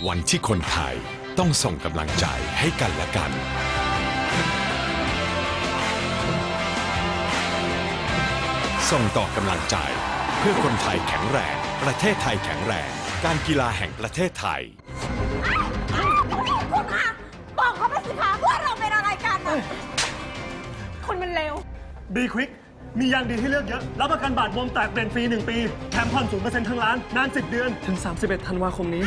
วันที่คนไทยต้องส่งกำลังใจให้กันและกันส่งต่อกำลังใจเพื่อคนไทยแข็งแรงประเทศไทยแข็งแรงการกีฬาแห่งประเทศไทยคุณคะบอกเขาไปสิคะว่าเราเป็นอะไรกันคนมันเลว B-Quik มียางดีให้เลือกเยอะรับประกันบาดบวมแตกเปลี่ยนฟรี1 ปีแถมผ่อน 0% ทั้งร้านนาน10 เดือนถึง31 ธันวาคมนี้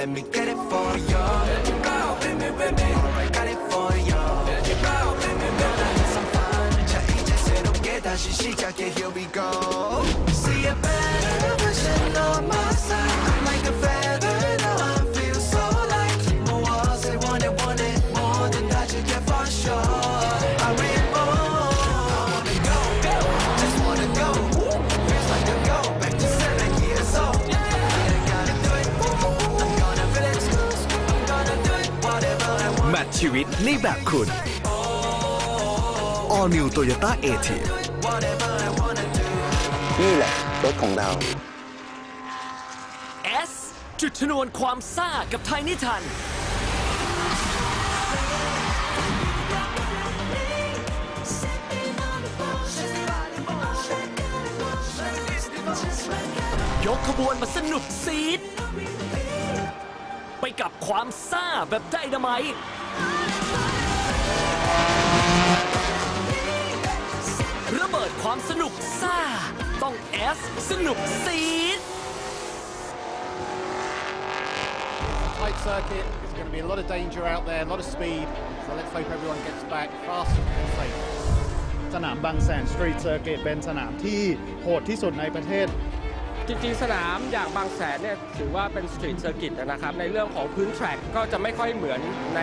Let me get it for you. Got it for you. Some fun. 자 이제 새롭게 다시 시작해. Here we go. See a better version of my side. I'm like a feather now. I feel so light. more say want it more than that you get for sure. I'm reborn. Go, go. Just wanna go. Feels like a go back to 7 years old.แมทชีวิตในแบบคุณ All New Toyota A-Team นี่แหละรถของเรา S จุดชนวนความซ่ากับไทยนิทานยกขบวนมาสนุกซีดไปกับความซ่าแบบไดนาไมต์ระเบิดความสนุกซ่าต้อง S สนุกซีด Tight circuit, there's going to be a lot of danger out there, a lot of speed, so let's hope everyone gets back fast and safe. สนามบางแสนสตรีทเซอร์กิตเป็นสนามที่โหดที่สุดในประเทศจริงๆสนามอย่างบางแสนเนี่ยถือว่าเป็นสตรีทเซอร์กิตนะครับในเรื่องของพื้นแทร็กก็จะไม่ค่อยเหมือนใน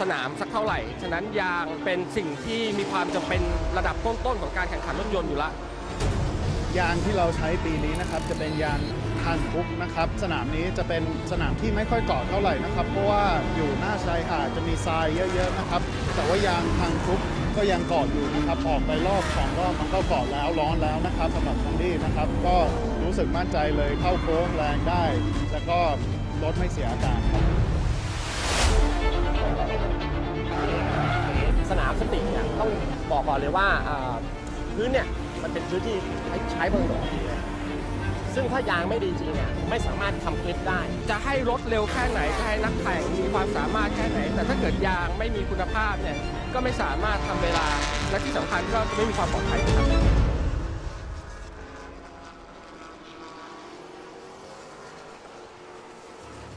สนามสักเท่าไหร่ฉะนั้นยางเป็นสิ่งที่มีความจำเป็นระดับต้นๆของการแข่งขันรถยนต์อยู่ละยางที่เราใช้ปีนี้นะครับจะเป็นยางฮันบุ๊กนะครับสนามนี้จะเป็นสนามที่ไม่ค่อยเกาะเท่าไหร่นะครับเพราะว่าอยู่หน้าชายหาดจะมีทรายเยอะๆนะครับแต่ว่ายางฮันบุ๊กก็ยังเกาะอยู่นะครับออกไปรอบ2 รอบมันก็เกาะแล้วร้อนแล้วนะครับสำหรับคันดี้นะครับก็รู้สึกมั่นใจเลยเข้าโค้งแรงได้แล้วก็รถไม่เสียอาการครับสนามสตรีทเนี่ยต้องบอกก่อนเลยว่าพื้นเนี่ยมันเป็นพื้นที่ใช้บนถนนซึ่งถ้ายางไม่ดีจริงไม่สามารถทำคลิปได้จะให้รถเร็วแค่ไหนจะให้นักแข่งมีความสามารถแค่ไหนแต่ถ้าเกิดยางไม่มีคุณภาพเนี่ยก็ไม่สามารถทำเวลาและที่สำคัญก็จะไม่มีความปลอดภัยครับ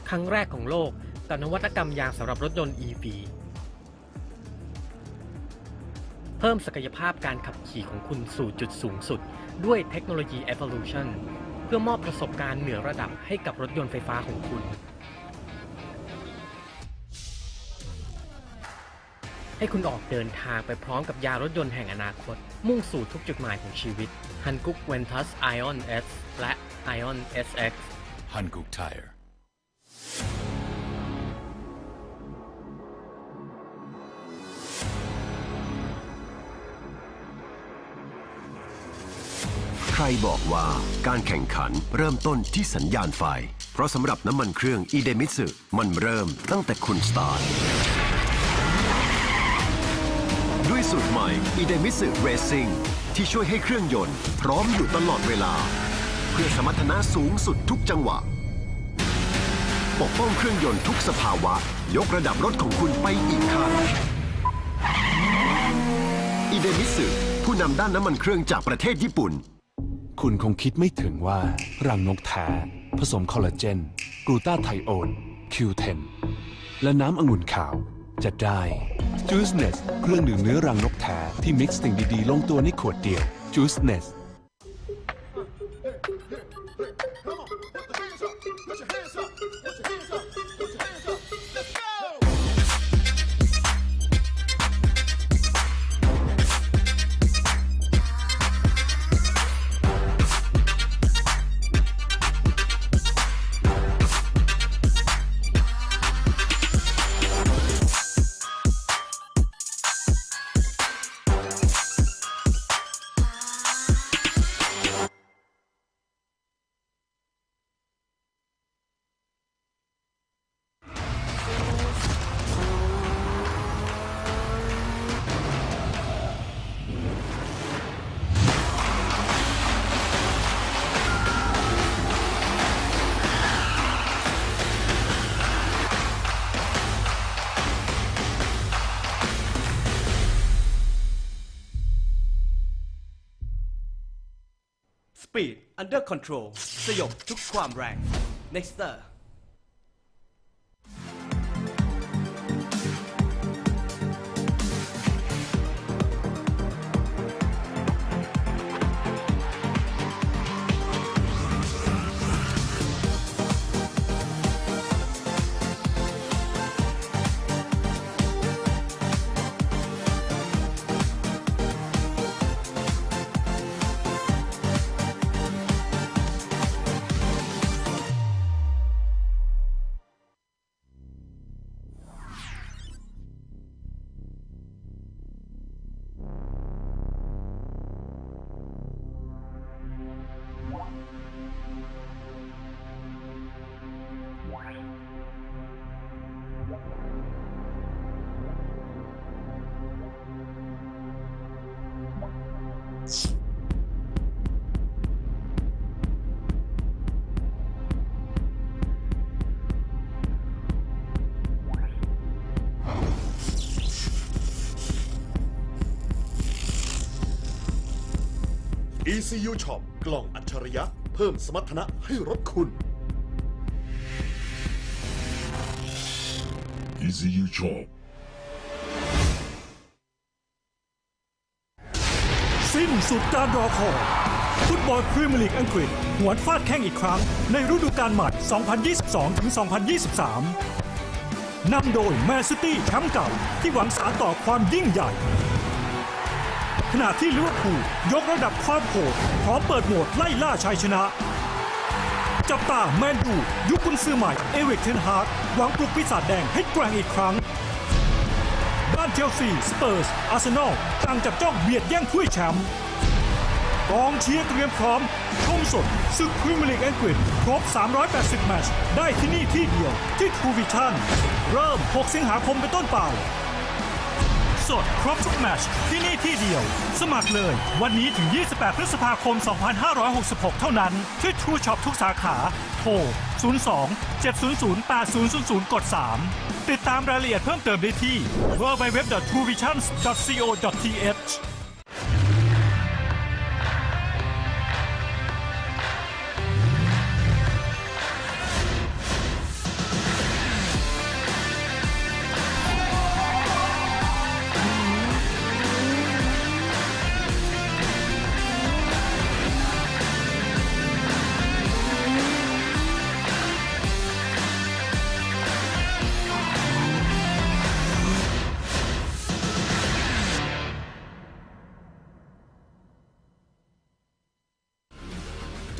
ครั้งแรกของโลกกับนวัตกรรมยางสำหรับรถยนต์ EV เพิ่มศักยภาพการขับขี่ของคุณสู่จุดสูงสุดด้วยเทคโนโลยี Evolution เพื่อมอบประสบการณ์เหนือระดับให้กับรถยนต์ไฟฟ้าของคุณให้คุณออกเดินทางไปพร้อมกับยารถยนต์แห่งอนาคตมุ่งสู่ทุกจุดหมายของชีวิต Hankook Ventus Ion S และ Ion SX Hankook Tireใครบอกว่าการแข่งขันเริ่มต้นที่สัญญาณไฟเพราะสำหรับน้ำมันเครื่องอิเดมิสึมันเริ่มตั้งแต่คุณสตาร์ทด้วยสูตรใหม่อิเดมิสึเรซิ่งที่ช่วยให้เครื่องยนต์พร้อมอยู่ตลอดเวลาเพื่อสมรรถนะสูงสุดทุกจังหวะปกป้องเครื่องยนต์ทุกสภาวะยกระดับรถของคุณไปอีกขั้นอิเดมิสึผู้นำด้านน้ำมันเครื่องจากประเทศญี่ปุ่นคุณคงคิดไม่ถึงว่ารังนกแท้ผสมคอลลาเจนกลูตาไทโอน Q10 และน้ำองุ่นขาวจะได้ Juiceness เครื่องดื่มเนื้อรังนกแท้ที่มิกซ์สิ่งดีๆลงตัวในขวดเดียว Juiceness บ Speed Under Control สยบทุกความแรง Nexter ECU Shop กล่องอัจฉริยะเพิ่มสมรรถนะให้รถคุณ ECU Shop สิ้นสุดการรอคอยฟุตบอลพรีเมียร์ลีกอังกฤษหวนฟาดแข้งอีกครั้งในฤดูกาลใหม่ 2022-2023 นำโดยแมนซิตี้แชมป์เก่าที่หวังสานต่อความยิ่งใหญ่ขณะที่ลิเวอร์พูลยกระดับความโหดพร้อมเปิดโหมดไล่ล่าชัยชนะจับตาแมนยูยุคกุนซือใหม่เอริกเทนฮากหวังปลุกปีศาจแดงให้แกร่งอีกครั้งด้านเชลซีสเปอร์สอาร์เซนอลต่างจับจ้องเบียดแย่งถ้วยแชมป์กองเชียร์เตรียมพร้อมชมสดศึกพรีเมียร์ลีกอังกฤษครบ380แมตช์ได้ที่นี่ที่เดียวที่ Truevisions เริ่ม6สิงหาคมเป็นต้นไปสดครบทุกแมตช์ที่นี่ที่เดียวสมัครเลยวันนี้ถึง28พฤษภาคม2566เท่านั้นที่ True Shop ทุกสาขาโทร02-700-8000 กด 3ติดตามรายละเอียดเพิ่มเติมได้ที่ www.truevisions.co.th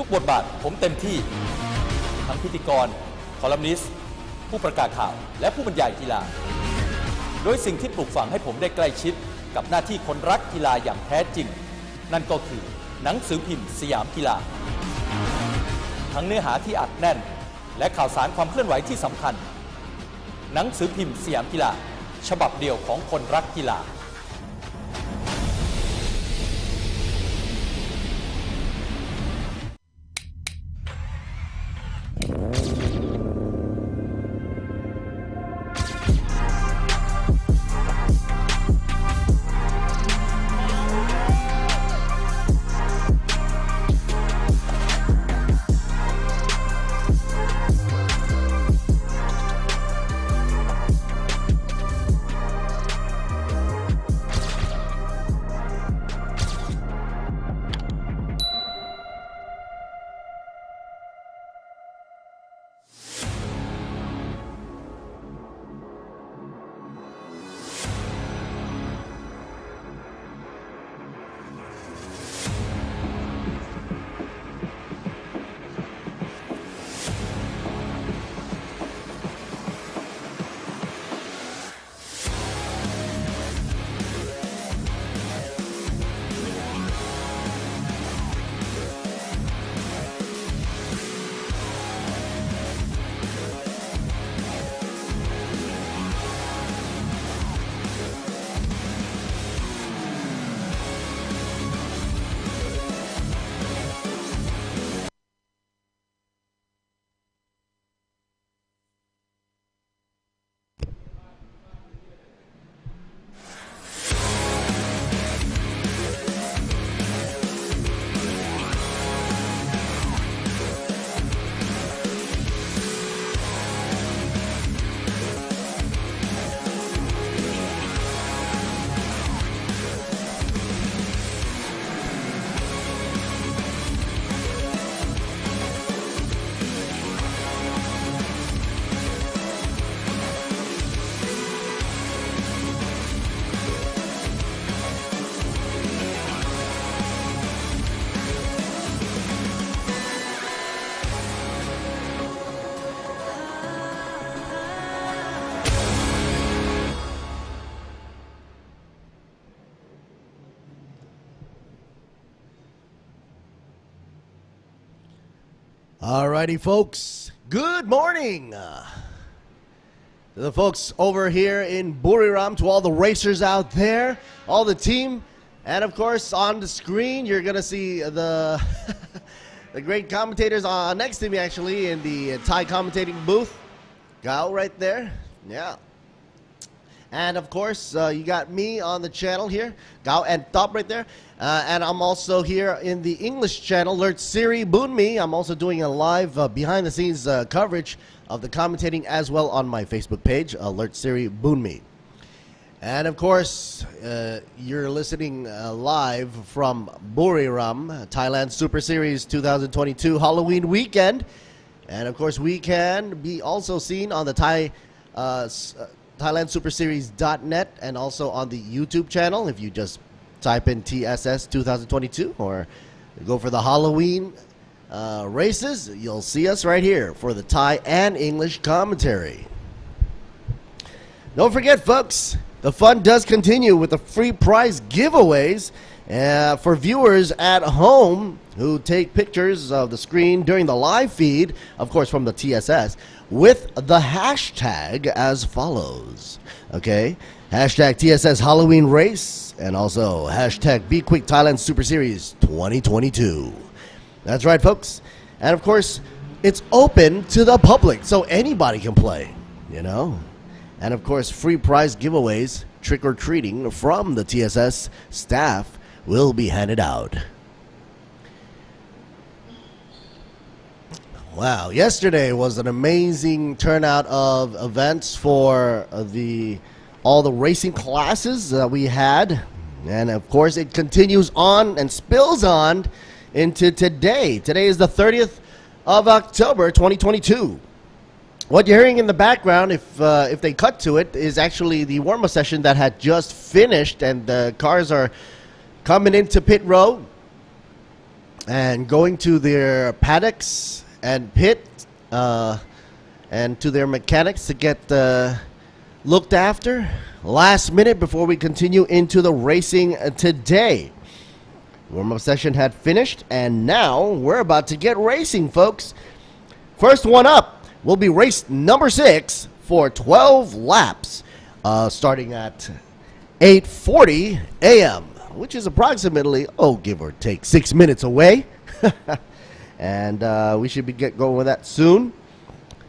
ทุกบทบาทผมเต็มที่ทั้งพิธีกรคอลัมนิสต์ผู้ประกาศข่าวและผู้บรรยายกีฬาโดยสิ่งที่ปลูกฝังให้ผมได้ใกล้ชิดกับหน้าที่คนรักกีฬาอย่างแท้จริงนั่นก็คือหนังสือพิมพ์สยามกีฬาทั้งเนื้อหาที่อัดแน่นและข่าวสารความเคลื่อนไหวที่สำคัญหนังสือพิมพ์สยามกีฬาฉบับเดียวของคนรักกีฬา Alrighty, folks. Good morning. To the folks over here in Buriram, to all the racers out there, all the team, and of course on the screen you're gonna see the the great commentators next to me actually in the Thai commentating booth. Gao right there, yeah. And of course, you got me on the channel here, Gao and Top right there. And I'm also here in the English channel, Alert Siri Bunmi. I'm also doing a live behind-the-scenes coverage of the commentating as well on my Facebook page, Alert Siri Bunmi. And of course, you're listening live from Buriram, Thailand Super Series 2022 Halloween weekend. And of course, we can be also seen on the ThailandSuperSeries.net and also on the YouTube channel if you just type in TSS 2022 or go for the Halloween races. You'll see us right here for the Thai and English commentary. Don't forget, folks, the fun does continue with the free prize giveaways for viewers at home who take pictures of the screen during the live feed, of course from the TSS, with the hashtag as follows. Okay, hashtag TSS Halloween Race and also hashtag B-Quik Thailand Super Series 2022. That's right, folks. And of course, it's open to the public, so anybody can play, you know. And of course, free prize giveaways, trick-or-treating from the TSS staff will be handed out. Wow, yesterday was an amazing turnout of events for all the racing classes that we had. And of course, it continues on and spills on into today. Today is the 30th of October, 2022. What you're hearing in the background, if they cut to it, is actually the warm-up session that had just finished, and the cars are coming into pit row and going to their paddocks and pit and to their mechanics to get looked after last minute before we continue into the racing today. Warm-up session had finished, and now we're about to get racing, folks. First one up will be race number 6 for 12 laps, starting at 8:40 a.m., which is approximately, give or take, 6 minutes away. And we should be going with that soon.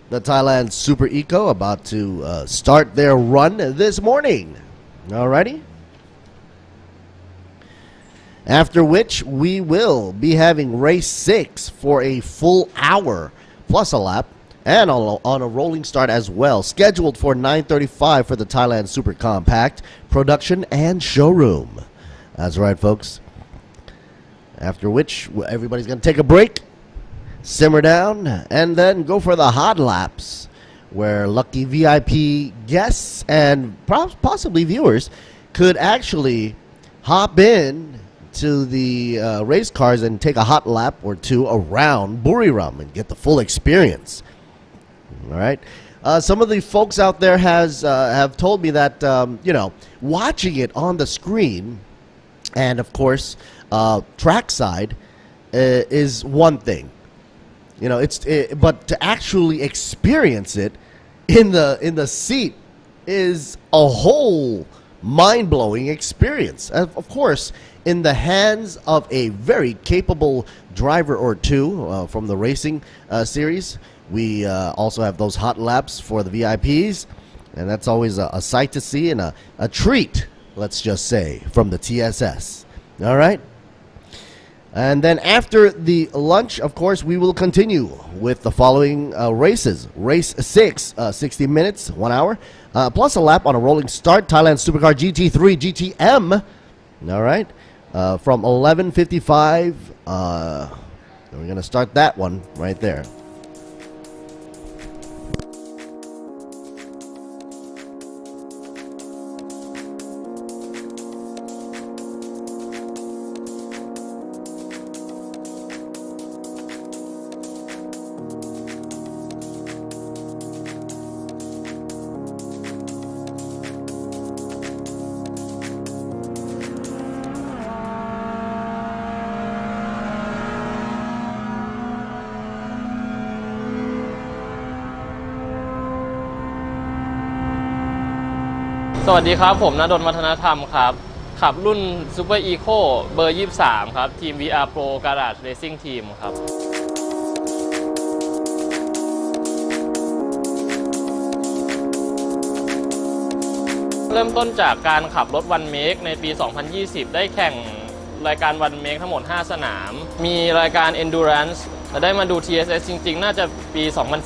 The Thailand Super Eco about to start their run this morning. Alrighty. After which we will be having race 6 for a full hour plus a lap and on a rolling start as well, scheduled for 9:35 for the Thailand Super Compact production and showroom. That's right, folks. After which everybody's going to take a break, simmer down, and then go for the hot laps, where lucky VIP guests and possibly viewers could actually hop in to the race cars and take a hot lap or two around Buriram and get the full experience. All right. Some of the folks out there have told me that watching it on the screen and of course trackside is one thing. But to actually experience it in the seat is a whole mind-blowing experience. Of course, in the hands of a very capable driver or two from the racing series. We also have those hot laps for the VIPs, and that's always a sight to see and a treat, let's just say, from the TSS. All right? And then after the lunch, of course, we will continue with the following races. Race 6, 60 minutes, 1 hour, plus a lap on a rolling start. Thailand Supercar GT3 GTM. All right. From 11:55. We're going to start that one right there. สวัสดีครับผมณดลวัฒนธรรมครับขับรุ่น Super Eco เบอร์ 23 ครับทีม VR Pro Garage Racing Team ครับเริ่มต้นจากการขับรถวันเมคในปี 2020 ได้แข่งรายการวันเมคทั้งหมด 5 สนามมีรายการ Endurance แต่ได้มาดู TSS จริงๆน่าจะปี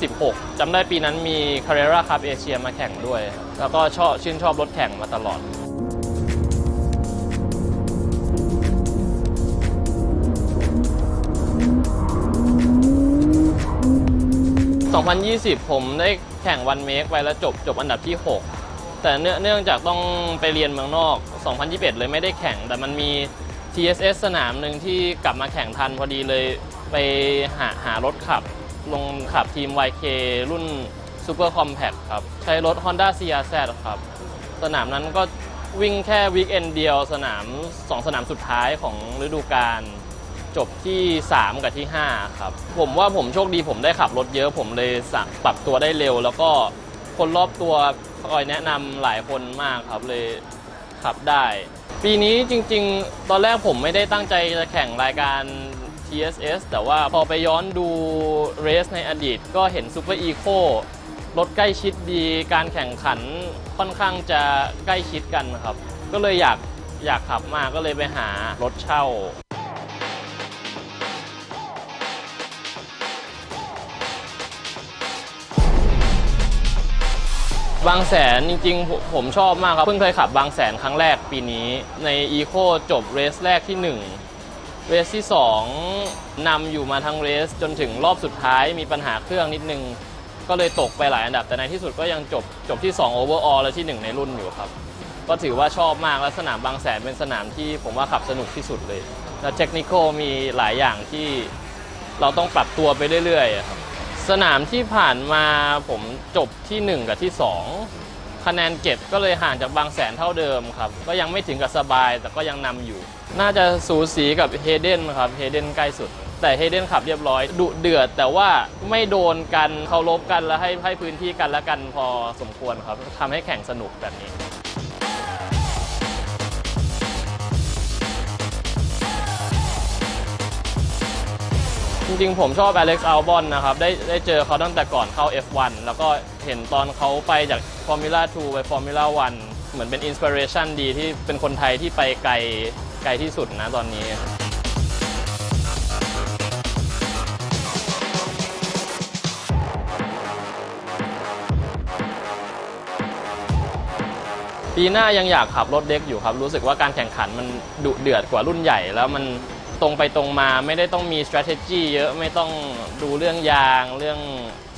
2016 จำได้ปีนั้นมี Carrera Cup Asia มาแข่งด้วยแล้วก็ชื่นชอบรถแข่งมาตลอด2020 ผมได้แข่งวันเมคไปแล้วจบอันดับที่ 6 แต่เนื่องจากต้องไปเรียนเมืองนอก 2021 เลยไม่ได้แข่งแต่มันมี TSS สนามหนึ่งที่กลับมาแข่งทันพอดีเลยไปหารถขับลงขับทีม YK รุ่น Super Compact ครับใช้รถ Honda CRZ ครับสนามนั้นก็วิ่งแค่วีคเอนด์เดียว2 สนามสุดท้ายของฤดูกาลจบที่ 3 กับที่ 5 ครับผมว่าผมโชคดีผมได้ขับรถเยอะผมเลยปรับตัวได้เร็วแล้วก็คนรอบตัวคอยแนะนำหลายคนมากครับเลยขับได้ปีนี้จริงๆตอนแรกผมไม่ได้ตั้งใจจะแข่งรายการ TSS แต่ว่าพอไปย้อนดูเรสในอดีตก็เห็น Super Eco รถใกล้ชิดดีการแข่งขันค่อนข้างจะใกล้ชิดกันครับก็เลยอยากขับมากก็เลยไปหารถเช่าบางแสนจริงๆผมชอบมากครับเพิ่งเคยขับบางแสนครั้งแรกปีนี้ใน Eco จบเรสแรกที่1เรสที่2นำอยู่มาทั้งเรสจนถึงรอบสุดท้ายมีปัญหาเครื่องนิดนึงก็เลยตกไปหลายอันดับแต่ในที่สุดก็ยังจบที่2 overall และที่1ในรุ่นอยู่ครับก็ถือว่าชอบมากและสนามบางแสนเป็นสนามที่ผมว่าขับสนุกที่สุดเลยและเทคนิคมีหลายอย่างที่เราต้องปรับตัวไปเรื่อยๆครับสนามที่ผ่านมาผมจบที่1กับที่2คะแนนเก็บก็เลยห่างจากบางแสนเท่าเดิมครับก็ยังไม่ถึงกับสบายแต่ก็ยังนำอยู่น่าจะสูสีกับเฮเดนครับเฮเดนใกล้สุดแต่เฮเดนขับเรียบร้อยดุเดือดแต่ว่าไม่โดนกันเคารพกันและให้พื้นที่กันและกันพอสมควรครับทำให้แข่งสนุกแบบนี้จริงๆผมชอบอเล็กซ์อัลบอนนะครับได้เจอเขาตั้งแต่ก่อนเข้า F1 แล้วก็เห็นตอนเขาไปจาก Formula 2 ไป Formula 1 เหมือนเป็นอินสปิเรชันดีที่เป็นคนไทยที่ไปไกลที่สุดนะตอนนี้ปีหน้ายังอยากขับรถเด็กอยู่ครับรู้สึกว่าการแข่งขันมันดุเดือดกว่ารุ่นใหญ่แล้วมันตรงไปตรงมาไม่ได้ต้องมี strategy เยอะไม่ต้องดูเรื่องยางเรื่อง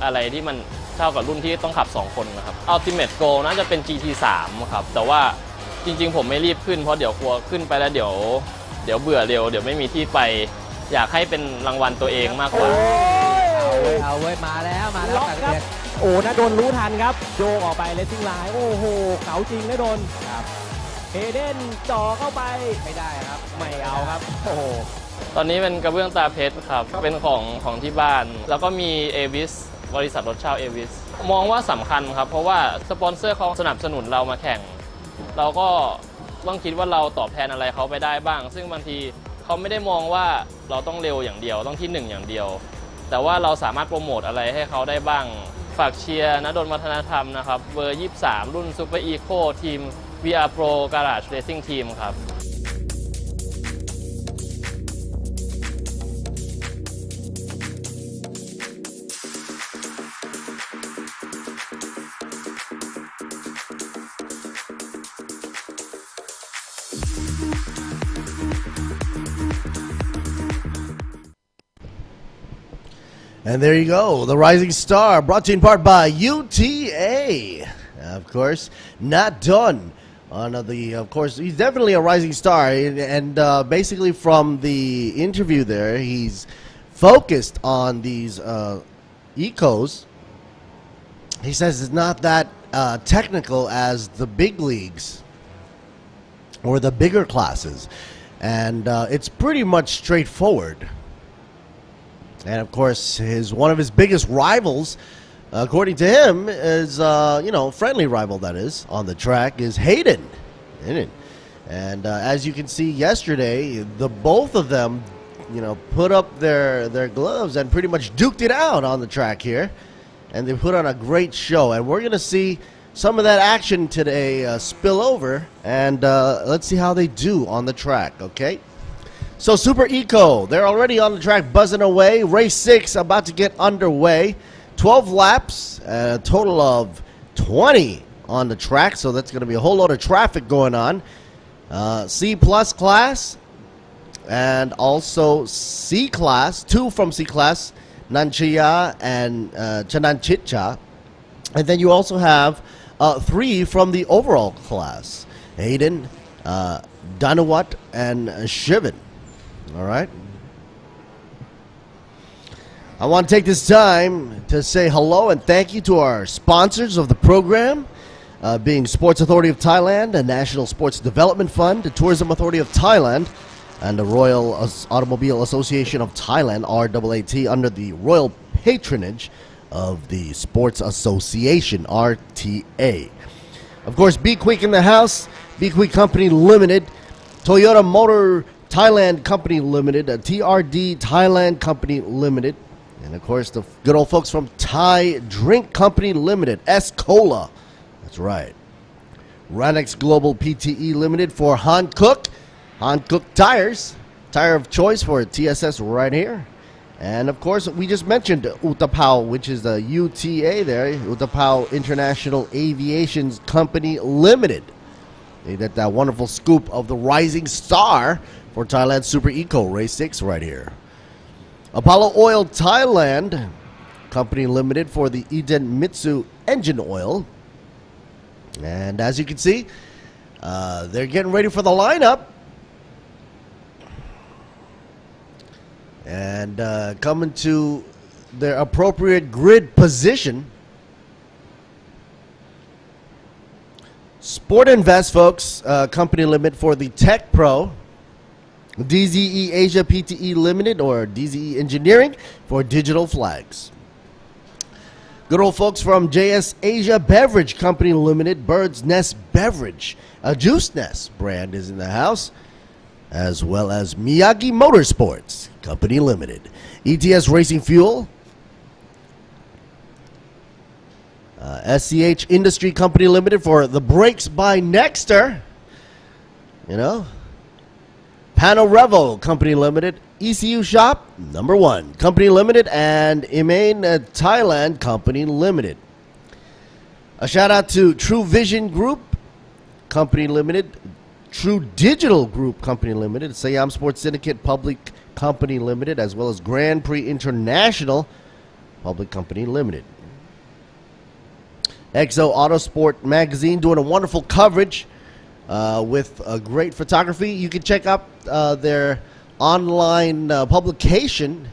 อะไรที่มันเท่ากับรุ่นที่ต้องขับ2คนนะครับ Ultimate Goal น่าจะเป็น GT3 ครับแต่ว่าจริงๆผมไม่รีบขึ้นเพราะเดี๋ยวกลัวขึ้นไปแล้วเดี๋ยวเบื่อเร็วเดี๋ยวไม่มีที่ไปอยากให้เป็นรางวัลตัวเองมากกว่าเอาเว้ยมาแล้วล็อกครับโอ้นะโดนรู้ทันครับโยกออกไปเลสซิ่งไลน์โอ้โหเก๋าจริงนะโดนครับเฮเดนจ่อเข้าไปไม่ได้ครับไม่เอาครับโอ้โหตอนนี้เป็นกระเบื้องตาเพชรครับเป็นของที่บ้านแล้วก็มีเอวิสบริษัทรถเช่าเอวิสมองว่าสำคัญครับเพราะว่าสปอนเซอร์เขาสนับสนุนเรามาแข่งเราก็ต้องคิดว่าเราตอบแทนอะไรเขาไปได้บ้างซึ่งบางทีเขาไม่ได้มองว่าเราต้องเร็วอย่างเดียวต้องที่1อย่างเดียวแต่ว่าเราสามารถโปรโมทอะไรให้เขาได้บ้างฝากเชียร์ณดลวัฒนธรรมนะครับเบอร์ 23 รุ่น Super Eco ทีม VR Pro Garage Racing Team ครับ And there you go, the Rising Star, brought to you in part by UTA. Of course, not done. Of course, he's definitely a rising star, and basically from the interview there, he's focused on these ecos. He says it's not that technical as the big leagues or the bigger classes, and it's pretty much straightforward. And of course, one of his biggest rivals according to him, is, friendly rival that is, on the track is Hayden. And as you can see yesterday, both of them, put up their gloves and pretty much duked it out on the track here. And they put on a great show. And we're going to see some of that action today spill over. And let's see how they do on the track, okay? So Super Eco, they're already on the track buzzing away. Race 6 about to get underway. 12 laps, a total of 20 on the track. So that's going to be a whole lot of traffic going on. C plus class and also C class, 2 from C class, Nanchaya and Chananchitcha. And then you also have 3 from the overall class, Hayden, Danawat, and Shivan. All right. I want to take this time to say hello and thank you to our sponsors of the program, being Sports Authority of Thailand, the National Sports Development Fund, the Tourism Authority of Thailand, and the Royal Automobile Association of Thailand, RAAT, under the royal patronage of the Sports Association, RTA. Of course, B-Quik in the house, B-Quik Company Limited, Toyota Motor Thailand Company Limited, TRD Thailand Company Limited, and of course the good old folks from Thai Drink Company Limited, S-Cola. That's right. Ranex Global PTE Limited for Hankook Tires, tire of choice for TSS right here. And of course, we just mentioned Utapao, which is the UTA there, Utapao International Aviation Company Limited. They did that wonderful scoop of the rising star for Thailand Super Eco Race 6 right here. Apollo Oil Thailand Company Limited for the Eden Mitsu engine oil. And as you can see, they're getting ready for the lineup. And coming to their appropriate grid position. Sport Invest, folks, Company Limit for the Tech Pro. DZE Asia PTE Limited, or DZE Engineering, for digital flags. Good old folks from JS Asia Beverage Company Limited, Bird's Nest Beverage, a Juice Nest brand is in the house, as well as Miyagi Motorsports Company Limited. ETS Racing Fuel, SCH Industry Company Limited for the brakes by Nexter, Pano Revo Company Limited, ECU Shop #1 Company Limited, and Imane Thailand Company Limited. A shout out to Truevision Group Company Limited, True Digital Group Company Limited, Siam Sports Syndicate Public Company Limited, as well as Grand Prix International Public Company Limited. Exo Autosport Magazine doing a wonderful coverage with a great photography. You can check out their online publication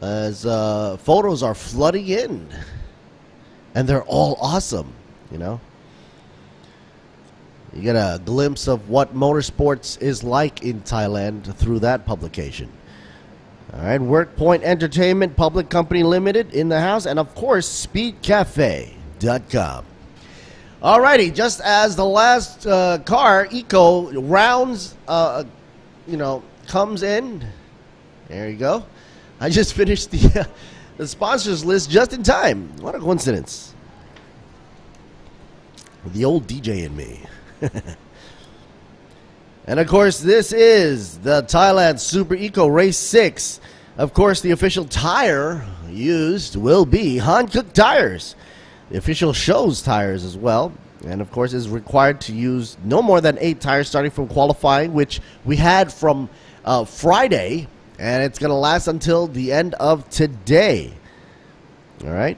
as photos are flooding in, and they're all awesome. You get a glimpse of what motorsports is like in Thailand through that publication. All right, WorkPoint Entertainment Public Company Limited in the house, and of course SpeedCafe.com. Alrighty, just as the last car, Eco, rounds, comes in. There you go. I just finished the sponsors list just in time. What a coincidence. The old DJ in me. And of course, this is the Thailand Super Eco Race 6. Of course, the official tire used will be Hankook tires. The official show's tires as well. And of course, is required to use no more than 8 tires starting from qualifying, which we had from Friday. And it's going to last until the end of today. All right.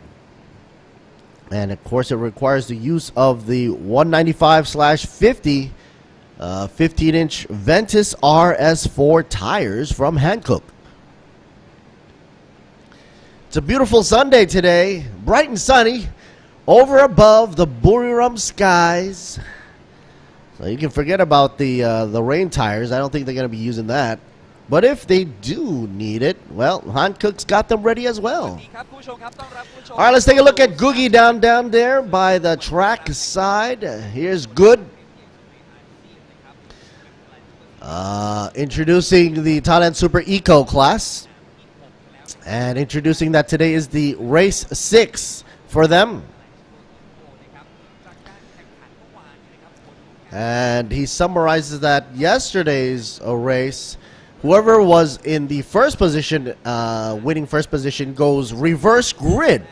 And of course, it requires the use of the 195/50 15-inch Ventus RS4 tires from Hankook. It's a beautiful Sunday today, bright and sunny, over above the Buriram skies. So you can forget about the rain tires. I don't think they're going to be using that. But if they do need it, well, Hankook's got them ready as well. All right, let's take a look at Googie down there by the track side. Here's Good. Introducing the Thailand Super Eco class. And introducing that today is the Race 6 for them. And he summarizes that yesterday's race, whoever was in the first position, winning first position, goes reverse grid.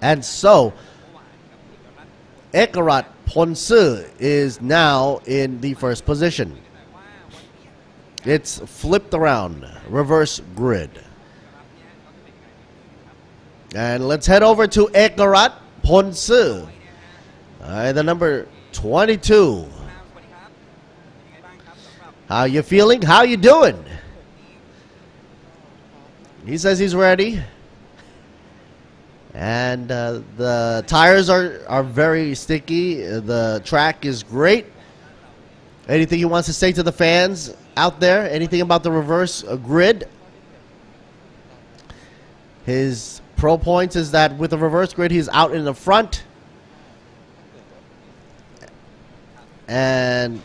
And so, Ekarat Ponsu is now in the first position. It's flipped around, reverse grid. And let's head over to Ekarat Ponsu, the number 22. How you feeling? How you doing? He says he's ready. And the tires are very sticky. The track is great. Anything he wants to say to the fans out there? Anything about the reverse grid? His pro points is that with the reverse grid, he's out in the front. And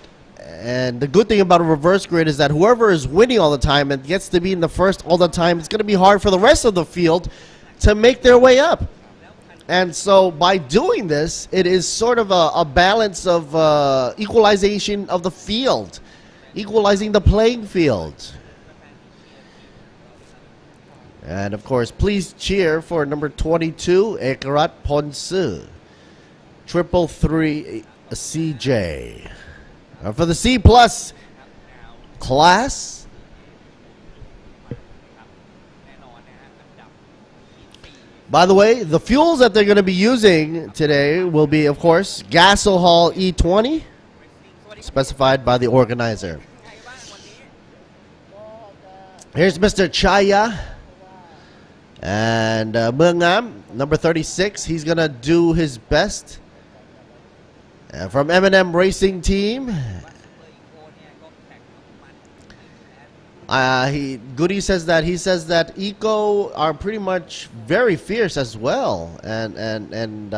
the good thing about a reverse grid is that whoever is winning all the time and gets to be in the first all the time, it's going to be hard for the rest of the field to make their way up. And so by doing this, it is sort of a balance of equalization of the field, equalizing the playing field. And of course, please cheer for number 22, Ekarat Ponsu, 333 CJ. For the C plus class, by the way, the fuels that they're going to be using today will be, of course, Gasohol E20, specified by the organizer. Here's Mr. Chaya. And Meungam, number 36, he's going to do his best. From M&M Racing Team, Goody says that Eco are pretty much very fierce as well, and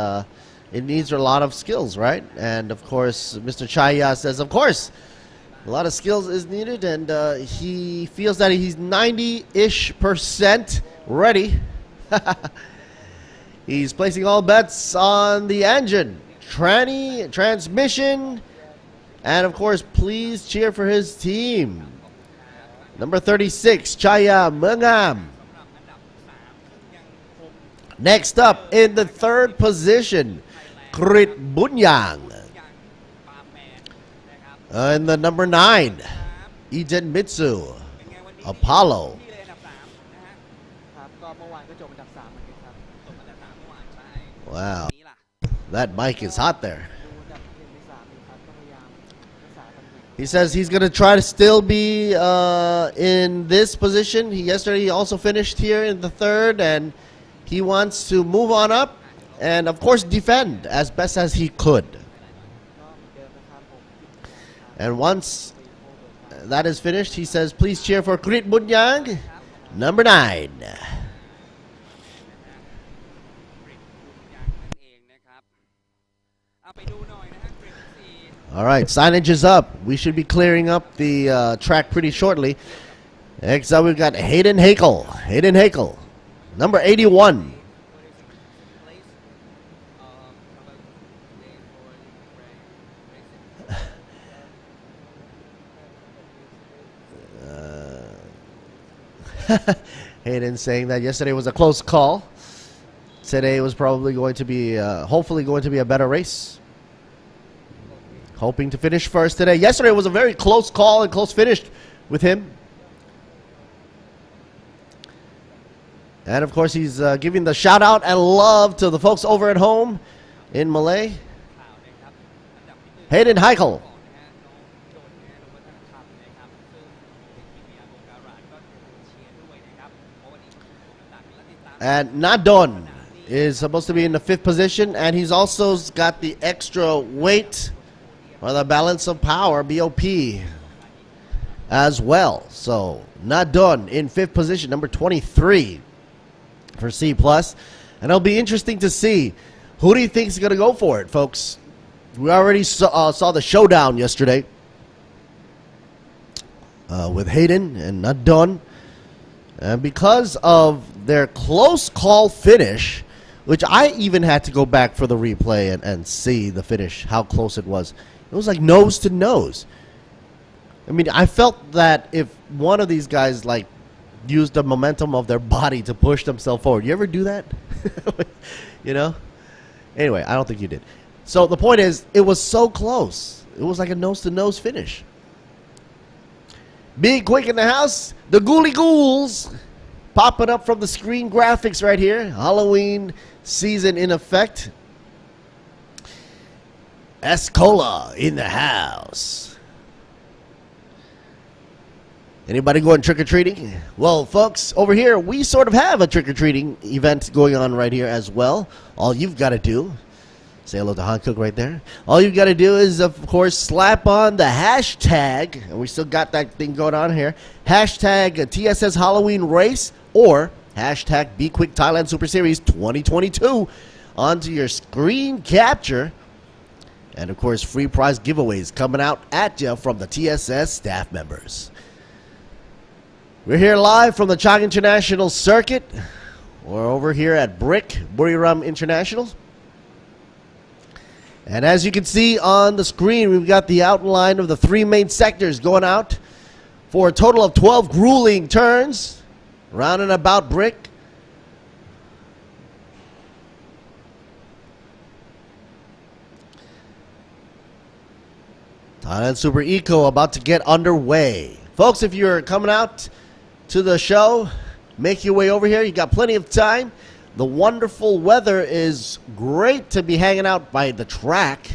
it needs a lot of skills, right? And of course, Mr. Chaya says, of course, a lot of skills is needed, and he feels that he's 90-ish% ready. He's placing all bets on the engine, tranny, transmission, and of course, please cheer for his team. Number 36, Chaya Meungam. Next up, in the third position, Krit Bunyang. In the number 9, Iden Mitsu, Apollo. Wow, that mic is hot there. He says he's going to try to still be in this position. Yesterday he also finished here in the third, and he wants to move on up and, of course, defend as best as he could. And once that is finished, he says, please cheer for Krit Bunyang, number 9. All right, signage is up. We should be clearing up the track pretty shortly. Next up, we've got Hayden Hakel. Hayden Hakel, number 81. Hayden saying that yesterday was a close call. Today was probably going to be, hopefully going to be a better race. Hoping to finish first today. Yesterday was a very close call and close finish with him. And of course, he's giving the shout out and love to the folks over at home in Malay. Hayden Heichel. And Nadon is supposed to be in the 5th position, and he's also got the extra weight or the balance of power, BOP. as well. So not done in 5th position, number 23 for C+. And it'll be interesting to see who do you think is going to go for it, folks. We already saw the showdown yesterday with Hayden and not done. And because of their close call finish, which I even had to go back for the replay and see the finish, how close it was. It was like nose to nose. I mean, I felt that if one of these guys like used the momentum of their body to push themselves forward. You ever do that? You know? Anyway, I don't think you did. So the point is, it was so close. It was like a nose to nose finish. B-Quik in the house. The Ghouly Ghouls popping up from the screen graphics right here. Halloween season in effect. Escola in the house. Anybody going trick-or-treating? Well, folks, over here, we sort of have a trick-or-treating event going on right here as well. All you've got to do, say hello to Han Cook right there. All you've got to do is, of course, slap on the hashtag, and we still got that thing going on here, hashtag TSS Halloween Race or hashtag B-Quik Thailand Super Series 2022 onto your screen capture. And, of course, free prize giveaways coming out at you from the TSS staff members. We're here live from the Chang International Circuit. We're over here at Brick Buriram International. And as you can see on the screen, we've got the outline of the 3 main sectors going out for a total of 12 grueling turns round and about Brick. Thailand Super Eco about to get underway. Folks, if you're coming out to the show, make your way over here. You got plenty of time. The wonderful weather is great to be hanging out by the track.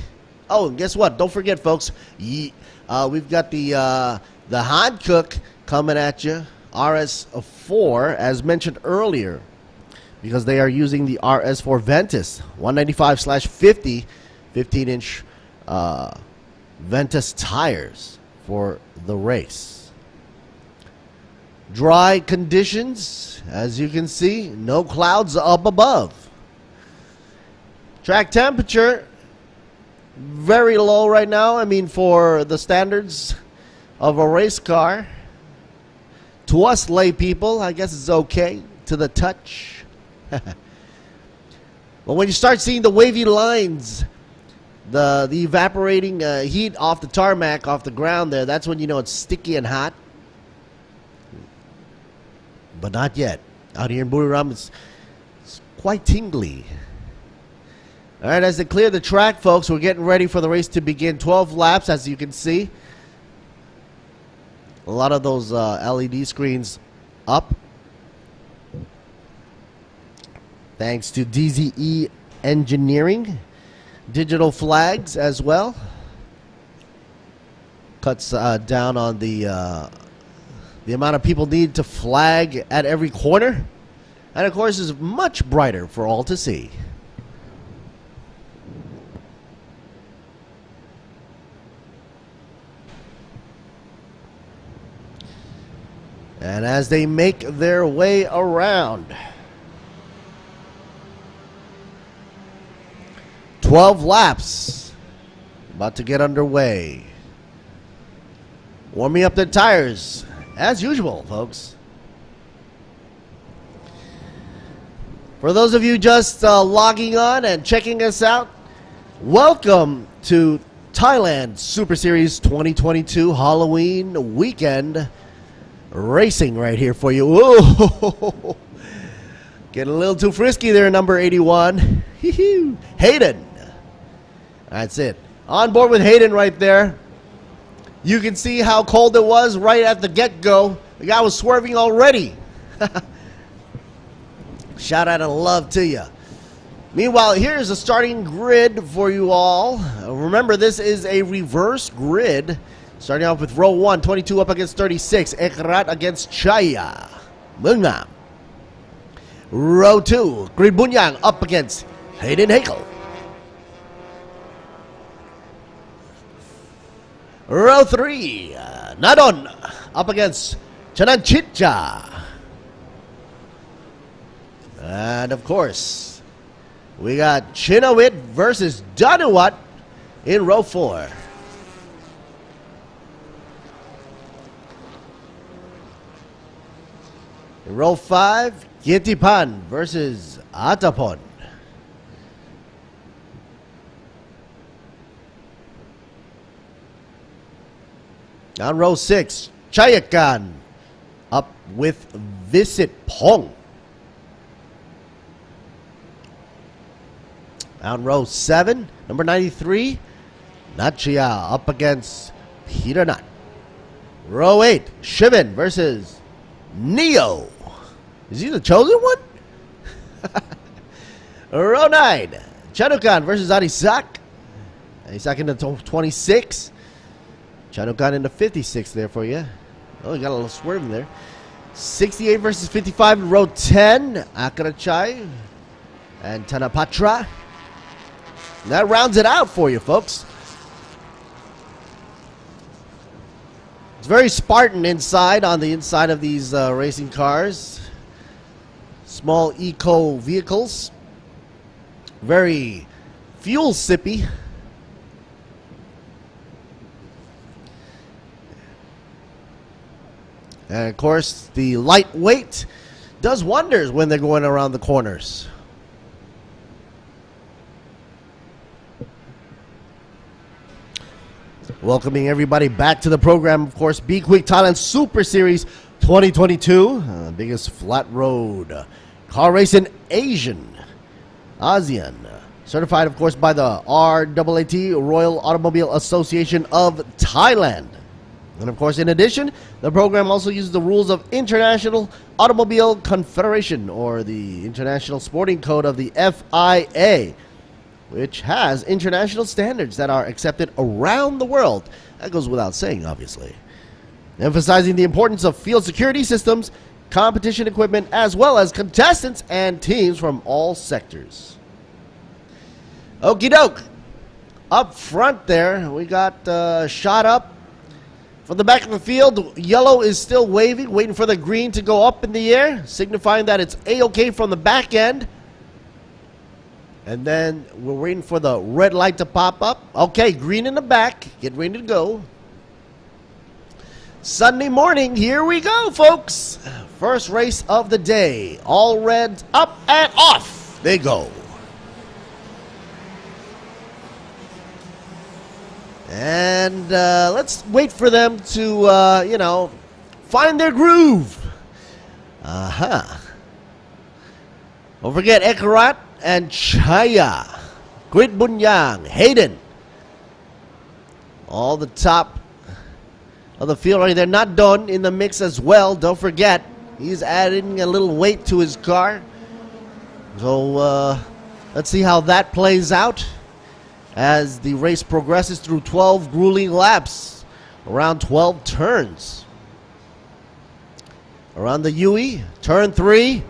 Oh, and guess what? Don't forget, folks. We've got the Han Cook coming at you, RS4, as mentioned earlier, because they are using the RS4 Ventus 195/50 15-inch Ventus tires for the race. Dry conditions, as you can see, no clouds up above. Track temperature, very low right now. I mean, for the standards of a race car. To us lay people, I guess it's okay. To the touch. But when you start seeing the wavy lines, the evaporating heat off the tarmac, off the ground there, that's when you know it's sticky and hot. But not yet. Out here in Buriram, it's quite tingly. All right, as they clear the track, folks, we're getting ready for the race to begin. 12 laps, as you can see. A lot of those LED screens up. Thanks to DZE Engineering. Digital flags as well. Cuts down on the amount of people need to flag at every corner. And of course is much brighter for all to see. And as they make their way around, 12 laps about to get underway. Warming up their tires as usual, folks. For those of you just logging on and checking us out, welcome to Thailand Super Series 2022 Halloween weekend racing right here for you. Whoa. Getting a little too frisky there, number 81. Hayden. That's it. On board with Hayden right there. You can see how cold it was right at the get-go. The guy was swerving already. Shout out and love to you. Meanwhile, here's the starting grid for you all. Remember, this is a reverse grid. Starting off with row 1, 22 up against 36. Ekrat against Chaya. Mungnam. Row 2, Grid Bunyang up against Hayden Hakel. Row 3, Nadon up against Chananchitja. And of course, we got Chinawit versus Danuwat in row 4. In row 5, Kirtipan versus Atapon. On row 6, Chayakan up with Visit Pong. On row 7, number 93, Nachia up against Peter Nut. Row 8, Shibin versus Neo. Is he the chosen one? Row 9, Chanukan versus Adisak. Adisak in the 26. Chanukan in the 56 there for you. Oh, you got a little swerve in there. 68 versus 55 in row 10, Akarachai and Tanapatra. And that rounds it out for you, folks. It's very Spartan inside, on the inside of these racing cars. Small eco vehicles. Very fuel sippy. And of course, the lightweight does wonders when they're going around the corners. Welcoming everybody back to the program, of course, B-Quik Thailand Super Series 2022, biggest flat road car race in ASEAN. Certified, of course, by the RAAT, Royal Automobile Association of Thailand. And of course, in addition, the program also uses the rules of International Automobile Confederation, or the International Sporting Code of the FIA, which has international standards that are accepted around the world. That goes without saying, obviously. Emphasizing the importance of field security systems, competition equipment, as well as contestants and teams from all sectors. Okie doke. Up front there, we got shot up. From the back of the field, yellow is still waving, waiting for the green to go up in the air, signifying that it's A-OK from the back end. And then we're waiting for the red light to pop up. Okay, green in the back. Get ready to go. Sunday morning, here we go, folks. First race of the day. All reds up and off they go. And let's wait for them to, find their groove. Don't forget Ekarat and Chaya, Grit Bunyang, Hayden. All the top of the field right there. Not done in the mix as well. Don't forget, he's adding a little weight to his car. So let's see how that plays out as the race progresses through 12 grueling laps, around 12 turns. Around the UE, turn 3.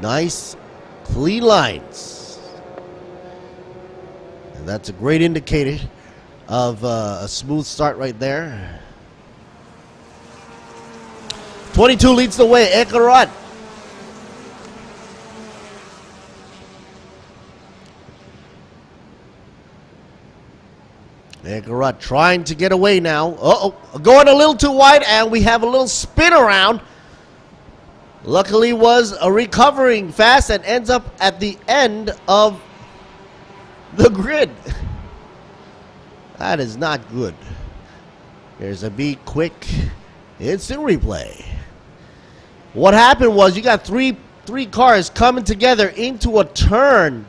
Nice, clean lines. And that's a great indicator of a smooth start right there. 22 leads the way, Ekarat. Ekarat trying to get away now. Going a little too wide, and we have a little spin around. Luckily was recovering fast and ends up at the end of the grid. That is not good. There's a B-Quik instant replay. What happened was you got three cars coming together into a turn.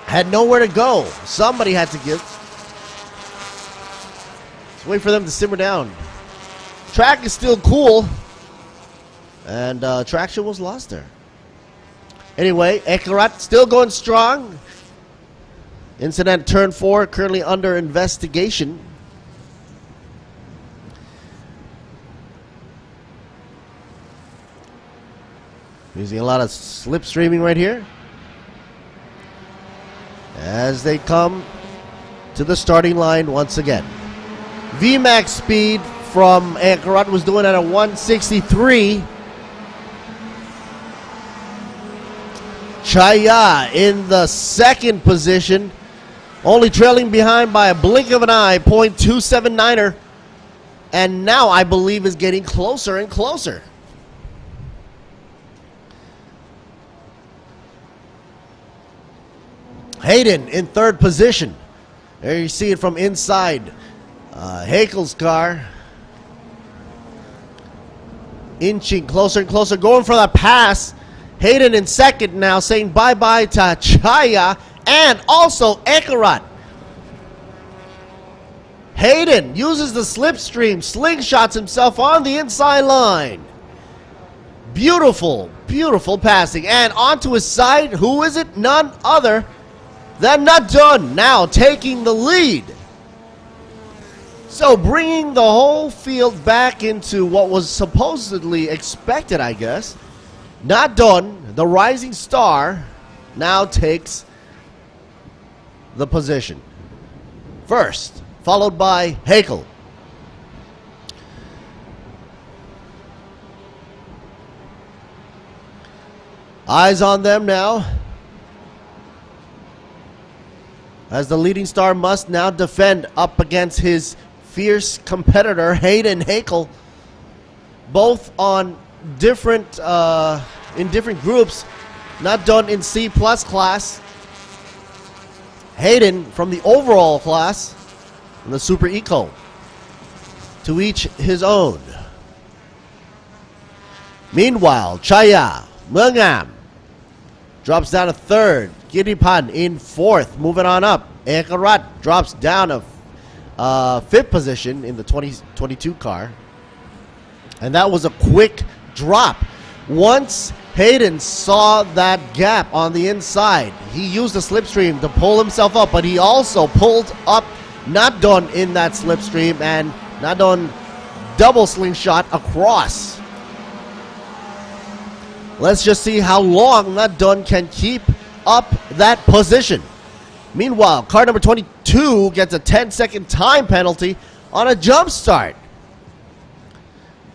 Had nowhere to go. Somebody had to give. Let's wait for them to simmer down. Track is still cool, and traction was lost there. Anyway, Ekarat still going strong. Incident turn 4 currently under investigation. Using a lot of slipstreaming right here as they come to the starting line once again. VMAX speed from Ekarat was doing at a 163. Chaya in the second position, only trailing behind by a blink of an eye, 0.279er. And now I believe is getting closer and closer. Hayden in third position. There you see it from inside Hakel's car. Inching closer and closer, going for that pass. Hayden in second now, saying bye-bye to Chaya and also Ekarat. Hayden uses the slipstream, slingshots himself on the inside line. Beautiful, beautiful passing. And onto his side, who is it? None other than Nadun, now taking the lead. So bringing the whole field back into what was supposedly expected, I guess. Nadun, the rising star, now takes the position first, followed by Hakel. Eyes on them now, as the leading star must now defend up against his fierce competitor Hayden Hakel, both on different in different groups. Not done in C+ class. Hayden from the overall class and the Super Eco. To each his own. Meanwhile, Chaya Mungam drops down to third. Giripan in fourth, moving on up. Ekarat drops down to fifth position in the 2022 car. And that was a quick drop. Once Hayden saw that gap on the inside, he used the slipstream to pull himself up, but he also pulled up Nadon in that slipstream, and Nadon double slingshot across. Let's just see how long Nadon can keep up that position. Meanwhile, car number 22 gets a 10-second time penalty on a jump start.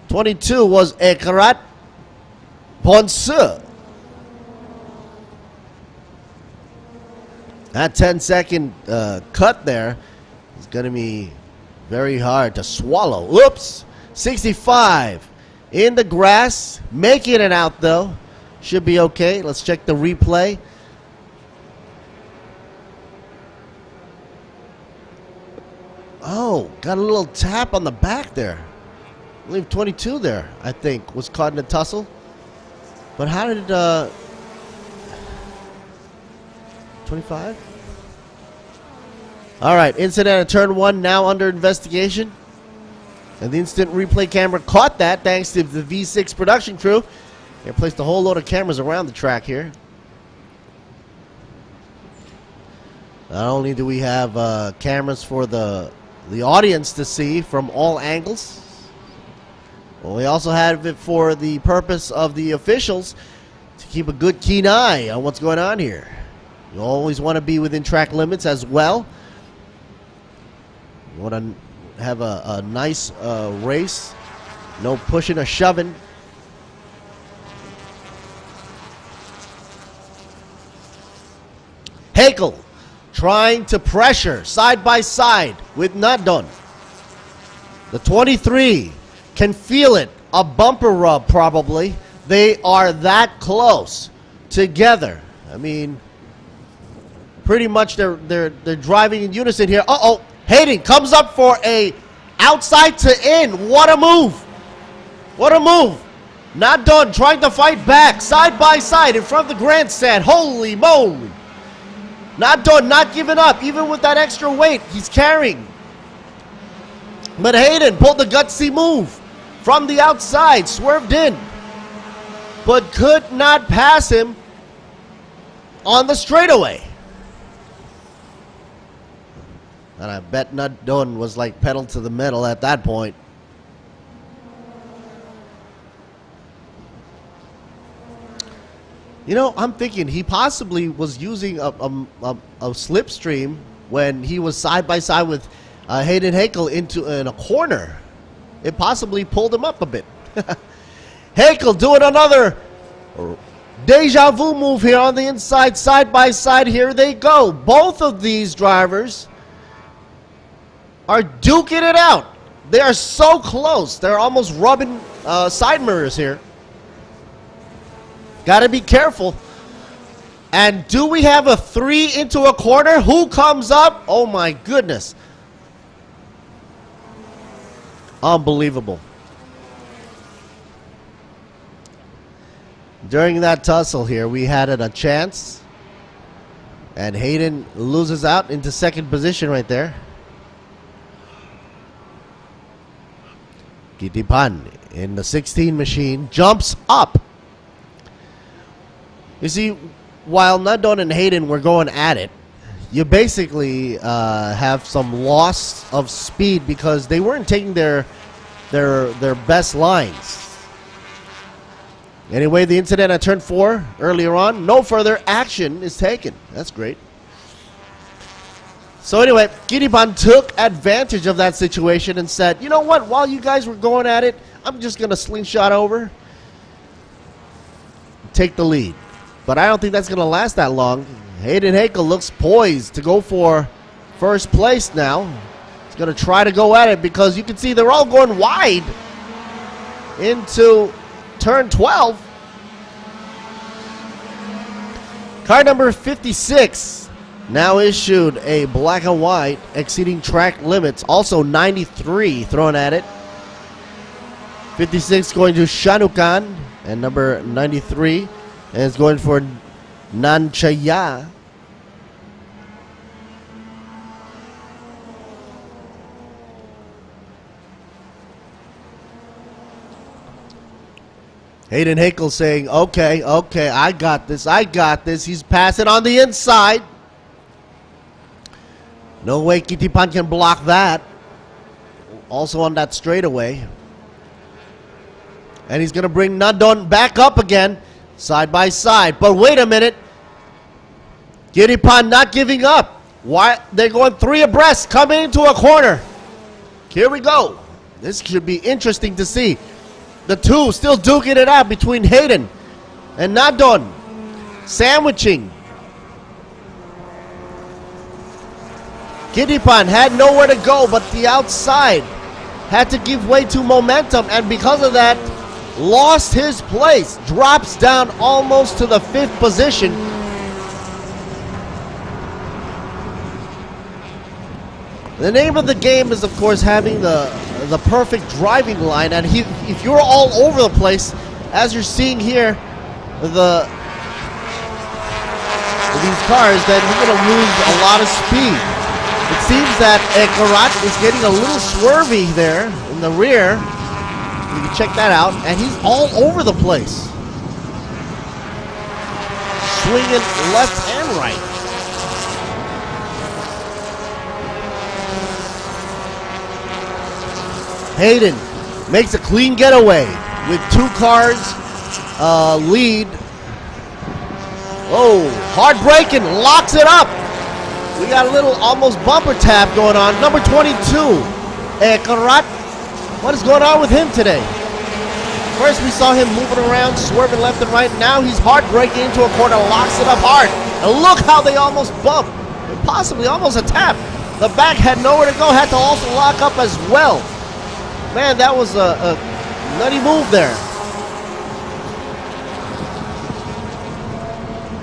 22 was Ekarat Ponsu. That 10-second cut there is going to be very hard to swallow. Oops! 65 in the grass, making it out though. Should be okay. Let's check the replay. Oh, got a little tap on the back there. I believe 22 there, I think, was caught in a tussle. But how did 25? All right, incident at turn 1 now under investigation. And the instant replay camera caught that thanks to the V6 production crew. They placed a whole load of cameras around the track here. Not only do we have cameras for the audience to see from all angles, well, we also have it for the purpose of the officials to keep a good keen eye on what's going on here. You always want to be within track limits as well. You want to have a nice race, no pushing or shoving. Hakel trying to pressure side by side with Nadon. The 23 can feel it, a bumper rub probably. They are that close together. I mean, pretty much they're driving in unison here. Uh-oh, Hayden comes up for a outside to in. What a move! What a move! Nadon trying to fight back, side by side in front of the grandstand. Holy moly! Nadon not giving up, even with that extra weight he's carrying. But Hayden pulled the gutsy move from the outside, swerved in, but could not pass him on the straightaway. And I bet Nadon was like pedal to the metal at that point. You know, I'm thinking he possibly was using a slipstream when he was side by side with Hayden Hakel in a corner. It possibly pulled him up a bit. Hakel doing another deja vu move here on the inside, side by side. Here they go. Both of these drivers are duking it out. They are so close. They're almost rubbing side mirrors here. Got to be careful. And do we have a 3 into a corner? Who comes up? Oh my goodness. Unbelievable. During that tussle here, we had a chance. And Hayden loses out into second position right there. Kitipan in the 16 machine jumps up. You see, while Nadon and Hayden were going at it, you basically have some loss of speed because they weren't taking their best lines. Anyway, the incident at turn 4 earlier on, no further action is taken. That's great. So anyway, Kitipan took advantage of that situation and said, you know what, while you guys were going at it, I'm just going to slingshot over, take the lead. But I don't think that's going to last that long. Hayden Hakel looks poised to go for first place now. He's going to try to go at it because you can see they're all going wide into turn 12. Car number 56 now issued a black and white exceeding track limits. Also 93 thrown at it. 56 going to Shanukan and number 93 and it's going for Nanchaya. Hayden Hakel saying, okay, I got this. He's passing on the inside. No way Kitipan can block that. Also on that straightaway. And he's going to bring Nadon back up again, side by side. But wait a minute. Kitipan not giving up. Why? They're going 3 abreast, coming into a corner. Here we go. This should be interesting to see. The two still duking it out between Hayden and Nadon. Sandwiching. Kitipan had nowhere to go but the outside. Had to give way to momentum and because of that, lost his place. Drops down almost to the 5th position. The name of the game is, of course, having the perfect driving line, and if you're all over the place, as you're seeing here, these cars, then you're going to lose a lot of speed. It seems that Karat is getting a little swervy there in the rear. You can check that out, and he's all over the place, swinging left and right. Hayden makes a clean getaway with 2 cars lead. Oh, hard braking, locks it up. We got a little almost bumper tap going on. Number 22, Karat. What is going on with him today? First we saw him moving around, swerving left and right. Now he's hard braking into a corner, locks it up hard. And look how they almost bumped. Possibly almost a tap. The back had nowhere to go, had to also lock up as well. Man, that was a nutty move there.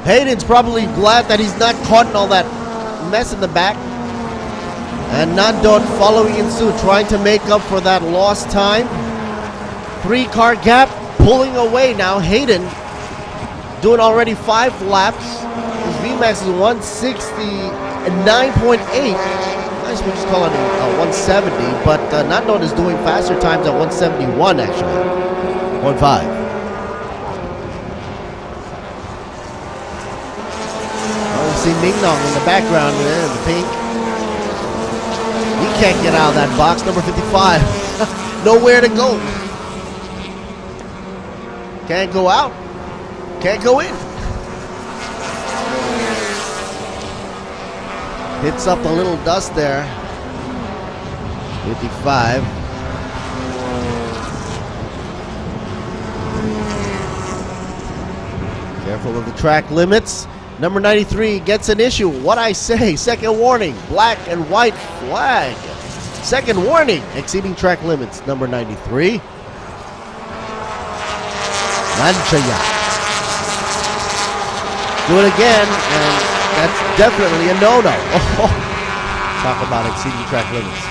Hayden's probably glad that he's not caught in all that mess in the back. And Nadon following in suit, trying to make up for that lost time. 3-car gap, pulling away now. Hayden doing already 5 laps. His VMAX is 169.8. Nice, we just call it 170, but Nadon is doing faster times at 171 actually. 1.5. Oh, we see Ming Nong in the background there, the pink. He can't get out of that box, number 55. Nowhere to go. Can't go out. Can't go in. Hits up the little dust there. 55. Careful of the track limits. Number 93 gets an issue. What I say? Second warning. Black and white flag. Second warning. Exceeding track limits. Number 93. Manchaya. Do it again, and that's definitely a no-no. Talk about exceeding track limits.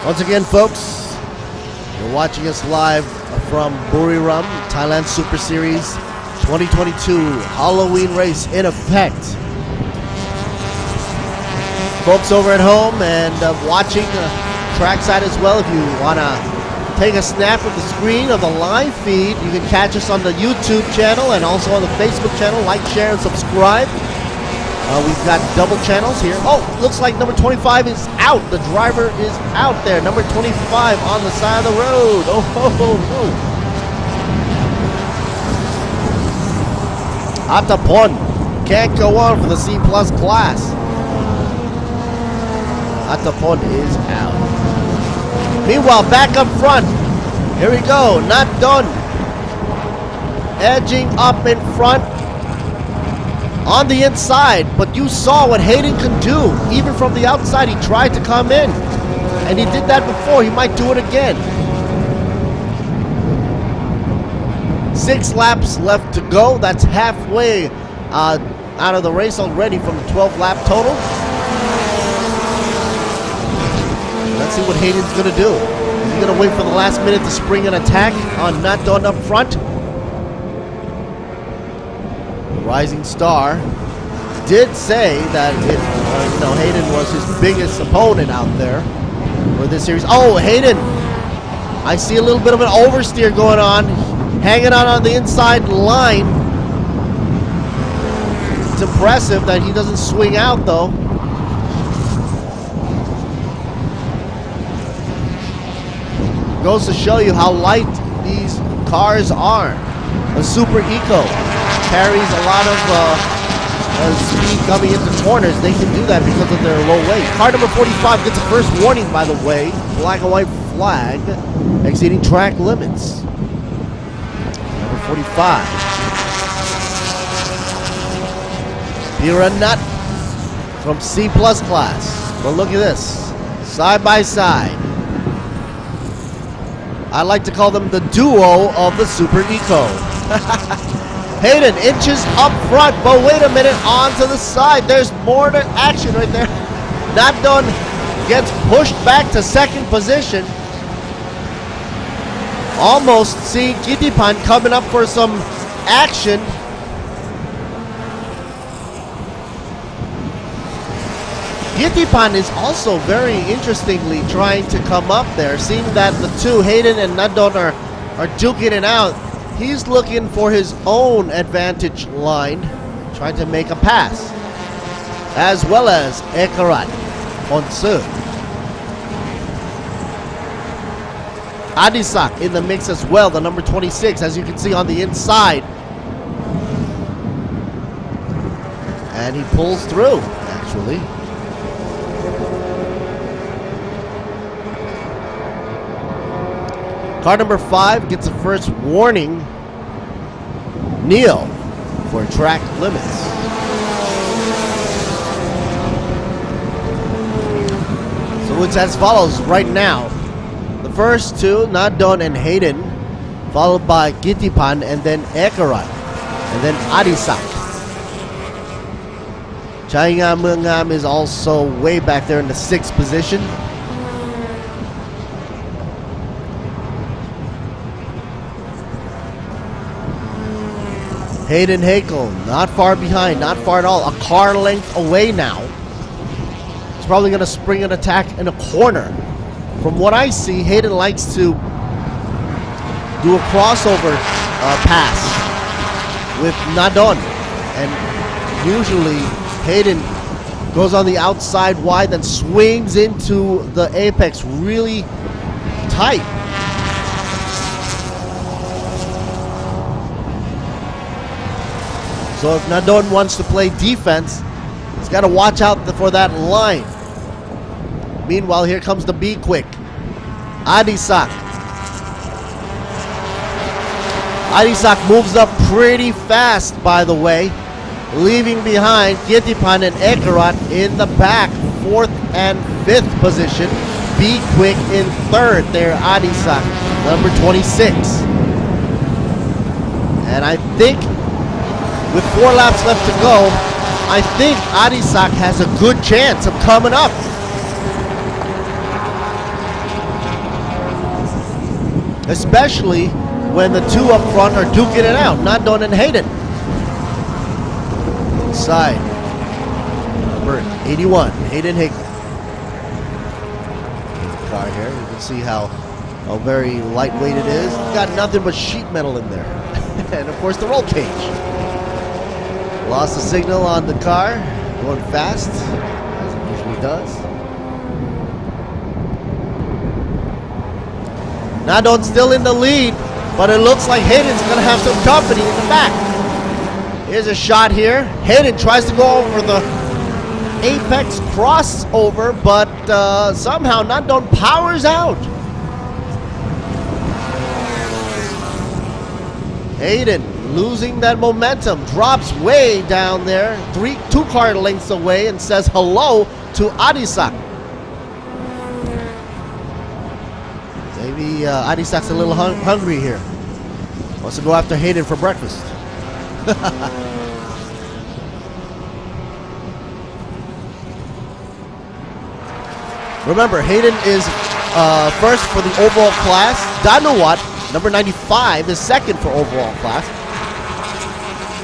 Once again, folks, you're watching us live from Buriram, Thailand Super Series 2022 Halloween race in effect. Folks over at home and watching trackside as well, if you want to take a snap of the screen of the live feed, you can catch us on the YouTube channel and also on the Facebook channel. Like, share, and subscribe. We've got double channels here. Oh, looks like number 25 is out. The driver is out there. Number 25 on the side of the road. Oh, Atapon can't go on for the C+ class. Atapon is out. Meanwhile, back up front. Here we go. Not done. Edging up in front. On the inside, but you saw what Hayden can do. Even from the outside, he tried to come in. And he did that before. He might do it again. 6 laps left to go. That's halfway out of the race already from the 12-lap total. Let's see what Hayden's going to do. Is he going to wait for the last minute to spring an attack on Not Done up front? Rising Star did say that Hayden was his biggest opponent out there for this series. Oh, Hayden! I see a little bit of an oversteer going on, hanging out on the inside line. It's impressive that he doesn't swing out, though. Goes to show you how light these cars are. A Super Eco carries a lot of speed coming into corners. They can do that because of their low weight. Car number 45 gets a first warning, by the way. Black and white flag, exceeding track limits. Number 45. Pira Nut from C+ class. But look at this. Side by side. I like to call them the duo of the Super Eco. Hayden inches up front, but wait a minute, onto the side. There's more to action right there. Not Done gets pushed back to second position. Almost see Gitipan coming up for some action. Gitipan is also very interestingly trying to come up there. Seeing that the two, Hayden and Nadon, are duking it out. He's looking for his own advantage line, trying to make a pass. As well as Ekarat Onsu. Adisak in the mix as well, the number 26, as you can see on the inside. And he pulls through, actually. Car number 5 gets a first warning. Neo for track limits. So it's as follows right now. The first two, Nadon and Hayden, followed by Gitipan and then Ekarat, and then Adisak. Chayngam Muangam is also way back there in the 6th position. Hayden Hakel, not far behind, not far at all. A car length away now. He's probably going to spring an attack in a corner. From what I see, Hayden likes to do a crossover pass with Nadon. And usually Hayden goes on the outside wide, then swings into the apex really tight. So if Nadon wants to play defense, he's got to watch out for that line. Meanwhile, here comes the B-Quik. Adisak. Adisak moves up pretty fast, by the way, leaving behind Kirtipan and Ekarat in the back, 4th and 5th position. B-Quik in 3rd there, Adisak, number 26. And I think with 4 laps left to go, I think Adisak has a good chance of coming up. Especially when the 2 up front are duking it out, Nadon and Hayden. Side number 81, Hayden Hickman. Car here, you can see how very lightweight it is. It's got nothing but sheet metal in there. And of course the roll cage. Lost the signal on the car, going fast, as it usually does. Nadon still in the lead, but it looks like Hayden's going to have some company in the back. Here's a shot here. Hayden tries to go over the apex crossover, but somehow Nadon powers out. Hayden losing that momentum, drops way down there, 2 car lengths away, and says hello to Adisak. Maybe Adisak's a little hungry here. Wants to go after Hayden for breakfast. Remember, Hayden is first for the overall class. Danuwat, number 95, is second for overall class.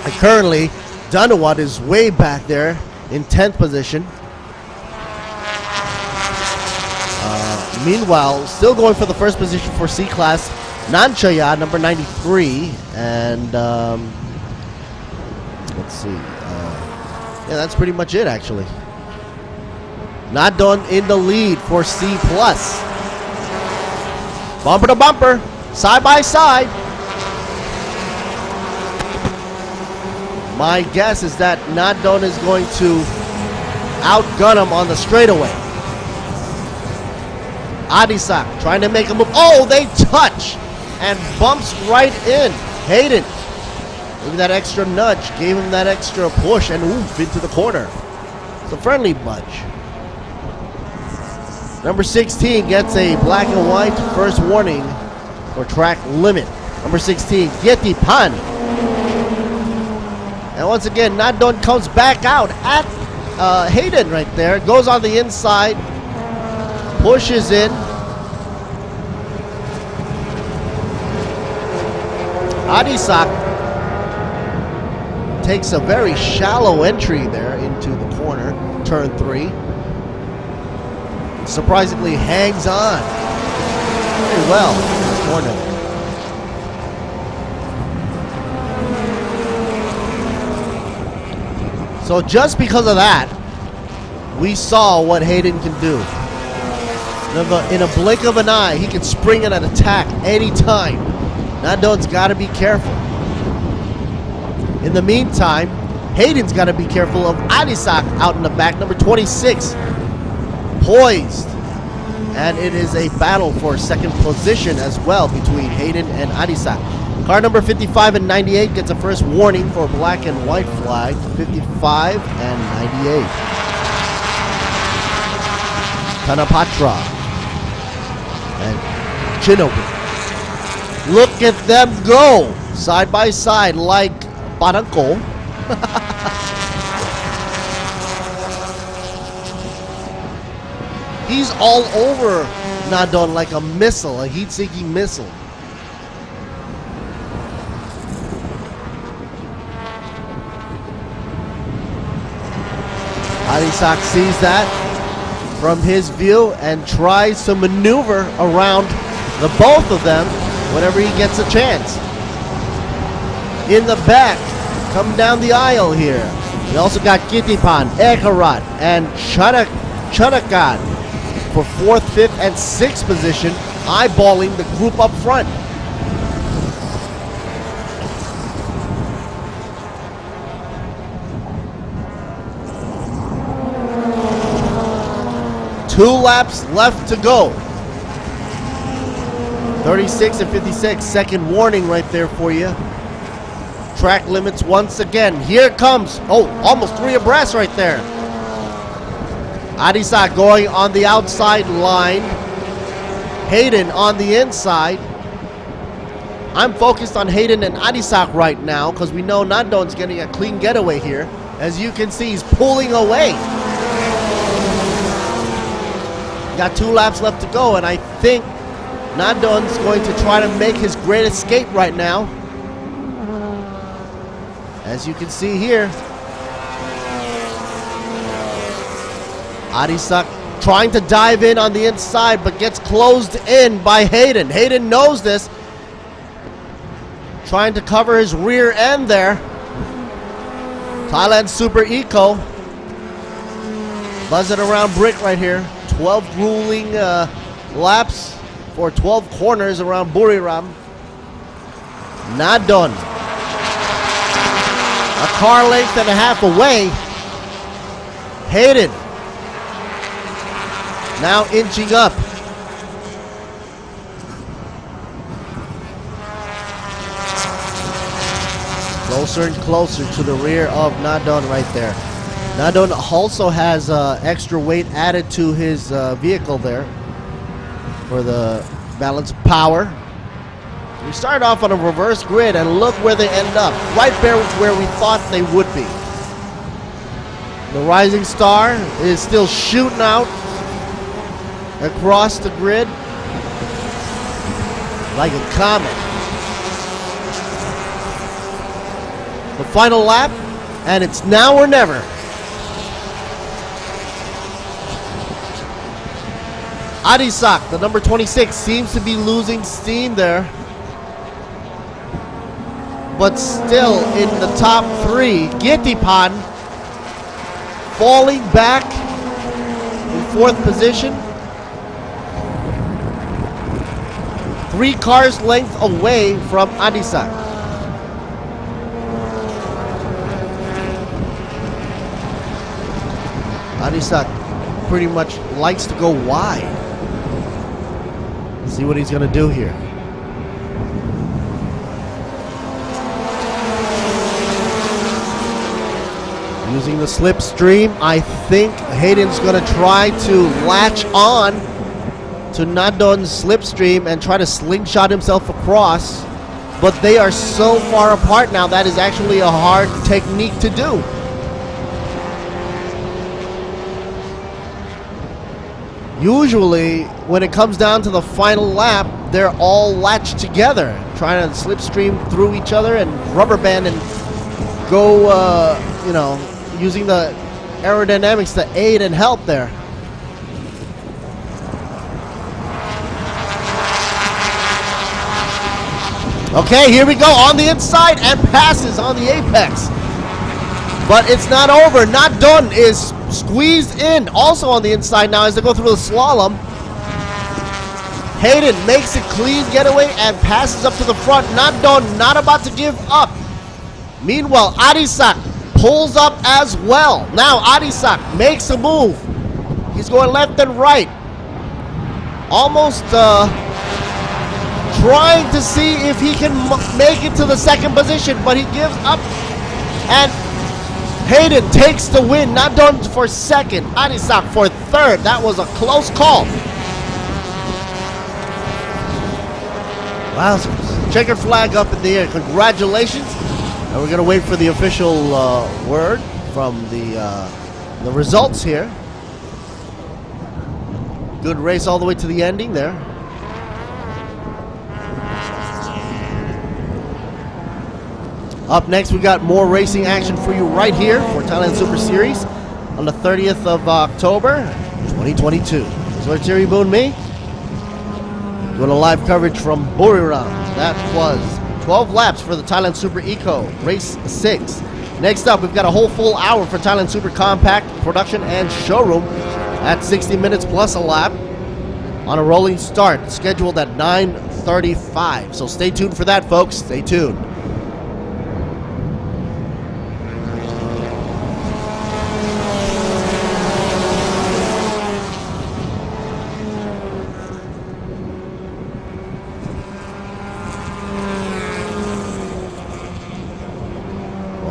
And currently, Danuwat is way back there in 10th position. Meanwhile, still going for the first position for C-Class, Nanchaya, number 93. And let's see. Yeah, that's pretty much it, actually. Nadon in the lead for C+. Bumper to bumper, side by side. My guess is that Nadon is going to outgun him on the straightaway. Adisak trying to make a move. Oh, they touch and bumps right in. Hayden, maybe that extra nudge gave him that extra push and oof into the corner. It's a friendly budge. Number 16 gets a black and white first warning for track limit. Number 16, Yeti Pan. And once again, Nadon comes back out at Hayden right there. Goes on the inside. Pushes in. Adisak takes a very shallow entry there into the corner, turn 3. Surprisingly hangs on very well in this corner. So just because of that, we saw what Hayden can do. In a blink of an eye, he can spring in an attack anytime. Nadon's got to be careful. In the meantime, Hayden's got to be careful of Adisak out in the back, number 26. Poised. And it is a battle for second position as well between Hayden and Adisak. Car number 55 and 98 gets a first warning for black and white flag. 55 and 98. Tanapatra and Chinowin. Look at them go side by side like Barangko. He's all over Nadon like a missile, a heat-seeking missile. Adisak sees that from his view and tries to maneuver around the both of them whenever he gets a chance. In the back, come down the aisle here. We also got Kitipan, Ekarat, and Chadakan for 4th, 5th, and 6th position, eyeballing the group up front. 2 laps left to go. 36 and 56. Second warning right there for you. Track limits once again. Here it comes. Oh, almost 3 abreast right there. Adisak going on the outside line. Hayden on the inside. I'm focused on Hayden and Adisak right now because we know Nandon's getting a clean getaway here. As you can see, he's pulling away. Got 2 laps left to go, and I think Nandon's going to try to make his great escape right now. As you can see here, Adisak trying to dive in on the inside, but gets closed in by Hayden. Hayden knows this. Trying to cover his rear end there. Thailand Super Eco. Buzzing around brick right here. 12 grueling laps for 12 corners around Buriram. Nadon. A car length and a half away. Hayden. Now inching up. Closer and closer to the rear of Nadon right there. Nadon also has extra weight added to his vehicle there for the balance of power. We started off on a reverse grid and look where they end up. Right there where we thought they would be. The Rising Star is still shooting out across the grid like a comet. The final lap, and it's now or never. Adisak, the number 26, seems to be losing steam there, but still in the top 3. Gitipan falling back in 4th position. 3 cars length away from Adisak. Adisak pretty much likes to go wide. See what he's going to do here. Using the slipstream, I think Hayden's going to try to latch on to Nadon's slipstream and try to slingshot himself across. But they are so far apart now, that is actually a hard technique to do. Usually, when it comes down to the final lap, they're all latched together, trying to slipstream through each other and rubber band and go, you know, using the aerodynamics to aid and help there. Okay, here we go on the inside and passes on the apex. But it's not over. Not done is squeezed in also on the inside now as they go through the slalom. Hayden makes a clean getaway and passes up to the front. Not done, not about to give up. Meanwhile, Adisak pulls up as well. Now Adisak makes a move. He's going left and right. Almost trying to see if he can make it to the 2nd position, but he gives up. And Hayden takes the win. Not done for 2nd. Adisak for 3rd. That was a close call. Wowzers. Checkered flag up in the air. Congratulations. And we're going to wait for the official word from the results here. Good race all the way to the ending there. Up next, we got more racing action for you right here for Thailand Super Series on the 30th of October, 2022. So it's Terry Boone, me, doing a live coverage from Buriram. That was 12 laps for the Thailand Super Eco, race 6. Next up, we've got a whole full hour for Thailand Super Compact production and showroom at 60 minutes plus a lap on a rolling start, scheduled at 9:35. So stay tuned for that, folks. Stay tuned.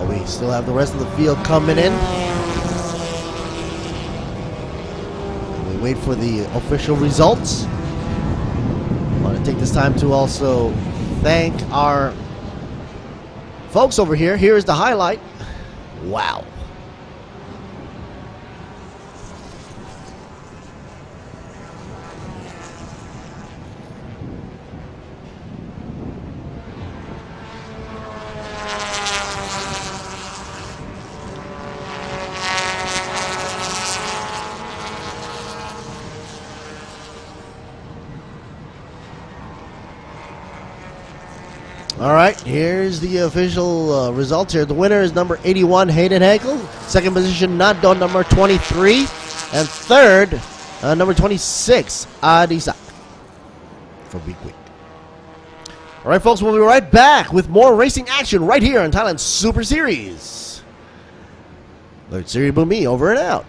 We still have the rest of the field coming in. We wait for the official results. I want to take this time to also thank our folks over here. Here is the highlight. Wow. All right, here's the official results here. The winner is number 81, Hayden Hagel. Second position, Nado, number 23. And third, number 26, Adisa for B-Quik. All right, folks, we'll be right back with more racing action right here on Thailand Super Series. Lord Siri Bumi, over and out.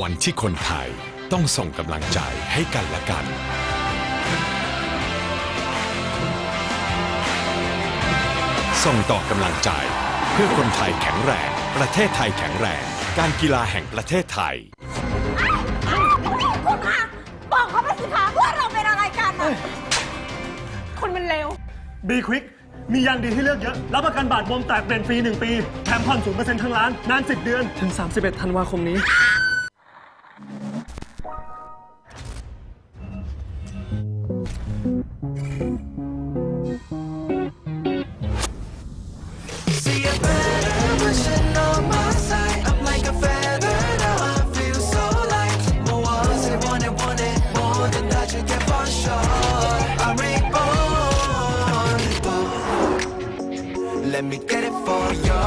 วันที่คนไทยต้องส่งกำลังใจให้กันและกันส่งต่อกำลังใจเพื่อคนไทยแข็งแรงประเทศไทยแข็งแรงการกีฬาแห่งประเทศไทยคุณคะบอกเขาไปสิคะว่าเราเป็นอะไรกันนะคนมันเลว B-Quik มียางดีให้เลือกเยอะรับประกันบาดบวมแตกเปลี่ยนฟรี1 ปีแถมผ่อน 0% ทั้งร้านนาน10 เดือนถึง31 ธันวาคมนี้ let me get it for you.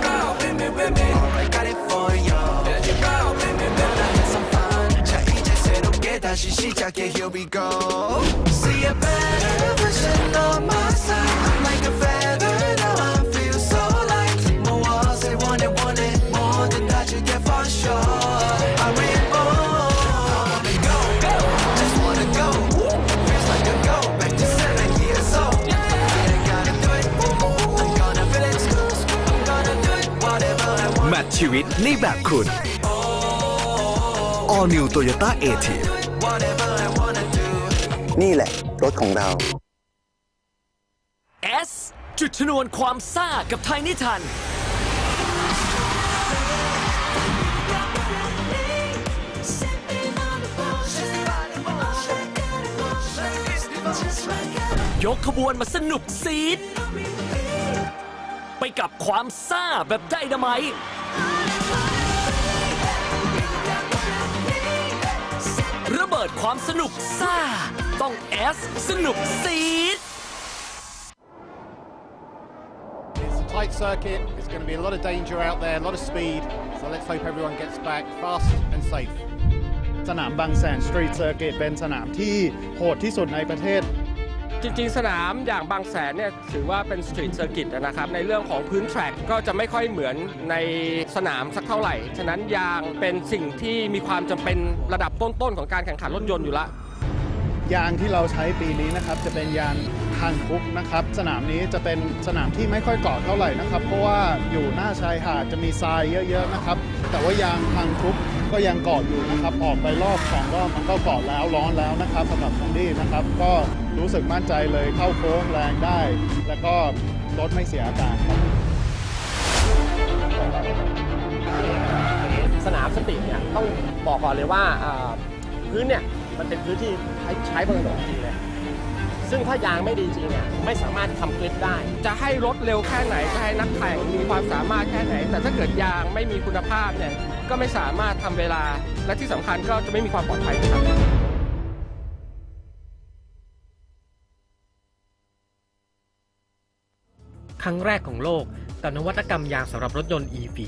Roll with me, I got it for you. Roll with me, have some fun. 자 이제 새롭게 다시 시작해, here we go. See a better version of myself. I'm like a feather, now I feel so light. more walls, they want it more than that you get for sure. I read more. Go, go, just wanna go. Feels like a go back to 7 years old. I gotta do it. I'm gonna feel it. I'm gonna do it. Whatever I want. แมทชีวิตในแบบคุณ All New Toyota A-Tier นี่แหละรถของเรา S จุดชนวนความซ่ากับไทยนิทานยกขบวนมาสนุกซีดไปกับความซ่าแบบไดนาไมต์ระเบิดความสนุกซ่าต้อง S สนุกซีด It's a tight circuit. There's going to be a lot of danger out there, a lot of speed. So let's hope everyone gets back fast and safe. สนามบางแสนสตรีทเซอร์กิตเป็นสนามที่โหดที่สุดในประเทศจริงๆสนามอย่างบางแสนเนี่ยถือว่าเป็นสตรีทเซอร์กิตนะครับในเรื่องของพื้นแทร็กก็จะไม่ค่อยเหมือนในสนามสักเท่าไหร่ฉะนั้นยางเป็นสิ่งที่มีความจำเป็นระดับต้นๆของการแข่งขันรถยนต์อยู่ละยางที่เราใช้ปีนี้นะครับจะเป็นยางฮันคุกนะครับสนามนี้จะเป็นสนามที่ไม่ค่อยเกาะเท่าไหร่นะครับเพราะว่าอยู่หน้าชายหาดจะมีทรายเยอะๆนะครับแต่ว่ายางฮันคุกก็ยังเกาะอยู่นะครับออกไปรอบ2 รอบมันก็เกาะแล้วร้อนแล้วนะครับสำหรับคนดี้นะครับก็รู้สึกมั่นใจเลยเข้าโค้งแรงได้แล้วก็รถไม่เสียอาการครับสนามสตรีทเนี่ยต้องบอกก่อนเลยว่าพื้นเนี่ยมันเป็นพื้นที่ใช้บนถนนจริงเลยซึ่งถ้ายางไม่ดีจริงเนี่ยไม่สามารถทำคลิปได้จะให้รถเร็วแค่ไหนจะให้นักแข่งมีความสามารถแค่ไหนแต่ถ้าเกิดยางไม่มีคุณภาพเนี่ยก็ไม่สามารถทำเวลาและที่สำคัญก็จะไม่มีความปลอดภัยครับครั้งแรกของโลกกับนวัตกรรมยางสำหรับรถยนต์ EV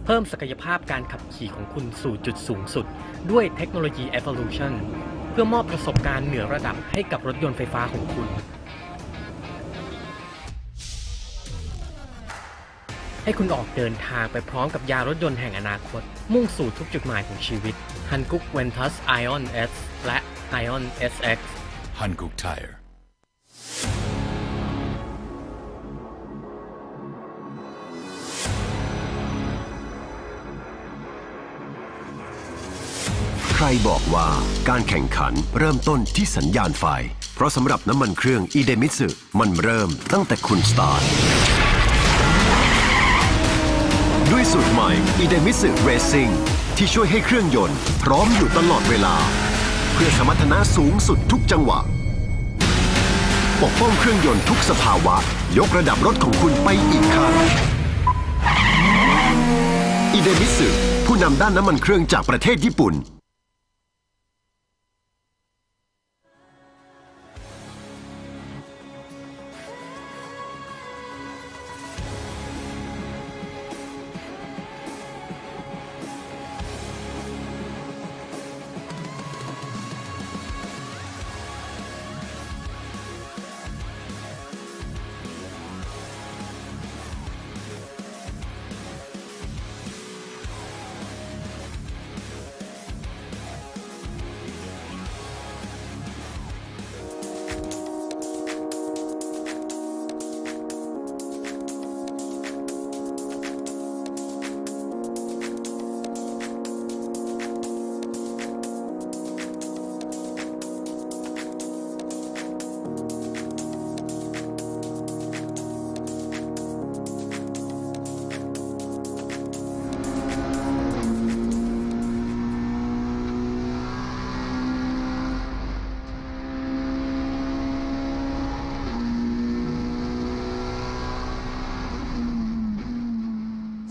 เพิ่มศักยภาพการขับขี่ของคุณสู่จุดสูงสุดด้วยเทคโนโลยี Evolution เพื่อมอบประสบการณ์เหนือระดับให้กับรถยนต์ไฟฟ้าของคุณให้คุณออกเดินทางไปพร้อมกับยานรถยนต์แห่งอนาคตมุ่งสู่ทุกจุดหมายของชีวิต Hankook Ventus Ion S และ Ion SX Hankook Tireใครบอกว่าการแข่งขันเริ่มต้นที่สัญญาณไฟเพราะสำหรับน้ำมันเครื่องอิเดมิสึมันเริ่มตั้งแต่คุณสตาร์ทด้วยสูตรใหม่อิเดมิสึเรซิ่งที่ช่วยให้เครื่องยนต์พร้อมอยู่ตลอดเวลาเพื่อสมรรถนะสูงสุดทุกจังหวะปกป้องเครื่องยนต์ทุกสภาวะยกระดับรถของคุณไปอีกขั้นอิเดมิสึผู้นำด้านน้ำมันเครื่องจากประเทศญี่ปุ่น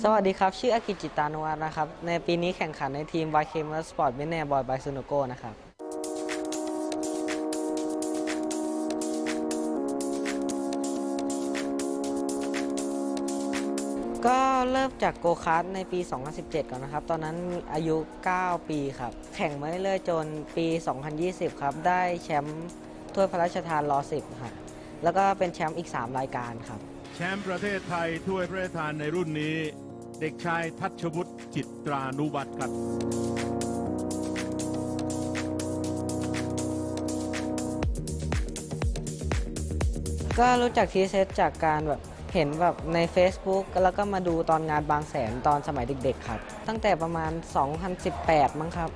สวัสดีครับชื่ออากิจิตานุวัฒน์นะครับในปีนี้แข่งขันในทีม B-Quik Sport เบนเน่บอยไบซูโนโก้นะครับ ก็เริ่มจากโกคาร์ทในปี 2017 ก่อนนะครับตอนนั้นอายุ 9 ปีครับแข่งมาเรื่อยๆจนปี 2020 ครับได้แชมป์ถ้วยพระราชทานร10ครับแล้วก็เป็นแชมป์อีก 3 รายการครับแชมป์ประเทศไทยถ้วยพระราชทานในรุ่นนี้เด็กชายทัชวุฒิจิตรานุวัฒน์ครับก็รู้จักทีเซตจากการแบบเห็นแบบใน Facebook แล้วก็มาดูตอนงานบางแสนตอนสมัยเด็กๆครับตั้งแต่ประมาณ 2018 มั้งครับ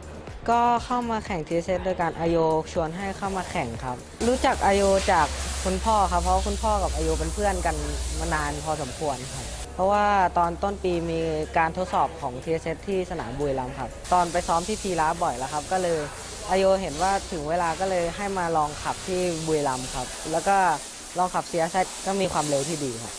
ก็เข้ามาแข่งทีเซตโดยการอโยชวนให้เข้ามาแข่งครับรู้จักอโยจากคุณพ่อครับเพราะคุณพ่อกับอโยเป็นเพื่อนกันมานานพอสมควรครับเพราะว่าตอนต้นปีมีการทดสอบของทีเซตที่สนามบุรีรัมย์ครับตอนไปซ้อมที่พีระบ่อยแล้วครับก็เลยอโยเห็นว่าถึงเวลาก็เลยให้มาลองขับที่บุรีรัมย์ครับแล้วก็ลองขับ CRZ ก็มีความเร็วที่ดีครับ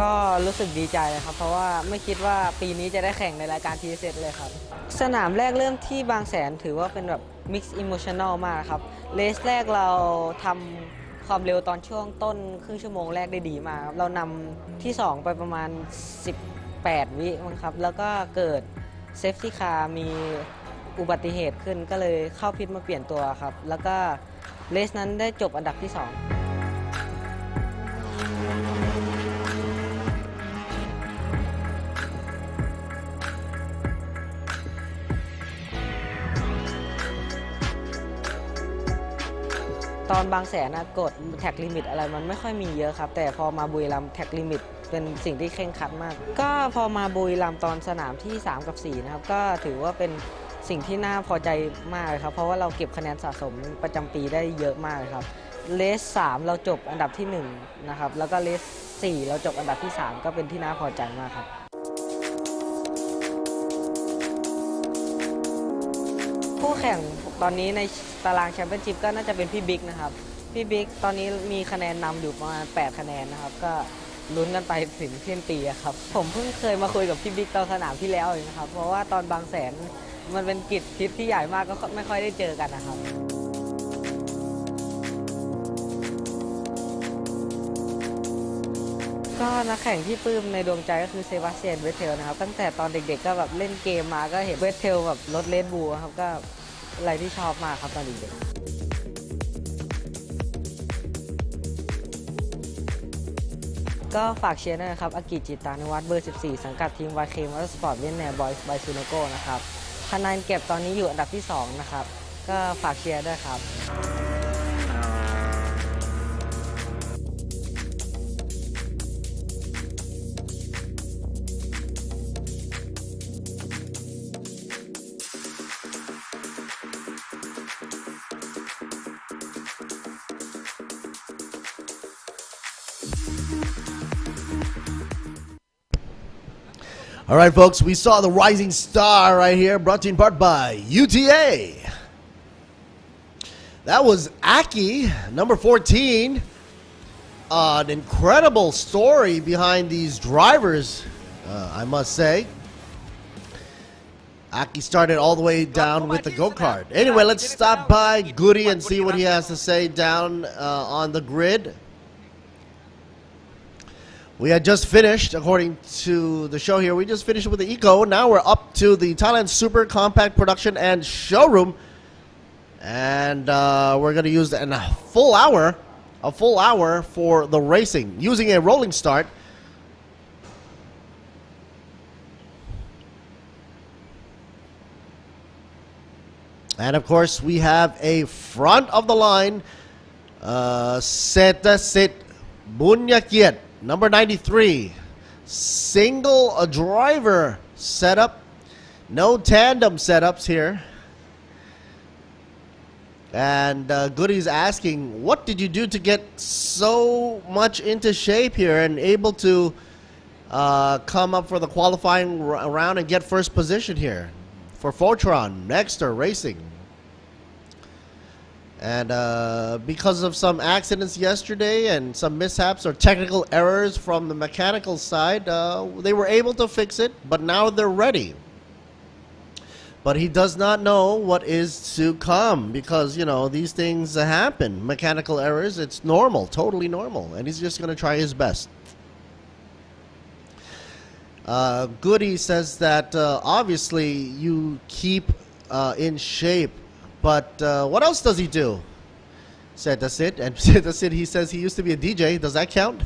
ก็รู้สึกดีใจครับเพราะว่าไม่คิดว่าปีนี้จะได้แข่งในรายการ TSS เลยครับสนามแรกเริ่มที่บางแสนถือว่าเป็นแบบ Mix Emotional มากครับเลสแรกเราทำความเร็วตอนช่วงต้นครึ่งชั่วโมงแรกได้ดีมากครับเรานำที่ 2 ไปประมาณ 18 วิมั้งครับแล้วก็เกิดเซฟตี้คาร์มีอุบัติเหตุขึ้นก็เลยเข้าพิทมาเปลี่ยนตัวครับแล้วก็เลสนั้นได้จบอันดับที่ 2ตอนบางแสนกฎแท็กลิมิตอะไรมันไม่ค่อยมีเยอะครับแต่พอมาบุรีรัมย์แท็กลิมิตเป็นสิ่งที่เคร่งครัดมากก็พอมาบุรีรัมย์ตอนสนามที่3กับ4นะครับก็ถือว่าเป็นสิ่งที่น่าพอใจมากเลยครับเพราะว่าเราเก็บคะแนนสะสมประจำปีได้เยอะมากเลยครับเลส3เราจบอันดับที่1นะครับแล้วก็เลส4เราจบอันดับที่3ก็เป็นที่น่าพอใจมากครับผู้แข่งตอนนี้ในตารางแชมเปี้ยนชิพก็น่าจะเป็นพี่บิ๊กนะครับพี่บิ๊กตอนนี้มีคะแนนนำอยู่ประมาณ8คะแนนนะครับก็ลุ้นกันไปถึงสิ้นปีครับผมเพิ่งเคยมาคุยกับพี่บิ๊กตอนสนามที่แล้วเองนะครับเพราะว่าตอนบางแสนมันเป็นกิจทริปที่ใหญ่มากก็ไม่ค่อยได้เจอกันนะครับก็นักแข่งที่ปลื้มในดวงใจก็คือเซบาสเตียนเวทเทลนะครับตั้งแต่ตอนเด็กๆก็แบบเล่นเกมมาก็เห็นเวทเทลแบบรถเลดบูครับก็อะไรที่ชอบมากครับตอนเด็กๆก็ฝากเชียร์ด้วยนะครับอากิจิตานุวัฒน์เบอร์ 14 สังกัดทีม YK Motorsport เวียนแนบอยส์บายซูโนโก้นะครับคะแนนเก็บตอนนี้อยู่อันดับที่ 2 นะครับก็ฝากเชียร์ด้วยครับ All right, folks, we saw the rising star right here, brought to you in part by UTA. That was Aki, number 14. An incredible story behind these drivers, I must say. Aki started all the way down with the go-kart. Anyway, let's stop by Goody and see what he has to say down on the grid. We had just finished, according to the show here, we just finished with the Eco. Now we're up to the Thailand Super Compact Production and Showroom. And we're going to use a full hour for the racing, using a rolling start. And of course, we have a front of the line, Setasit Bunyakiet. Number 93, single driver setup, no tandem setups here. And Goody's asking, what did you do to get so much into shape here and able to come up for the qualifying round and get first position here for Fortron, Nexter Racing? And because of some accidents yesterday and some mishaps or technical errors from the mechanical side, they were able to fix it, but now they're ready. But he does not know what is to come because, you know, these things happen. Mechanical errors, it's normal, totally normal. And he's just going to try his best. Goody says that obviously you keep in shape. But what else does he do? Said that's it. And that's it. He says he used to be a DJ. Does that count?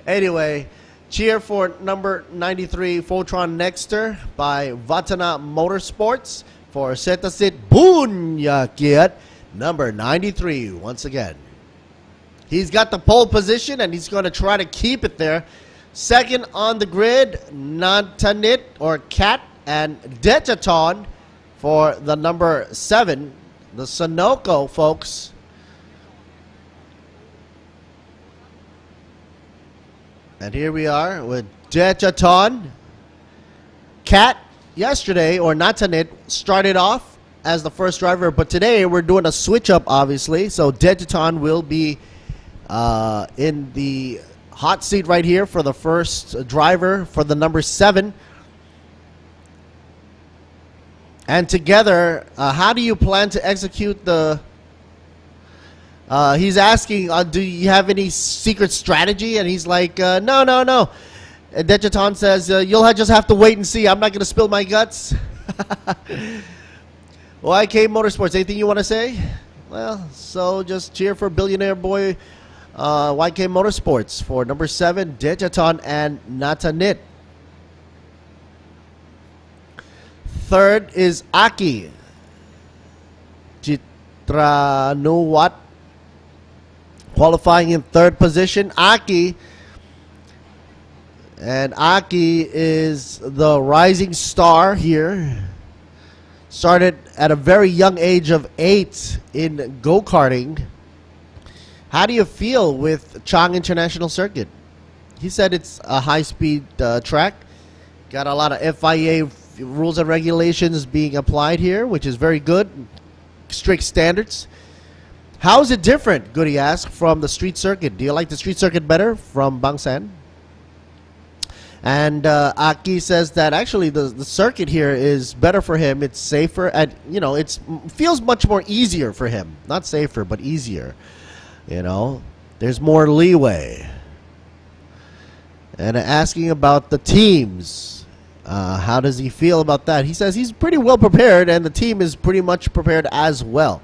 Anyway. Cheer for number 93, Voltron Nexter by Vatana Motorsports for Setasit Bunyakiat, number 93, once again. He's got the pole position, and he's going to try to keep it there. Second on the grid, Nantanit, or Cat, and Detaton for the number 7, the Sunoco folks. And here we are with Detaton. Cat, yesterday, or Natanit, started off as the first driver, but today we're doing a switch up, obviously. So Detaton will be in the hot seat right here for the first driver for the number 7. And together, how do you plan to execute the... he's asking, do you have any secret strategy? And he's like, no. And Dejaton says, you'll just have to wait and see. I'm not going to spill my guts. YK Motorsports, anything you want to say? Well, so just cheer for billionaire boy YK Motorsports for number 7, Dejaton and Natanit. Third is Aki Chitranuwat, qualifying in third position. Aki is the rising star here. Started at a very young age of 8 in go-karting. How do you feel with Chang International Circuit? He said it's a high-speed track. Got a lot of FIA rules and regulations being applied here, which is very good. Strict standards. How is it different, Goody asked, from the street circuit? Do you like the street circuit better from Bangsan? And Aki says that actually the circuit here is better for him. It's safer, and you know, it feels much more easier for him. Not safer, but easier. You know, there's more leeway. And asking about the teams. How does he feel about that? He says he's pretty well prepared, and the team is pretty much prepared as well.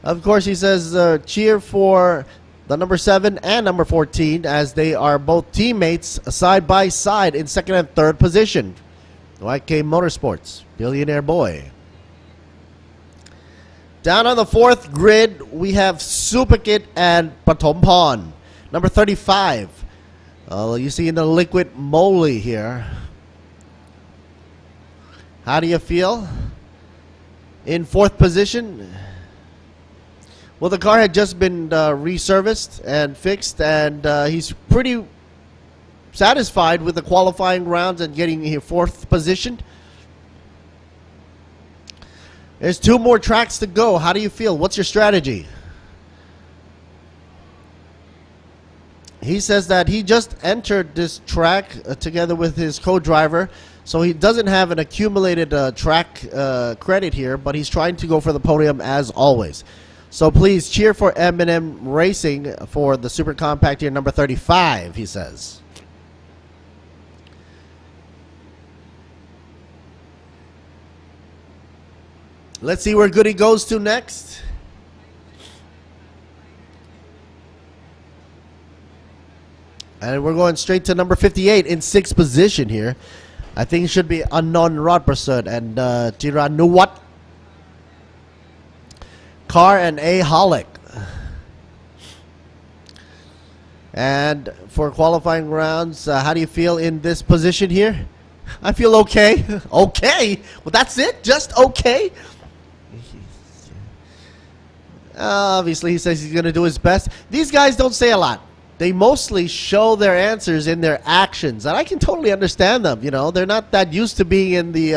Of course, he says cheer for the number 7 and number 14 as they are both teammates side by side in second and third position. YK Motorsports, billionaire boy. Down on the fourth grid, we have Supakit and Patompan. Number 35. You see in the liquid moly here. How do you feel? In fourth position. Well, the car had just been reserviced and fixed, and he's pretty satisfied with the qualifying rounds and getting here fourth position. There's 2 more tracks to go. How do you feel? What's your strategy? He says that he just entered this track together with his co-driver, so he doesn't have an accumulated track credit here, but he's trying to go for the podium as always. So please cheer for M&M Racing for the super compact here, number 35, he says. Let's see where Goody goes to next. And we're going straight to number 58 in 6th position here. I think it should be Anon Rodperson and Tiranuwat. Carr and A. Hollick. And for qualifying rounds, how do you feel in this position here? I feel okay. Okay? Well, that's it? Just okay? Obviously, he says he's going to do his best. These guys don't say a lot. They mostly show their answers in their actions, and I can totally understand them. You know, they're not that used to being in the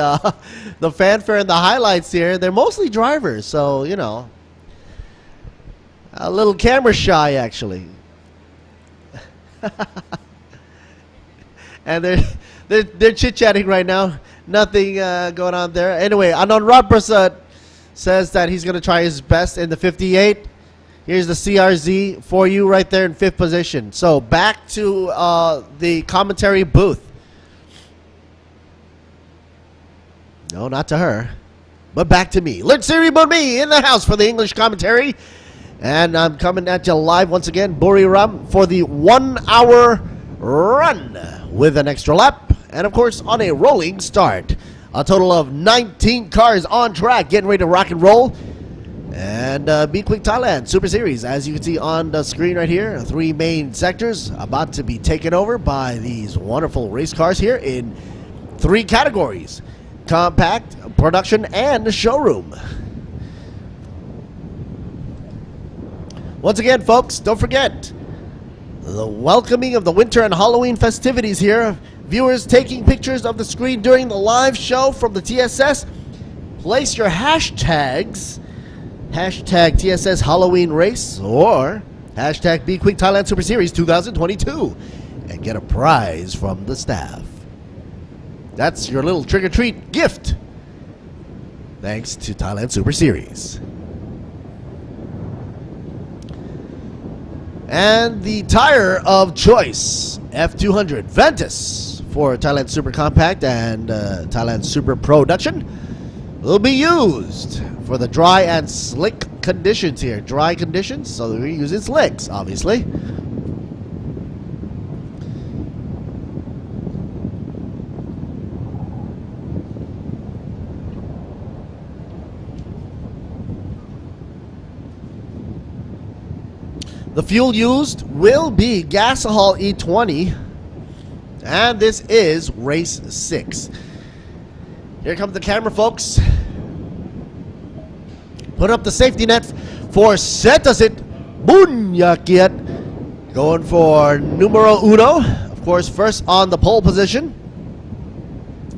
the fanfare and the highlights here. They're mostly drivers, so you know, a little camera shy actually. And they're chit chatting right now. Nothing going on there. Anyway, Anand Radprasad says that he's going to try his best in the 58. Here's the CRZ for you right there in 5th position. So back to the commentary booth. No, not to her, but back to me. Let's see about me in the house for the English commentary. And I'm coming at you live once again, Buriram, for the 1 hour run with an extra lap. And of course, on a rolling start. A total of 19 cars on track, getting ready to rock and roll. And B-Quik Thailand Super Series, as you can see on the screen right here, 3 main sectors about to be taken over by these wonderful race cars here in 3 categories: compact, production, and showroom. Once again, folks, don't forget the welcoming of the winter and Halloween festivities here. Viewers taking pictures of the screen during the live show from the TSS. Place your hashtags, hashtag TSS Halloween Race or hashtag B-Quik Thailand Super Series 2022 and get a prize from the staff. That's your little trick-or-treat gift thanks to Thailand Super Series. And the tire of choice, F200 Ventus for Thailand Super Compact and Thailand Super Production, will be used for the dry and slick conditions here. Dry conditions, so we're using slicks, obviously. The fuel used will be Gasohol E20, and this is race 6. Here comes the camera, folks. Put up the safety net for Setasit Bunyakiat, going for numero uno. Of course, first on the pole position,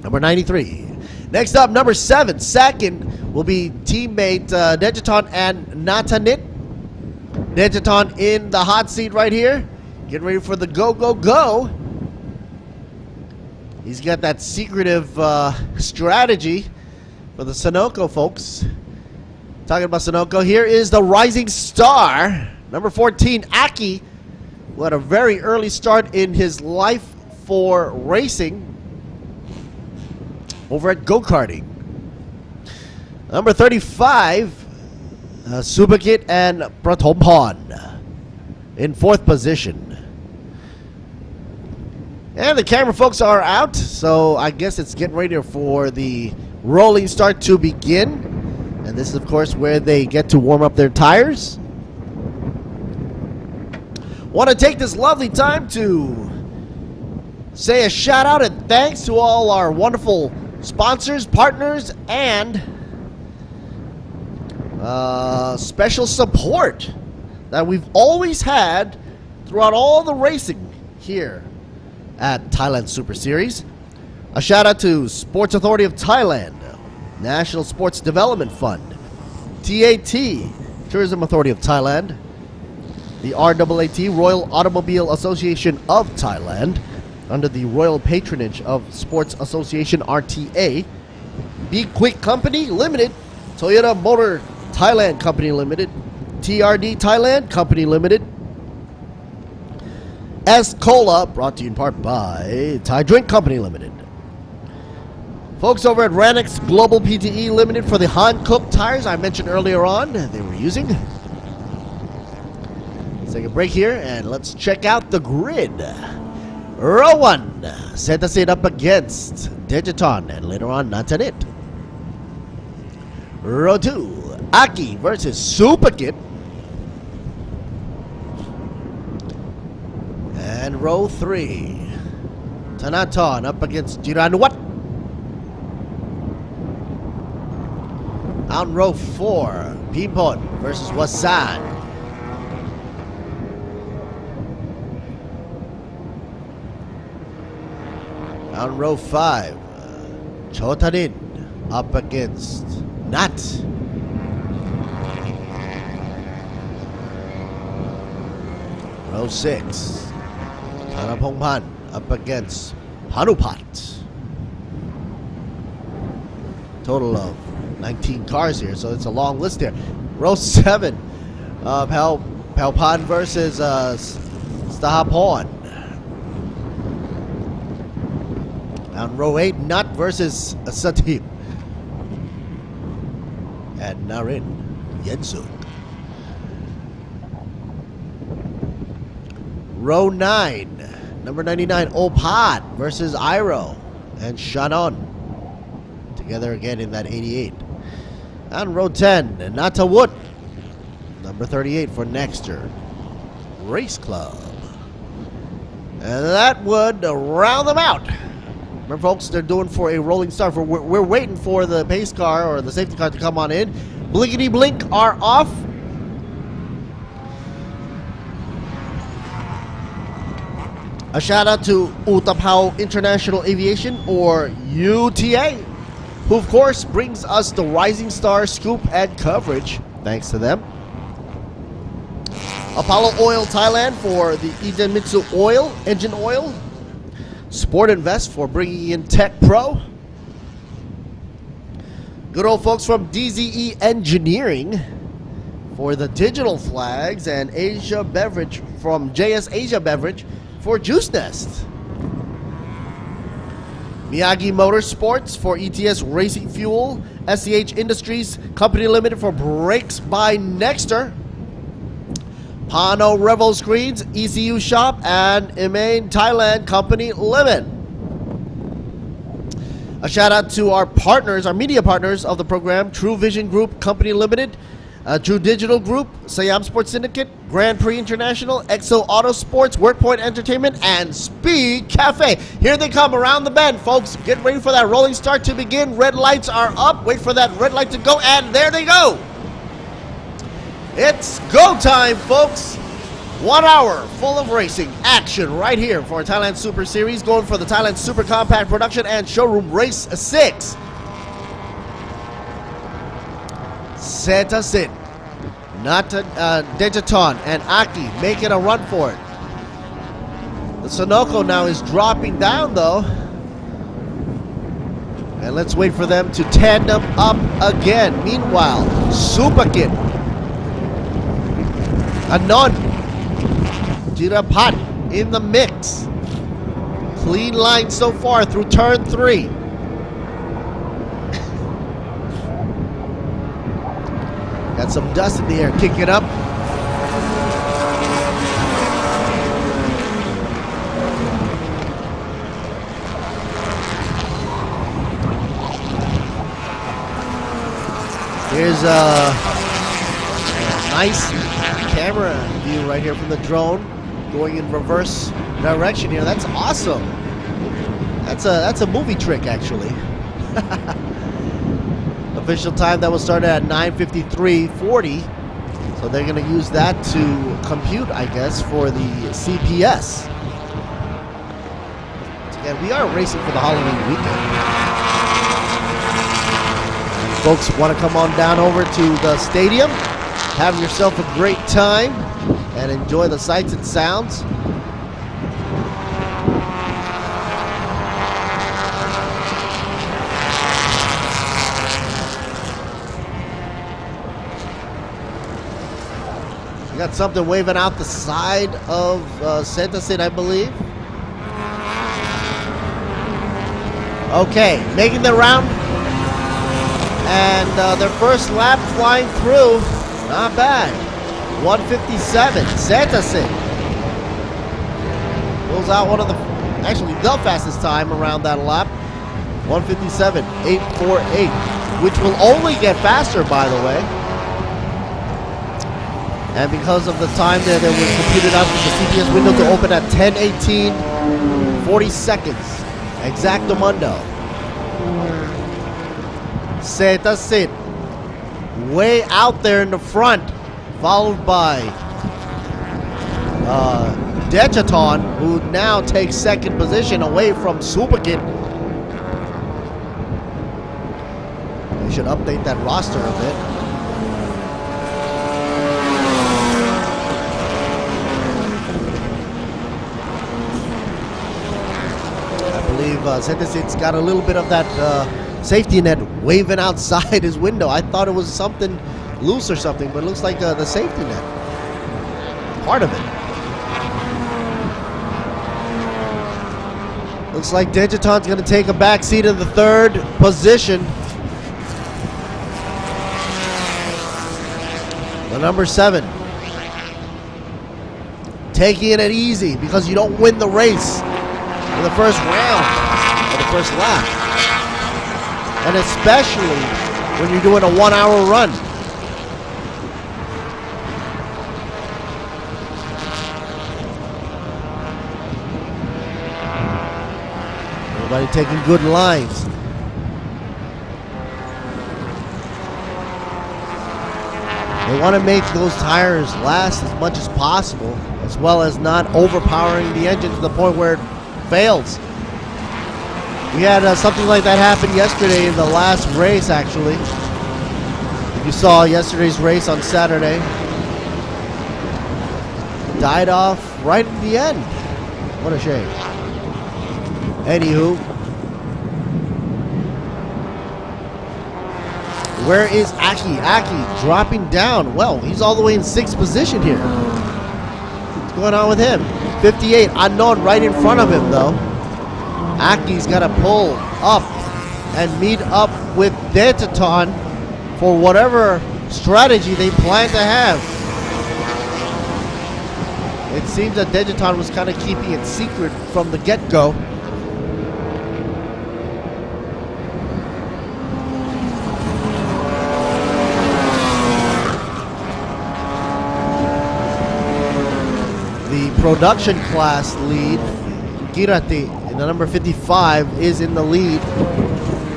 number 93. Next up, number 7. Second will be teammate Dejaton and Natanit. Dejaton in the hot seat right here, getting ready for the go, go, go. He's got that secretive strategy for the Sunoco folks. Talking about Sunoco, here is the rising star, number 14, Aki, who had a very early start in his life for racing over at go-karting. Number 35, Subakit and Pratompon in 4th position. And the camera folks are out, so I guess it's getting ready for the rolling start to begin. And this is, of course, where they get to warm up their tires. Want to take this lovely time to say a shout out and thanks to all our wonderful sponsors, partners, and special support that we've always had throughout all the racing here at Thailand Super Series. A shout out to Sports Authority of Thailand, National Sports Development Fund, TAT, Tourism Authority of Thailand, the RAAT, Royal Automobile Association of Thailand, under the royal patronage of Sports Association RTA, B-Quik Company Limited, Toyota Motor Thailand Company Limited, TRD Thailand Company Limited, S-Cola, brought to you in part by Thai Drink Company Limited. Folks over at Ranix Global PTE Limited for the Han-Kook tires I mentioned earlier on they were using. Let's take a break here and let's check out the grid. Row 1, Setasit up against Dejaton and later on Natanit. Row 2, Aki versus Supakit. And row 3, Tanaton up against Jiranwat. On row 4, Pimpon versus Wasan. On row 5, Chotanin up against Nat. Row 6, Thanapongpan up against Hanupat. Total of 19 cars here, so it's a long list here. Row 7, Palpan versus Stahapon. On row 8, Nut versus Satip. And Narin Yensu. Row 9, number 99, Opad versus Iro and Shannon. Together again in that 88. On row 10, Natawut, number 38 for Nexter Race Club. And that would round them out. Remember, folks, they're doing for a rolling start. We're waiting for the pace car or the safety car to come on in. Blinkety blink are off. A shout out to Utapao International Aviation, or UTA, who of course brings us the Rising Star scoop and coverage. Thanks to them. Apollo Oil Thailand for the Idemitsu oil, engine oil. Sport Invest for bringing in Tech Pro. Good old folks from DZE Engineering for the digital flags, and Asia Beverage from JS Asia Beverage for Juice Nest. Miyagi Motorsports for ETS Racing Fuel. SCH Industries Company Limited for brakes by Nexter. Pano Revo Screens, ECU Shop, and Imain Thailand Company Limited. A shout out to our partners, our media partners of the program: Truevision Group Company Limited, True Digital Group, Siam Sports Syndicate, Grand Prix International, Exo Auto Sports, WorkPoint Entertainment, and Speed Cafe. Here they come around the bend, folks. Get ready for that rolling start to begin. Red lights are up. Wait for that red light to go, and there they go. It's go time, folks. 1 hour full of racing action right here for Thailand Super Series, going for the Thailand Super Compact Production and Showroom Race 6. Santa Sit, Detaton, and Aki making a run for it. The Sonoko now is dropping down, though. And let's wait for them to tandem up again. Meanwhile, Superkit, Anon, Jirapat in the mix. Clean line so far through turn 3. Got some dust in the air, kick it up. Here's a nice camera view right here from the drone, going in reverse direction here. That's awesome. That's a movie trick, actually. Official time that was started at 9:53:40, so they're going to use that to compute, I guess, for the CPS. Again, we are racing for the Halloween weekend. Folks, want to come on down over to the stadium, have yourself a great time, and enjoy the sights and sounds. We got something waving out the side of Santa Sit, I believe. Okay, making the round. And their first lap flying through. Not bad. 1:57. Santa Sit pulls out one of the, actually the fastest time around that lap. 1:57.848, which will only get faster, by the way. And because of the time there was computed out with the CPS window to open at 10:18, 40 seconds. Exactamundo. Santa Sit way out there in the front, followed by Dechaton, who now takes second position away from Superkit. They should update that roster a bit. I believe Santa Sit's got a little bit of that safety net waving outside his window. I thought it was something loose or something, but it looks like the safety net. Part of it. Looks like Digiton's going to take a back seat in the third position. The number 7. Taking it easy because you don't win the race in the first round or the first lap. And especially when you're doing a 1-hour run. Everybody taking good lines. They want to make those tires last as much as possible, as well as not overpowering the engine to the point where it fails. We had something like that happen yesterday in the last race, actually. If you saw yesterday's race on Saturday, died off right at the end. What a shame. Anywho, where is Aki? Aki dropping down. Well, he's all the way in 6th position here. What's going on with him? 58, unknown right in front of him though. Aki's got to pull up and meet up with Digiton for whatever strategy they plan to have. It seems that Digiton was kind of keeping it secret from the get-go. The production class lead, Girati, in the number 55, is in the lead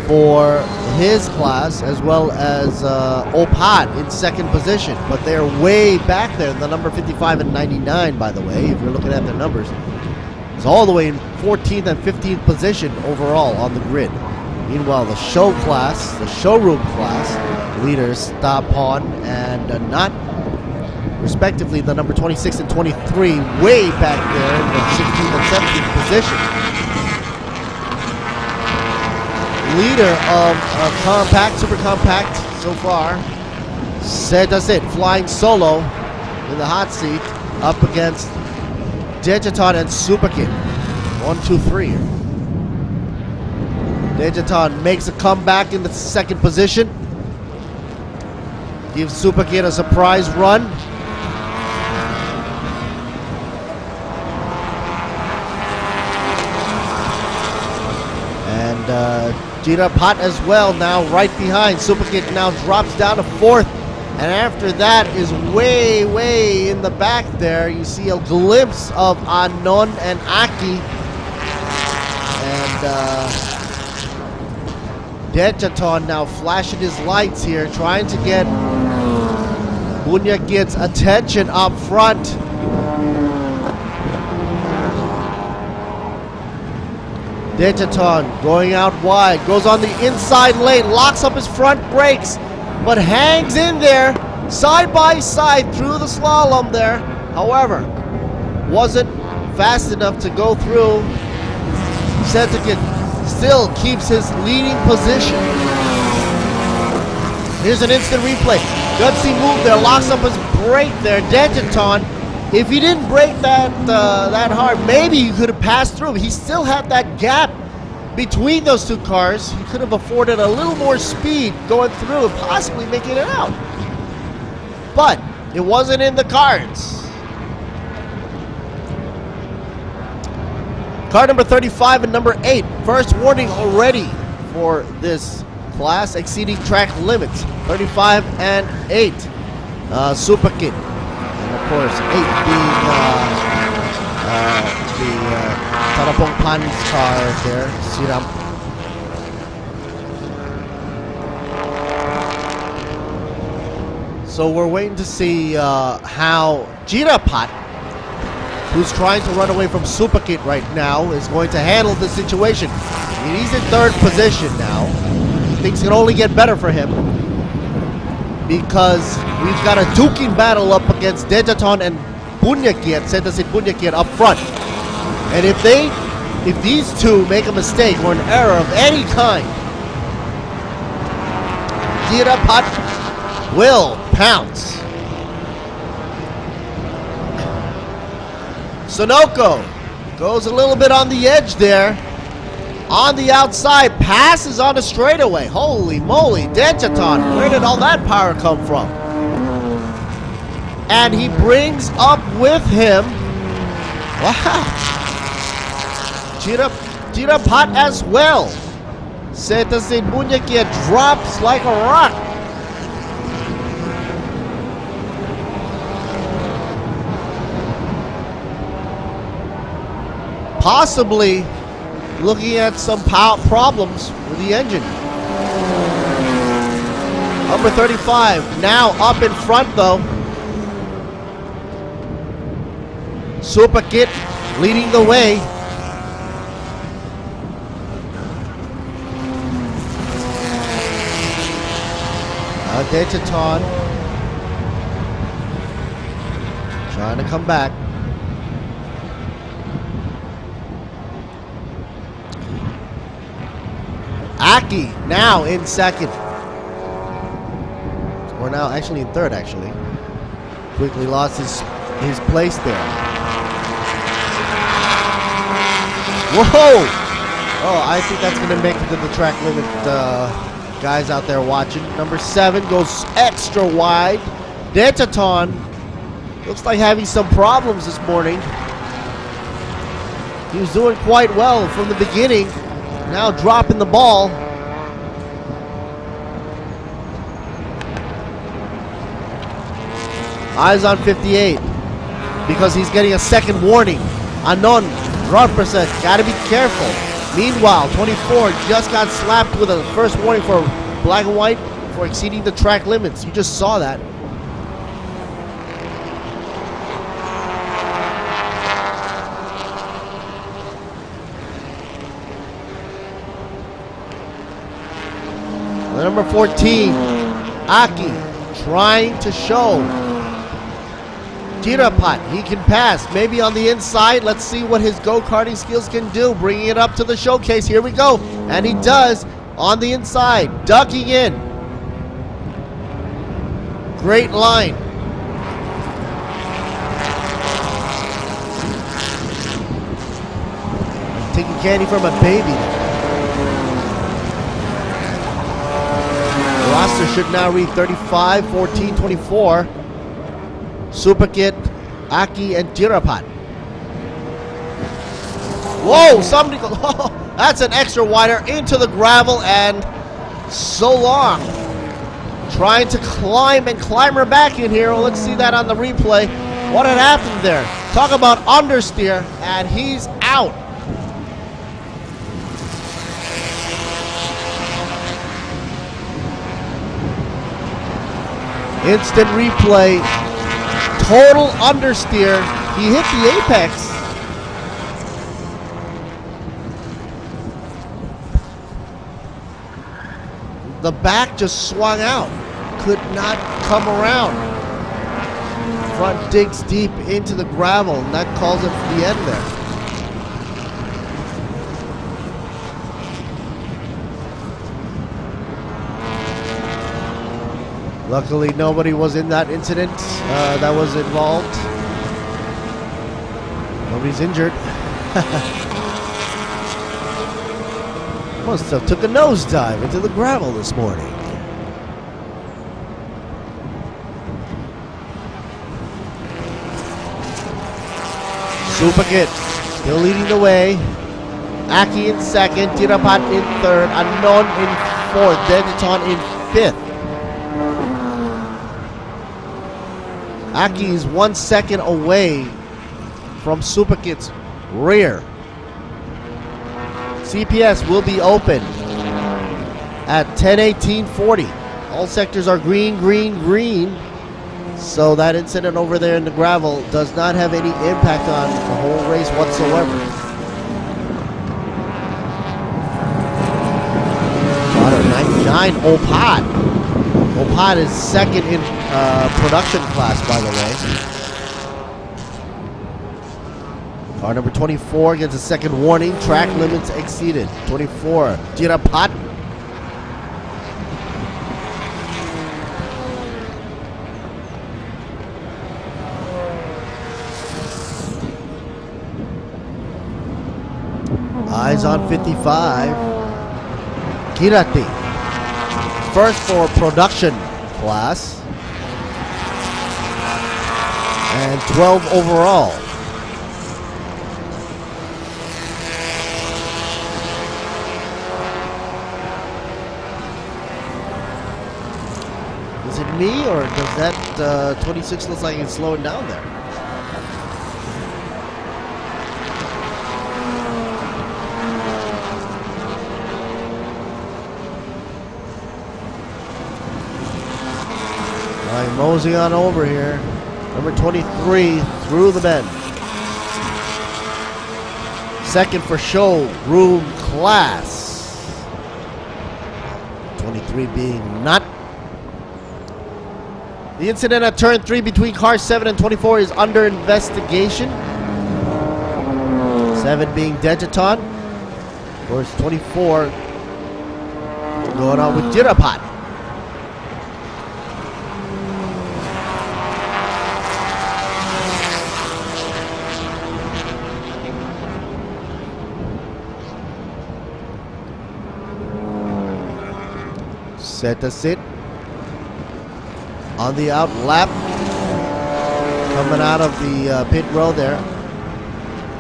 for his class, as well as Opat in 2nd position. But they're way back there, the number 55 and 99, by the way, if you're looking at their numbers. It's all the way in 14th and 15th position overall on the grid. Meanwhile, the show class, the showroom class, leaders Stapon and Not, respectively, the number 26 and 23, way back there in the 16th and 17th position. Leader of compact, super compact so far, That's it, flying solo in the hot seat up against Digiton and Superkid. 1, 2, 3. Digiton makes a comeback in the 2nd position. Gives Superkid a surprise run. And Jira Pot as well now right behind. Superkid now drops down to 4th. And after that is way, way in the back there. You see a glimpse of Anon and Aki. And Digiton now flashing his lights here, trying to get Bunyakid's attention up front. Digiton going out wide, goes on the inside lane, locks up his front brakes, but hangs in there side by side through the slalom there. However, wasn't fast enough to go through. Sentikin still keeps his leading position. Here's an instant replay. Gutsy move there, locks up his brake there. Digiton, if he didn't brake that hard, maybe he could have passed through. He still had that gap between those two cars. He could have afforded a little more speed going through and possibly making it out. But it wasn't in the cards. Car number 35 and number 8. First warning already for this class, exceeding track limits. 35 and 8. Superkid. And of course, 8 being the Tarapong Pan's car there, Siram. So we're waiting to see how Jirapat, who's trying to run away from Superkid right now, is going to handle the situation. He's in 3rd position now. Things can only get better for him because we've got a duking battle up against Digiton and Bunyakid, Sentasit Bunyakid up front. And if these two make a mistake or an error of any kind, Jirapat will pounce. Sunoco goes a little bit on the edge there. On the outside, passes on the straightaway. Holy moly, Denchaton, where did all that power come from? And he brings up with him, wow, Jirapat as well. Setasin Bunyakia drops like a rock. Possibly looking at some problems with the engine. Number 35 now up in front though. Super Kit leading the way. Dechaton trying to come back. Aki now in second. Or now actually in third actually. Quickly lost his place there. Whoa! Oh, I think that's going to make it to the track limit, guys out there watching. Number 7 goes extra wide. Detaton looks like having some problems this morning. He was doing quite well from the beginning. Now dropping the ball. Eyes on 58 because he's getting a second warning. Anon, 100%, gotta be careful. Meanwhile, 24 just got slapped with a first warning for black and white for exceeding the track limits. You just saw that. Number 14, Aki, trying to show Jirapat he can pass, maybe on the inside. Let's see what his go-karting skills can do. Bringing it up to the showcase. Here we go. And he does on the inside, ducking in. Great line. Taking candy from a baby. The roster should now read 35, 14, 24. Super Kit, Aki, and Jirapat. Whoa, somebody goes, oh, that's an extra wider into the gravel, and so long. Trying to climb and climber back in here. Well, let's see that on the replay. What had happened there? Talk about understeer, and he's out. Instant replay. Total understeer. He hit the apex. The back just swung out. Could not come around. Front digs deep into the gravel, and that calls it for the end there. Luckily, nobody was in that incident that was involved. Nobody's injured. Must have took a nosedive into the gravel this morning. Super Kit still leading the way. Aki in second, Jirapat in third, Anon in fourth, Deniton in fifth. Aki is 1 second away from Super Kit's rear. CPS will be open at 10:18:40. All sectors are green, green, green. So that incident over there in the gravel does not have any impact on the whole race whatsoever. '99 Opad. Opad is second in production class, by the way. Car number 24 gets a second warning. Track limits exceeded. 24, Jirapat. Eyes on 55. Kirati. First for production class. And 12 overall. Is it me, or does that 26 looks like it's slowing down there? All right, mosey on over here. Number 23 through the bend. Second for showroom class. 23 being not. The incident at turn 3 between cars 7 and 24 is under investigation. 7 being Dejaton. Of course, 24 going on with Jirapat. Set to sit. On the out lap, coming out of the pit row there.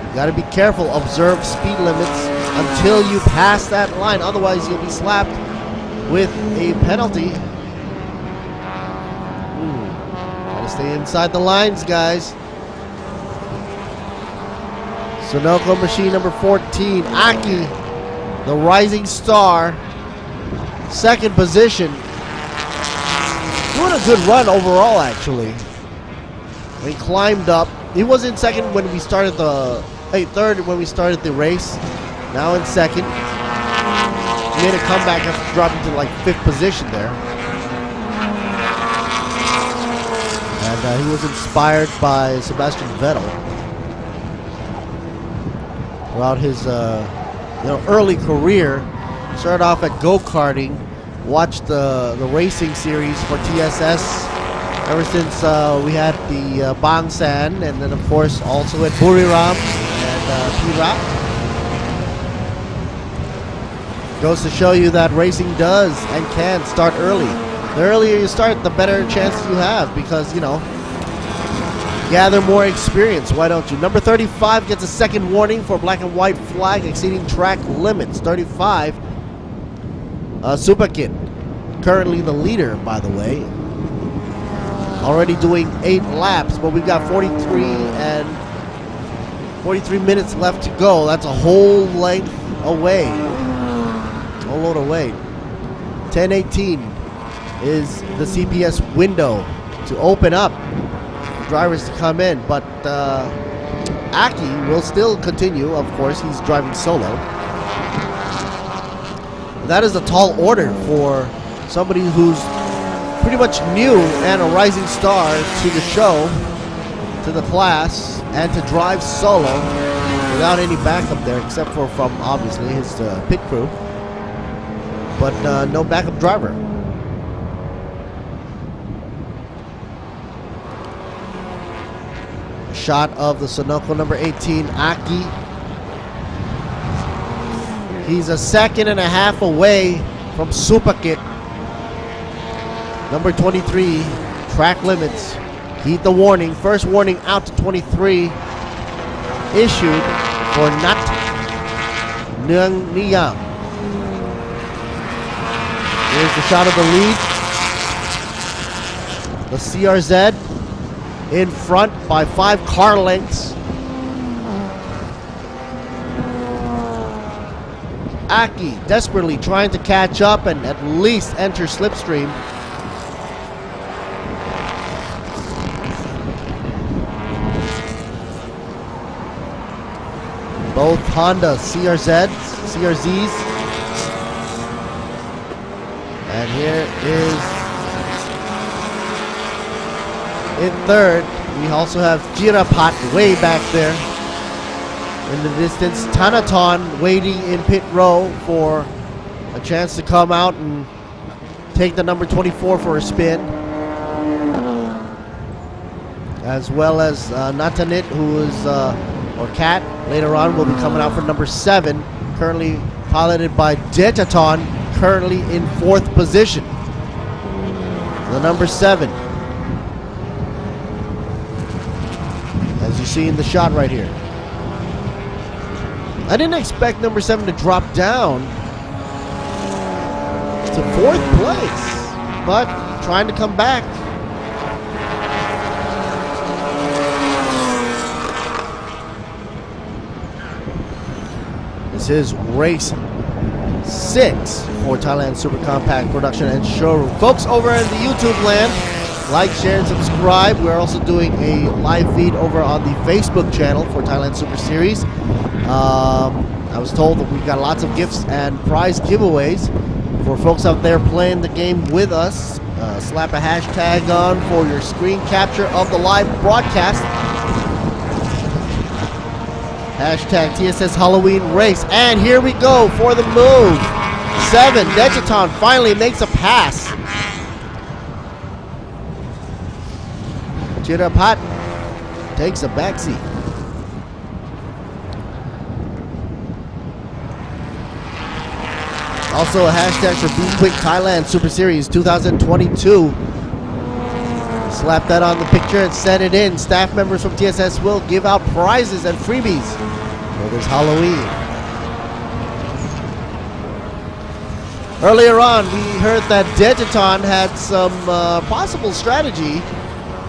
You got to be careful. Observe speed limits until you pass that line. Otherwise, you'll be slapped with a penalty. Got to stay inside the lines, guys. Sunoco machine number 14, Aki, the rising star, second position. Doing a good run overall, actually. He climbed up. He was in second when we started the third when we started the race. Now in second. He made a comeback after dropping to like 5th position there. And he was inspired by Sebastian Vettel throughout his early career. Started off at go-karting. Watched the racing series for TSS ever since we had the Bangsan, and then of course also at Buriram and Perak. Goes to show you that racing does and can start early. The earlier you start, the better chances you have, because, you know, gather more experience. Why don't you? Number 35 gets a second warning for black and white flag exceeding track limits. 35. Superkid, currently the leader, by the way. Already doing 8 laps, but we've got 43 minutes left to go. That's a whole length away. A whole load away. 10:18 is the CPS window to open up for drivers to come in, but Aki will still continue. Of course, he's driving solo. That is a tall order for somebody who's pretty much new and a rising star to the show, to the class, and to drive solo without any backup there, except for from obviously his pit crew, but no backup driver. A shot of the Sunoco number 18, Aki. He's a second and a half away from Superkit. Number 23, track limits. Heed the warning. First warning out to 23 issued for Nat Nung Niyam. Here's the shot of the lead. The CRZ in front by 5 car lengths. Aki desperately trying to catch up and at least enter slipstream. Both Honda CRZs. And here is in third. We also have Jirapat way back there. In the distance, Tanaton waiting in pit row for a chance to come out and take the number 24 for a spin. As well as Natanit, who is or Cat later on will be coming out for number 7, currently piloted by Detaton, currently in 4th position. The number 7, as you see in the shot right here. I didn't expect number 7 to drop down to 4th place, but trying to come back. This is race 6 for Thailand Super Compact Production and Showroom. Folks over in the YouTube land, like, share, and subscribe. We're also doing a live feed over on the Facebook channel for Thailand Super Series. I was told that we've got lots of gifts and prize giveaways for folks out there playing the game with us. Slap a hashtag on for your screen capture of the live broadcast. Hashtag TSS Halloween Race. And here we go for the move. 7, Dejaton finally makes a pass. Chirapat takes a backseat. Also a hashtag for B-Quik Thailand Super Series 2022. Slap that on the picture and send it in. Staff members from TSS will give out prizes and freebies for this Halloween. Earlier on, we heard that Dejaton had some possible strategy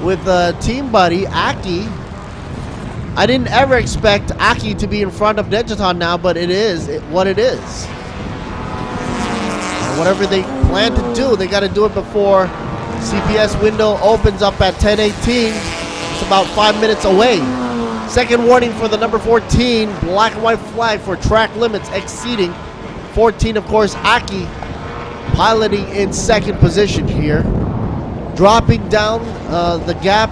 with team buddy Aki. I didn't ever expect Aki to be in front of Dejaton now, but it is what it is. And whatever they plan to do, they got to do it before CPS window opens up at 10:18. It's about 5 minutes away. Second warning for the number 14, black and white flag for track limits exceeding 14. Of course, Aki piloting in second position here, dropping down the gap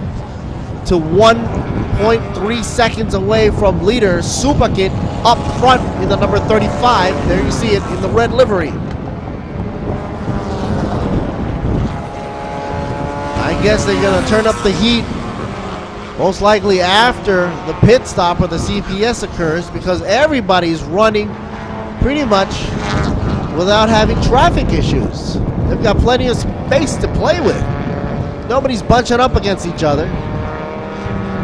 to 1.3 seconds away from leader Supakit up front in the number 35. There you see it in the red livery. I guess they're going to turn up the heat most likely after the pit stop or the CPS occurs, because everybody's running pretty much without having traffic issues. They've got plenty of space to play with. Nobody's bunching up against each other.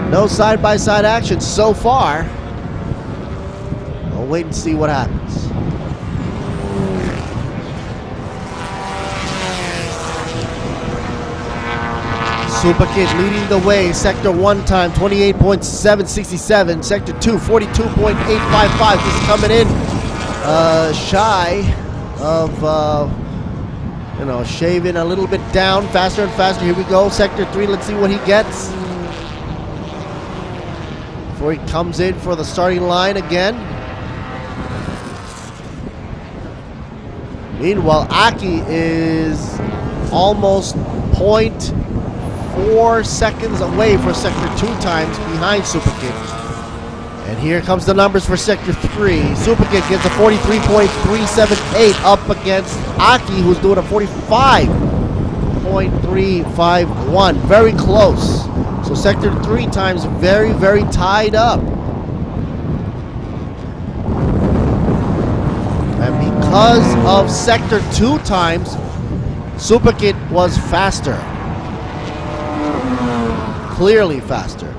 No side-by-side action so far. We'll wait and see what happens. Supakit leading the way. Sector 1 time 28.767. Sector 2 42.855. This is coming in shy of shaving a little bit down. Faster and faster. Here we go. Sector 3. Let's see what he gets before he comes in for the starting line again. Meanwhile, Aki is almost 0.4 seconds away for Sector 2 times behind Supakit. And here comes the numbers for Sector 3. Supakit gets a 43.378 up against Aki, who's doing a 45.351. Very close. So Sector 3 times very, very tied up. And because of Sector 2 times, Supakit was faster. Clearly faster.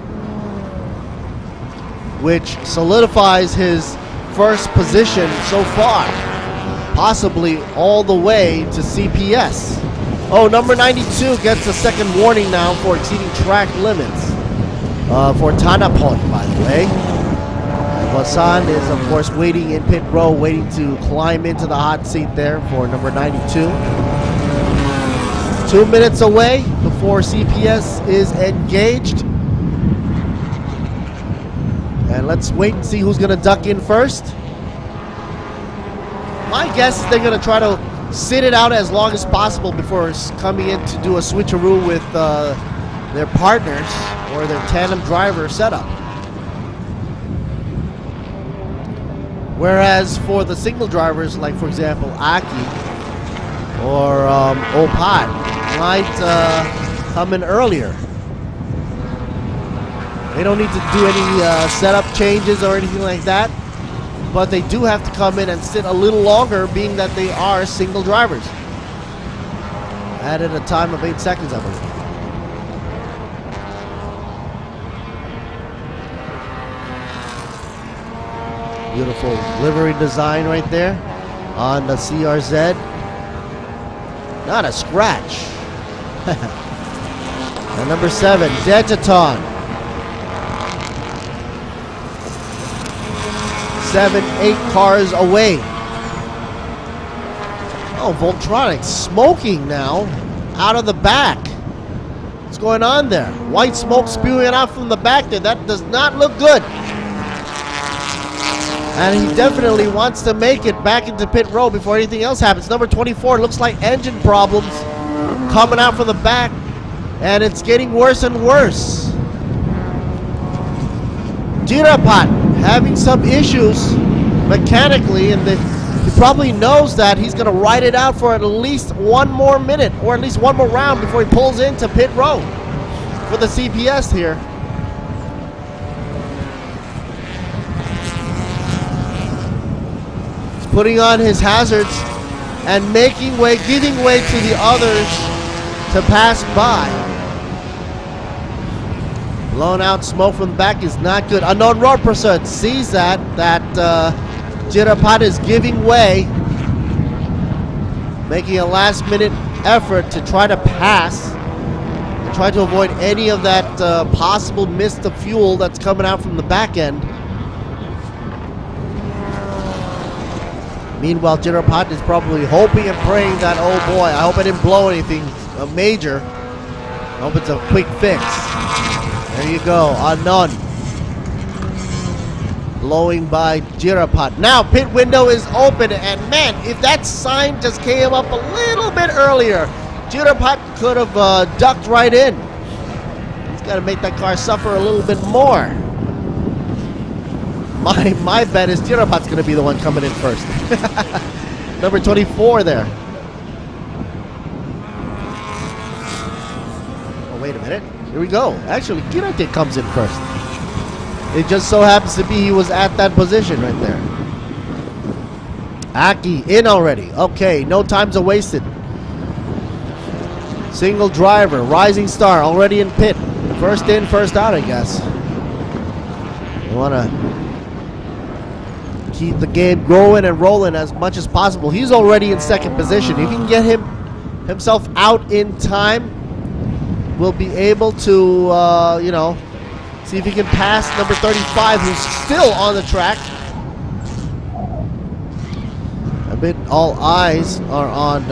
Which solidifies his first position so far. Possibly all the way to CPS. Oh, number 92 gets a second warning now for exceeding track limits. For Tanapon, by the way. Wasan is, of course, waiting in pit row, waiting to climb into the hot seat there for number 92. 2 minutes away before CPS is engaged. And let's wait and see who's going to duck in first. My guess is they're going to try to sit it out as long as possible before coming in to do a switcheroo with their partners or their tandem driver setup. Whereas for the single drivers, like for example Aki or Opat, might come in earlier. They don't need to do any setup changes or anything like that. But they do have to come in and sit a little longer, being that they are single drivers. Added a time of 8 seconds, I believe. Beautiful livery design right there on the CRZ. Not a scratch. And number 7, Detaton. 7, 8 cars away. Oh, Voltronics smoking now out of the back. What's going on there? White smoke spewing out from the back there. That does not look good. And he definitely wants to make it back into pit row before anything else happens. Number 24, looks like engine problems coming out from the back. And it's getting worse and worse. Jirapat having some issues mechanically, and he probably knows that he's going to ride it out for at least one more minute or at least one more round before he pulls into pit row for the CPS here. He's putting on his hazards and making way, giving way to the others to pass by. Blown out smoke from the back is not good. Unknown road person sees that Jirapat is giving way, making a last minute effort to try to pass and try to avoid any of that possible mist of fuel that's coming out from the back end. Meanwhile, Jirapat is probably hoping and praying that, oh boy, I hope I didn't blow anything major. I hope it's a quick fix. There you go, Unknown. Blowing by Jirapat. Now pit window is open, and man, if that sign just came up a little bit earlier, Jirapat could have ducked right in. He's got to make that car suffer a little bit more. My bet is Jirapat's going to be the one coming in first. Number 24 there. Oh, wait a minute. Here we go. Actually, Kirate comes in first. It just so happens to be he was at that position right there. Aki in already. Okay, no times are wasted. Single driver, Rising Star already in pit. First in, first out, I guess. You want to keep the game going and rolling as much as possible. He's already in second position. If he can get himself out in time, we'll be able to, you know, see if he can pass number 35, who's still on the track. A bit all eyes are on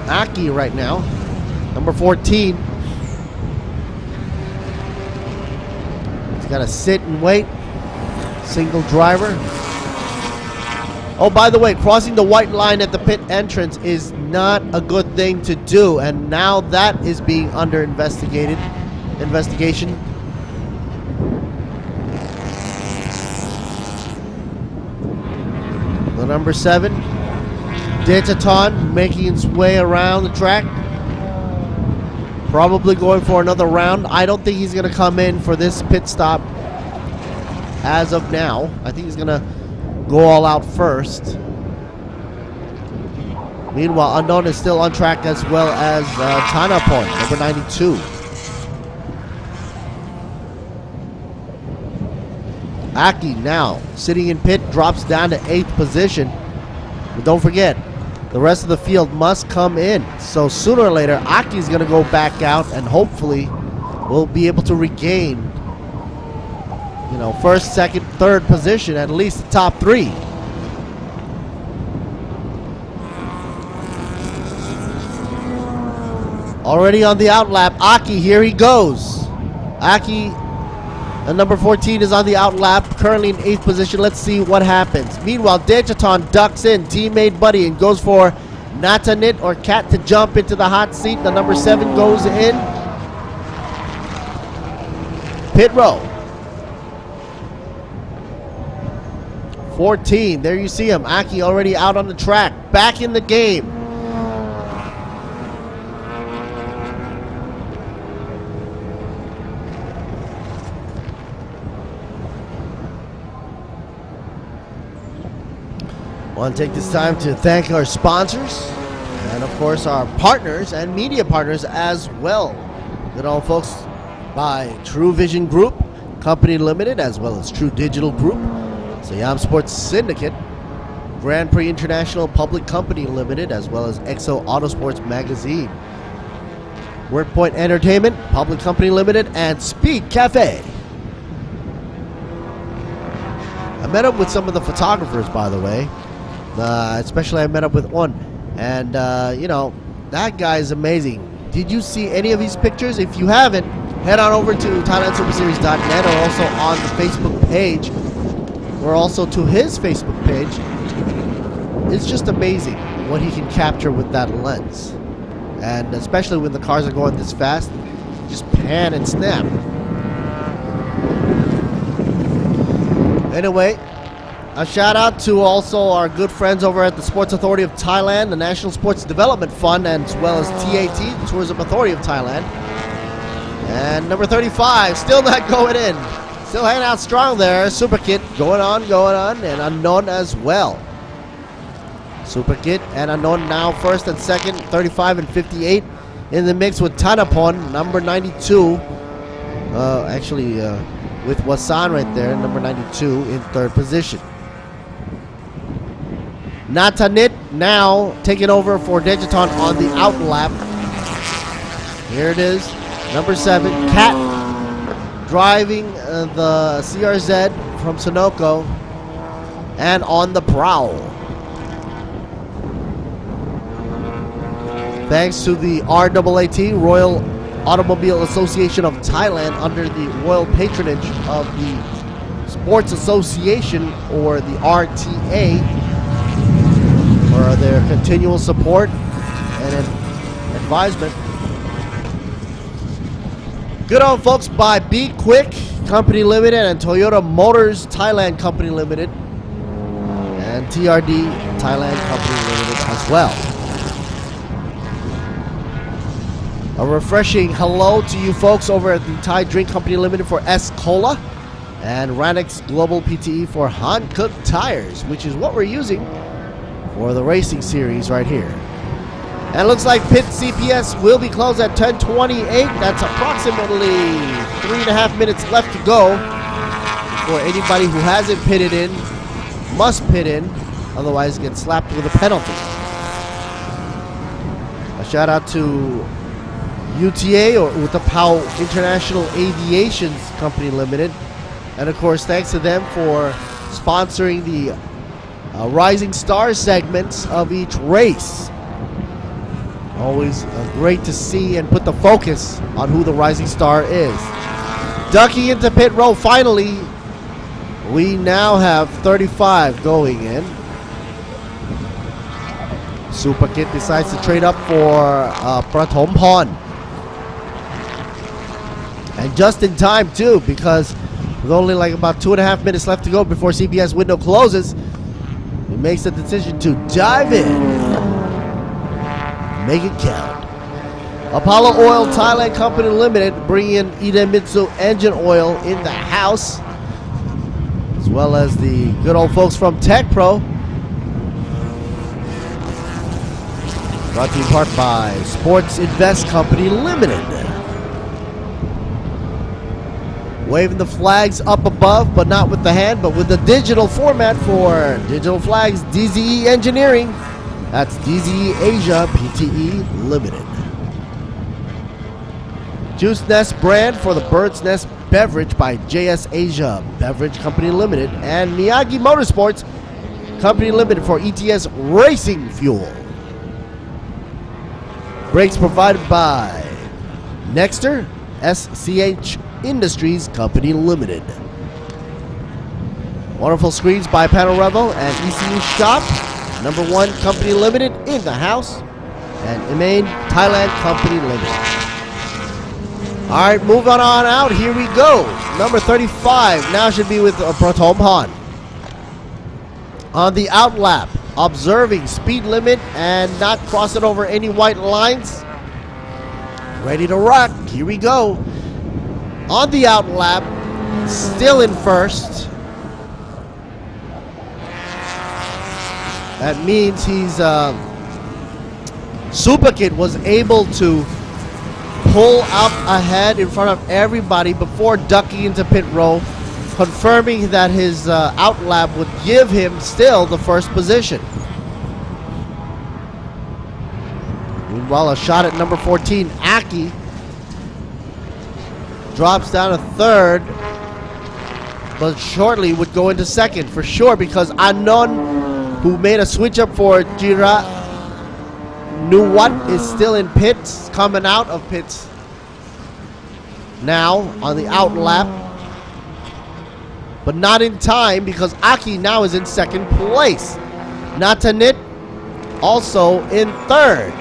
Aki right now. Number 14. He's got to sit and wait. Single driver. Oh, by the way, crossing the white line at the pit entrance is not a good thing to do, and now that is being under investigation. The number 7, Detaton, making its way around the track. Probably going for another round. I don't think he's going to come in for this pit stop as of now. I think he's going to go all out first. Meanwhile, Unknown is still on track, as well as China Point, number 92. Aki now sitting in pit, drops down to 8th position. But don't forget, the rest of the field must come in. So sooner or later, Aki's going to go back out, and hopefully we'll be able to regain, you know, first, second, third position, at least the top 3. Already on the outlap, Aki, here he goes. Aki, number 14, is on the outlap, currently in 8th position. Let's see what happens. Meanwhile, Dejaton ducks in, teammate buddy, and goes for Natanit or Cat to jump into the hot seat. The number 7 goes in. Pit row. 14, there you see him. Aki already out on the track, back in the game. want to take this time to thank our sponsors and, of course, our partners and media partners as well. Good old folks by Truevision Group, Company Limited, as well as True Digital Group, Siam Sports Syndicate, Grand Prix International Public Company Limited, as well as Exo Autosports Magazine, WordPoint Entertainment, Public Company Limited, and Speed Cafe. I met up with some of the photographers, by the way. Especially I met up with one. And, you know, that guy is amazing. Did you see any of these pictures? If you haven't, head on over to ThailandSuperSeries.net or also on the Facebook page or also to his Facebook page. It's just amazing what he can capture with that lens. And especially when the cars are going this fast, just pan and snap. Anyway, a shout out to also our good friends over at the Sports Authority of Thailand, the National Sports Development Fund, as well as TAT, the Tourism Authority of Thailand. And number 35, still not going in. Still hanging out strong there. Super Kit going on, and Unknown as well. Super Kit and Unknown now first and second, 35 and 58 in the mix with Tanapon, number 92. With Wasan right there, number 92 in third position. Natanit now taking over for Dejiton on the out lap. Here it is, number 7, Cat driving the CRZ from Sunoco and on the prowl. Thanks to the RAAT, Royal Automobile Association of Thailand, under the royal patronage of the Sports Association, or the RTA, for their continual support and advisement. Good old folks by B-Quik Company Limited and Toyota Motors Thailand Company Limited and TRD Thailand Company Limited as well. A refreshing hello to you folks over at the Thai Drink Company Limited for S Cola and Ranix Global PTE for Hankook Tires, which is what we're using for the racing series right here. And it looks like pit CPS will be closed at 10:28. That's approximately 3.5 minutes left to go for anybody who hasn't pitted in, must pit in, otherwise get slapped with a penalty. A shout out to UTA, or Utapao International Aviations Company Limited, and of course thanks to them for sponsoring the Rising Star segments of each race. Always great to see and put the focus on who the Rising Star is. Ducking into pit row finally, we now have 35 going in. Super Kit decides to trade up for Prathom Pon. And just in time too, because with only like about 2.5 minutes left to go before CBS window closes, he makes the decision to dive in. Make it count. Apollo Oil Thailand Company Limited bringing in Idemitsu engine oil in the house, as well as the good old folks from Tech Pro. Brought to you in part by Sports Invest Company Limited. Waving the flags up above, but not with the hand, but with the digital format for digital flags, DZE Engineering. That's DZE Asia PTE Limited. Juice Nest brand for the Bird's Nest beverage by JS Asia Beverage Company Limited. And Miyagi Motorsports Company Limited for ETS Racing Fuel. Brakes provided by Nexter SCH Industries Company Limited. Wonderful screens by Panel Revel and ECU Shop, number 1 Company Limited in the house, and Imain Thailand Company Limited. Alright, moving on out, here we go. Number 35 now should be with Prathom Han. On the out lap, observing speed limit and not crossing over any white lines. Ready to rock, here we go. On the out lap, still in first. That means he's Superkid was able to pull up ahead in front of everybody before ducking into pit row, confirming that his outlap would give him still the first position. Meanwhile, a shot at number 14, Aki, drops down to third, but shortly would go into second for sure because Anon, who made a switch up for Jira Nuwat, is still in pits, coming out of pits now on the outlap, but not in time because Aki now is in second place. Natanit also in third.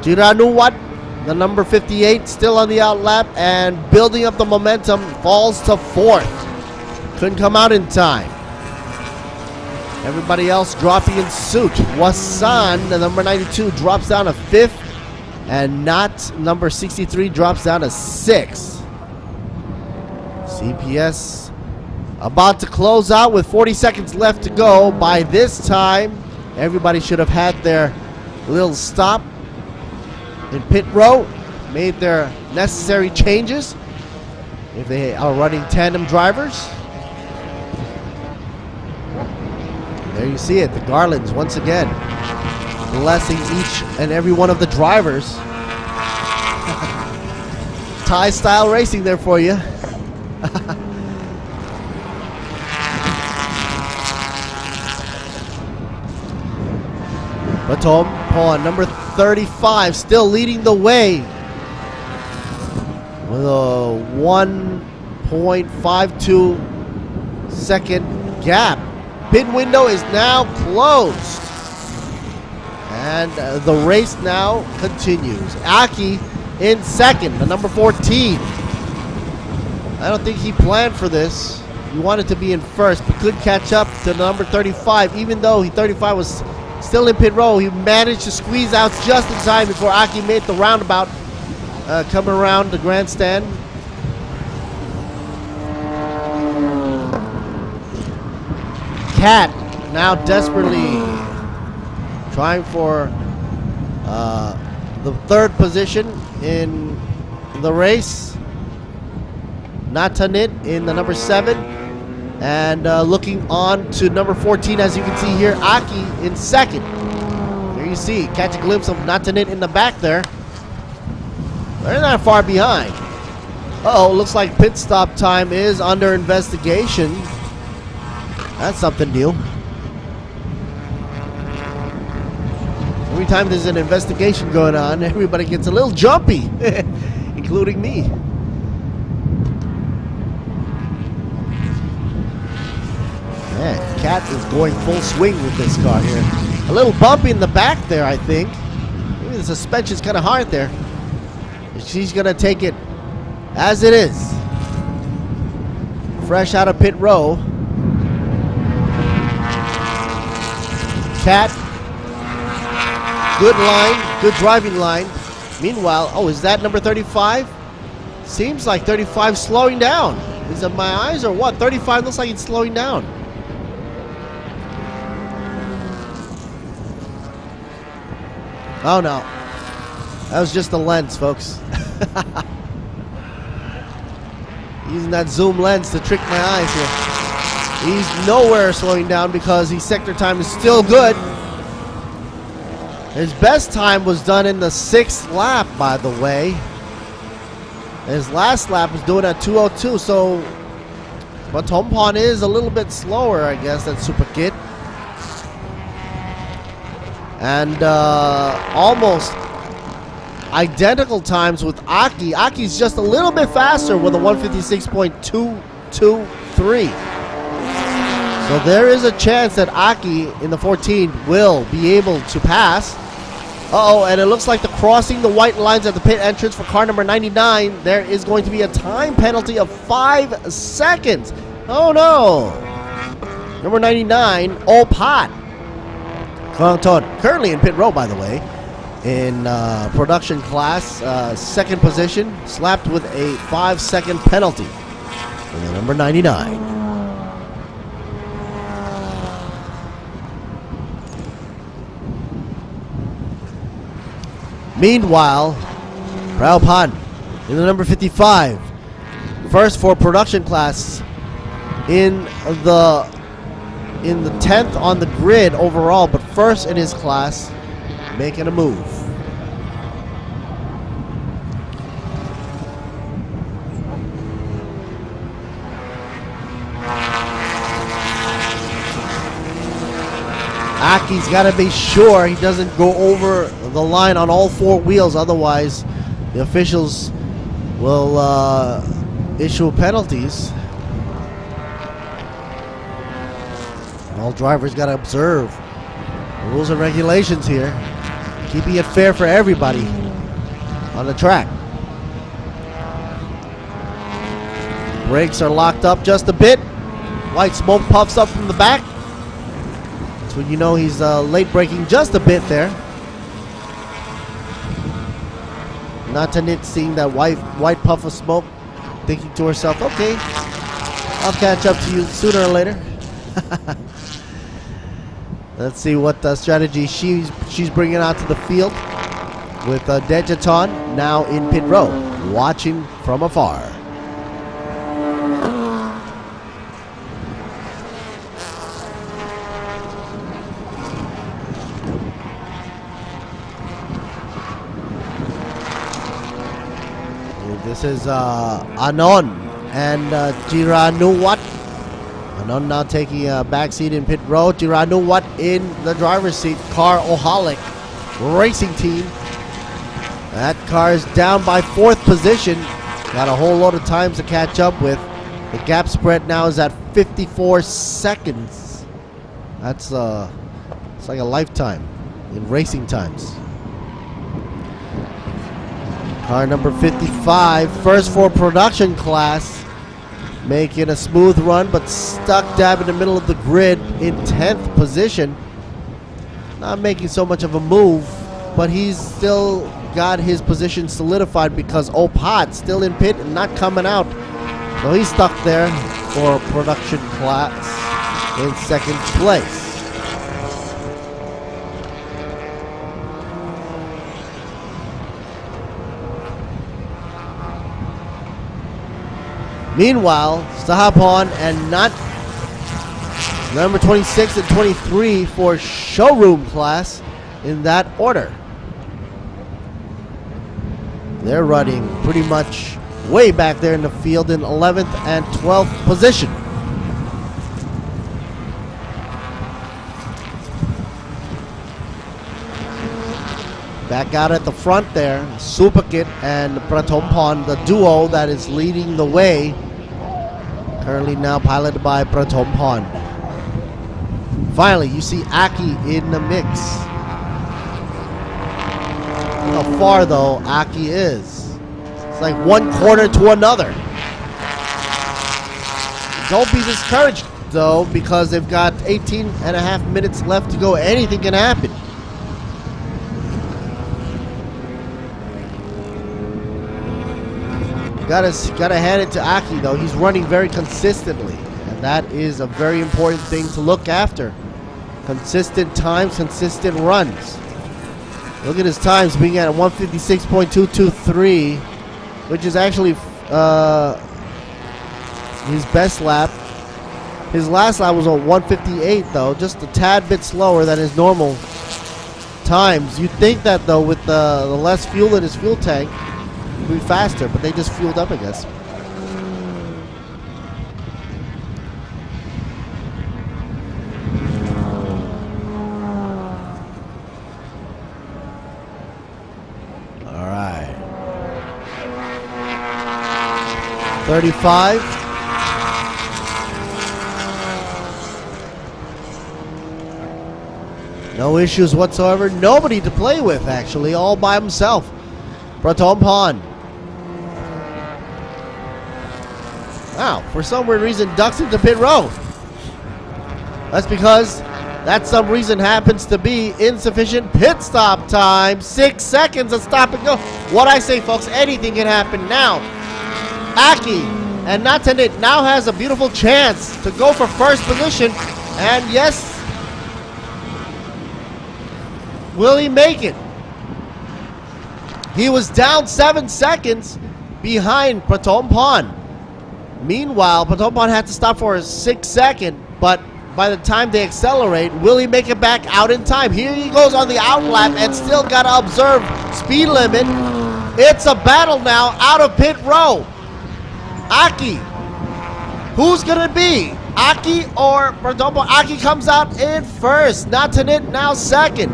Jira Nuwat, the number 58, still on the outlap and building up the momentum, falls to fourth. Couldn't come out in time. Everybody else dropping in suit. Wasan, the number 92, drops down to fifth, and Not number 63 drops down to sixth. CPS about to close out with 40 seconds left to go. By this time, everybody should have had their little stop in pit row, made their necessary changes if they are running tandem drivers. There you see it, the Garlands once again blessing each and every one of the drivers. Thai style racing there for you. Batom Pawn, number 35, still leading the way with a 1.52 second gap. Pit window is now closed, and the race now continues. Aki in second, the number 14. I don't think he planned for this. He wanted to be in first, but could catch up to the number 35, even though 35 was still in pit row. He managed to squeeze out just in time before Aki made the roundabout, coming around the grandstand. Cat now desperately trying for the third position in the race. Natanit in the number 7. And looking on to number 14, as you can see here, Aki in second. There you see, catch a glimpse of Natanit in the back there. They're not far behind. Uh-oh, looks like pit stop time is under investigation. That's something new. Every time there's an investigation going on, everybody gets a little jumpy, including me. Man, Cat is going full swing with this car here. A little bumpy in the back there, I think. Maybe the suspension's kind of hard there. She's going to take it as it is. Fresh out of pit row. Cat. Good line. Good driving line. Meanwhile, oh, is that number 35? Seems like 35 slowing down. Is it my eyes or what? 35 looks like it's slowing down. Oh no, that was just the lens, folks. Using that zoom lens to trick my eyes here. He's nowhere slowing down because his sector time is still good. His best time was done in the 6th lap, by the way. His last lap was doing at 2:02, so Batompon is a little bit slower, I guess, than Superkid. And almost identical times with Aki. Aki's just a little bit faster with a 156.223. So there is a chance that Aki in the 14 will be able to pass. Uh-oh, and it looks like the crossing the white lines at the pit entrance for car number 99. There is going to be a time penalty of 5 seconds. Oh no. Number 99, Opat. Currently in pit row, by the way, in production class, 2nd position, slapped with a 5-second penalty for the number 99. Meanwhile, Prabhupan in the number 55, first for production class in the 10th on the grid overall, but first in his class, making a move. Aki's got to be sure he doesn't go over the line on all four wheels, otherwise the officials will issue penalties. All drivers got to observe the rules and regulations here, keeping it fair for everybody on the track. Brakes are locked up just a bit. White smoke puffs up from the back. That's when you know he's late braking just a bit there. Natanit seeing that white puff of smoke, thinking to herself, okay, I'll catch up to you sooner or later. Let's see what strategy she's bringing out to the field with Dejaton now in pit row, watching from afar. This is Anon and Jiranuwat. Anon now taking a back seat in pit row. Jiranuwat in the driver's seat. Car Oholic racing team. That car is down by 4th position. Got a whole lot of times to catch up with. The gap spread now is at 54 seconds. That's it's like a lifetime in racing times. Car number 55, first for production class, making a smooth run, but stuck dab in the middle of the grid in 10th position. Not making so much of a move, but he's still got his position solidified because Opat still in pit and not coming out. So he's stuck there for production class in 2nd place. Meanwhile, Sahapon and Nut, number 26 and 23 for showroom class in that order. They're running pretty much way back there in the field in 11th and 12th position. Back out at the front there, Supakit and Pratompon, the duo that is leading the way. Currently now piloted by Pratompon. Finally, you see Aki in the mix. How far though Aki is. It's like one corner to another. Don't be discouraged though, because they've got 18.5 minutes left to go. Anything can happen. Gotta hand it to Aki though. He's running very consistently, and that is a very important thing to look after. Consistent times, consistent runs. Look at his times being at 156.223, which is actually his best lap. His last lap was on 158 though, just a tad bit slower than his normal times. You'd think that though, with the less fuel in his fuel tank, be faster, but they just fueled up, I guess. All right. 35. No issues whatsoever. Nobody to play with, actually, all by himself. Pratompon. Wow, for some weird reason, ducks into pit row. That's because that some reason happens to be insufficient pit stop time. 6 seconds of stop and go. What I say, folks, anything can happen now. Aki and Natanit now has a beautiful chance to go for first position. And yes, will he make it? He was down 7 seconds behind Pratompan. Meanwhile, Pratompan had to stop for a 6 second, but by the time they accelerate, will he make it back out in time? Here he goes on the outlap and still got to observe speed limit. It's a battle now out of pit row. Aki. Who's going to be? Aki or Pratompan? Aki comes out in first. Natanit now second.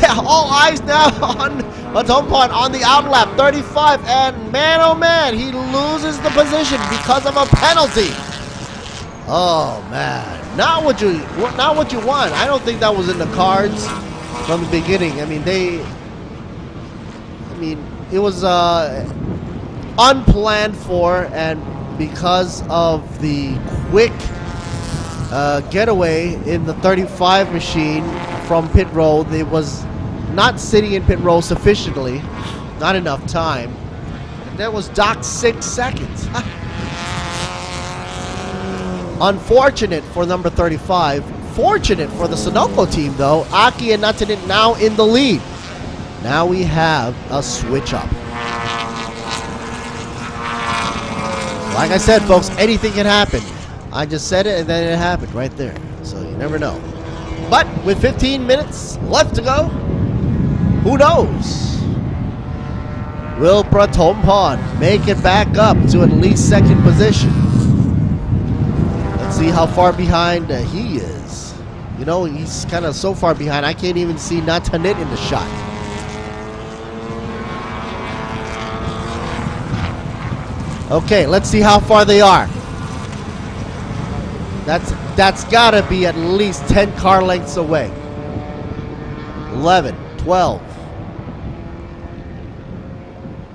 All eyes now on Pratompan on the outlap, 35, and man oh man, he loses the position because of a penalty. Oh man, not what you want. I don't think that was in the cards from the beginning. I mean, it was unplanned for, and because of the quick getaway in the 35 machine from pit row, it was not sitting in pit row sufficiently, not enough time. And that was docked 6 seconds. Unfortunate for number 35. Fortunate for the Sunoco team though. Aki and Natanit now in the lead. Now we have a switch up. Like I said, folks, anything can happen. I just said it and then it happened right there. So you never know. But with 15 minutes left to go, who knows? Will Pratompan make it back up to at least second position? Let's see how far behind he is. You know, he's kind of so far behind, I can't even see Natanit in the shot. Okay, let's see how far they are. That's gotta be at least 10 car lengths away. 11, 12.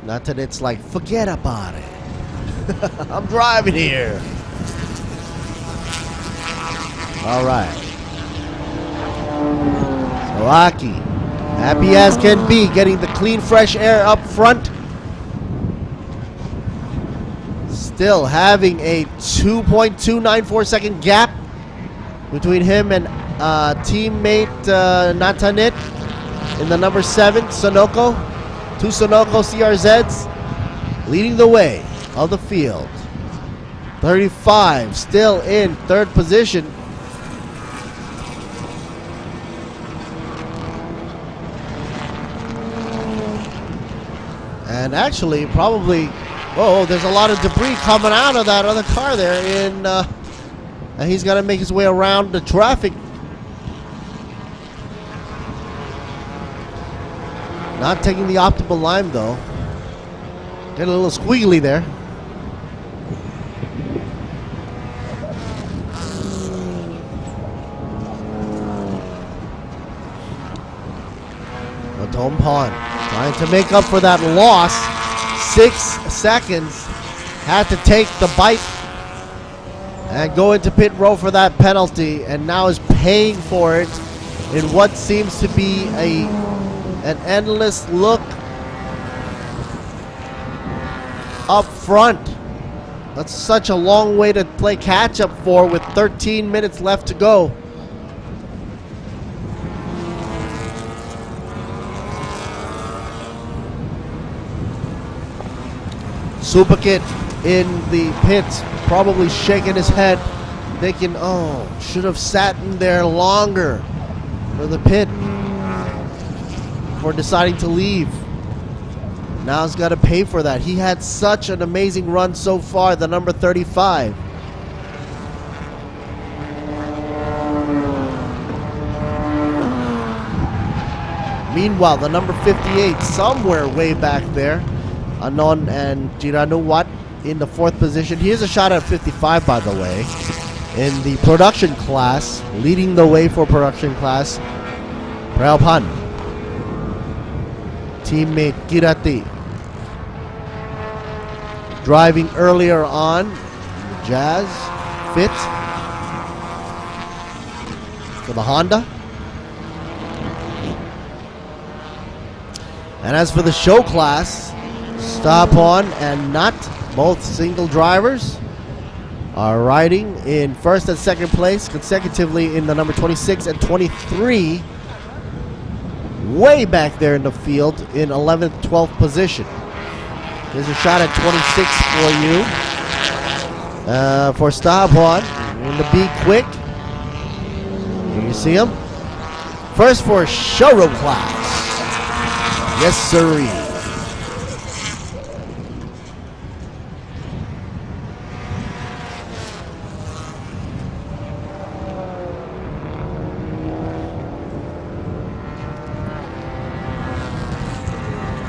Natanit's like, forget about it. I'm driving here. All right. So Aki, happy as can be, getting the clean, fresh air up front. Still having a 2.294 second gap between him and teammate Natanit in the number 7, Sunoco. 2 Sunoco CRZs leading the way of the field. 35 still in third position. And actually, probably, whoa, there's a lot of debris coming out of that other car there. And he's got to make his way around the traffic. Not taking the optimal line though. Getting a little squiggly there. Pratompan trying to make up for that loss. 6 seconds. Had to take the bite and go into pit row for that penalty, and now is paying for it in what seems to be an endless look up front. That's such a long way to play catch up for with 13 minutes left to go. Superkit in the pits, probably shaking his head, thinking, oh, should have sat in there longer for the pit before deciding to leave. Now he's got to pay for that. He had such an amazing run so far, the number 35. Meanwhile, the number 58, somewhere way back there, Anon and Jiranuwat in the 4th position. Here's a shot at 55, by the way, in the production class, leading the way for production class. Pralpan, teammate Kirati, driving earlier on. Jazz fit for the Honda. And as for the show class, Stop On and Nut, both single drivers, are riding in first and second place consecutively in the number 26 and 23 way back there in the field in 11th, 12th position. There's a shot at 26 for you. For Starborn in the B-Quik. Can you see him? First for showroom class. Yes, sirree.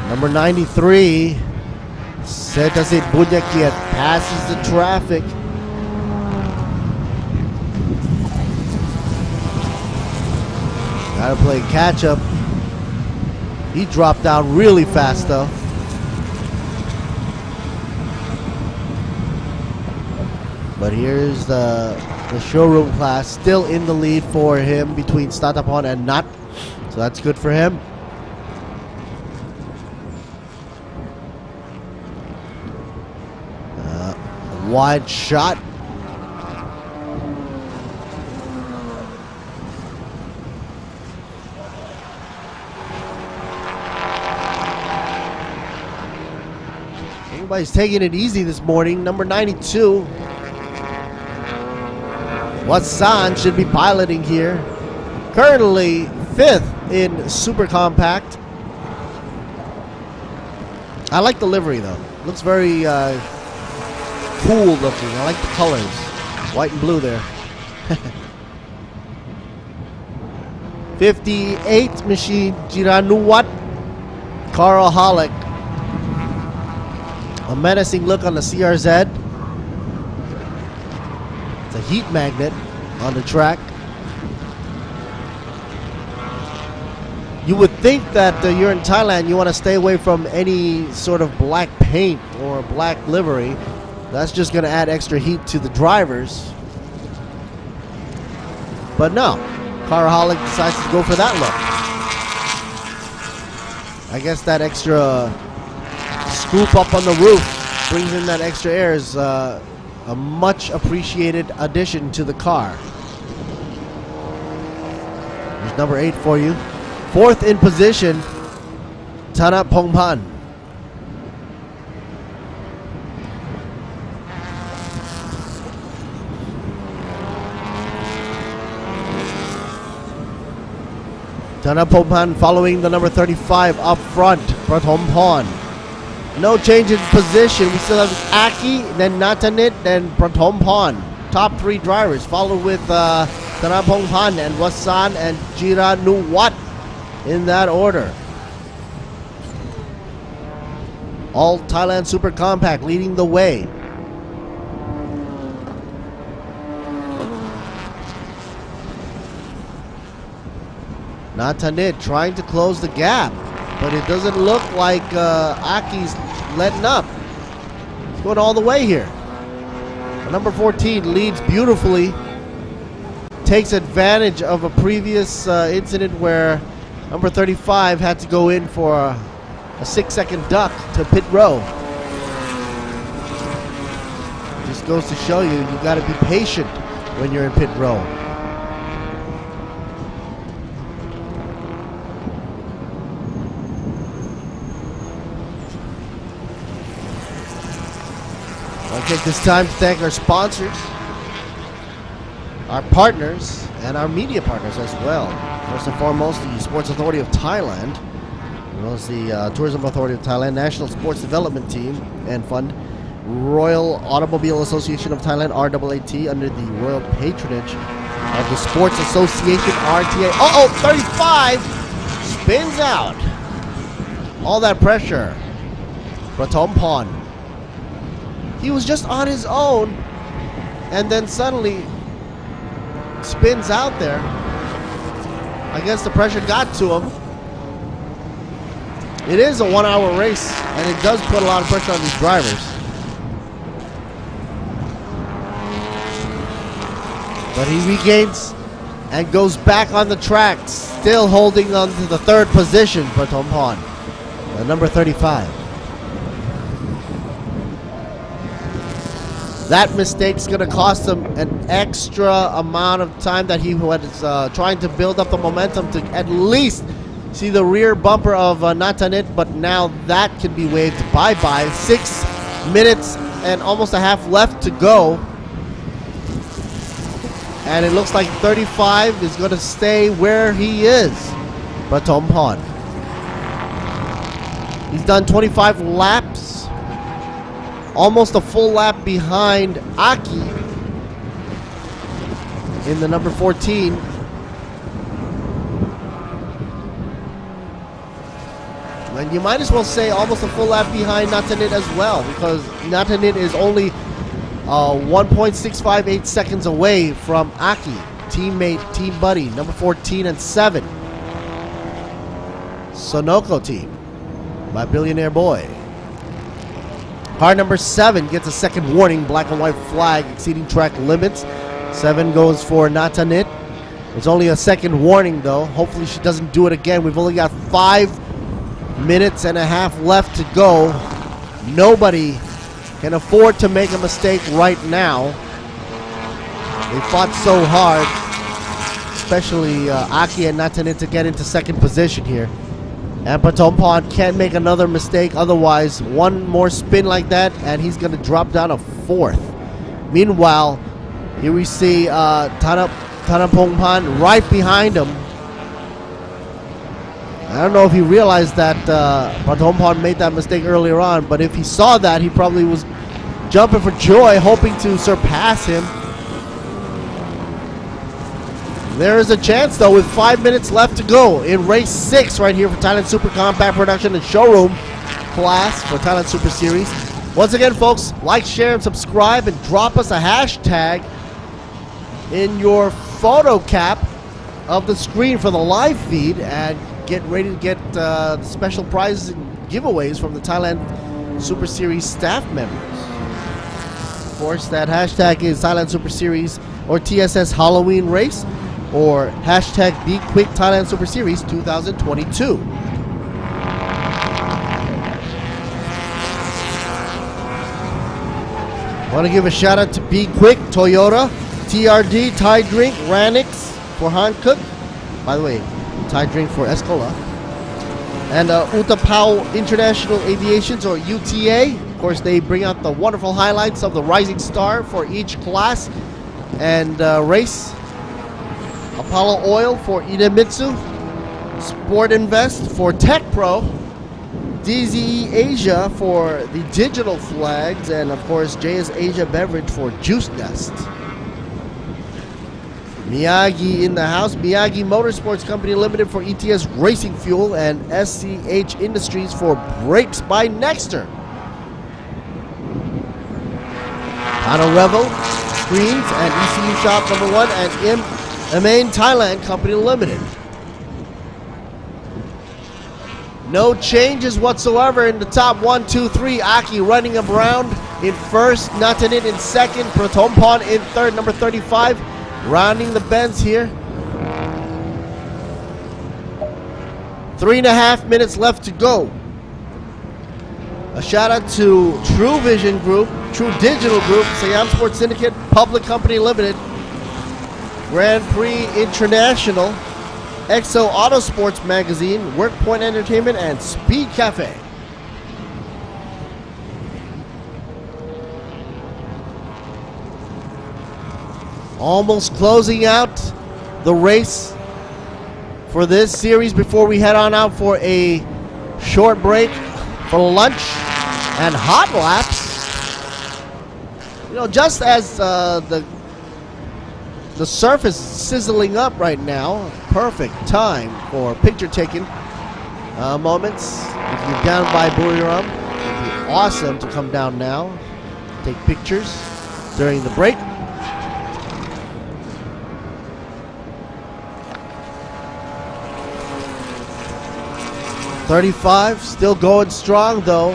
Number 93, Setasit Bunyakiat passes the traffic. Gotta play catch up. He dropped down really fast though. But here's the showroom class still in the lead for him between Statapon and Nut. So that's good for him. Wide shot. Everybody's taking it easy this morning. Number 92. Watson should be piloting here. Currently 5th in Super Compact. I like the livery though. Looks very cool looking. I like the colors. White and blue there. 58 machine Jiranuwat Caraholic. A menacing look on the CRZ. It's a heat magnet on the track. You would think that you're in Thailand, you want to stay away from any sort of black paint or black livery. That's just going to add extra heat to the drivers. But no, Caraholic decides to go for that look. I guess that extra scoop up on the roof brings in that extra air is a much appreciated addition to the car. There's number 8 for you. 4th in position, Thana Pongpan. Thana Pongpan following the number 35 up front, Prathompan. No change in position. We still have Aki, then Natanit, then Prathompan. Top 3 drivers, followed with Thana Pongpan and Wasan and Jiranuwat in that order. All Thailand Super Compact leading the way. Natanit trying to close the gap, but it doesn't look like Aki's letting up. He's going all the way here. Number 14 leads beautifully. Takes advantage of a previous incident where number 35 had to go in for a 6-second duck to pit row. Just goes to show you got to be patient when you're in pit row. I'll take this time to thank our sponsors, our partners, and our media partners as well. First and foremost, the Sports Authority of Thailand, as well as the Tourism Authority of Thailand, National Sports Development Team and Fund, Royal Automobile Association of Thailand, RAAT, under the royal patronage of the Sports Association, RTA. Uh-oh, 35 spins out. All that pressure. Prathompan. He was just on his own, and then suddenly spins out there. I guess the pressure got to him. It is a 1-hour race, and it does put a lot of pressure on these drivers. But he regains and goes back on the track, still holding on to the 3rd position for Prathompan, number 35. That mistake's going to cost him an extra amount of time that he was trying to build up the momentum to at least See the rear bumper of Natanit, but now that can be waved bye-bye. 6 minutes and almost a half left to go. And it looks like 35 is going to stay where he is. Prathom. He's done 25 laps. Almost a full lap behind Aki in the number 14. And you might as well say almost a full lap behind Natanit as well, because Natanit is only 1.658 seconds away from Aki, teammate, team buddy, number 14 and 7. Sonoko team by Billionaire Boy. Car number 7 gets a second warning, black and white flag exceeding track limits. 7 goes for Natanit. It's only a second warning though. Hopefully she doesn't do it again. We've only got 5 minutes and a half left to go. Nobody can afford to make a mistake right now. They fought so hard, especially Aki and Natanit, to get into second position here. And Prathom can't make another mistake, otherwise one more spin like that and he's going to drop down to 4th. Meanwhile, here we see Thanapongpan right behind him. I don't know if he realized that Prathom made that mistake earlier on, but if he saw that, he probably was jumping for joy, hoping to surpass him. There is a chance, though, with 5 minutes left to go in race 6 right here for Thailand Super Compact Production and Showroom class for Thailand Super Series. Once again, folks, like, share, and subscribe, and drop us a hashtag in your photo cap of the screen for the live feed, and get ready to get special prizes and giveaways from the Thailand Super Series staff members. Of course, that hashtag is Thailand Super Series or TSS Halloween Race or hashtag B-Quik Thailand Super Series 2022. Want to give a shout out to B-Quik, Toyota, TRD, Thai Drink, Ranix for Hankook. By the way, Thai Drink for Escola. And Utapao International Aviations, or UTA. Of course, they bring out the wonderful highlights of the Rising Star for each class and race. Apollo Oil for Idemitsu. Sport Invest for Tech Pro. DZE Asia for the digital flags. And of course, JS Asia Beverage for Juice Nest. Miyagi in the house. Miyagi Motorsports Company Limited for ETS Racing Fuel, and SCH Industries for brakes by Nexter. Hana Revel Screens and ECU Shop number 1 and Main Thailand Company Limited. No changes whatsoever in the top 1, 2, 3. Aki running around in first, Natanit in second, Prathom in third, number 35. Rounding the bends here. 3.5 minutes left to go. A shout out to Truevision Group, True Digital Group, Siam Sports Syndicate, Public Company Limited, Grand Prix International, Exo Autosports Magazine, Workpoint Entertainment, and Speed Cafe. Almost closing out the race for this series before we head on out for a short break for lunch and hot laps. You know, just as the surface is sizzling up right now, perfect time for picture taking moments. If you're down by Buriram, it'd be awesome to come down now, take pictures during the break. 35, still going strong though,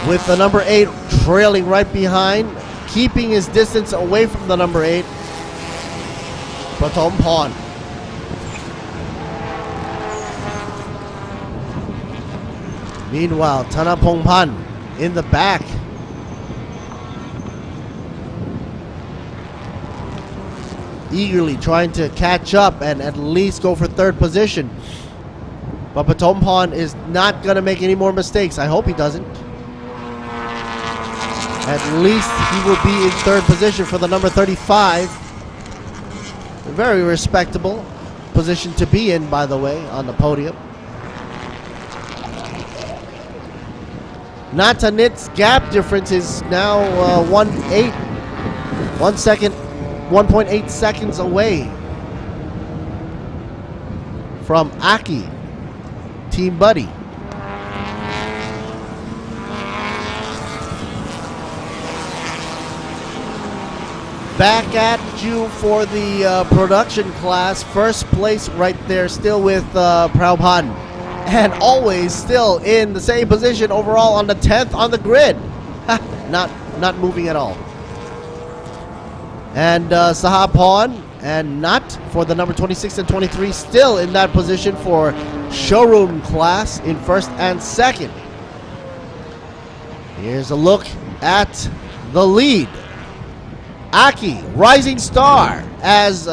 with the number 8 trailing right behind, keeping his distance away from the number 8, Prathom. Meanwhile, Thanapongpan in the back. Eagerly trying to catch up and at least go for third position. But Patompan is not going to make any more mistakes. I hope he doesn't. At least he will be in third position for the number 35. A very respectable position to be in, by the way, on the podium. Natanit's gap difference is now 1.8 seconds away from Aki, team buddy. Back at you for the production class. First place right there, still with Prabhan. And always still in the same position overall on the 10th on the grid. Not moving at all. And Sahapon and Nat for the number 26 and 23 still in that position for showroom class in first and second. Here's a look at the lead. Aki, rising star, as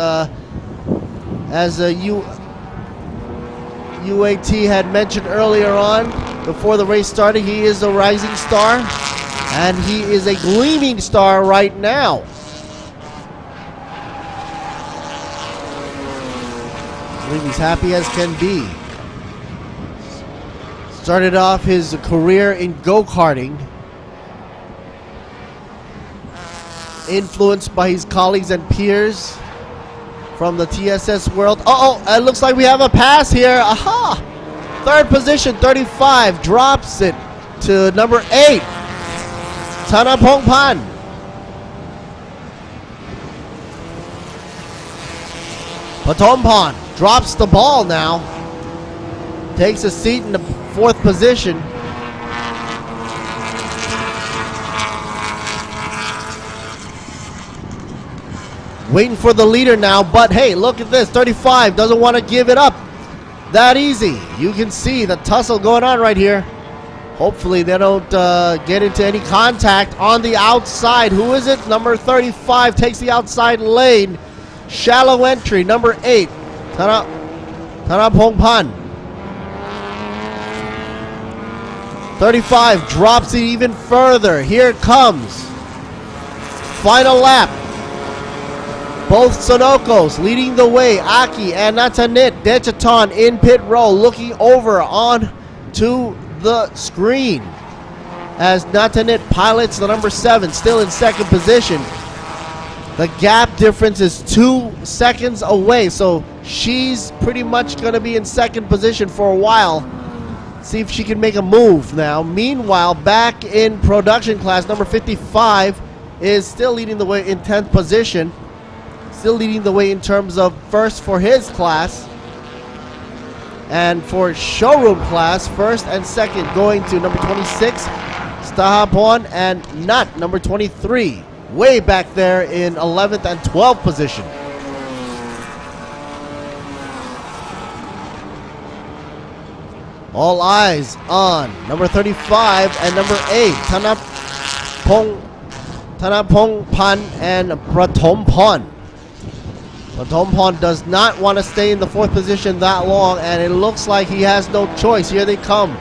UAT had mentioned earlier on before the race started. He is a rising star, and he is a gleaming star right now. I believe he's happy as can be. Started off his career in go-karting, influenced by his colleagues and peers from the TSS world. Uh-oh, it looks like we have a pass here. Aha! Third position, 35, drops it to number 8, Thanapongpan. Patompan drops the ball now, takes a seat in the fourth position. Waiting for the leader now, but hey, look at this. 35 doesn't want to give it up that easy. You can see the tussle going on right here. Hopefully they don't get into any contact on the outside. Who is it? Number 35 takes the outside lane. Shallow entry, number 8, Thanapongpan. 35 drops it even further. Here it comes. Final lap. Both Sonokos leading the way. Aki and Natanit Dechaton in pit row, looking over on to the screen as Natanit pilots the number 7, still in second position. The gap difference is 2 seconds away, so she's pretty much going to be in second position for a while. See if she can make a move now. Meanwhile, back in production class, number 55 is still leading the way in 10th position. Still leading the way in terms of first for his class. And for showroom class, first and second going to number 26, Stahapon, and Nat, number 23. Way back there in 11th and 12th position. All eyes on number 35 and number 8, Thanapongpan and Pratompan. Pratompan does not want to stay in the fourth position that long, and it looks like he has no choice. Here they come.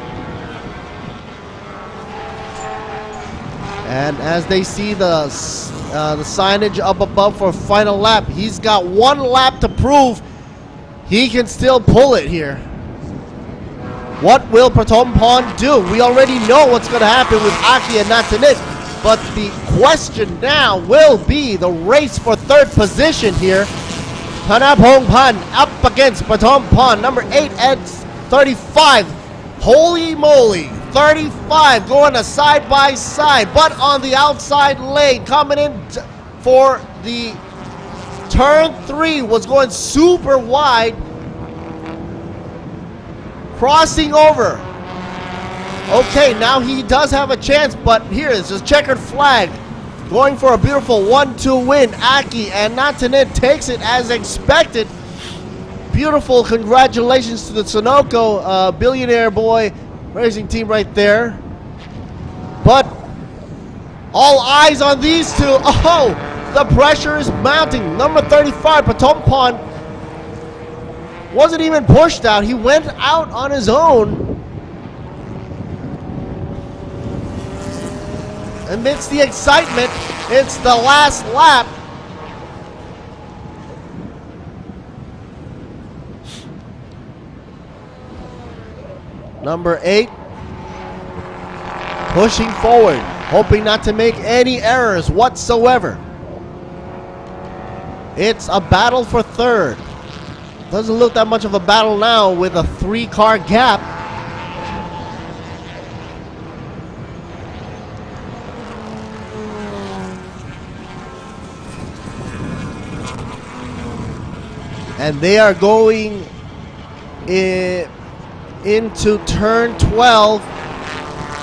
And as they see the signage up above for final lap, he's got one lap to prove he can still pull it here. What will Pratompan do? We already know what's going to happen with Aki and Natanit, but the question now will be the race for third position here. Thanapongpan up against Pratompan, number 8 and 35. Holy moly, 35 going a side by side, but on the outside lane, coming in for the turn 3, was going super wide, crossing over. Okay, now he does have a chance, but here is his checkered flag. Going for a beautiful 1-2 win. Aki and Natanit takes it as expected. Beautiful congratulations to the Sonoko Billionaire Boy racing team right there. But all eyes on these two. Oh, the pressure is mounting. Number 35, Pratompan, Wasn't even pushed out. He went out on his own. Amidst the excitement, it's the last lap. Number 8, pushing forward, hoping not to make any errors whatsoever. It's a battle for third. Doesn't look that much of a battle now with a 3-car gap. And they are going into turn 12,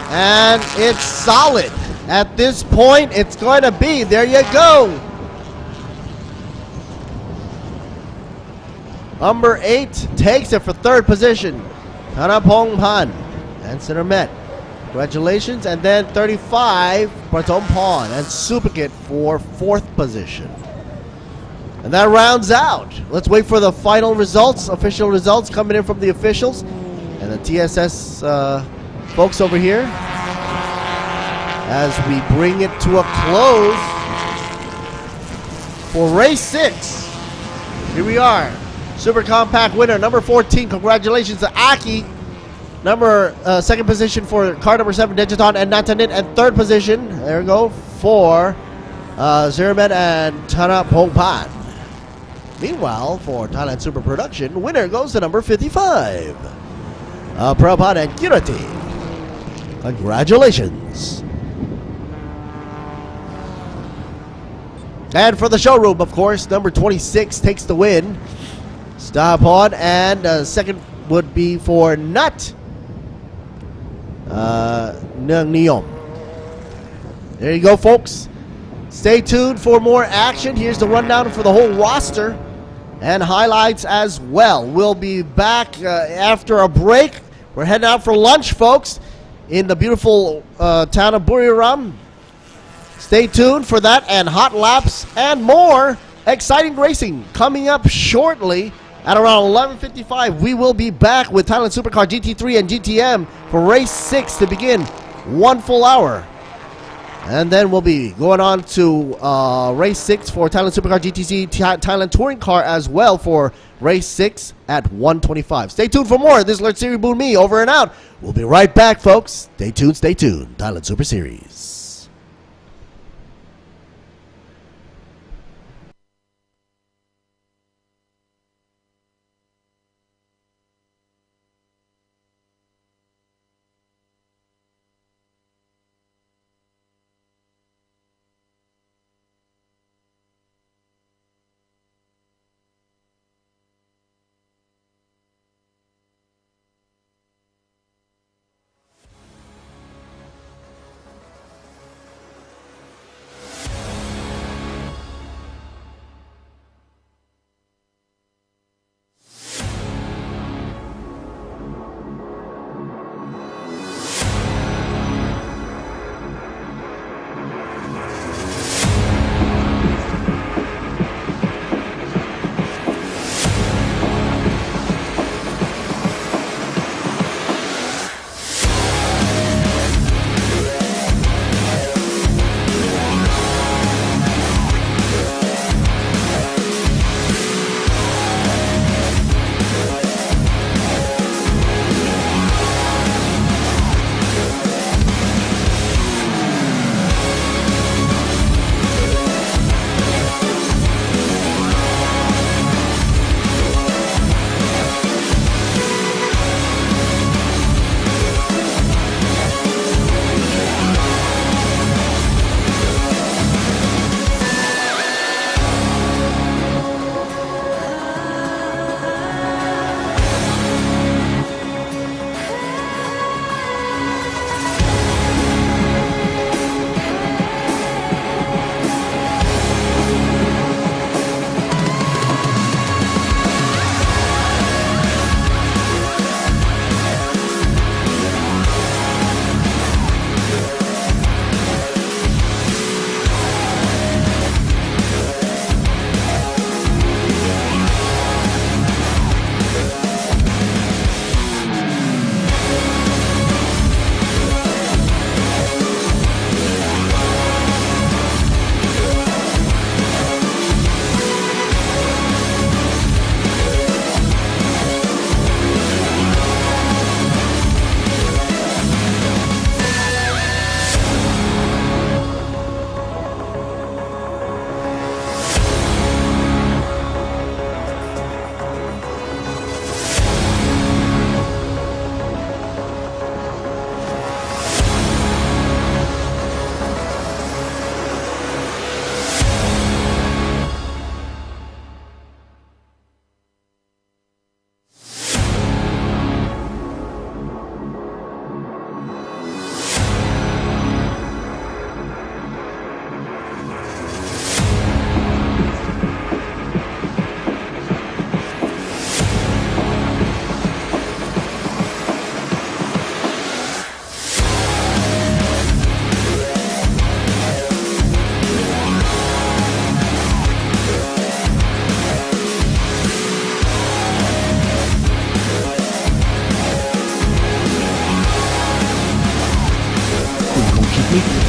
and it's solid. At this point, it's going to be, there you go. Number 8 takes it for third position. Thanapong Pan and Sinamet. Congratulations. And then 35, Pratom and Supakit for fourth position. And that rounds out. Let's wait for the final results, official results coming in from the officials and the TSS folks over here as we bring it to a close for race 6. Here we are. Super Compact winner, number 14. Congratulations to Aki. Second position for car number 7, Digiton and Natanit. And third position, there we go, for Zirmed and Tana Pongpan. Meanwhile, for Thailand Super Production, winner goes to number 55. Prabhat and Kirati. Congratulations. And for the showroom, of course, number 26 takes the win. Stahapon, and second would be for Nut Nung Niyom. There you go, folks. Stay tuned for more action. Here's the rundown for the whole roster and highlights as well. We'll be back after a break. We're heading out for lunch, folks, in the beautiful town of Buriram. Stay tuned for that and hot laps and more exciting racing coming up shortly. At around 11:55, we will be back with Thailand Supercar GT3 and GTM for race 6 to begin 1 full hour. And then we'll be going on to race 6 for Thailand Supercar GTC Thailand Touring Car as well for race 6 at 1:25. Stay tuned for more. This is Lord Siri Boon Me, over and out. We'll be right back, folks. Stay tuned, stay tuned. Thailand Super Series.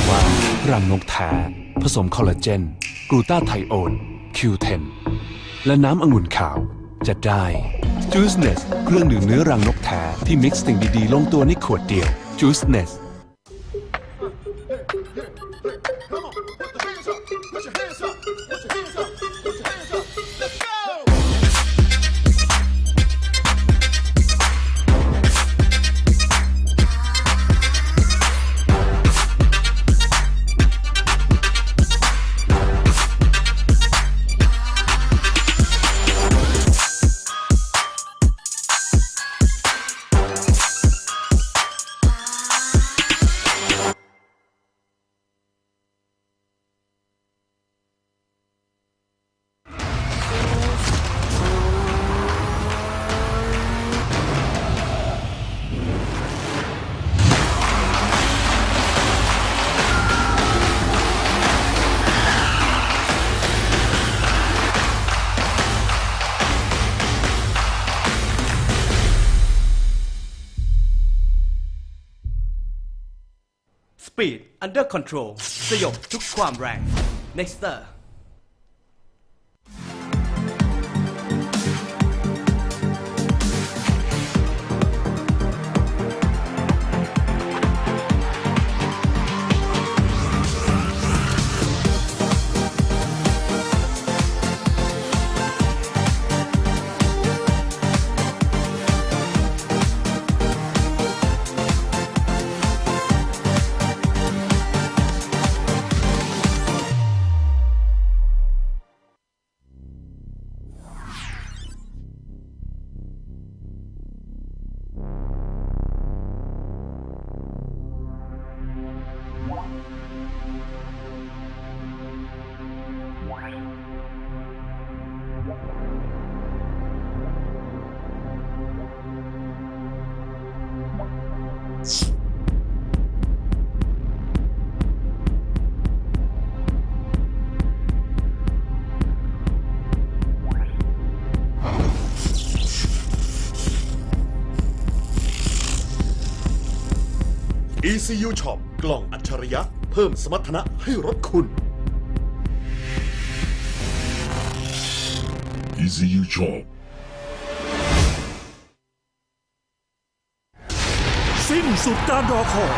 ว่ารังนกแท้ผสมคอลลาเจนกลูตาไทโอน Q10 และน้ำองุ่นขาวจะได้ Juiceness เครื่องดื่มเนื้อรังนกแท้ที่มิกซ์สิ่งดีๆลงตัวในขวดเดียว Juiceness Speed Under Control สยบทุกความแรง Nexter ECU Shop กล่องอัจฉริยะเพิ่มสมรรถนะให้รถคุณ ECU Shop สิ้นสุดการรอคอย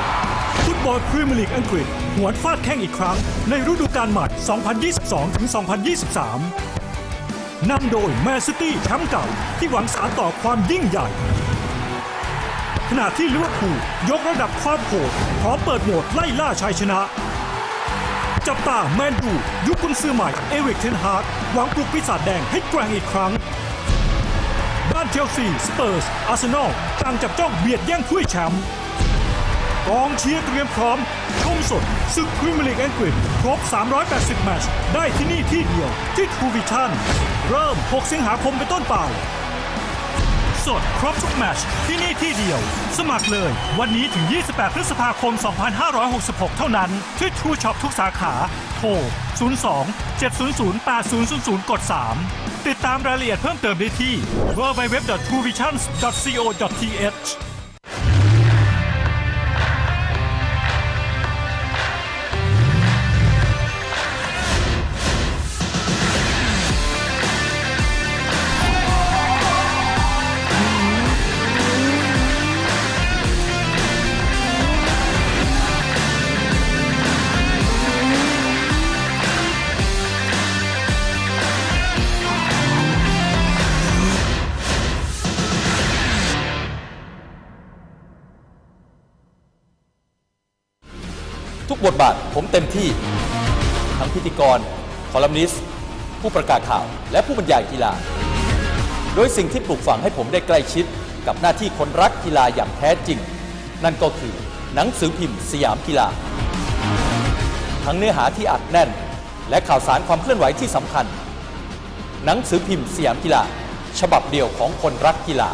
ฟุตบอลพรีเมียร์ลีกอังกฤษหวนฟาดแข้งอีกครั้งในฤดูกาลใหม่ 2022-2023 นำโดยแมนซิตี้แชมป์เก่าที่หวังสานต่อความยิ่งใหญ่ขณะที่ลิเวอร์พูลยกระดับความโหดพร้อมเปิดโหมดไล่ล่าชัยชนะจับตาแมนยูยุคกุนซือใหม่เอริกเทนฮากหวังปลุกปีศาจแดงให้แกร่งอีกครั้งด้านเชลซีสเปอร์สอาร์เซนอลต่างจับจ้องเบียดแย่งถ้วยแชมป์กองเชียร์เตรียมพร้อมชมสดศึกพรีเมียร์ลีกอังกฤษครบ380แมตช์ได้ที่นี่ที่เดียวที่ Truevisions เริ่ม6สิงหาคมเป็นต้นไปสดครบทุกแมตช์ที่นี่ที่เดียวสมัครเลยวันนี้ถึง28พฤษภาคม2566เท่านั้นที่ True Shop ทุกสาขาโทร02-700-8000 กด 3ติดตามรายละเอียดเพิ่มเติมได้ที่ www.truevisions.co.thทุกบทบาทผมเต็มที่ทั้งพิธีกรคอลัมนิสต์ผู้ประกาศข่าวและผู้บรรยายกีฬาโดยสิ่งที่ปลูกฝังให้ผมได้ใกล้ชิดกับหน้าที่คนรักกีฬาอย่างแท้จริงนั่นก็คือหนังสือพิมพ์สยามกีฬาทั้งเนื้อหาที่อัดแน่นและข่าวสารความเคลื่อนไหวที่สำคัญหนังสือพิมพ์สยามกีฬาฉบับเดียวของคนรักกีฬา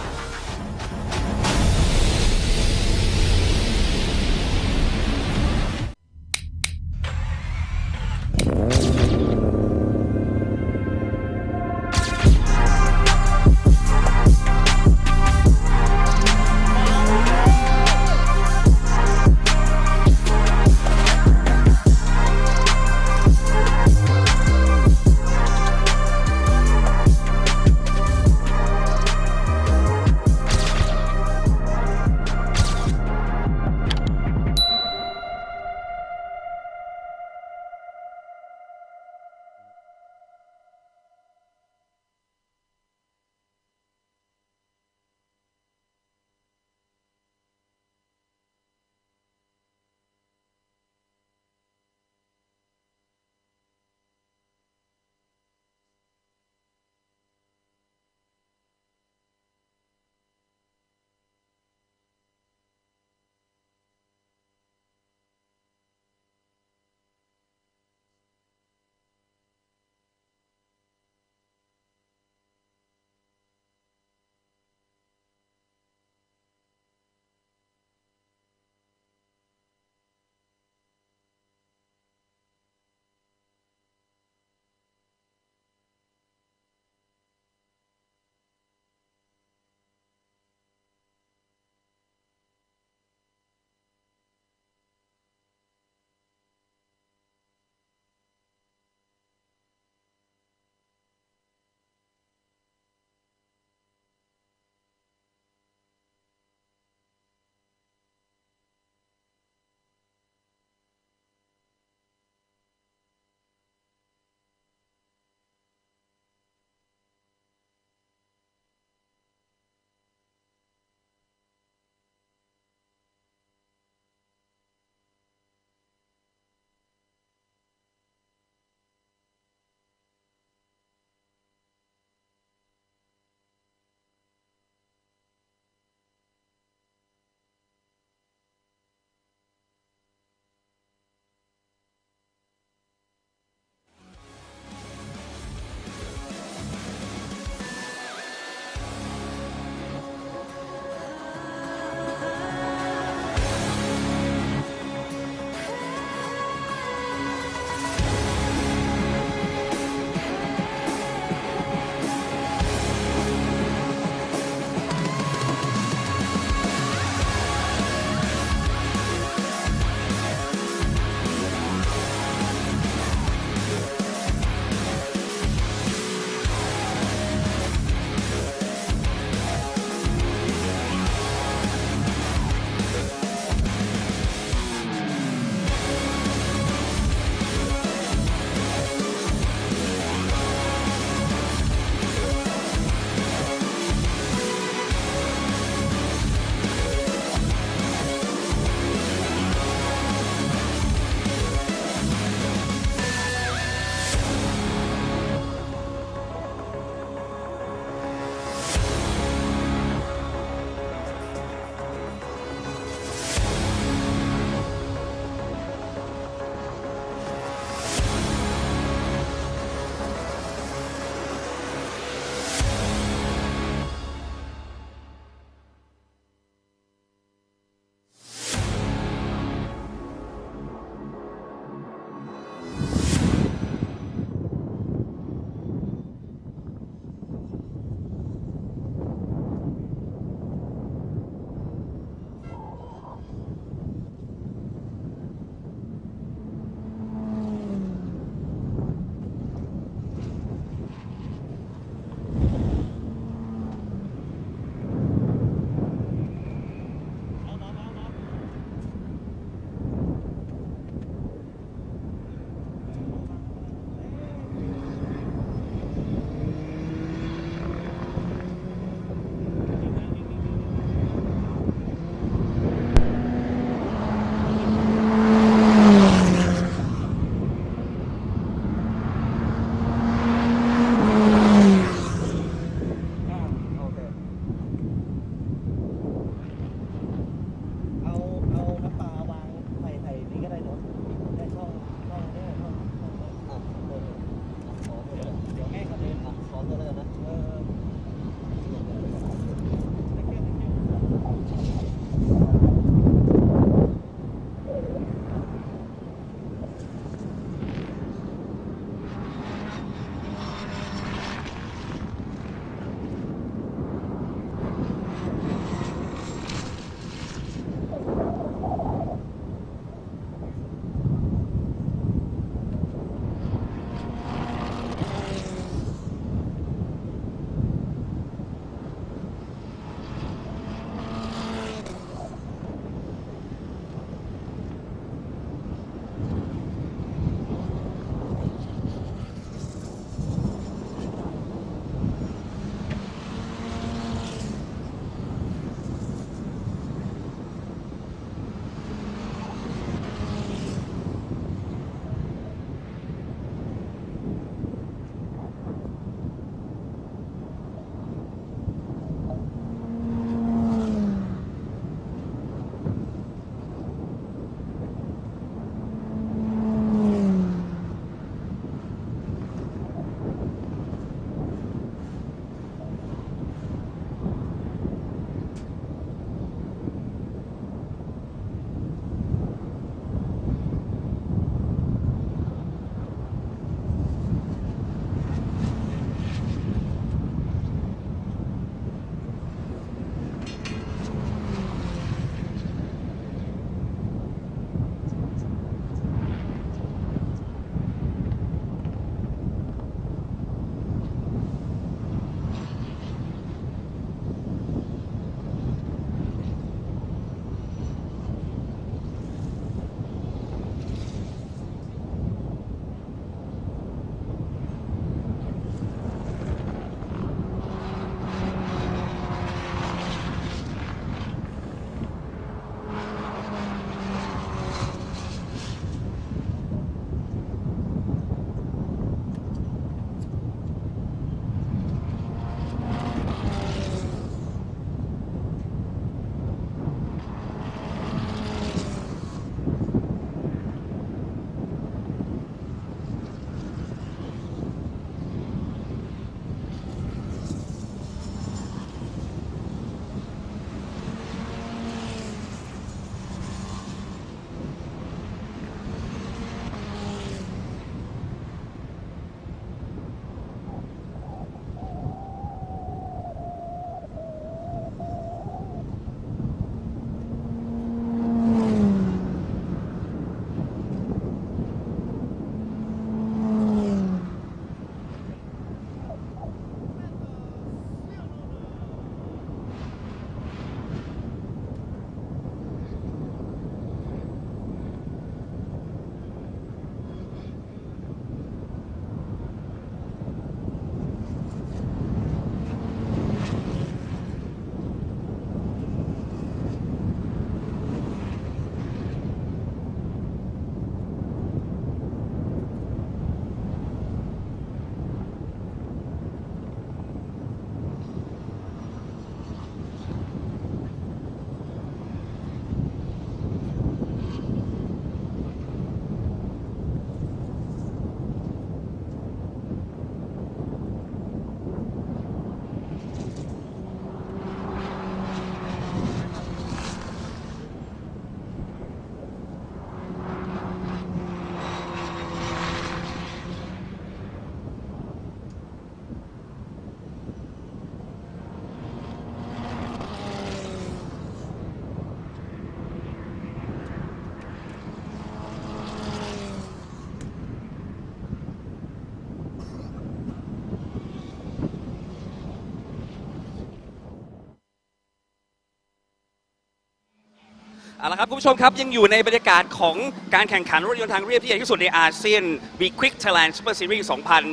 เอาละครับคุณผู้ชมครับยังอยู่ในบรรยากาศของการแข่งขันรถยนต์ทางเรียบที่ใหญ่ที่สุดในอาเซียน B-Quik Thailand Super Series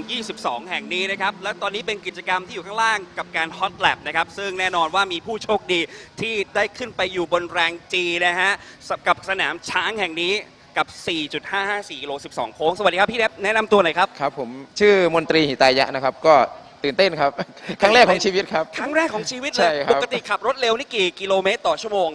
2022 แห่งนี้นะครับและตอนนี้เป็นกิจกรรมที่อยู่ข้างล่างกับการ Hot Lap นะครับซึ่งแน่นอนว่ามีผู้โชคดีที่ได้ขึ้นไปอยู่บนแรง G นะฮะกับสนามช้างแห่งนี้กับ 4.554 กิโล 12 โค้งสวัสดีครับพี่เดฟแนะนำตัวหน่อยครับครับผมชื่อมนตรีหิตายะนะครับก็ตื่นเต้นครับครั้งแรกของชีวิตครับครั้งแรกของชีวิตเลยปกติขับรถเร็วนี่กี่กิโลเมตรต่อชั่วโมง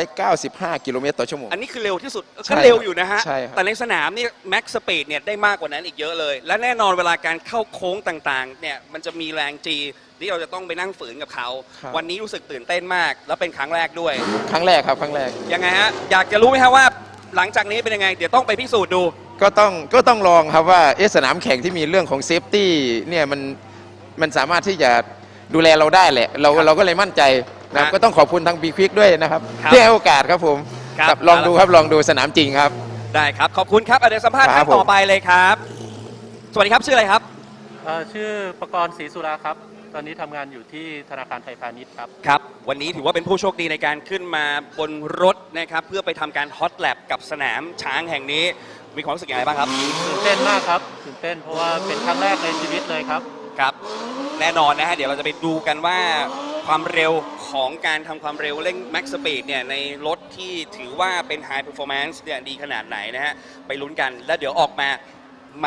195 กิโลเมตรต่อชั่วโมงอันนี้คือเร็วที่สุดก็เร็วอยู่นะฮะ ใช่ครับแต่ในสนามนี่แม็กซ์สปีดเนี่ยได้มากกว่านั้นอีกเยอะเลยและแน่นอนเวลาการเข้าโค้งต่างๆเนี่ยมันจะมีแรงจีที่เราจะต้องไปนั่งฝืนกับเขาวันนี้รู้สึกตื่นเต้นมากแล้วเป็นครั้งแรกด้วยครั้งแรกครับครั้งแรกยังไงฮะอยากจะรู้ไหมฮะว่าหลังจากนี้เป็นยังไงเดี๋ยวต้องไปพิสูจน์ดูก็ต้องลองครับว่าสนามแข่งที่มีเรื่องของเซฟตี้เนี่ยมันสามารถที่จะดูแลเราได้แหละเราก็เลยมั่นใจนะก็ต้องขอบคุณทาง B-Quik ด้วยนะครับที่ให้โอกาสครับผมลองดูครับลองดูสนามจริงครับได้ครับขอบคุณครับเดี๋ยวสัมภาษณ์ท่านต่อไปเลยครับสวัสดีครับชื่ออะไรครับชื่อประกรณ์ศรีสุราครับตอนนี้ทำงานอยู่ที่ธนาคารไทยพาณิชย์ครับครับวันนี้ถือว่าเป็นผู้โชคดีในการขึ้นมาบนรถนะครับเพื่อไปทำการฮอตแลปกับสนามช้างแห่งนี้มีความรู้สึกยังไงบ้างครับตื่นเต้นมากครับตื่นเต้นเพราะว่าเป็นครั้งแรกในชีวิตเลยครับครับแน่นอนนะฮะเดี๋ยวเราจะไปดูกันว่าความเร็วของการทำความเร็วเร่ง Max Speed เนี่ยในรถที่ถือว่าเป็น High Performance เนี่ยดีขนาดไหนนะฮะไปลุ้นกันแล้วเดี๋ยวออกม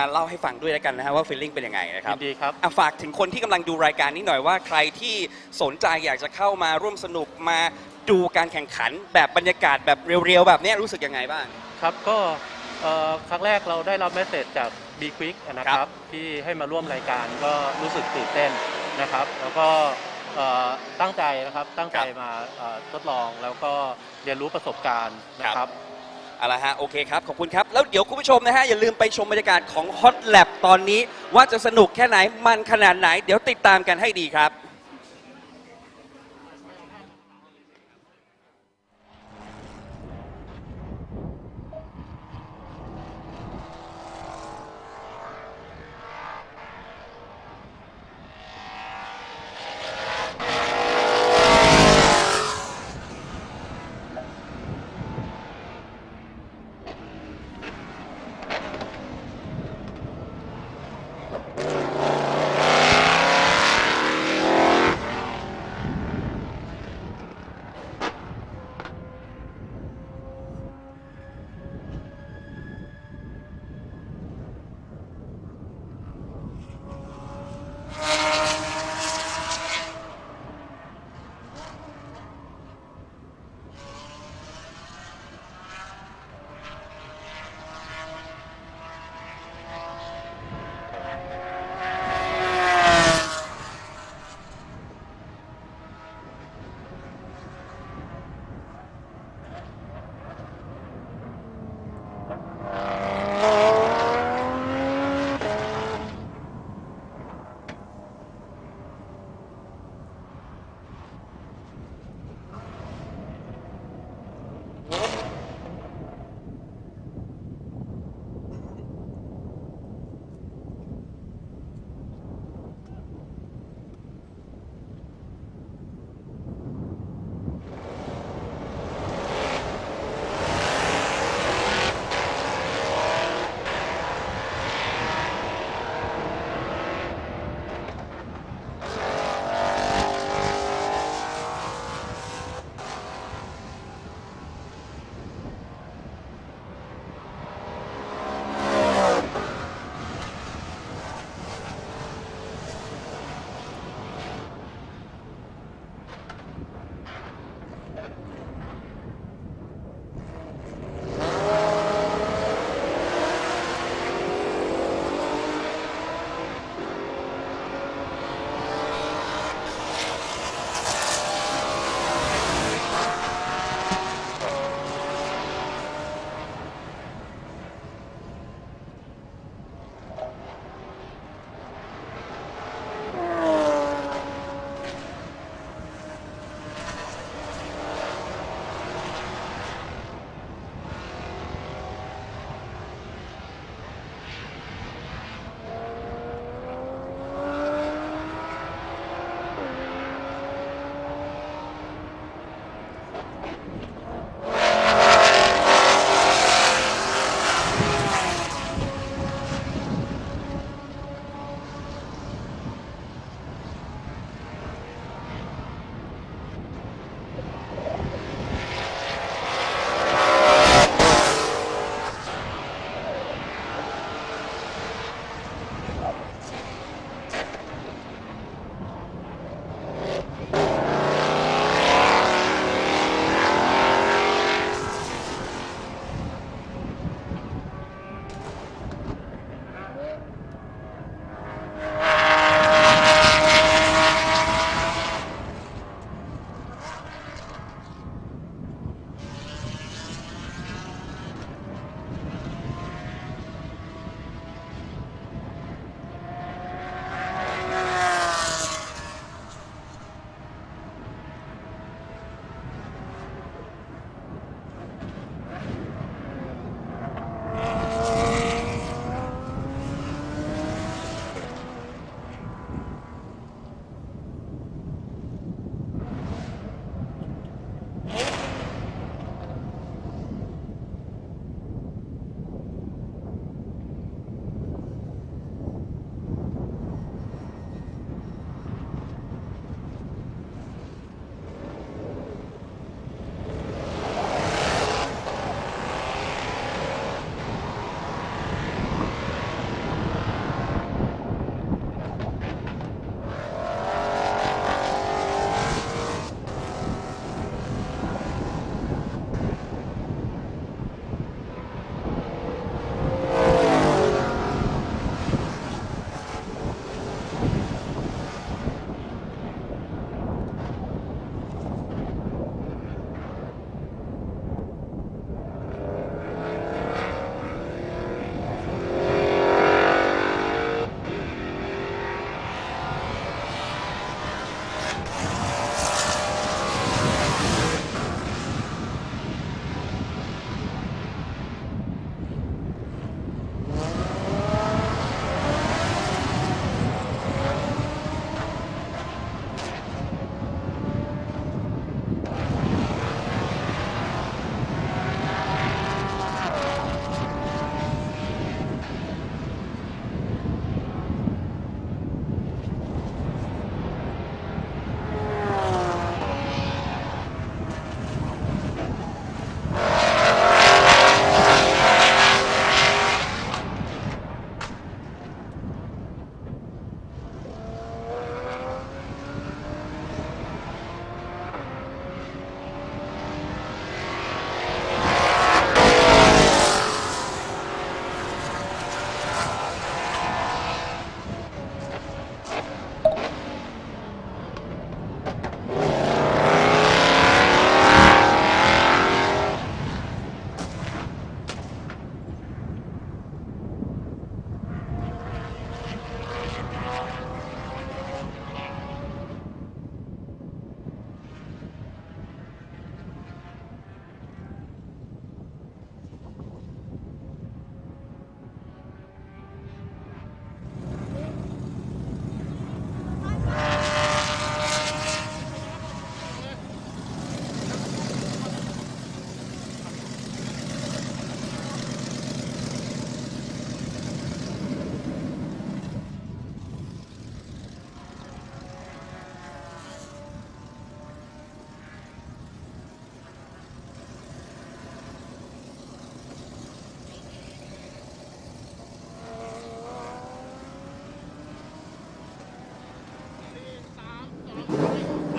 าเล่าให้ฟังด้วยแล้วกันนะฮะว่า feeling เป็นยังไงนะครับดีครับฝากถึงคนที่กำลังดูรายการนี้หน่อยว่าใครที่สนใจอยากจะเข้ามาร่วมสนุกมาดูการแข่งขันแบบบรรยากาศแบบเรียวๆแบบนี้รู้สึกยังไงบ้างครับก็ครั้งแรกเราได้รับเมสเสจจาก B-Quik นะครับที่ให้มาร่วมรายการก็รู้สึกตื่นเต้นนะครับแล้วก็ตั้งใจนะครับตั้งใจมาทดลองแล้วก็เรียนรู้ประสบการณ์นะครับเอาละฮะโอเคครับขอบคุณครับแล้วเดี๋ยวคุณผู้ชมนะฮะอย่าลืมไปชมบรรยากาศของ Hot Lap ตอนนี้ว่าจะสนุกแค่ไหนมันขนาดไหนเดี๋ยวติดตามกันให้ดีครับ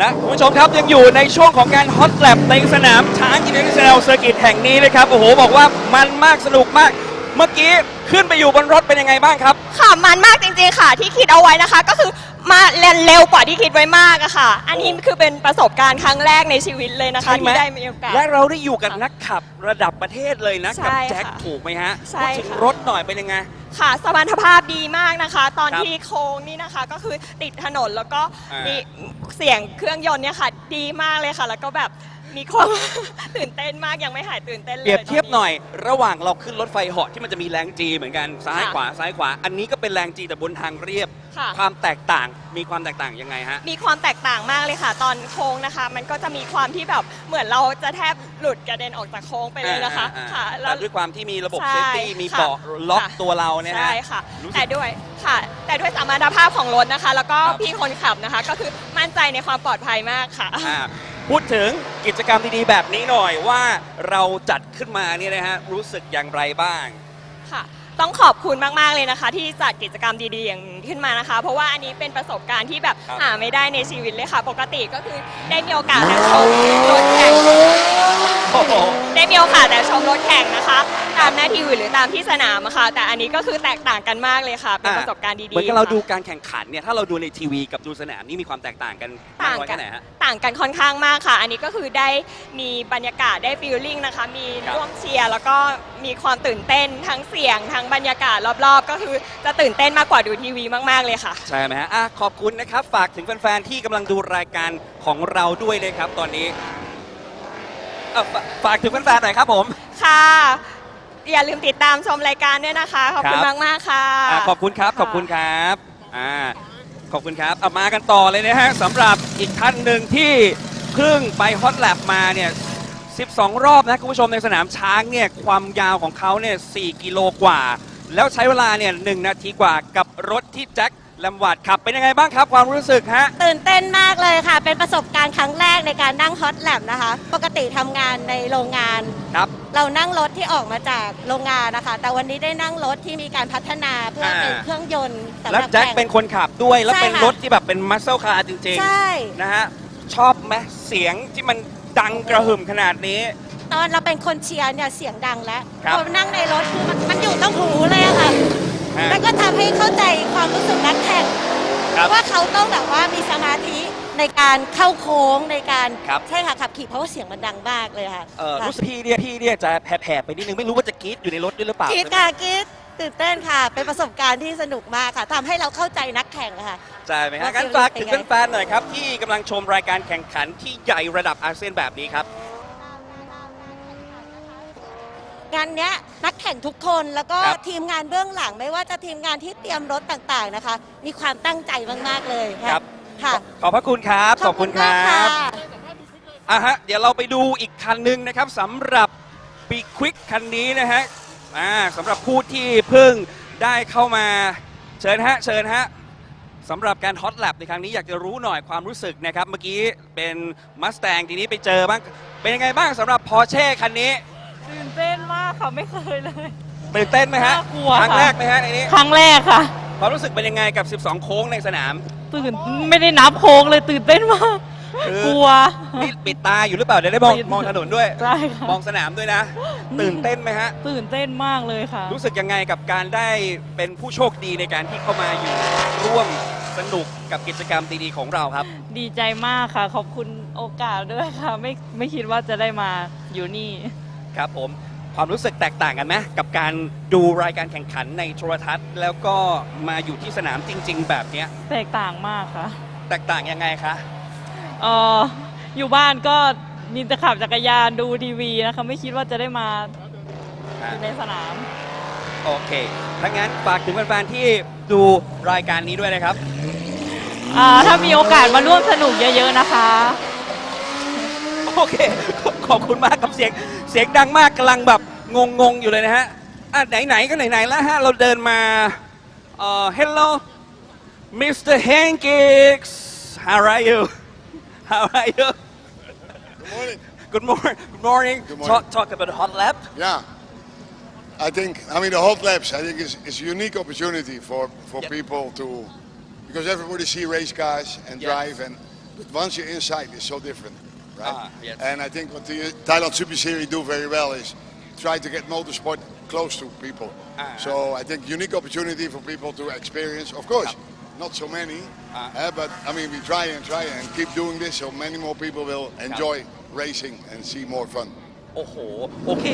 นะคุณผู้ชมครับยังอยู่ในช่วงของการฮอตแลบในสนามช้างอินเตอร์เนชั่นแนลเซอร์กิตแห่งนี้นะครับโอ้โหบอกว่ามันมากสนุกมากเมื่อกี้ขึ้นไปอยู่บนรถเป็นยังไงบ้างครับค่ะมันมากจริงๆค่ะที่คิดเอาไว้นะคะก็คือมาเร็วกว่าที่คิดไว้มากอะค่ะอันนี้คือเป็นประสบการณ์ครั้งแรกในชีวิตเลยนะคะที่ได้มีโอกาสและเราได้อยู่กับนักขับระดับประเทศเลยนะกับแจ็คถูกไหมฮะใช่ค่ะรถหน่อยเป็นยังไงค่ะสมรรถภาพดีมากนะคะตอนที่โค้งนี่นะคะก็คือติดถนนแล้วก็มีเสียงเครื่องยนต์เนี่ยค่ะดีมากเลยค่ะแล้วก็แบบมีความตื่นเต้นมากยังไม่หายตื่นเต้นเลยเปรียบเทียบหน่อยระหว่างเราขึ้นรถไฟเหาะที่มันจะมีแรงจีเหมือนกันซ้ายขวาซ้ายขวาอันนี้ก็เป็นแรงจีแต่บนทางเรียบความแตกต่างมีความแตกต่างยังไงฮะมีความแตกต่างมากเลยค่ะตอนโค้งนะคะมันก็จะมีความที่แบบเหมือนเราจะแทบหลุดกระเด็นออกจากโค้งไปเลยนะคะค่ะแล้วด้วยความที่มีระบบเซฟตี้มีเบาะล็อกตัวเราเนี่ยนะใช่ค่ะแต่ด้วยสมรรถภาพของรถนะคะแล้วก็พี่คนขับนะคะก็คือมั่นใจในความปลอดภัยมากค่ะพูดถึงกิจกรรมดีๆแบบนี้หน่อยว่าเราจัดขึ้นมาเนี่ยนะฮะรู้สึกอย่างไรบ้างค่ะต้องขอบคุณมากๆเลยนะคะที่จัดกิจกรรมดีๆอย่างขึ้นมานะคะเพราะว่าอันนี้เป็นประสบการณ์ที่แบบหาไม่ได้ในชีวิตเลยค่ะปกติก็คือได้มีโอกาสแต่ชมรถแข่งได้มีโอกาสแต่ชมรถแข่งนะคะตามหน้าที่หรือตามที่สนามอะค่ะแต่อันนี้ก็คือแตกต่างกันมากเลยค่ะเป็นประสบการณ์ดีๆเหมือนกับเราดูการแข่งขันเนี่ยถ้าเราดูในทีวีกับดูสนามนี่มีความแตกต่างกันมากน้อยแค่ไหนฮะต่างกันค่อนข้างมากค่ะอันนี้ก็คือได้มีบรรยากาศได้ฟีลลิ่งนะคะมีร่วมเชียร์แล้วก็มีความตื่นเต้นทั้งเสียงทั้งบรรยากาศรอบๆก็คือจะตื่นเต้นมากกว่าดูทีวีมากๆเลยค่ะใช่ไหมฮะขอบคุณนะครับฝากถึงแฟนๆที่กำลังดูรายการของเราด้วยนะครับตอนนี้ฝากถึงแฟนๆหน่อยครับผมค่ะอย่าลืมติดตามชมรายการด้วยนะคะขอบคุณมากๆค่ะขอบคุณครับขอบคุณครับขอบคุณครับมากันต่อเลยนะฮะสำหรับอีกท่านหนึ่งที่เพิ่งไปฮอตแลบมาเนี่ย12 รอบนะคุณผู้ชมในสนามช้างเนี่ยความยาวของเขาเนี่ย4 กิโลกว่าแล้วใช้เวลาเนี่ย1 นาทีกว่ากับรถที่แจ็คแลมวาร์ดขับเป็นยังไงบ้างครับความรู้สึกฮะตื่นเต้นมากเลยค่ะเป็นประสบการณ์ครั้งแรกในการนั่งฮอตแลบนะคะปกติทำงานในโรงงานครับเรานั่งรถที่ออกมาจากโรงงานนะคะแต่วันนี้ได้นั่งรถที่มีการพัฒนาเพื่อเป็นเครื่องยนต์สำหรับแล้วแจ็คเป็นคนขับด้วยแล้วเป็นรถที่แบบเป็นมัสเซลคาร์จริงๆนะฮะชอบไหมเสียงที่มันดังกระหึ่มขนาดนี้ตอนเราเป็นคนเชียร์เนี่ยเสียงดังแล้วพอนั่งในรถคือมันอยู่ต้องหูเลยค่ะแล้วก็ทำให้เข้าใจความรู้สึกนักแข่งว่าเขาต้องแบบว่ามีสมาธิในการเข้าโค้งในการใช่ค่ะขับขี่เพราะว่าเสียงมันดังมากเลยค่ะรู้สึกพี่เนี่ยจะแผ่ไปนิดนึงไม่รู้ว่าจะกรี๊ดอยู่ในรถด้วยหรือเปล่ากรี๊ดค่ะกรี๊ดตื่นเต้นค่ะเป็นประสบการณ์ที่สนุกมากค่ะทำให้เราเข้าใจนักแข่งค่ะใช่ไหมฮะงั้นฝากถึงแฟนๆหน่อยครับที่กำลังชมรายการแข่งขันที่ใหญ่ระดับอาเซียนแบบนี้ครับงานนี้นักแข่งทุกคนแล้วก็ทีมงานเบื้องหลังไม่ว่าจะทีมงานที่เตรียมรถต่างๆนะคะมีความตั้งใจมากๆเลยครับค่ะขอบพระคุณครับขอบคุณครับเดี๋ยวเราไปดูอีกคันหนึ่งนะครับสำหรับ B-Quik คันนี้นะฮะสำหรับผู้ที่เพิ่งได้เข้ามาเชิญฮะสำหรับการฮอตแลบในครั้งนี้อยากจะรู้หน่อยความรู้สึกนะครับเมื่อกี้เป็น Mustang ทีนี้ไปเจอบ้างเป็นยังไงบ้างสำหรับ Porsche คันนี้ตื่นเต้นมากค่ะไม่เคยเลยตื่นเต้นไหมฮะกลัวครั้งแรกไหมฮะในนี้ครั้งแรกค่ะความรู้สึกเป็นยังไงกับ12โค้งในสนามตื่นไม่ได้นับโค้งเลยตื่นเต้นมากกลัวนี่ปิดตาอยู่หรือเปล่าเดี๋ยวได้มองถนนด้วยใช่ค่ะมองสนามด้วยนะตื่นเต้นไหมฮะตื่นเต้นมากเลยค่ะรู้สึกยังไงกับการได้เป็นผู้โชคดีในการที่เข้ามาอยู่ร่วมสนุกกับกิจกรรมดีๆของเราครับดีใจมากค่ะขอบคุณโอกาสด้วยค่ะไม่คิดว่าจะได้มาอยู่นี่ครับผมความรู้สึกแตกต่างกันไหมกับการดูรายการแข่งขันในโทรทัศน์แล้วก็มาอยู่ที่สนามจริงๆแบบนี้แตกต่างมากค่ะแตกต่างยังไงคะอยู่บ้านก็มีแต่ขับจักรยานดูทีวีนะคะไม่คิดว่าจะได้มาในสนามโอเคถ้างั้นฝากถึงแฟนๆที่ดูรายการนี้ด้วยนะครับถ้ามีโอกาสมาร่วมสนุกเยอะๆนะคะโอเคขอบคุณมากกับเสียงดังมากกำลังแบบงงอยู่เลยนะฮะไหนๆก็ไหนๆแล้วฮะเราเดินมาHello Mr. Hankix how are you how are you Good morning. Good morning. Talk about hot lap. Yeah, I mean the hot laps. I think is a unique opportunity for people to because everybody see race cars and drive and but once you're inside, it's so different, right? Yes. And I think what the Thailand Super Series do very well is try to get motorsport close to people. So I think unique opportunity for people to experience. Of course, not so many, but I mean we try and keep doing this so many more people will enjoy racing and see more fun. โอ้โหโอเค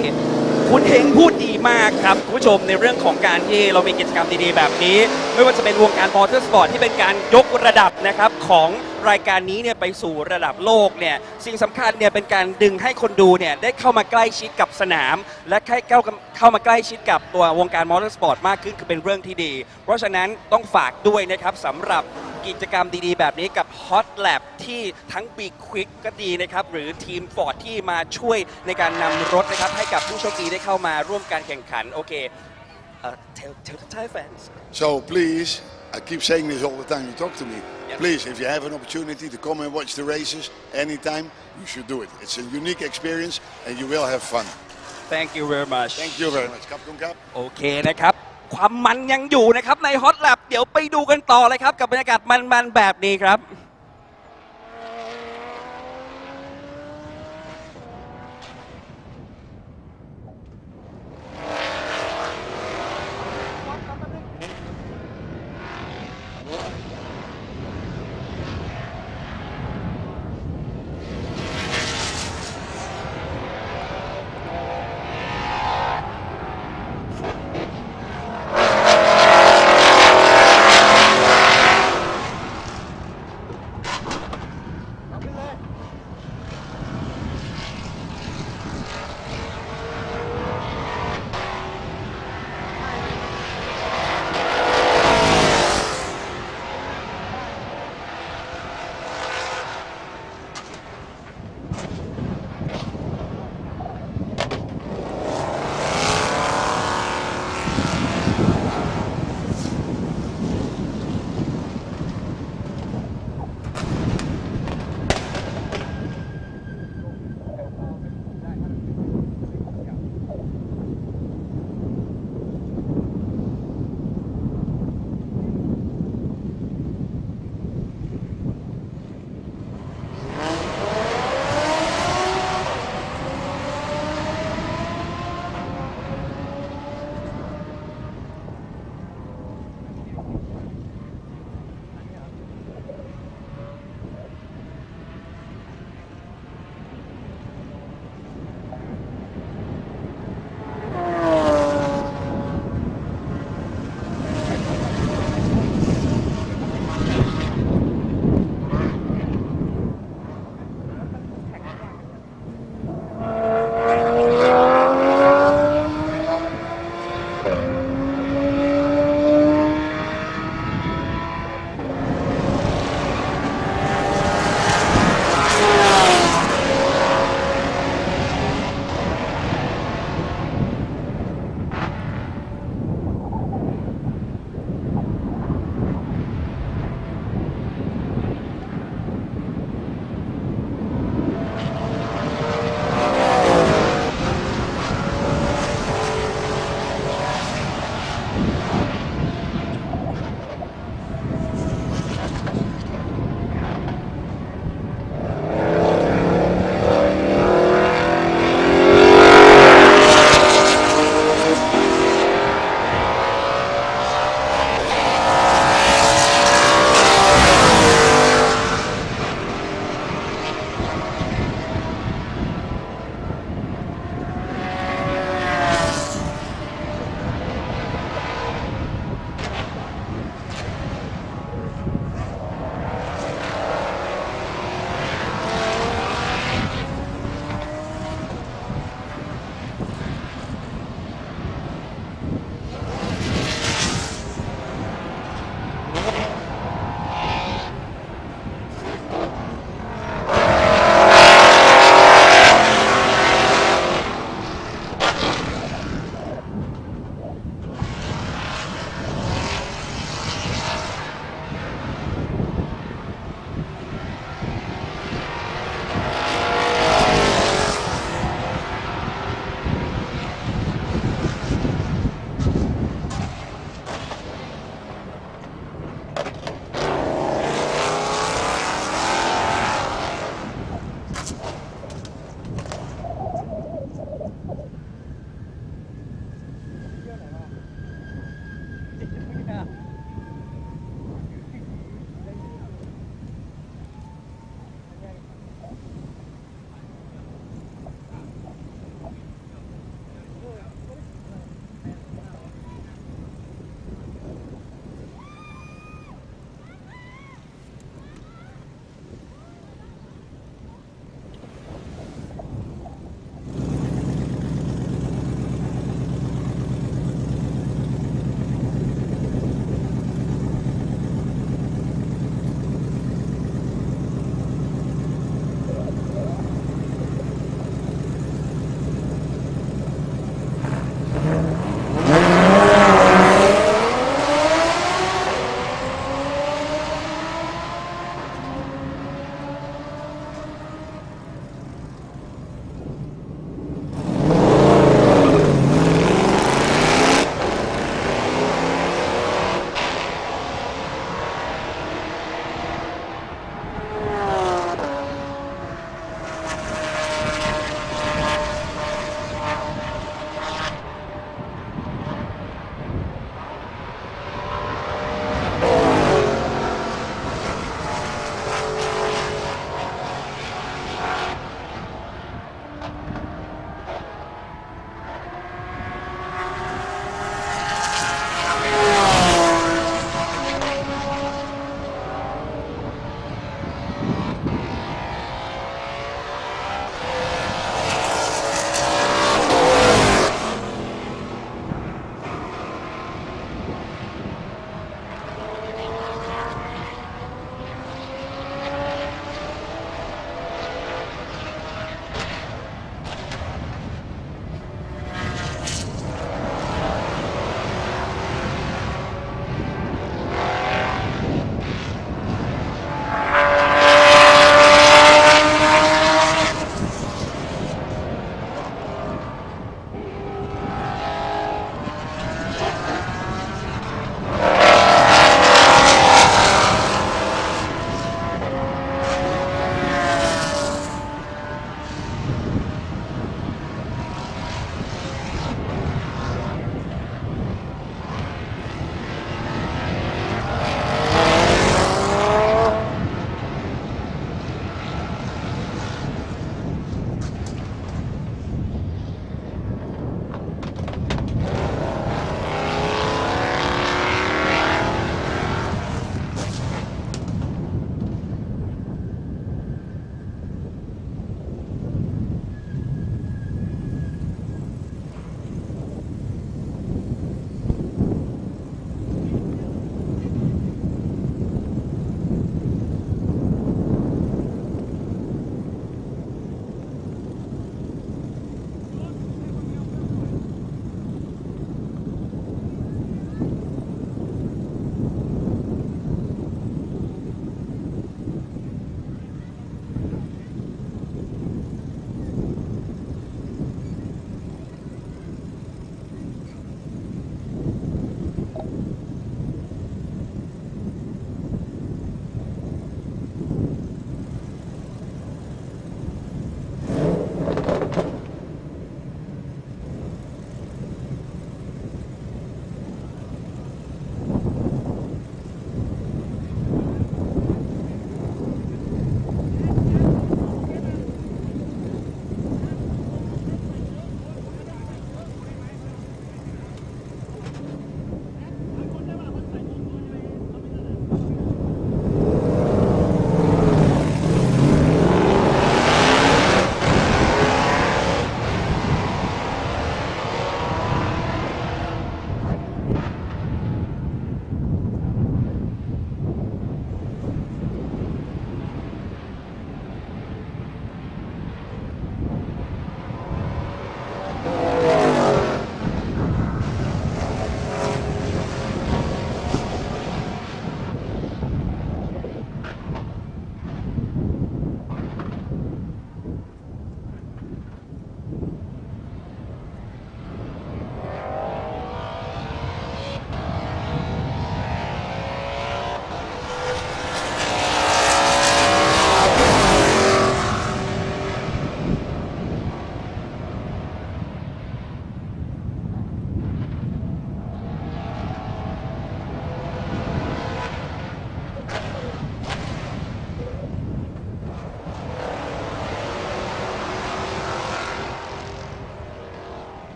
คุณเฮงพูดดีมากครับคุณผู้ชมในเรื่องของการที่เรามีกิจกรรมดีๆแบบนี้ไม่ว่าจะเป็นวงการมอเตอร์สปอร์ตที่เป็นการยกระดับนะครับของรายการนี้เนี่ยไปสู่ระดับโลกเนี่ยสิ่งสำคัญเนี่ยเป็นการดึงให้คนดูเนี่ยได้เข้ามาใกล้ชิดกับสนามและเข้ามาใกล้ชิดกับตัววงการมอเตอร์สปอร์ตมากขึ้นคือเป็นเรื่องที่ดีเพราะฉะนั้นต้องฝากด้วยนะครับสำหรับกิจกรรมดีๆแบบนี้กับ Hot Lab ที่ทั้ง B-Quik ก็ดีนะครับหรือทีม Ford ที่มาช่วยในการนำรถนะครับให้กับผู้โชคดีได้เข้ามาร่วมการแข่งขันโอเคtell the Thai fans So please, I keep saying this all the time you talk to me. Please, if you have an opportunity to come and watch the races anytime, you should do it. It's a unique experience and you will have fun. Thank you very much Thank you very much. ขอบคุณครับ โอเคนะครับความมันยังอยู่นะครับใน Hot Lab เดี๋ยวไปดูกันต่อเลยครับกับบรรยากาศมันๆแบบนี้ครับ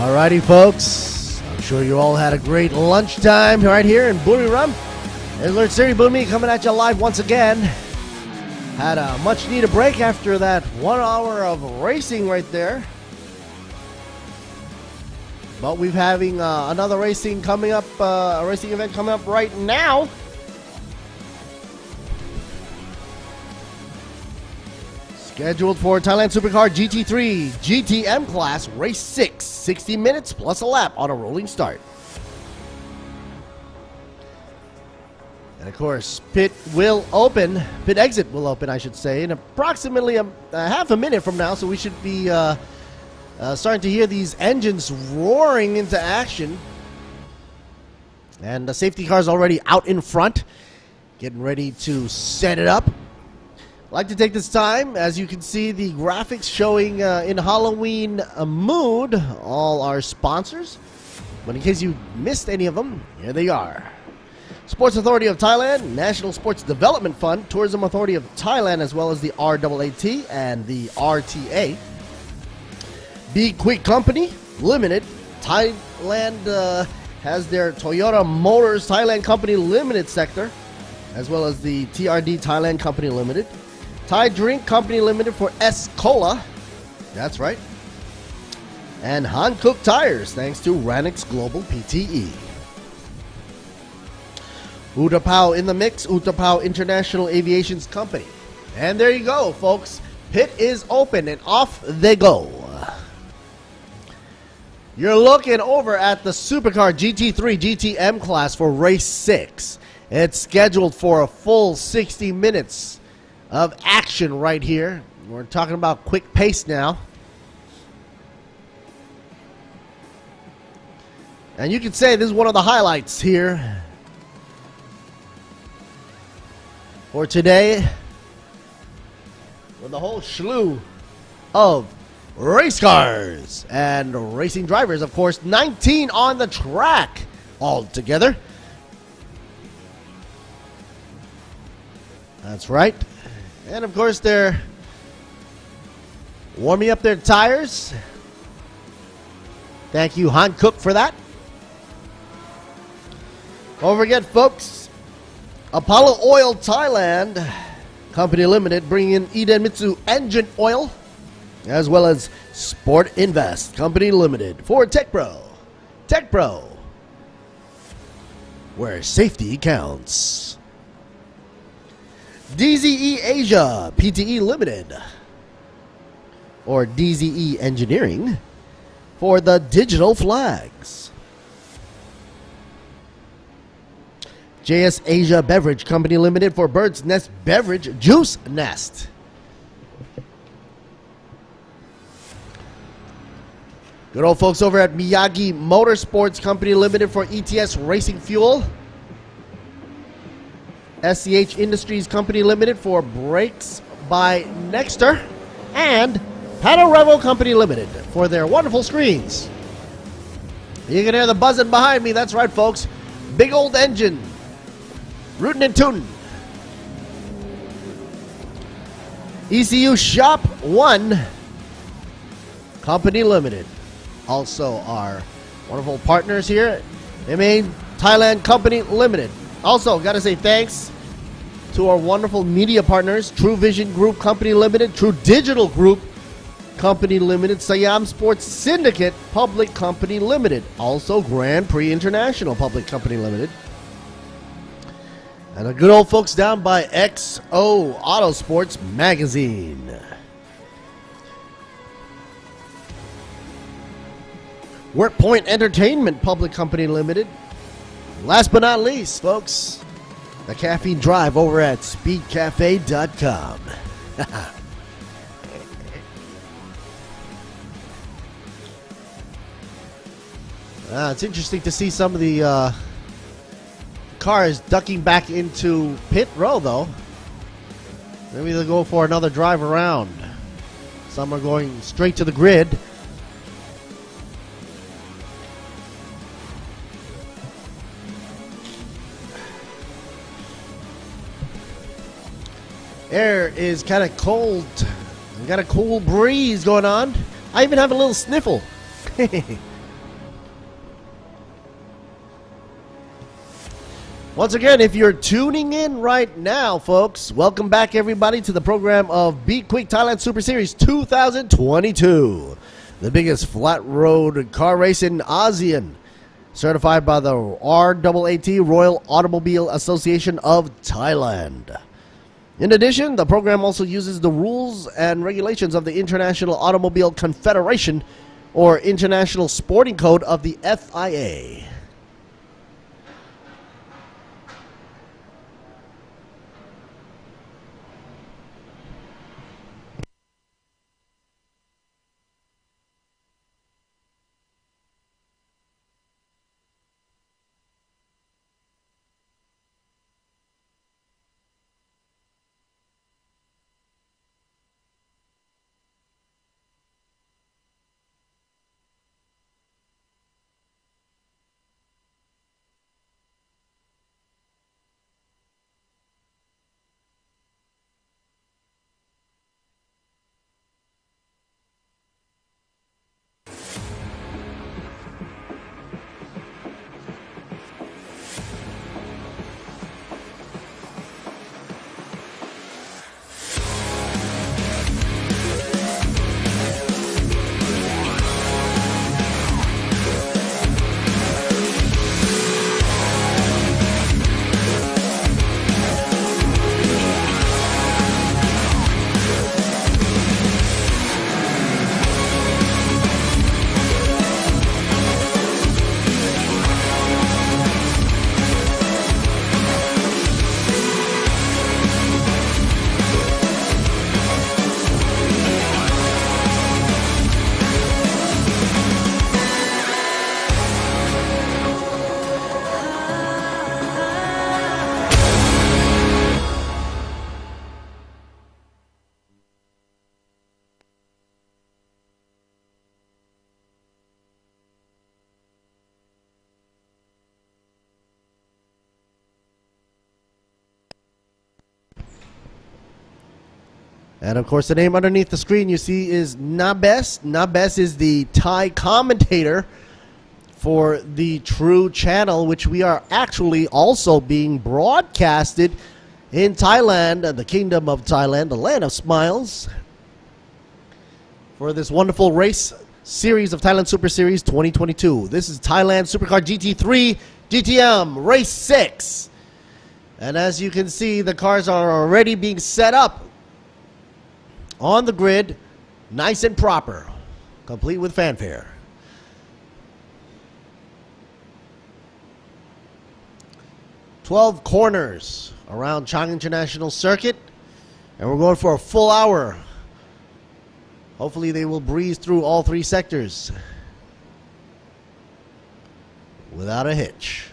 Alrighty, folks. I'm sure you all had a great lunchtime right here in Buriram. Alert Series Bumi coming at you live once again. Had a much needed break after that 1 hour of racing right there. But we're having another racing coming up, a racing event coming up right now. Scheduled for Thailand Supercar GT3 GTM class race 6, 60 minutes plus a lap on a rolling start. And of course, pit exit will open, I should say, in approximately a half a minute from now. So we should be starting to hear these engines roaring into action. And the safety car is already out in front, getting ready to set it up. I'd like to take this time, as you can see the graphics showing in Halloween mood, all our sponsors. But in case you missed any of them, here they are. Sports Authority of Thailand, National Sports Development Fund, Tourism Authority of Thailand, as well as the RAAT and the RTA. B-Quik Company Limited, Thailand has their Toyota Motors Thailand Company Limited sector, as well as the TRD Thailand Company Limited. Thai Drink Company Limited for S-Cola. That's right. And Hankook Tires, thanks to Ranix Global PTE. Utapao in the mix, Utapao International Aviations Company. And there you go, folks. Pit is open and off they go. You're looking over at the Supercar GT3 GTM class for race 6. It's scheduled for a full 60 minutes of action right here. We're talking about quick pace now. And you can say this is one of the highlights here for today, with a whole slew of race cars and racing drivers. Of course, 19 on the track altogether. That's right. And of course, they're warming up their tires. Thank you, Hankook, for that. Don't forget, folks, Apollo Oil Thailand Company Limited bringing in Idemitsu Engine Oil, as well as Sport Invest Company Limited for TechPro. TechPro, where safety counts. DZE Asia PTE Limited, or DZE Engineering, for the digital flags. JS Asia Beverage Company Limited for Bird's Nest Beverage Juice Nest. Good old folks over at Miyagi Motorsports Company Limited for ETS Racing Fuel. SCH Industries Company Limited for Brakes by Nexter. And Panorevo Company Limited for their wonderful screens. You can hear the buzzing behind me. That's right, folks. Big old engine. Rootin' and tootin'. ECU Shop 1 Company Limited. Also our wonderful partners here. MA Thailand Company Limited. Also, got to say thanks to our wonderful media partners. Truevision Group Company Limited. True Digital Group Company Limited. Siam Sports Syndicate Public Company Limited. Also Grand Prix International Public Company Limited. And the good old folks down by XO Autosports Magazine. WorkPoint Entertainment Public Company Limited. Last but not least, folks, the Caffeine Drive over at speedcafe.com. It's interesting to see some of the cars ducking back into pit row, though. Maybe they'll go for another drive around. Some are going straight to the grid. Air is kind of cold. We got a cool breeze going on. I even have a little sniffle. Once again, if you're tuning in right now, folks, welcome back, everybody, to the program of B-Quik Thailand Super Series 2022, the biggest flat road car race in ASEAN, certified by the RAAT, Royal Automobile Association of Thailand. In addition, the program also uses the rules and regulations of the International Automobile Confederation, or International Sporting Code of the FIA. And of course, the name underneath the screen you see is Nabes. Nabes is the Thai commentator for the True channel, which we are actually also being broadcasted in Thailand, the Kingdom of Thailand, the land of smiles, for this wonderful race series of Thailand Super Series 2022. This is Thailand Supercar GT3 GTM Race 6. And as you can see, the cars are already being set up on the grid, nice and proper, complete with fanfare. "12 corners around Chang International Circuit, and we're going for a full hour. Hopefully they will breeze through all 3 sectors without a hitch."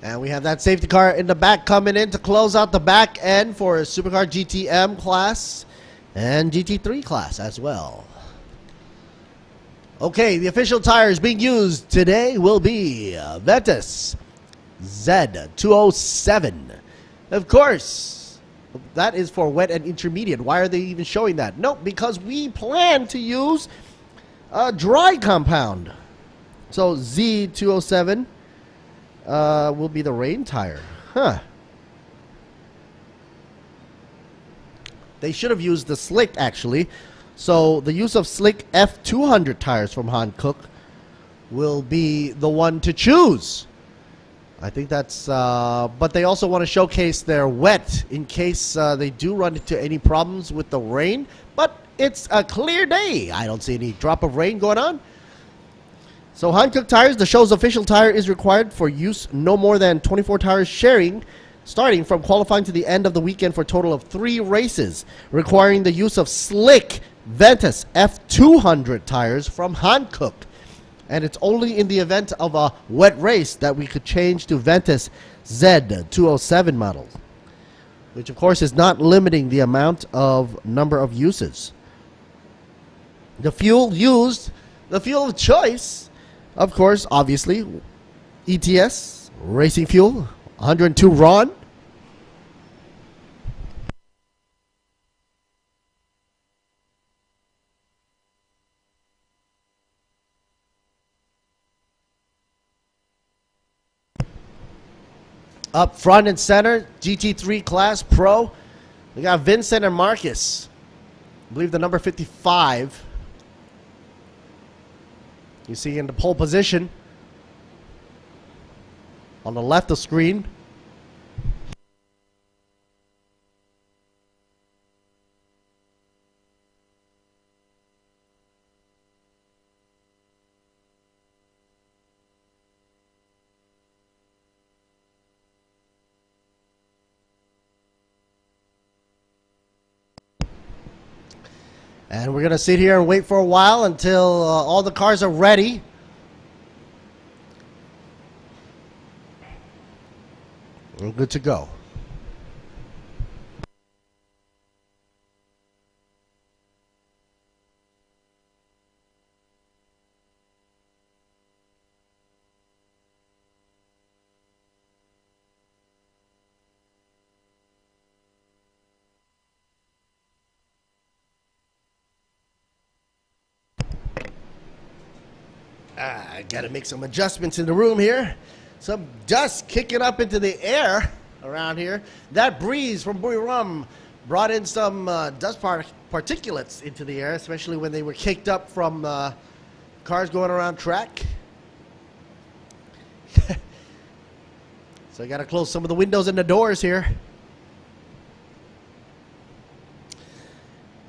And we have that safety car in the back coming in to close out the back end for Supercar GTM class and GT3 class as well. Okay, the official tires being used today will be Ventus Z207. Of course, that is for wet and intermediate. Why are they even showing that? Nope, because we plan to use a dry compound. So Z207 will be the rain tire. Huh. They should have used the slick, actually. So the use of slick F200 tires from Hankook will be the one to choose. I think that's, but they also want to showcase their wet in case they do run into any problems with the rain. But it's a clear day. I don't see any drop of rain going on. So Hankook Tires, the show's official tire, is required for use no more than 24 tires sharing, starting from qualifying to the end of the weekend for a total of 3 races, requiring the use of slick Ventus F200 tires from Hankook. And it's only in the event of a wet race that we could change to Ventus Z207 models. which of course is not limiting the amount of number of uses. The fuel used, the fuel of choice, of course, obviously, ETS, racing fuel, 102 RON. Up front and center, GT3 Class Pro. We got Vincent and Marcus. I believe the number 55. You see in the pole position on the left of screen. And we're going to sit here and wait for a while until all the cars are ready. We're good to go. I gotta make some adjustments in the room here. Some dust kicking up into the air around here. That breeze from Buriram brought in some dust particulates into the air, especially when they were kicked up from cars going around track. So I gotta close some of the windows and the doors here.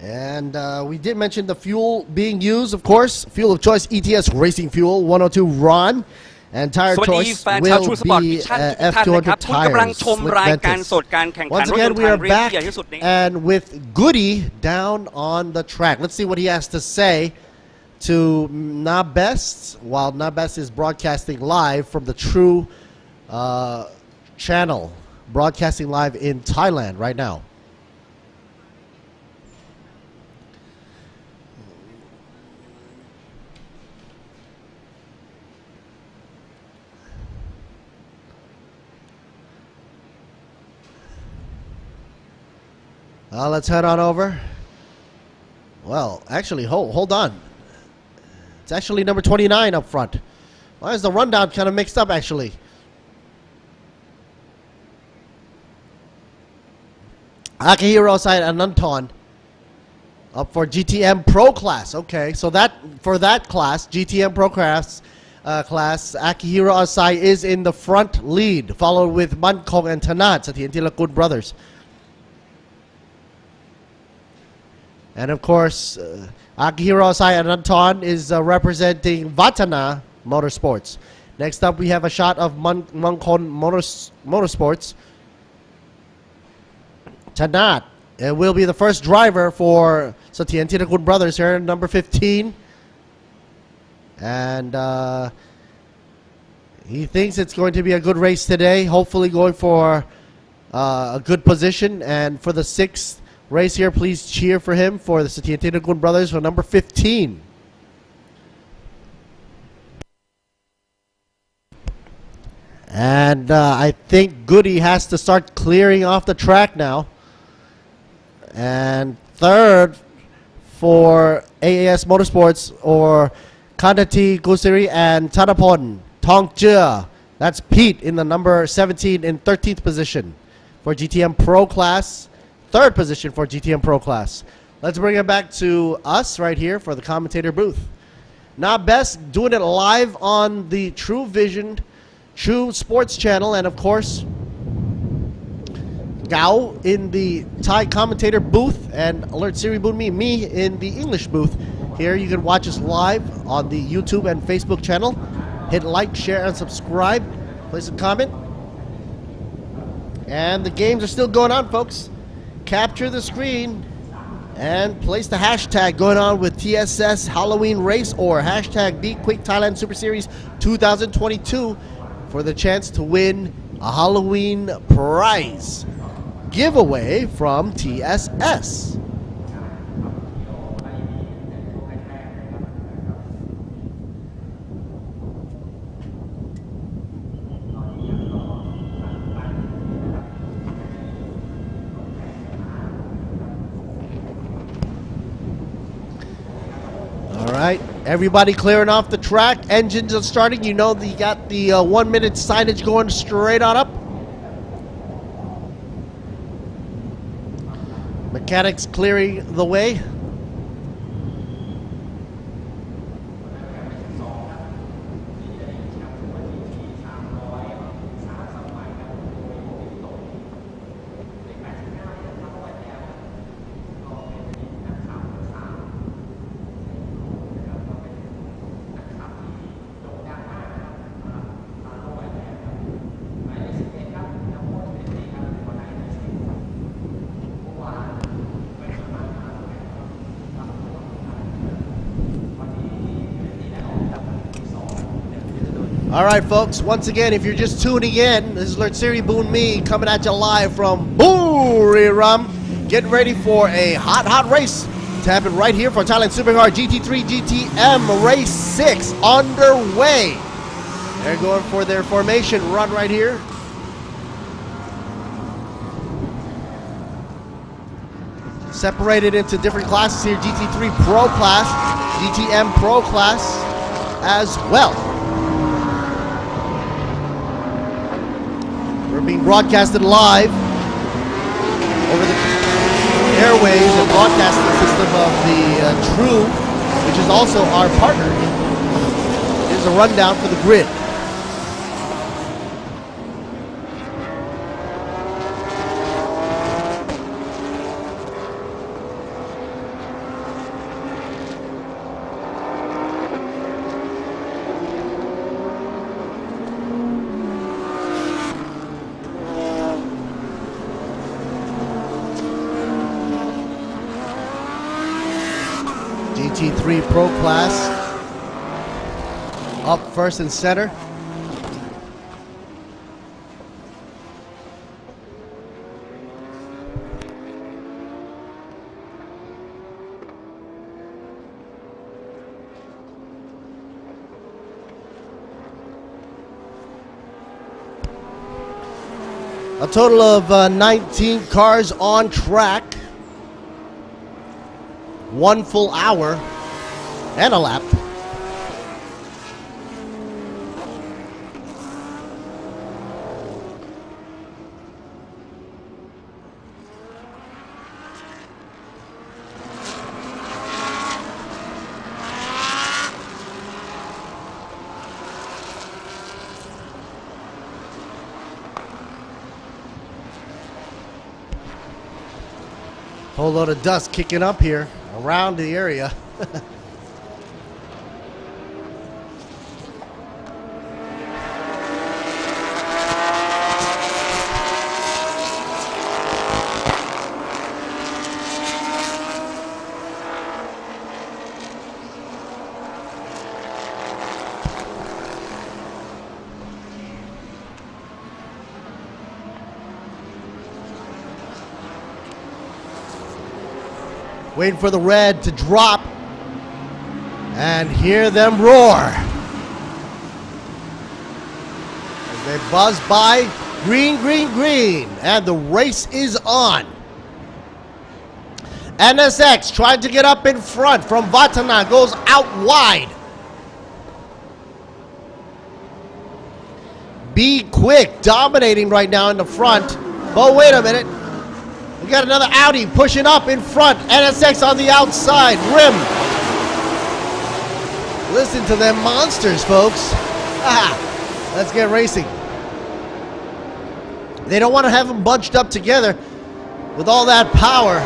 And we did mention the fuel being used, of course. Fuel of choice, ETS racing fuel, 102 RON. And tire choice will be F200 tires. Once again, we are back and with Goody down on the track. Let's see what he has to say to Nabest, while Nabest is broadcasting live from the True channel, broadcasting live in Thailand right now. Let's head on over. Well, actually, hold on. It's actually number 29 up front. Why is the rundown kind of mixed up, actually? Akihiro side Ananton up for GTM Pro class. Okay, so that for that class, GTM Pro class, Akihiro Asai is in the front lead, followed with Mankong and Tanat, Sathian Tilakun brothers. And of course, Akihiro Asai Ananton is representing Vatana Motorsports. Next up, we have a shot of Mankon Motorsports. Tanat will be the first driver for Sathian Tilakun brothers here, number 15. And he thinks it's going to be a good race today, hopefully going for a good position. And for the 6th race here, please cheer for him, for the Sathian Tilakun brothers, for number 15. And I think Goody has to start clearing off the track now. And third for AAS Motorsports, or Kandati Gusiri and Tanapon Tongje. That's Pete in the number 17 in 13th position for GTM Pro class. 3rd position for GTM Pro class. Let's bring it back to us right here for the commentator booth. Nabest doing it live on the Truevision, True Sports channel, and of course, Gao in the Thai commentator booth, and Alert Siri Bunmi, me in the English booth. Here you can watch us live on the YouTube and Facebook channel. Hit like, share, and subscribe. Place a comment. And the games are still going on, folks. Capture the screen and place the hashtag going on with TSS Halloween Race, or hashtag B-Quik Thailand Super Series 2022 for the chance to win a Halloween prize. giveaway from TSS. Alright, everybody clearing off the track. Engines are starting. You know you got the 1 minute signage going straight on up. Mechanics clearing the way. All right, folks, once again, if you're just tuning in, this is Lertsiri Boon Me coming at you live from Buriram. Getting ready for a hot race to happen right here for Thailand Supercar GT3 GTM Race 6 underway. They're going for their formation run right here. Separated into different classes here, GT3 Pro Class, GTM Pro Class as well. We're being broadcasted live over the airwaves and broadcasting system of the True, which is also our partner. Here's a rundown for the grid. GT3 Pro Class up first and center. A total of 19 cars on track. 1 full hour and a lap. Whole load of dust kicking up here around the area. Waiting for the red to drop and hear them roar as they buzz by. Green, green, green, and the race is on. NSX trying to get up in front from Vatana, goes out wide. B-Quik dominating right now in the front, but wait a minute. We got another Audi pushing up in front. NSX on the outside. Rim. Listen to them monsters, folks. Let's get racing. They don't want to have them bunched up together with all that power.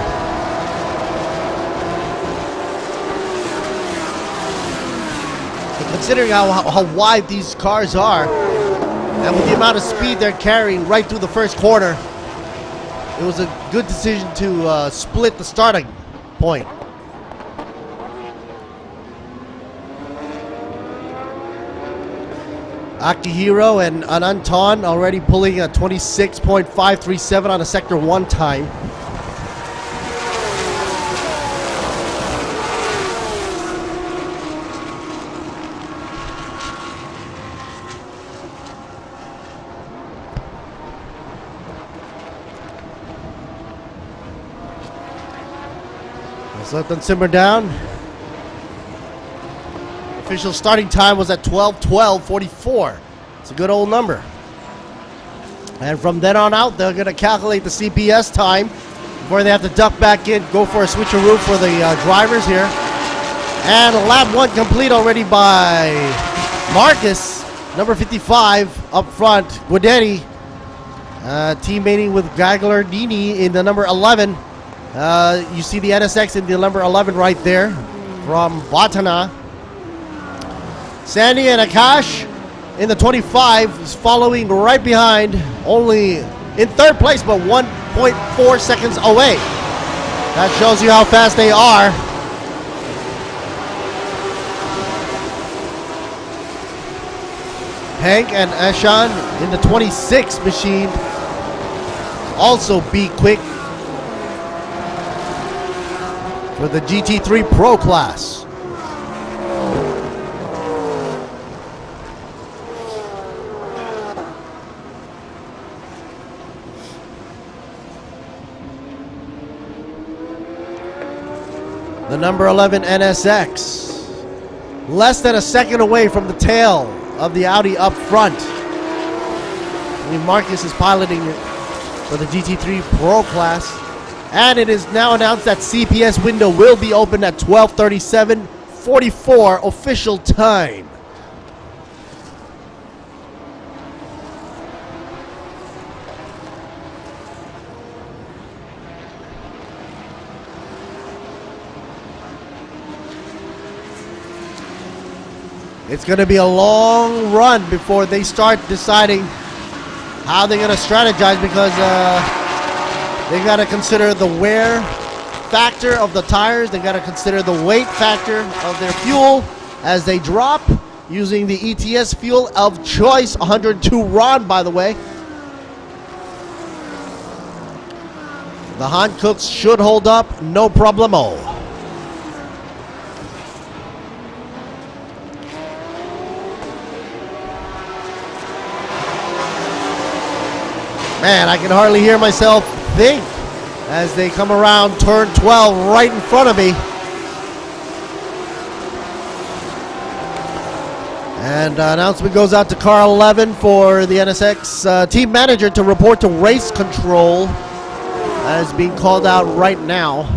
But considering how wide these cars are, and with the amount of speed they're carrying right through the first corner, it was a good decision to split the starting point. Akihiro and Ananton already pulling a 26.537 on a sector 1 time. Let's let them simmer down. Official starting time was at 12:12:44. It's a good old number. And from then on out, they're going to calculate the CPS time before they have to duck back in, go for a switcheroo for the drivers here. And lap 1 complete already by Marcus, number 55 up front. Guidetti teammating with Gagliardini in the number 11. You see the NSX in the number 11 right there from Vatana. Sandy and Akash in the 25 is following right behind, only in 3rd place, but 1.4 seconds away. That shows you how fast they are. Hank and Ashan in the 26 machine, also B-Quik for the GT3 Pro class. The number 11 NSX, less than a second away from the tail of the Audi up front. Marcus is piloting it for the GT3 Pro class. And it is now announced that CPS window will be open at 12:37:44 official time. It's going to be a long run before they start deciding how they're going to strategize, because they got to consider the wear factor of the tires. They got to consider the weight factor of their fuel as they drop using the ETS fuel of choice, 102 RON, by the way. The Hancooks should hold up, no problemo. Man, I can hardly hear myself think as they come around turn 12 right in front of me. And announcement goes out to car 11 for the NSX team manager to report to race control. That is being called out right now.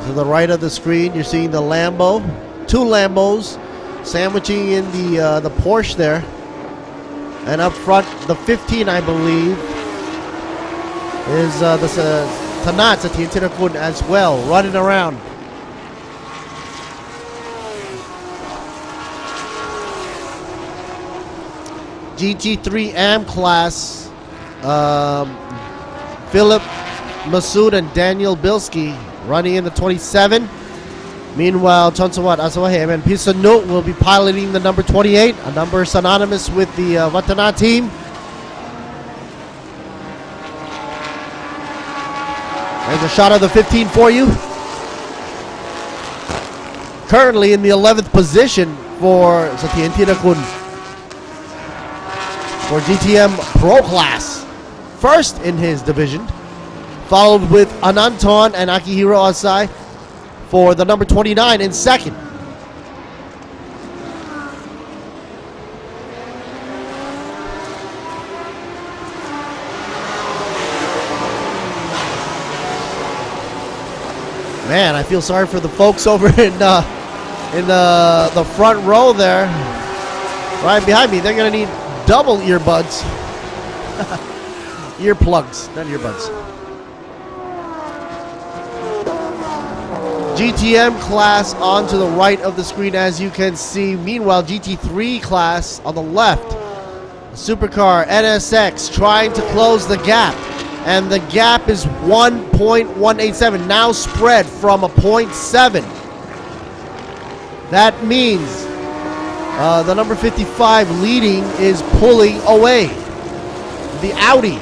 To the right of the screen, you're seeing the Lambo, 2 Lambos sandwiching in the Porsche there, and up front the 15, I believe, is the Tanat Tirakun as well, running around. GT3 AM class, Philip Masood and Daniel Bilski running in the 27. Meanwhile, Chonsawat Asawahem and Pisanu will be piloting the number 28, a number synonymous with the Vatana team. There's a shot of the 15 for you. Currently in the 11th position for Satyen Tirakun for GTM Pro Class. First in his division. Followed with Ananton and Akihiro Asai for the number 29 in second. Man, I feel sorry for the folks over in the front row there, right behind me. They're gonna need double earbuds, earplugs, not earbuds. GTM class on to the right of the screen, as you can see. Meanwhile, GT3 class on the left. Supercar NSX trying to close the gap. and the gap is 1.187, now spread from a 0.7. That means the number 55 leading is pulling away the Audi.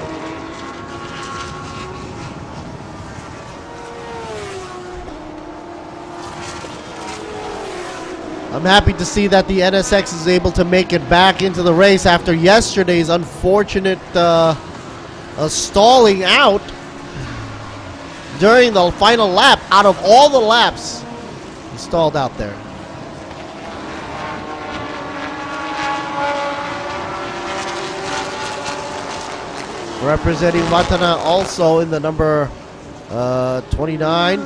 I'm happy to see that the NSX is able to make it back into the race after yesterday's unfortunate stalling out during the final lap. Out of all the laps, he stalled out there. Representing Vatana also in the number 29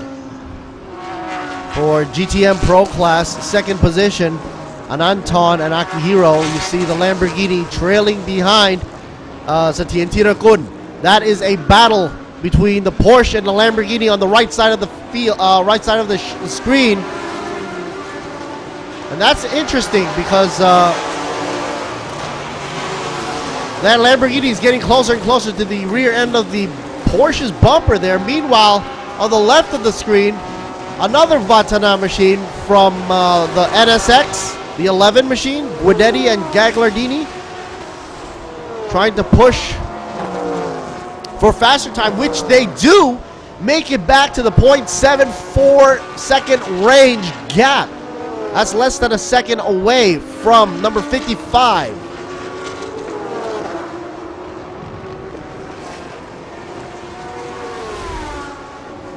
for GTM Pro Class, second position, Ananton and Akihiro. You see the Lamborghini trailing behind Satyen Tirakun. That is a battle between the Porsche and the Lamborghini on the right side of the field, right side of the screen, and that's interesting because that Lamborghini is getting closer and closer to the rear end of the Porsche's bumper there. Meanwhile, on the left of the screen, another Vatana machine from the NSX, the 11 machine, Guidetti and Gagliardini, trying to push for faster time, which they do make it back to the 0.74 second range gap. That's less than a second away from number 55.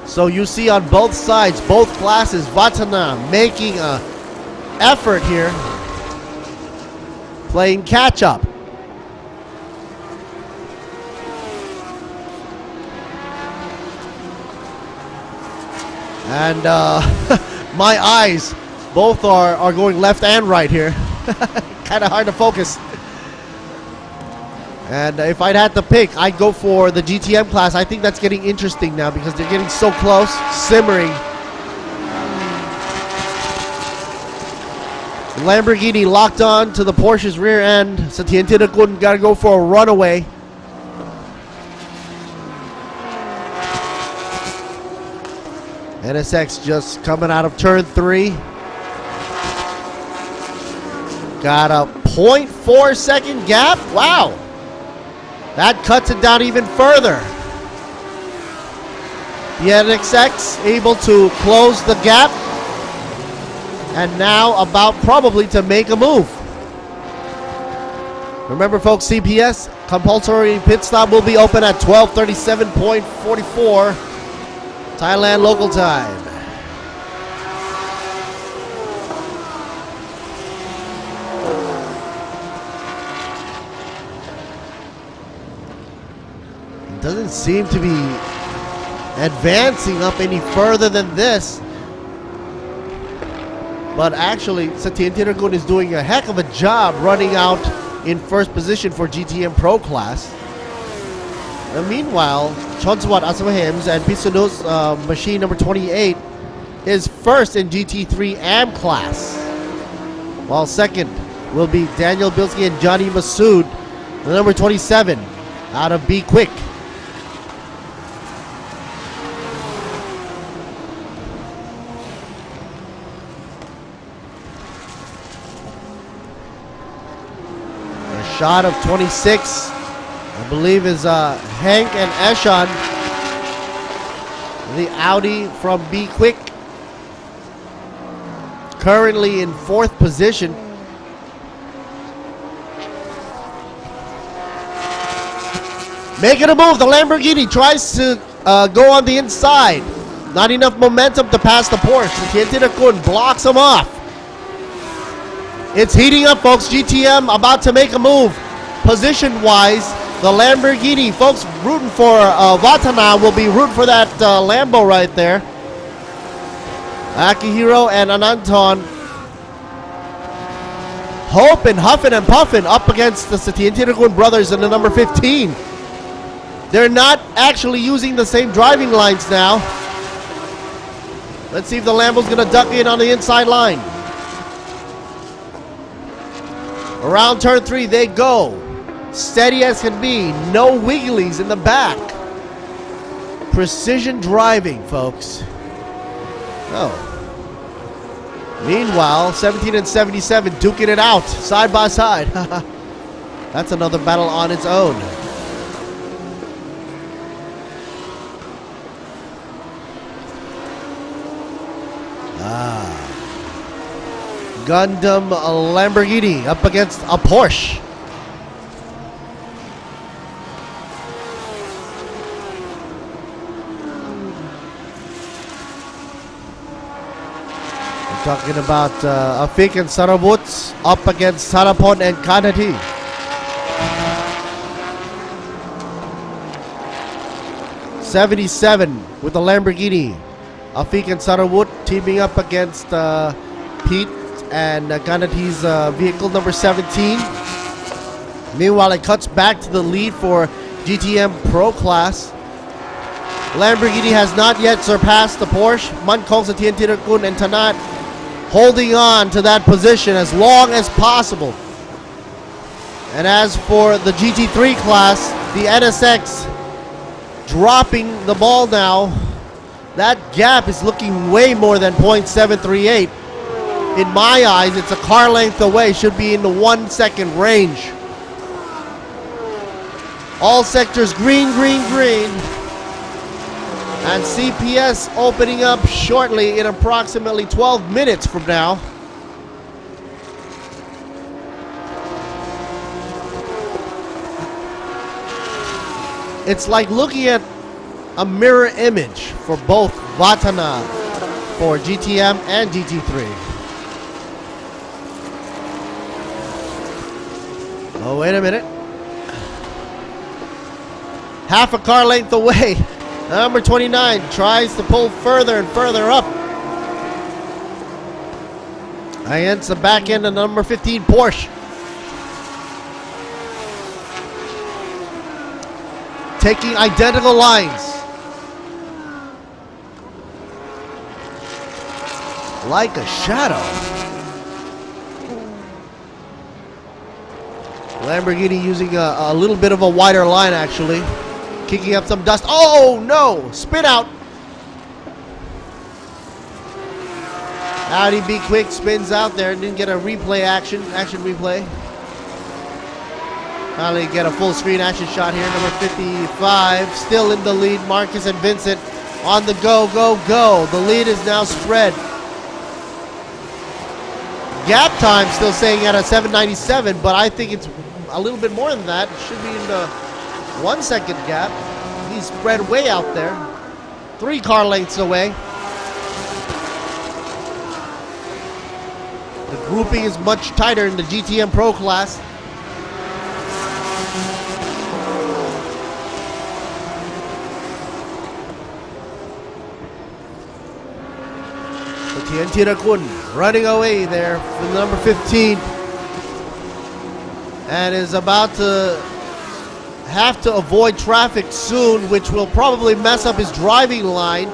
So you see on both sides, both classes, Vatana making an effort here, playing catch up. And my eyes, both are going left and right here. Kind of hard to focus. And if I'd had to pick, I'd go for the GTM class. I think that's getting interesting now because they're getting so close, simmering. Lamborghini locked on to the Porsche's rear end. Satyen Tirakun got to go for a runaway. NSX just coming out of turn 3. Got a 0.4 second gap. Wow. That cuts it down even further. The NSX able to close the gap. And now about probably to make a move. Remember folks, CPS compulsory pit stop will be open at 12:37.44 Thailand local time. It doesn't seem to be advancing up any further than this. But actually, Satyen Tirakun is doing a heck of a job running out in first position for GTM Pro class. And meanwhile, Chonswat Aswahems and Pisunu's machine number 28 is first in GT3 AM class. While second will be Daniel Bilski and Johnny Masood, the number 27 out of B-Quik. Shot of 26, I believe, is Hank and Eshan, the Audi from B-Quik, currently in fourth position. Making a move, the Lamborghini tries to go on the inside. Not enough momentum to pass the Porsche. Satyen Tirakun blocks him off. It's heating up, folks. GTM about to make a move. Position-wise, the Lamborghini, folks rooting for Vatana will be rooting for that Lambo right there. Akihiro and Ananton hoping, huffing and puffing up against the Satyen Tirakun brothers in the number 15. They're not actually using the same driving lines now. Let's see if the Lambo's going to duck in on the inside line. Around turn 3 they go. Steady as can be. No wigglies in the back. precision driving, folks. Oh. Meanwhile, 17 and 77 duking it out side by side. That's another battle on its own. Gundam Lamborghini up against a Porsche. We're talking about Afik and Sarawut up against Sarapon and Kanati. '77 with the Lamborghini. Afik and Sarawut teaming up against Pete and Kanati's vehicle number 17. Meanwhile, it cuts back to the lead for GTM Pro Class. Lamborghini has not yet surpassed the Porsche. Mankong Satien Tirakun and Tanat holding on to that position as long as possible. And as for the GT3 class, the NSX dropping the ball now. That gap is looking way more than .738. In my eyes, it's a car length away. Should be in the 1 second range. All sectors green, green, green. And CPS opening up shortly in approximately 12 minutes from now. It's like looking at a mirror image for both Vatana for GTM and GT3. Oh, wait a minute. Half a car length away. Number 29 tries to pull further and further up. Against the back end of number 15 Porsche. Taking identical lines. Like a shadow. Lamborghini using a little bit of a wider line actually. Kicking up some dust. Oh no! Spin out. Audi B-Quik spins out there. Didn't get a replay action replay. Finally get a full screen action shot here. Number 55 still in the lead. Marcus and Vincent on the go, go, go. The lead is now spread. Gap time still saying at a 797, but I think it's a little bit more than that. It should be in the 1 second gap. He's spread way out there. 3 car lengths away. The grouping is much tighter in the GTM Pro class. Tien Tirakun running away there from number 15 and is about to have to avoid traffic soon, which will probably mess up his driving line.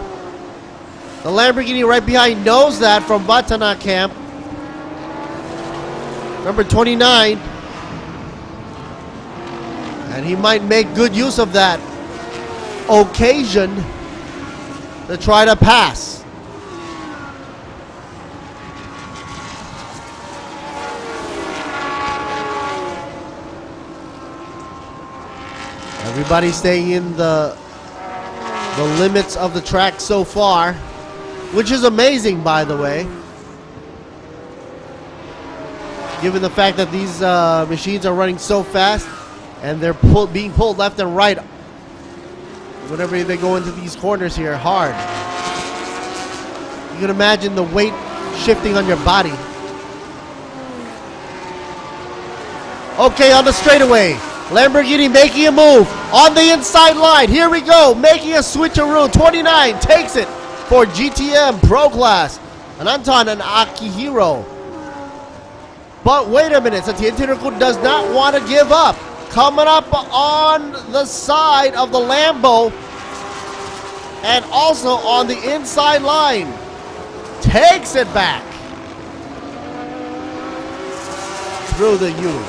The Lamborghini right behind knows that from Vatana camp. Number 29. And he might make good use of that occasion to try to pass. Everybody staying in the limits of the track so far, which is amazing, by the way, given the fact that these machines are running so fast and they're being pulled left and right whenever they go into these corners here hard. You can imagine the weight shifting on your body. Okay, on the straightaway, Lamborghini making a move on the inside line. Here we go, making a switcheroo. 29 takes it for GTM Pro Class. And Anton and Akihiro. But wait a minute, Satien Tirakun does not want to give up. Coming up on the side of the Lambo and also on the inside line. Takes it back through the U.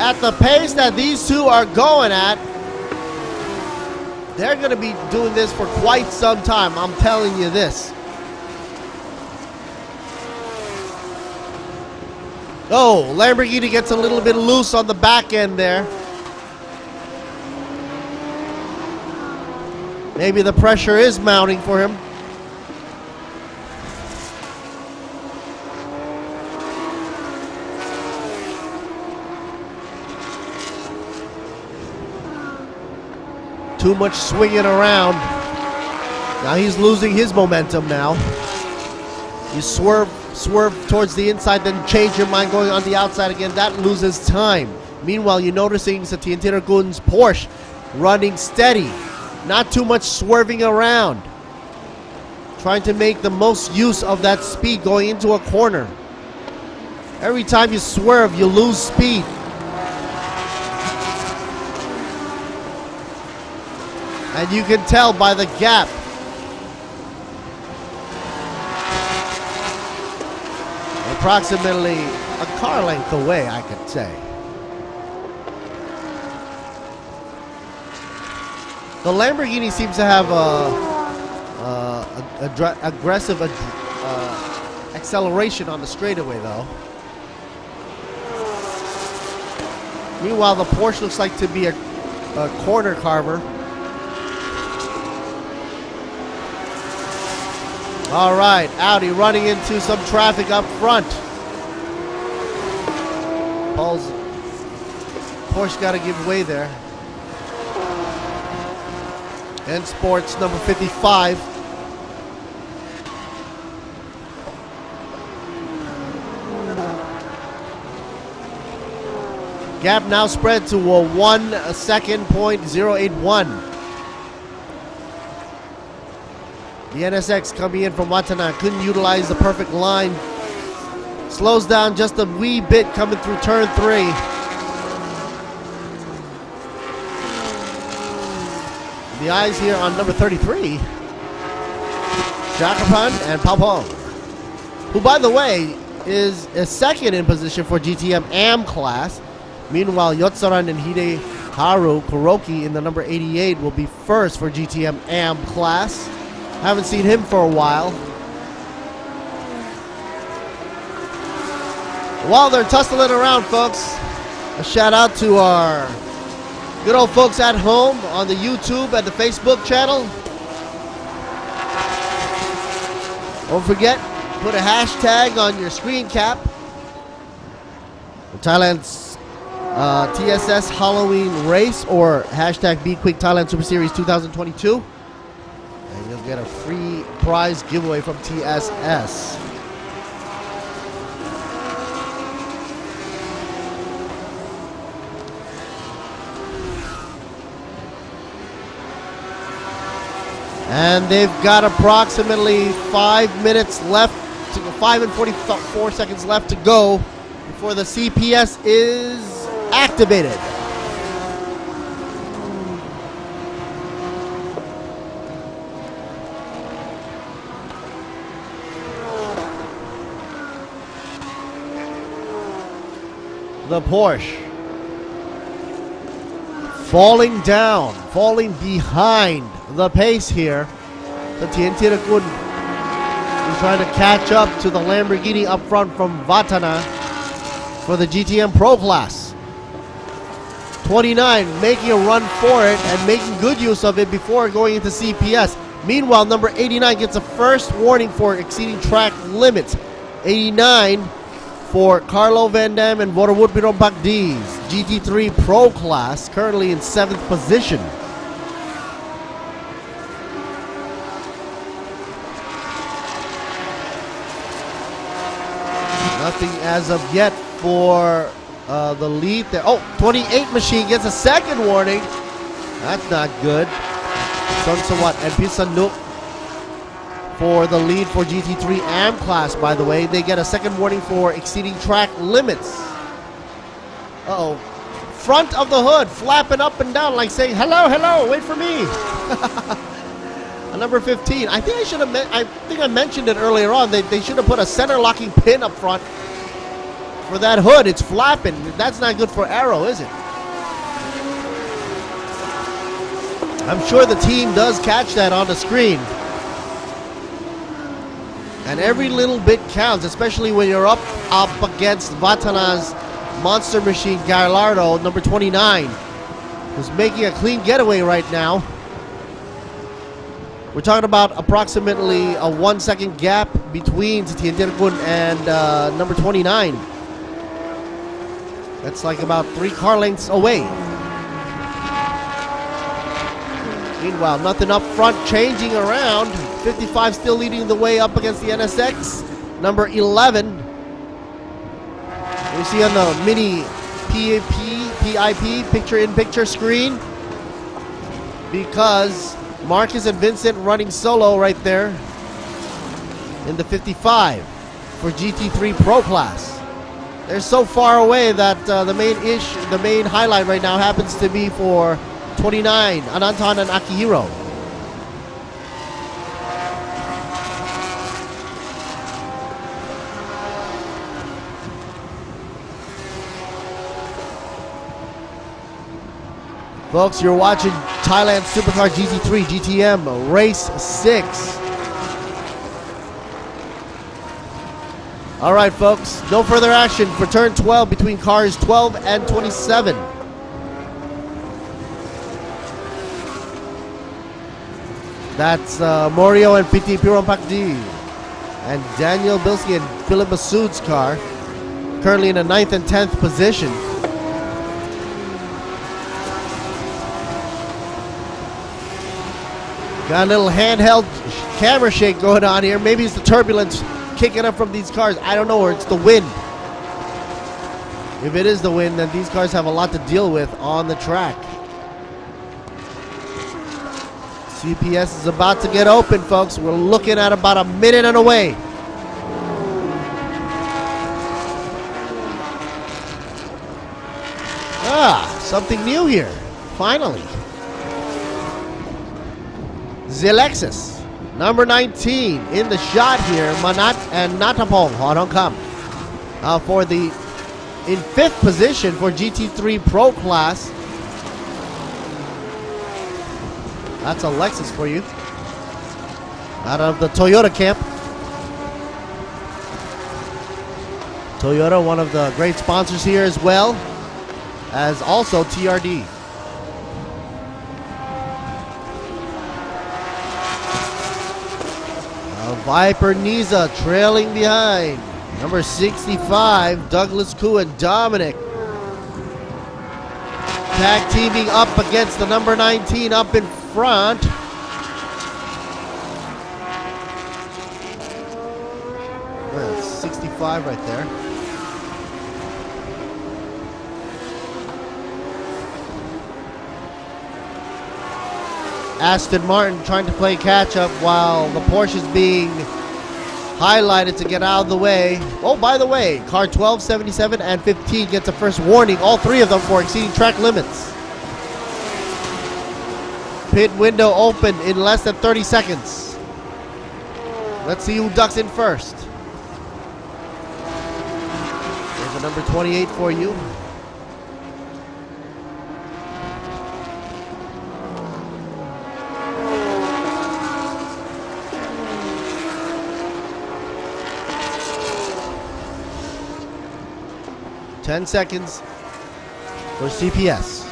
at the pace that these two are going at, they're going to be doing this for quite some time. I'm telling you this. Oh, Lamborghini gets a little bit loose on the back end there. Maybe the pressure is mounting for him. Too much swinging around. Now he's losing his momentum now. You swerve towards the inside, then change your mind going on the outside again. That loses time. Meanwhile, you're noticing Sathyan Thirakul's Porsche running steady. Not too much swerving around. Trying to make the most use of that speed going into a corner. Every time you swerve, you lose speed. And you can tell by the gap. Approximately a car length away, I could say. The Lamborghini seems to have aggressive acceleration on the straightaway, though. Meanwhile, the Porsche looks like to be a corner carver. All right, Audi running into some traffic up front. Porsche got to give way there. And Sports number 55. Gap now spread to a 1 second, .081. The NSX coming in from Watana couldn't utilize the perfect line. Slows down just a wee bit coming through turn 3. The eyes here on number 33. Jakapan and Paupong, who, by the way, is a second in position for GTM AM class. Meanwhile, Yotsaran and Hideharu Kuroki in the number 88 will be first for GTM AM class. Haven't seen him for a while. While they're tussling around, folks, a shout out to our good old folks at home on the YouTube and the Facebook channel. Don't forget, put a hashtag on your screen cap. Thailand's TSS Halloween race, or hashtag B-Quik Thailand Super Series 2022. And you'll get a free prize giveaway from TSS. And they've got approximately 5 minutes left, 5 and 44 seconds left to go before the CPS is activated. The Porsche falling down, falling behind the pace here. Sathyan Thirakul's trying to catch up to the Lamborghini up front from Vatana for the GTM Pro class. 29 making a run for it and making good use of it before going into CPS. Meanwhile, number 89 gets a first warning for exceeding track limits. 89 for Carlo Van Dam and Waterwood Pirompakdi's GT3 Pro class, currently in 7th position. Nothing as of yet for the lead there. Oh, 28 machine gets a second warning. That's not good. Sonsawat and Pisanuk for the lead for GT3 AM class, by the way. They get a second warning for exceeding track limits. Uh-oh. Front of the hood flapping up and down like saying, hello, hello, wait for me. Number 15. I think I should have. I think I mentioned it earlier on. They should have put a center locking pin up front for that hood. It's flapping. That's not good for aero, is it? I'm sure the team does catch that on the screen. And every little bit counts, especially when you're up against Vatana's monster machine Gallardo, number 29, who's making a clean getaway right now. We're talking about approximately a 1 second gap between Satien Dirkun and number 29. That's like about 3 car lengths away. Meanwhile, nothing up front, changing around. 55 still leading the way up against the NSX. Number 11. We see on the mini PIP, picture-in-picture screen. Because Marcus and Vincent running solo right there in the 55 for GT3 Pro Class. They're so far away that the main highlight right now happens to be for 29, Anantan and Akihiro. Folks, you're watching Thailand Supercar GT3 GTM Race 6. All right, folks, no further action for turn 12 between cars 12 and 27. That's Morio and Piti Pirompakdi and Daniel Bilski and Philip Masood's car, currently in the 9th and 10th position. Got a little handheld camera shake going on here. Maybe it's the turbulence kicking up from these cars. I don't know, or it's the wind. If it is the wind, then these cars have a lot to deal with on the track. CPS is about to get open, folks. We're looking at about a minute and away. Something new here. Finally. Zilexis, number 19 in the shot here. Manat and Natapong Honongkam for the in 5th position for GT3 Pro Class. That's a Lexus for you. Out of the Toyota camp. Toyota, one of the great sponsors here as well, as also TRD. Viper Niza trailing behind. Number 65, Douglas Koo and Dominic. Tag teaming up against the number 19 up in front. Well, 65 right there. Aston Martin trying to play catch up while the Porsche is being highlighted to get out of the way. Oh, by the way, car 12, 77, and 15 gets a first warning, all 3 of them for exceeding track limits. Pit window open in less than 30 seconds. Let's see who ducks in first. There's a number 28 for you. Ten seconds for CPS.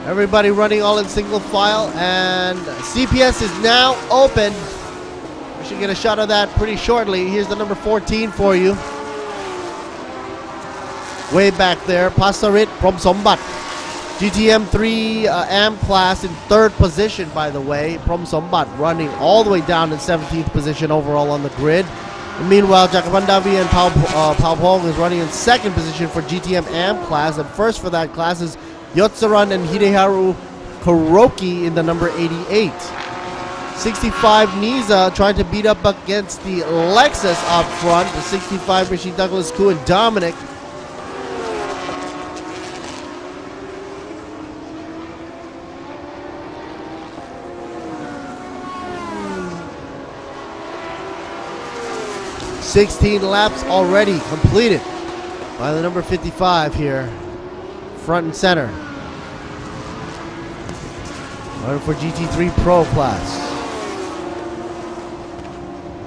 Everybody running all in single file, and CPS is now open. We should get a shot of that pretty shortly. Here's the number 14 for you. Way back there, Pasarit from Sombat. GTM 3 AM class in 3rd position, by the way. Prom Sombat running all the way down in 17th position overall on the grid. And meanwhile, Jakabandavi and Pao Pong is running in 2nd position for GTM AM class. And first for that class is Yotsaran and Hideharu Kuroki in the number 88. 65 Niza trying to beat up against the Lexus up front. The 65 Machine Douglas Koo and Dominic. 16 laps already completed by the number 55 here, front and center. Running for GT3 Pro class.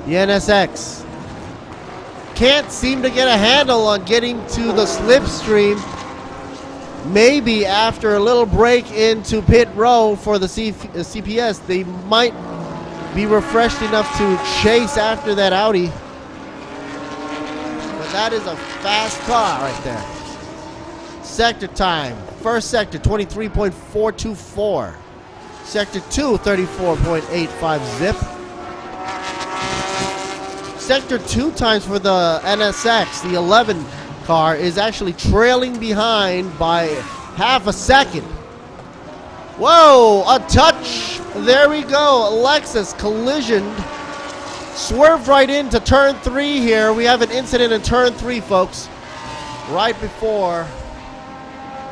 The NSX can't seem to get a handle on getting to the slipstream. Maybe after a little break into pit row for the CPS, they might be refreshed enough to chase after that Audi. But that is a fast car right there. Sector time. First sector, 23.424. Sector 2, 34.85 zip. Sector 2 times for the NSX, the 11 car, is actually trailing behind by half a second. Whoa, a touch. There we go. Lexus collisioned. Swerved right into turn 3 here. We have an incident in turn 3, folks. Right before.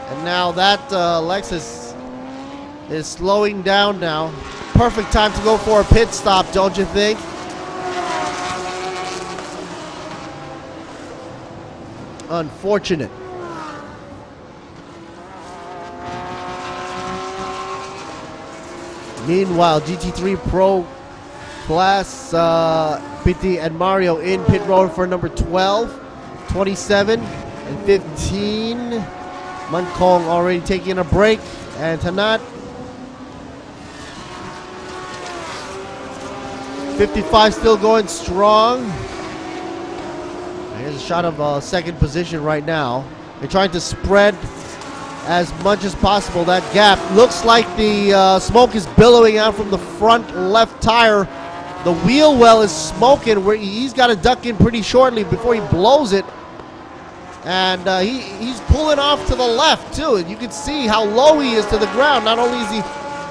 And now that Lexus is slowing down now. Perfect time to go for a pit stop, don't you think? Unfortunate. Meanwhile, GT3 Pro class, PT and Mario in pit road for number 12, 27, and 15. Munkong already taking a break, and Tanat. 55 still going strong. Here's a shot of second position right now. They're trying to spread as much as possible that gap. Looks like the smoke is billowing out from the front left tire. The wheel well is smoking. Where he's got to duck in pretty shortly before he blows it. And he's pulling off to the left too. And you can see how low he is to the ground. Not only is he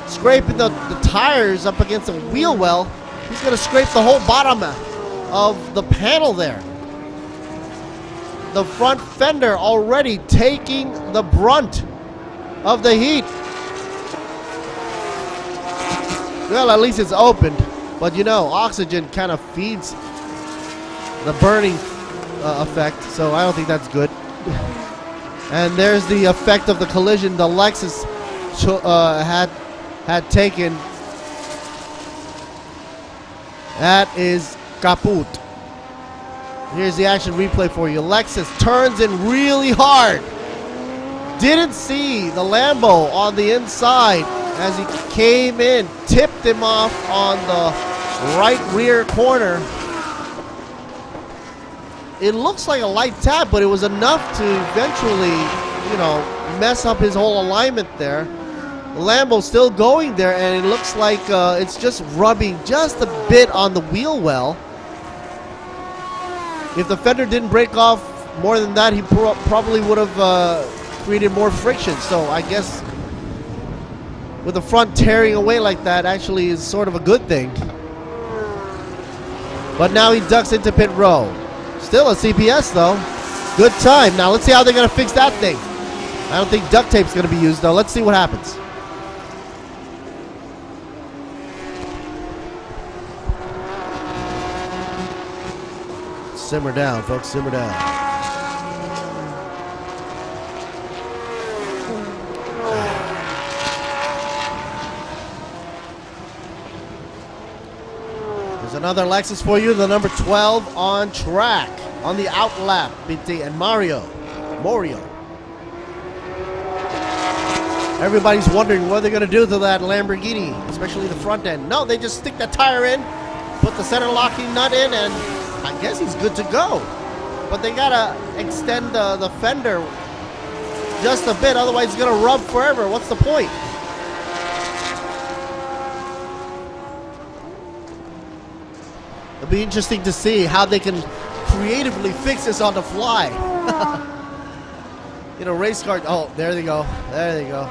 scraping the tires up against the wheel well, he's going to scrape the whole bottom of the panel there. The front fender already taking the brunt of the heat. Well, at least it's opened, but you know, oxygen kind of feeds the burning effect, so I don't think that's good. And there's the effect of the collision the Lexus had taken. That is kaput. Here's the action replay for you. Lexus turns in really hard. Didn't see the Lambo on the inside as he came in, tipped him off on the right rear corner. It looks like a light tap, but it was enough to eventually, you know, mess up his whole alignment there. The Lambo's still going there, and it looks like it's just rubbing just a bit on the wheel well. If the fender didn't break off more than that, he probably would have created more friction. So I guess with the front tearing away like that actually is sort of a good thing. But now he ducks into pit row. Still a CPS though. Good time. Now let's see how they're going to fix that thing. I don't think duct tape's going to be used though. Let's see what happens. Simmer down, folks, simmer down. There's another Lexus for you, the number 12 on track, on the out lap, BT and Mario. Everybody's wondering what they're going to do to that Lamborghini, especially the front end. No, they just stick the tire in, put the center locking nut in, and I guess he's good to go. But they gotta extend the fender just a bit, otherwise it's gonna rub forever. What's the point? It'll be interesting to see how they can creatively fix this on the fly. You know, race car. Oh, there they go. There they go.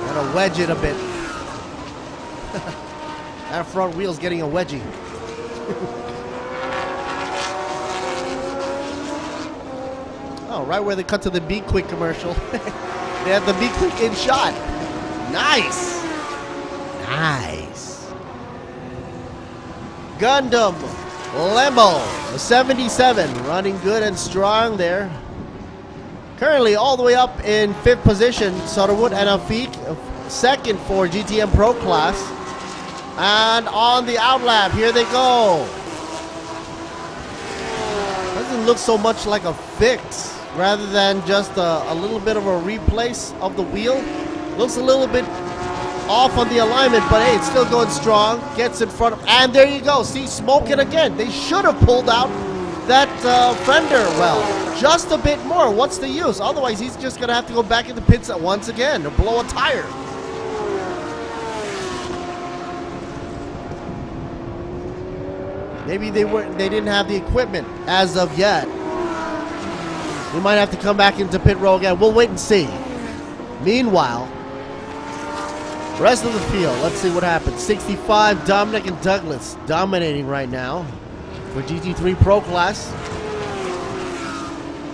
Gotta wedge it a bit. That front wheel's getting a wedgie. Oh, right where they cut to the B-Quik commercial. They had the B-Quik in shot. Nice. Nice. Gundam Lambo, 77, running good and strong there. Currently all the way up in 5th position, Soderwood and Afiq, second for GTM Pro class. And on the outlap, here they go. Doesn't look so much like a fix rather than just a little bit of a replace of the wheel. Looks a little bit off on the alignment, but hey, it's still going strong. Gets in front of, and there you go. See, smoking again. They should have pulled out that fender well just a bit more. What's the use? Otherwise, he's just gonna have to go back in the pits once again or blow a tire. Maybe they didn't have the equipment as of yet. We might have to come back into pit row again. We'll wait and see. Meanwhile, rest of the field, let's see what happens. 65, Dominic and Douglas dominating right now for GT3 Pro class.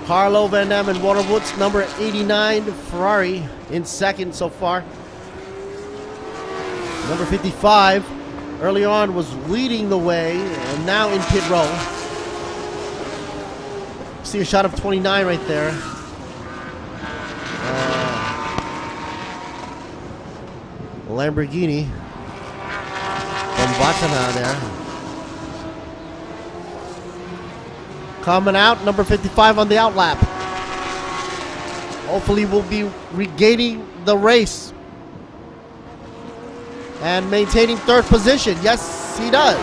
Carlo Van Dam and Waterwoods, number 89, Ferrari in second so far. Number 55, early on was leading the way, and now in pit row. See a shot of 29 right there. Lamborghini from Vatana there. Coming out, number 55 on the outlap. Hopefully we'll be regaining the race and maintaining 3rd position. Yes, he does.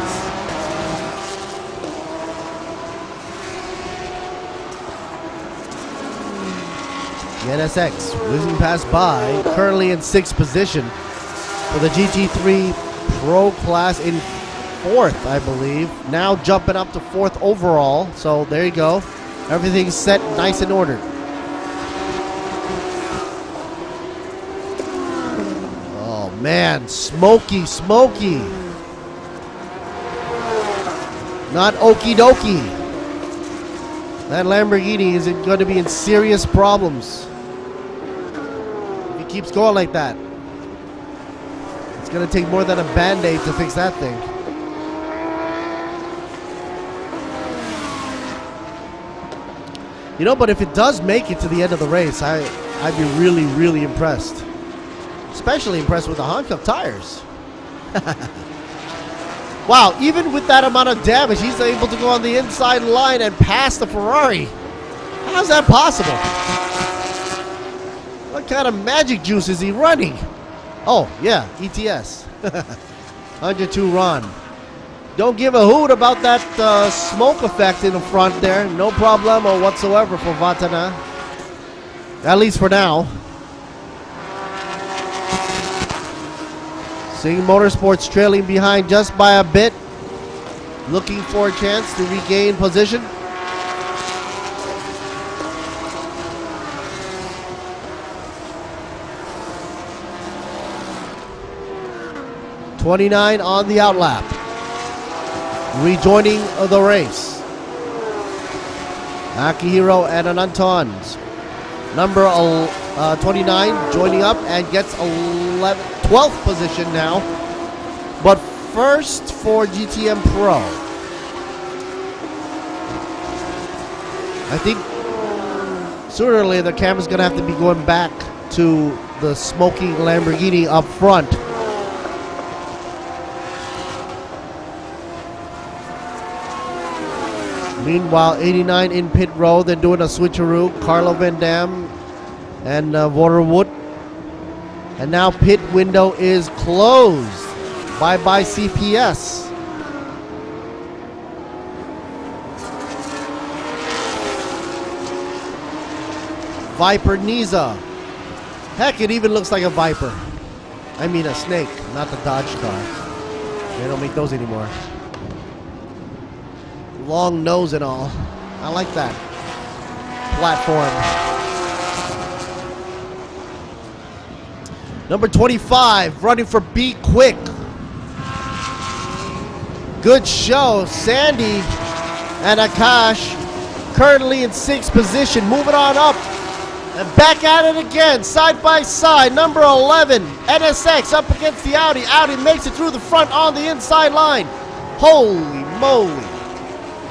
The NSX whizzing past by, currently in 6th position for the GT3 Pro class in 4th, I believe. Now jumping up to 4th overall. So there you go. Everything's set nice and ordered. Oh man, smoky. Not okie dokie. That Lamborghini is going to be in serious problems if he keeps going like that. It's going to take more than a band-aid to fix that thing. You know, but if it does make it to the end of the race, I'd be really, really impressed. Especially impressed with the Hankook tires. Wow, even with that amount of damage, he's able to go on the inside line and pass the Ferrari. How's that possible? What kind of magic juice is he running? Oh, yeah, ETS. 102 Ron. Don't give a hoot about that smoke effect in the front there. No problemo whatsoever for Vatana. At least for now. Sing Motorsports trailing behind just by a bit. Looking for a chance to regain position. '29 on the outlap. Rejoining the race. Akihiro and Anantons. Number 29 joining up and gets 12th position now. But first for GTM Pro. I think sooner or later the camera's going to have to be going back to the smoking Lamborghini up front. Meanwhile, 89 in pit row. They're doing a switcheroo. Carlo Van Dam and Waterwood. And now pit window is closed. Bye-bye CPS. Viper Niza. Heck, it even looks like a Viper. I mean a snake, not the Dodge car. They don't make those anymore. Long nose and all. I like that platform. Number 25 running for B-Quik. Good show. Sandy and Akash currently in 6th position. Moving on up and back at it again, side by side. Number 11 NSX up against the Audi. Audi makes it through the front on the inside line. Holy moly.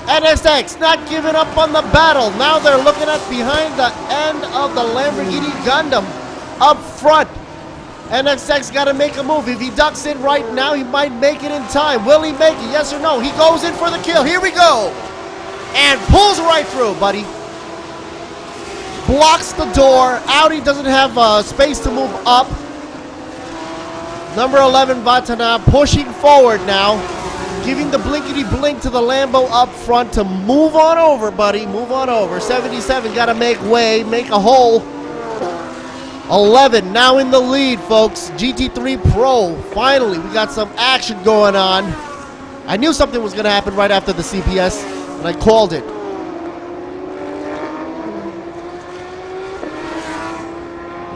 NSX not giving up on the battle. Now they're looking at behind the end of the Lamborghini Gundam up front. NSX got to make a move. If he ducks in right now, he might make it in time. Will he make it? Yes or no? He goes in for the kill. Here we go. And pulls right through, buddy. Blocks the door. Audi doesn't have space to move up. Number 11, Vatana, pushing forward now. Giving the blinkety blink to the Lambo up front to move on over, buddy. Move on over. 77 got to make way, make a hole. 11 now in the lead, folks. GT3 Pro. Finally, we got some action going on. I knew something was going to happen right after the CPS, and I called it.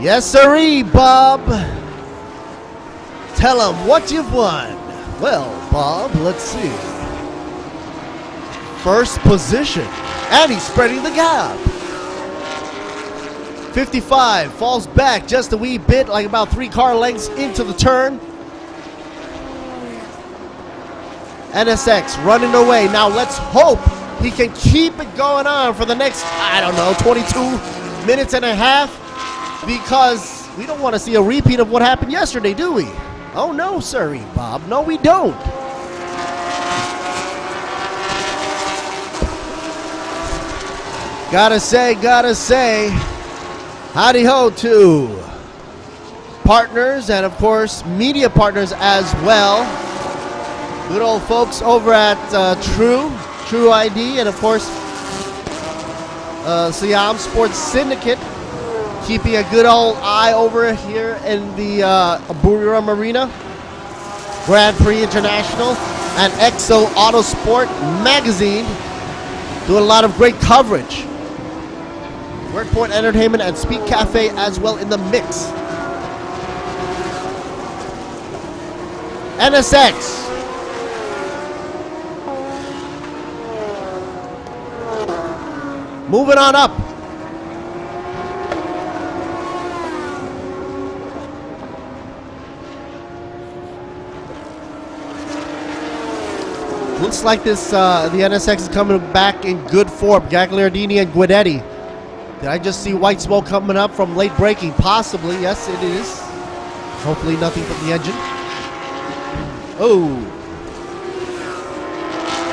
Yes, sirree, Bob. Tell him what you've won. Well, Bob, let's see. First position, and he's spreading the gap. 55 falls back just a wee bit, like about 3 car lengths into the turn. NSX running away. Now let's hope he can keep it going on for the next, I don't know, 22 minutes and a half, because we don't want to see a repeat of what happened yesterday, do we? Oh no, sirree, Bob. No, we don't. Gotta say, howdy ho to partners and of course media partners as well. Good old folks over at True ID, and of course Siam Sports Syndicate, keeping a good old eye over here in the Buriram Arena. Grand Prix International and Exo Autosport Magazine doing a lot of great coverage. Workpoint Entertainment and Speed Cafe as well in the mix. NSX. Moving on up. Looks like this, the NSX is coming back in good form. Gagliardini and Guidetti. Did I just see white smoke coming up from late braking? Possibly, yes it is. Hopefully nothing from the engine. Oh.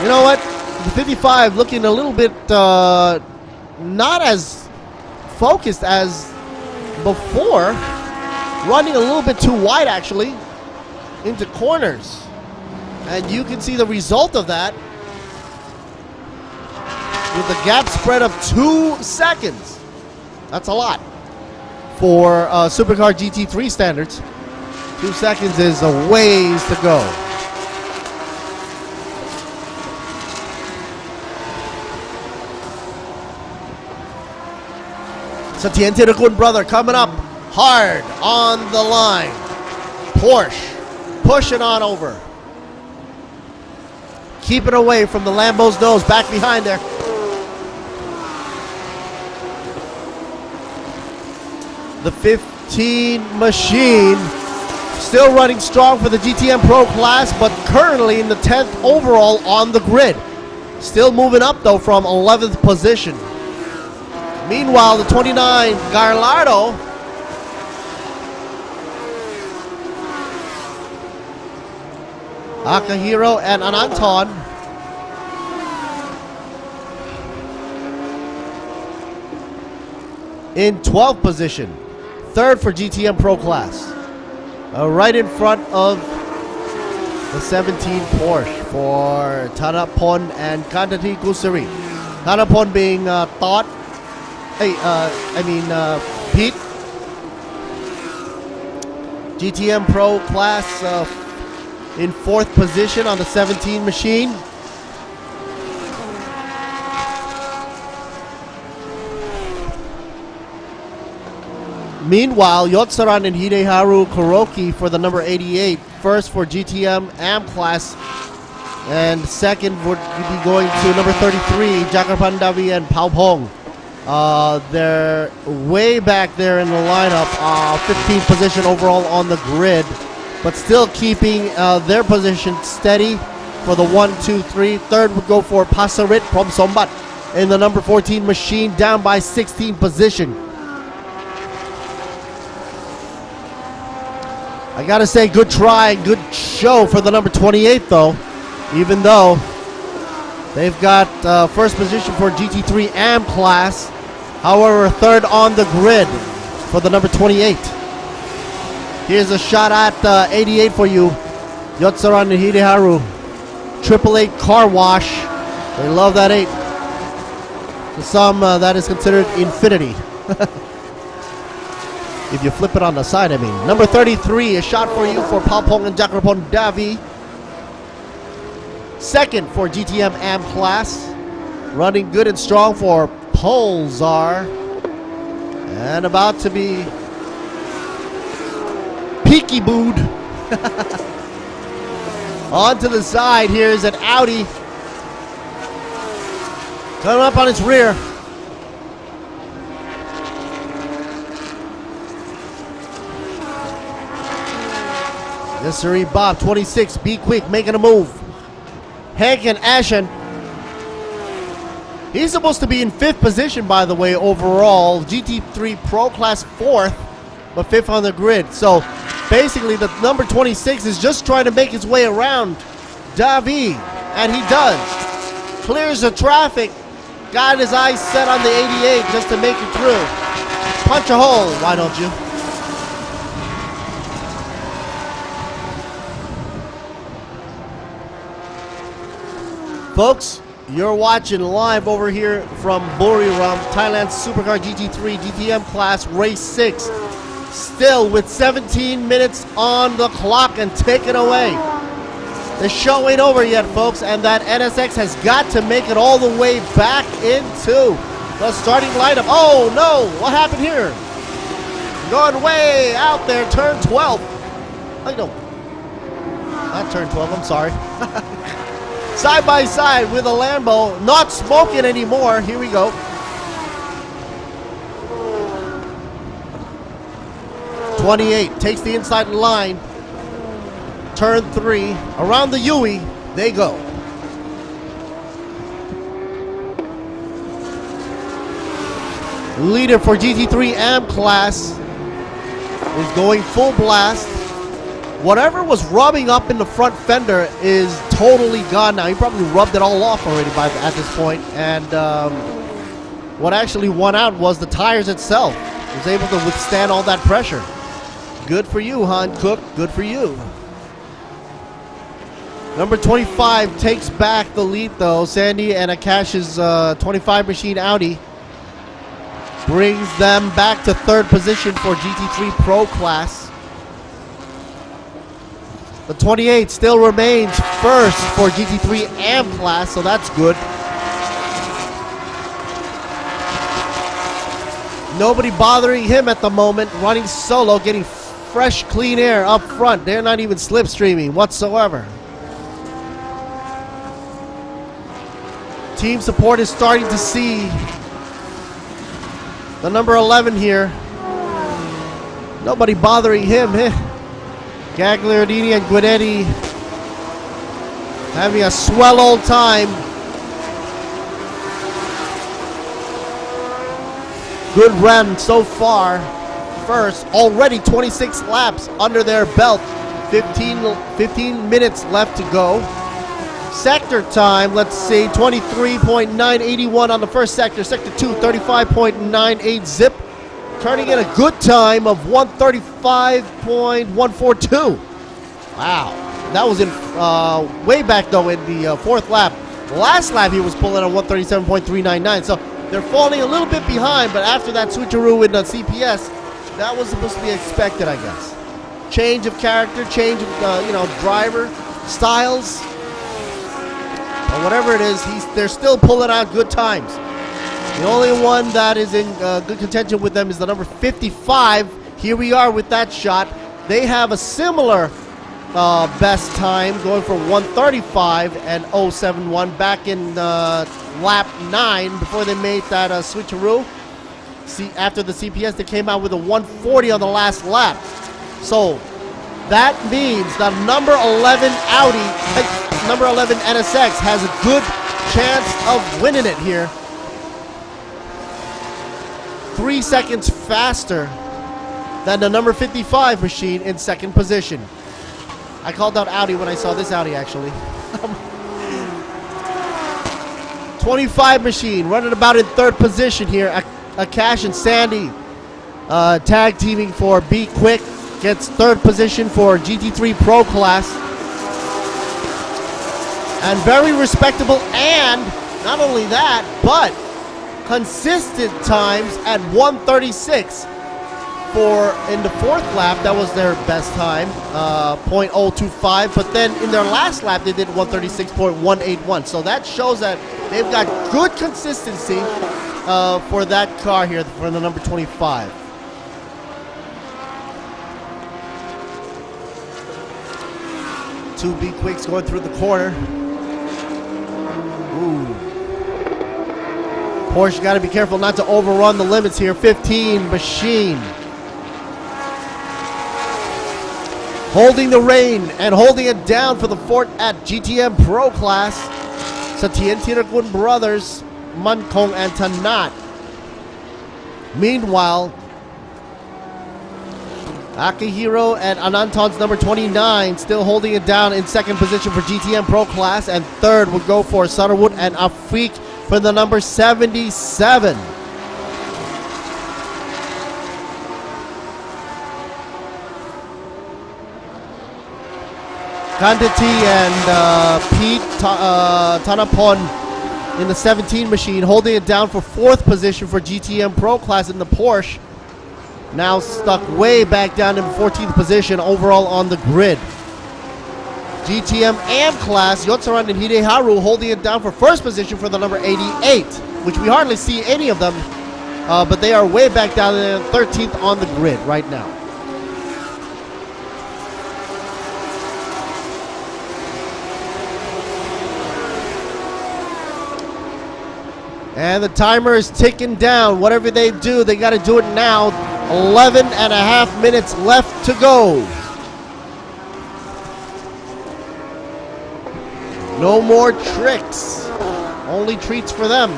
You know what? The 55 looking a little bit not as focused as before. Running a little bit too wide actually into corners. And you can see the result of that with the gap spread of 2 seconds. That's a lot for Supercar GT3 standards. 2 seconds is a ways to go. Satyen Tirukun brother coming up hard on the line. Porsche pushing on over. Keep it away from the Lambo's nose, back behind there. The 15 machine still running strong for the GTM Pro class, but currently in the 10th overall on the grid. Still moving up though from 11th position. Meanwhile, the 29 Garlardo Akahiro and Ananton in 12th position. 3rd for GTM Pro class. Right in front of the 17 Porsche for Thanapon and Kantati Kusari. Thanapon being Pete. GTM Pro class in 4th position on the 17 machine. Meanwhile, Yotsaran and Hideharu Kuroki for the number 88. First for GTM AM class. And second would be going to number 33, Jakarpan Davi and Pao Pong. They're way back there in the lineup. 15th position overall on the grid. But still keeping their position steady for the 1-2-3. Third would go for Pasarit from Sombat in the number 14 machine, down by 16 position. I gotta say, good try, good show for the number 28 though, even though they've got first position for GT3 AM class. However, third on the grid for the number 28. Here's a shot at 88 for you, Yotsaran Hideharu. 888 car wash. They love that 8. To some, that is considered infinity. If you flip it on the side, I mean. Number 33, a shot for you for Palpong and Jakrapon Davi. Second for GTM AM class. Running good and strong for Polzar. And about to be peaky booed. On to the side, here's an Audi. Coming up on its rear. Yes, sir, Bob, 26, B-Quik making a move. Hank and Ashen. He's supposed to be in 5th position, by the way, overall. GT3 Pro Class 4th, but 5th on the grid. So, basically, the number 26 is just trying to make his way around Davi, and he does. Clears the traffic. Got his eyes set on the 88 just to make it through. Punch a hole, why don't you? Folks, you're watching live over here from Buriram, Thailand Supercar GT3 GTM class race 6. Still with 17 minutes on the clock and taken away. The show ain't over yet, folks, and that NSX has got to make it all the way back into the starting lineup. Oh no, what happened here? Going way out there, turn 12. I know. Not turn 12, I'm sorry. Side by side with a Lambo, not smoking anymore. Here we go. 28 takes the inside line. Turn 3. Around the Yui, they go. Leader for GT3 AM class is going full blast. Whatever was rubbing up in the front fender is totally gone now. He probably rubbed it all off already at this point. And what actually won out was the tires itself. It was able to withstand all that pressure. Good for you, Han Cook. Good for you. Number 25 takes back the lead, though. Sandy and Akash's 25 machine Audi brings them back to 3rd position for GT3 Pro class. The 28 still remains first for GT3 AM class, so that's good. Nobody bothering him at the moment, running solo, getting fresh, clean air up front. They're not even slipstreaming whatsoever. Team support is starting to see the number 11 here. Nobody bothering him. Gagliardini and Guidetti having a swell old time. Good run so far. First, already 26 laps under their belt. 15 minutes left to go. Sector time, let's see, 23.981 on the first sector. Sector 2, 35.98 zip. Turning in a good time of 135.142. Wow. That was in way back, though, in the 4th lap. The last lap, he was pulling at 137.399. So they're falling a little bit behind, but after that switcheroo in the CPS, that was supposed to be expected, I guess. Change of character, change of, driver styles. Or whatever it is, they're still pulling out good times. The only one that is in good contention with them is the number 55. Here we are with that shot. They have a similar best time, going for 135 and 071 back in lap 9 before they made that switcheroo. See, after the CPS, they came out with a 140 on the last lap. So That means the number 11 Audi, number 11 NSX has a good chance of winning it here. 3 seconds faster than the number 55 machine in second position. I called out Audi when I saw this Audi actually. 25 machine running about in third position here. Akash and Sandy tag teaming for B-Quik. Gets third position for GT3 Pro class. And very respectable, and not only that, but consistent times at 1:36 for in the fourth lap. That was their best time, 0.025. But then in their last lap, they did 1:36.181. So that shows that they've got good consistency for that car here for the number 25. Two B-Quiks going through the corner. Ooh. Porsche got to be careful not to overrun the limits here. 15 machine. Holding the rein and holding it down for the fort at GTM Pro class. Satien Tirakun brothers, Mankong and Tanat. Meanwhile, Akihiro and Ananton's number 29 still holding it down in second position for GTM Pro class, and third would go for Sutterwood and Afik for the number 77. Kanditi and Pete Tanapon in the 17 machine holding it down for fourth position for GTM Pro class in the Porsche. Now stuck way back down in 14th position overall on the grid. GTM AM class, Yotsuran and Hideharu holding it down for first position for the number 88, which we hardly see any of them, but they are way back down in 13th on the grid right now. And the timer is ticking down. Whatever they do, they got to do it now. 11 and a half minutes left to go. No more tricks. Only treats for them.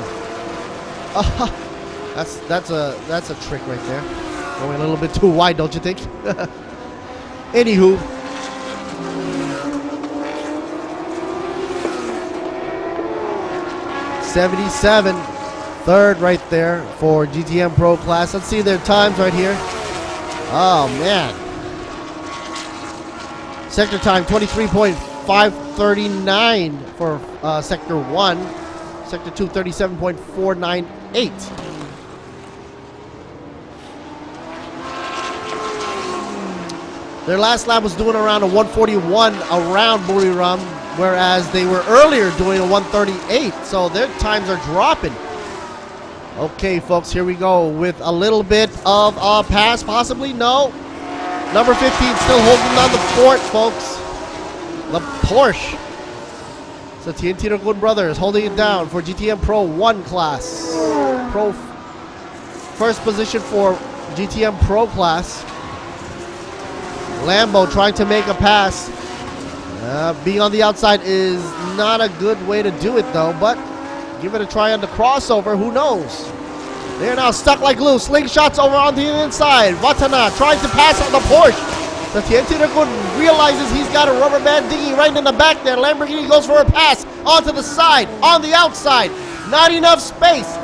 That's a trick right there. Going a little bit too wide, don't you think? Anywho. '77. Third right there for GTM Pro class. Let's see their times right here. Oh, man. Sector time, 23.539 for Sector 1. Sector 2, 37.498. Their last lap was doing around a 141 around Buriram, whereas they were earlier doing a 138. So their times are dropping. Okay, folks, here we go with a little bit of a pass, possibly. No. Number 15 still holding on the fort, folks. The Porsche. So TNT Ragun Brothers holding it down for GTM Pro 1 class. First position for GTM Pro class. Lambo trying to make a pass. Being on the outside is not a good way to do it, though, but give it a try on the crossover. Who knows? They're now stuck like glue. Slingshots over on the inside. Watana trying to pass on the Porsche. The TNT Ragun realizes he's got a rubber band digging right in the back there. Lamborghini goes for a pass onto the side, on the outside. Not enough space.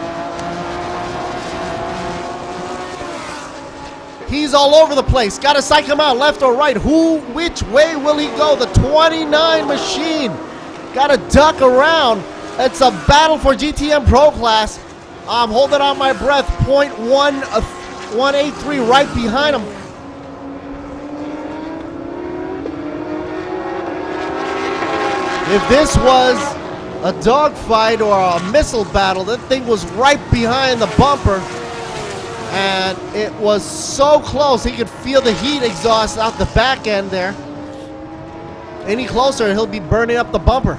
He's all over the place. Got to psych him out, left or right. Which way will he go? The 29 machine. Got to duck around. It's a battle for GTM Pro class. I'm holding on my breath. 183 right behind him. If this was a dogfight or a missile battle, that thing was right behind the bumper. And it was so close, he could feel the heat exhaust out the back end there. Any closer, he'll be burning up the bumper.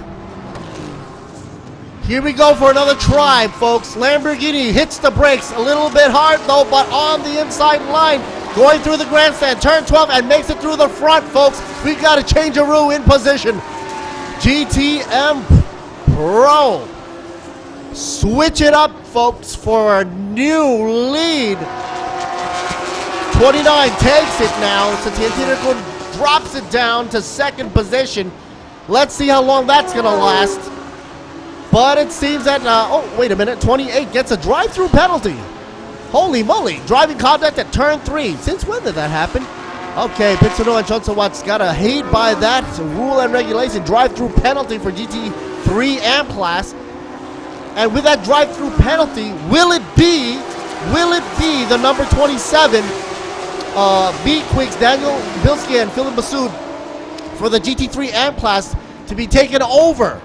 Here we go for another try, folks. Lamborghini hits the brakes a little bit hard, though, but on the inside line, going through the grandstand, turn 12, and makes it through the front, folks. We've got a changeroo in position. GTM Pro. Switch it up, folks, for a new lead. 29 takes it now. Satiantinagun drops it down to second position. Let's see how long that's going to last. But it seems that, oh, wait a minute. 28 gets a drive-through penalty. Holy moly. Driving contact at turn 3. Since when did that happen? Okay, Pitsuno and Chonsawat's got a hate by that rule and regulation. Drive-through penalty for GT3 and Class. And with that drive-through penalty, will it be the number 27, B-Quik's Daniel Bilski and Philip Masood for the GT3 AM class to be taken over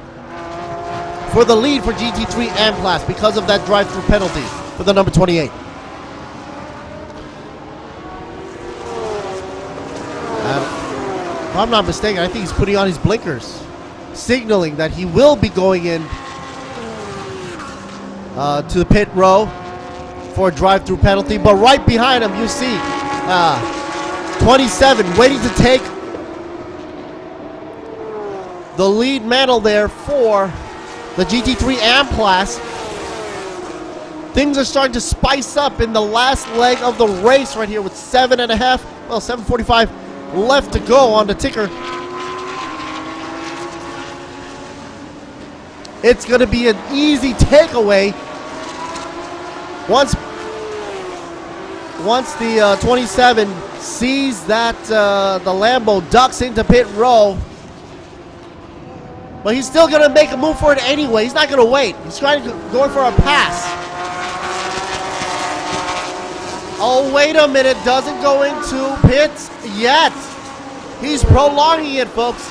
for the lead for GT3 AM class because of that drive-through penalty for the number 28. If I'm not mistaken, I think he's putting on his blinkers, signaling that he will be going in to the pit row for a drive-through penalty. But right behind him, you see 27 waiting to take the lead mantle there for the GT3 AM class. Things are starting to spice up in the last leg of the race right here with 7:45 left to go on the ticker. It's going to be an easy takeaway once the 27 sees that the Lambo ducks into pit row. But he's still going to make a move for it anyway. He's not going to wait. He's trying to go for a pass. Oh, wait a minute. Doesn't go into pits yet. He's prolonging it, folks.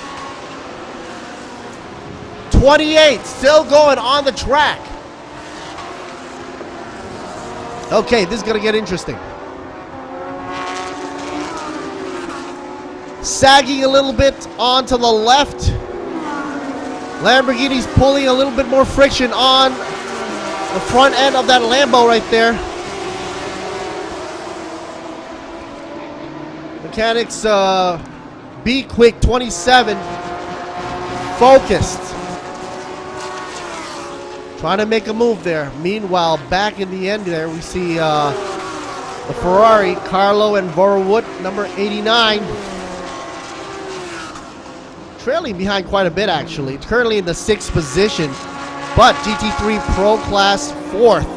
28 still going on the track. Okay, this is going to get interesting. Sagging a little bit onto the left. Lamborghini's pulling a little bit more friction on the front end of that Lambo right there. Mechanics B-Quik 27 focused. Trying to make a move there. Meanwhile, back in the end there, we see the Ferrari, Carlo and Vorwood, number 89. Trailing behind quite a bit, actually. Currently in the 6th position, but GT3 Pro Class 4th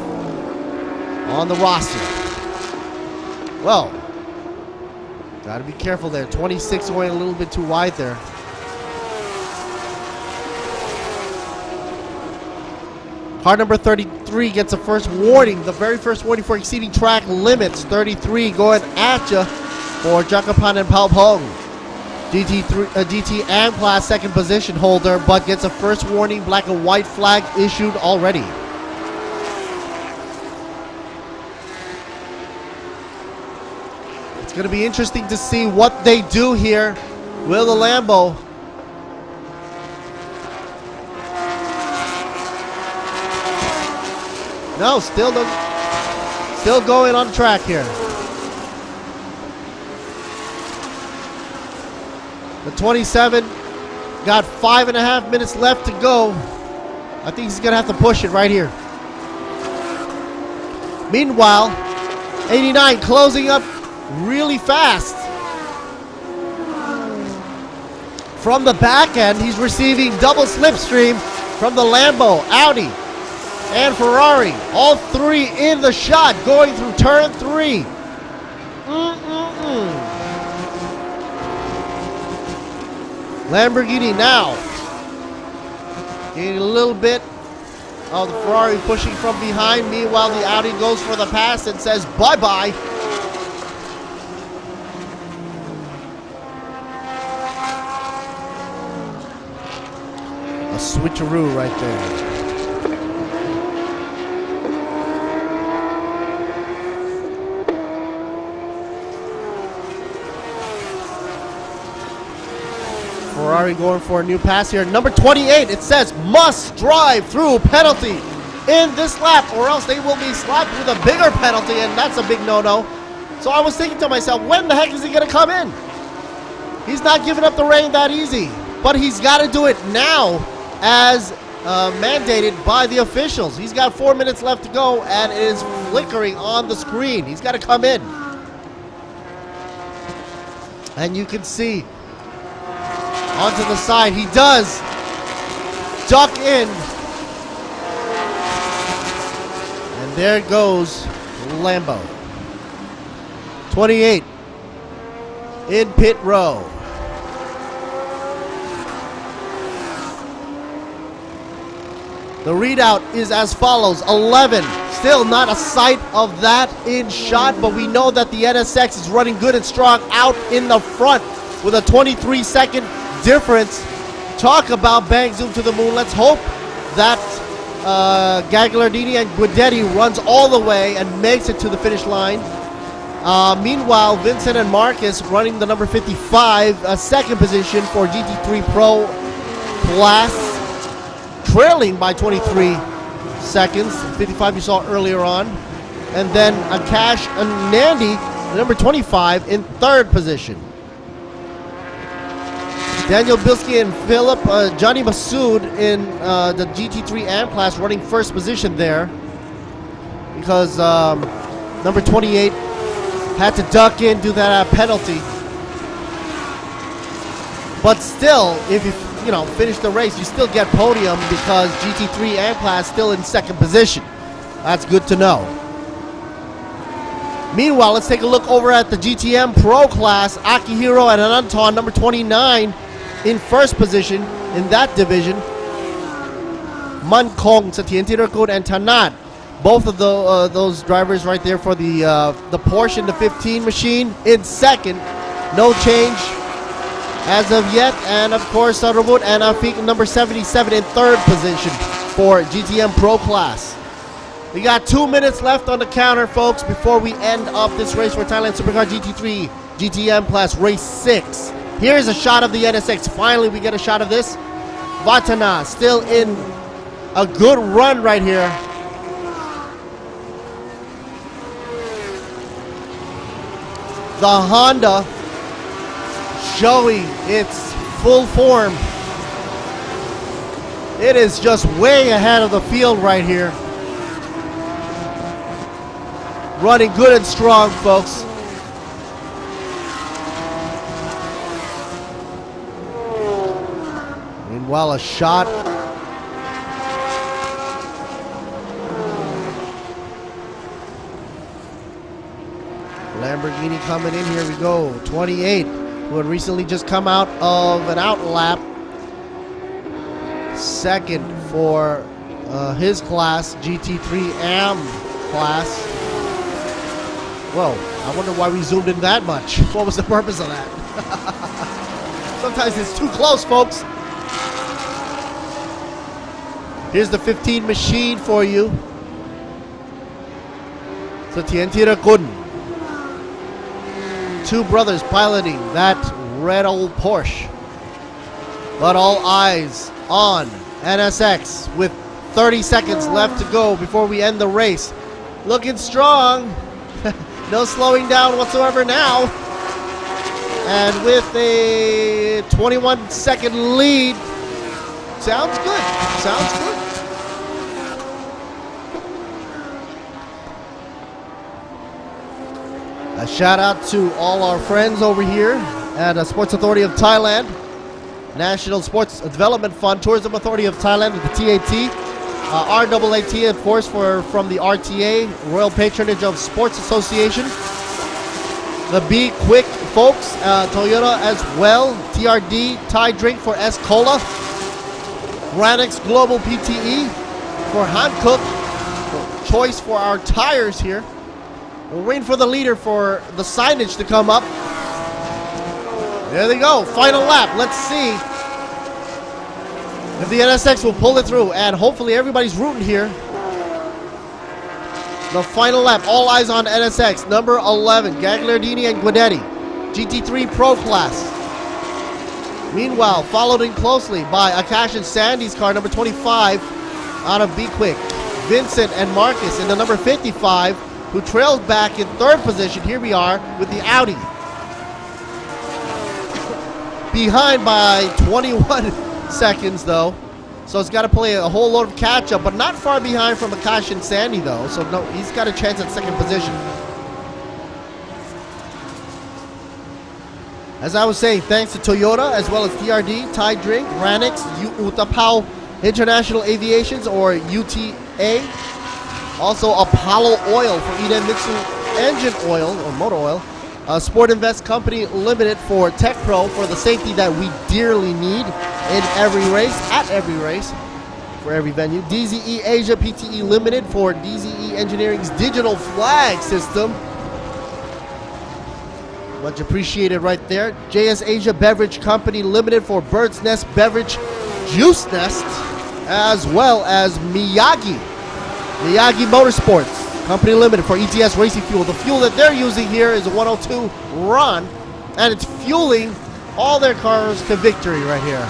on the roster. Well, gotta be careful there. 26 going a little bit too wide there. Car number 33 gets a first warning, the very first warning for exceeding track limits. 33 going at you for Jakapan and Palpong. GT AM class second position holder, but gets a first warning, black and white flag issued already. It's going to be interesting to see what they do here. Will the Lambo No, still going on track here. The 27 got 5.5 minutes left to go. I think he's gonna have to push it right here. Meanwhile, 89 closing up really fast. From the back end, he's receiving double slipstream from the Lambo, Audi, and Ferrari. All three in the shot going through turn 3. Lamborghini now getting a little bit of the Ferrari pushing from behind. Meanwhile, the Audi goes for the pass and says bye-bye. A switcheroo right there. Ferrari going for a new pass here. Number 28, it says must drive through penalty in this lap or else they will be slapped with a bigger penalty, and that's a big no-no. So I was thinking to myself, when the heck is he going to come in? He's not giving up the reign that easy. But he's got to do it now as mandated by the officials. He's got 4 minutes left to go and it is flickering on the screen. He's got to come in. And you can see onto the side. He does duck in. And there goes Lambo. 28 in pit row. The readout is as follows. 11. Still not a sight of that in shot, but we know that the NSX is running good and strong out in the front with a 23-second difference. Talk about bang zoom to the moon. Let's hope that Gagliardini and Guidetti runs all the way and makes it to the finish line. Meanwhile, Vincent and Marcus running the number 55, second position for GT3 Pro class, trailing by 23 seconds. 55 you saw earlier on. And then Akash and Nandi, number 25, in third position. Daniel Bilski and Philip, Johnny Masood in the GT3 AM class running first position there. Because number 28 had to duck in, do that penalty. But still, if you finish the race, you still get podium because GT3 AM class still in second position. That's good to know. Meanwhile, let's take a look over at the GTM Pro class. Akihiro and Anton, number 29, in first position in that division. Mankong, Satien Tirakut, and Tanat. Both of those drivers right there for the Porsche, the 15 machine, in second. No change as of yet. And of course, Sarabut and Afik, number 77, in third position for GTM Pro class. We got 2 minutes left on the counter, folks, before we end up this race for Thailand Supercar GT3 GTM class race 6. Here's a shot of the NSX. Finally, we get a shot of this. Vatana still in a good run right here. The Honda showing its full form. It is just way ahead of the field right here. Running good and strong, folks. Meanwhile, a shot. Lamborghini coming in. Here we go. 28, who had recently just come out of an out lap. Second for his class, GT3 AM class. Whoa, I wonder why we zoomed in that much. What was the purpose of that? Sometimes it's too close, folks. Here's the 15 machine for you. Satien Tirakun. Two brothers piloting that red old Porsche. But all eyes on NSX with 30 seconds left to go before we end the race. Looking strong. No slowing down whatsoever now. And with a 21-second lead. Sounds good. Sounds good. A shout out to all our friends over here at the Sports Authority of Thailand, National Sports Development Fund, Tourism Authority of Thailand, the TAT, RAAT, of course, from the RTA, Royal Patronage of Sports Association, the B-Quik folks, Toyota as well, TRD, Thai Drink for S Cola, Ranix Global PTE for Hankook, choice for our tires here. We're waiting for the leader for the signage to come up. There they go, final lap. Let's see if the NSX will pull it through, and hopefully everybody's rooting here. The final lap, all eyes on NSX, number 11, Gagliardini and Guidetti, GT3 Pro class. Meanwhile, followed in closely by Akash and Sandy's car, number 25, out of B-Quik. Vincent and Marcus in the number 55 who trails back in third position. Here we are with the Audi. Behind by 21 seconds, though. So it's got to play a whole load of catch-up, but not far behind from Akash and Sandy, though. So no, he's got a chance at second position. As I was saying, thanks to Toyota, as well as TRD, Thai Drink, Ranix, Utapao International Aviations, or UTA. Also, Apollo Oil for Idemitsu engine oil, or motor oil. Sport Invest Company Limited for Tech Pro for the safety that we dearly need in every race, at every race, for every venue. DZE Asia PTE Limited for DZE Engineering's digital flag system. Much appreciated right there. JS Asia Beverage Company Limited for Bird's Nest Beverage Juice Nest, as well as Miyagi Motorsports Company Limited for ETS Racing Fuel. The fuel that they're using here is a 102 Run, and it's fueling all their cars to victory right here.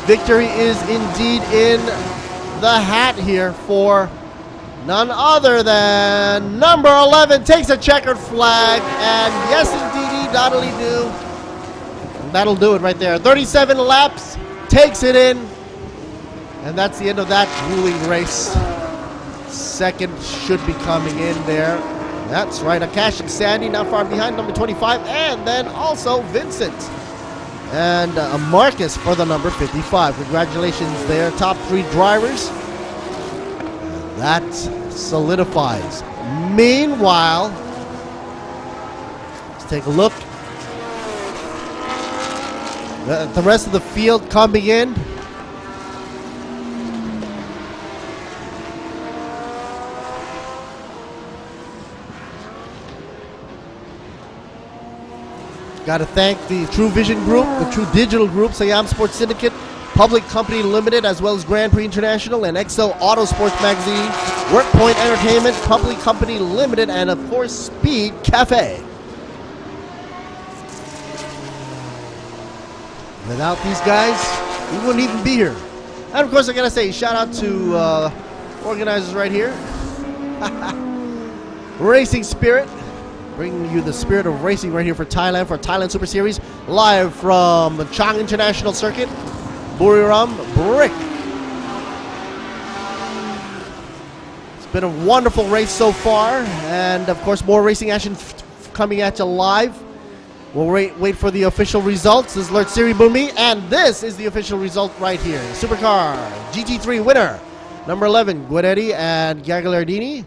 Victory is indeed in the hat here for none other than number 11. Takes a checkered flag, and yes indeed, that'll do it right there. 37 laps, takes it in, and that's the end of that grueling race. Second should be coming in there. That's right, Akash and Sandy not far behind, number 25, and then also Vincent and Marcus for the number 55. Congratulations there, top three drivers. That solidifies. Meanwhile, let's take a look at the rest of the field coming in. Got to thank the Truevision Group, the True Digital Group, Siam Sports Syndicate, Public Company Limited, as well as Grand Prix International, and Excel Auto Sports Magazine, WorkPoint Entertainment, Public Company Limited, and of course, Speed Cafe. Without these guys, we wouldn't even be here. And of course, I gotta say, shout out to organizers right here. Racing Spirit. Bringing you the spirit of racing right here for Thailand Super Series, live from Chang International Circuit, Buriram, Brick. It's been a wonderful race so far, and of course more racing action coming at you live. We'll wait for the official results. This is Lert Siri Bumi, and this is the official result right here. Supercar GT3 winner, number 11, Guadetti and Gagliardini.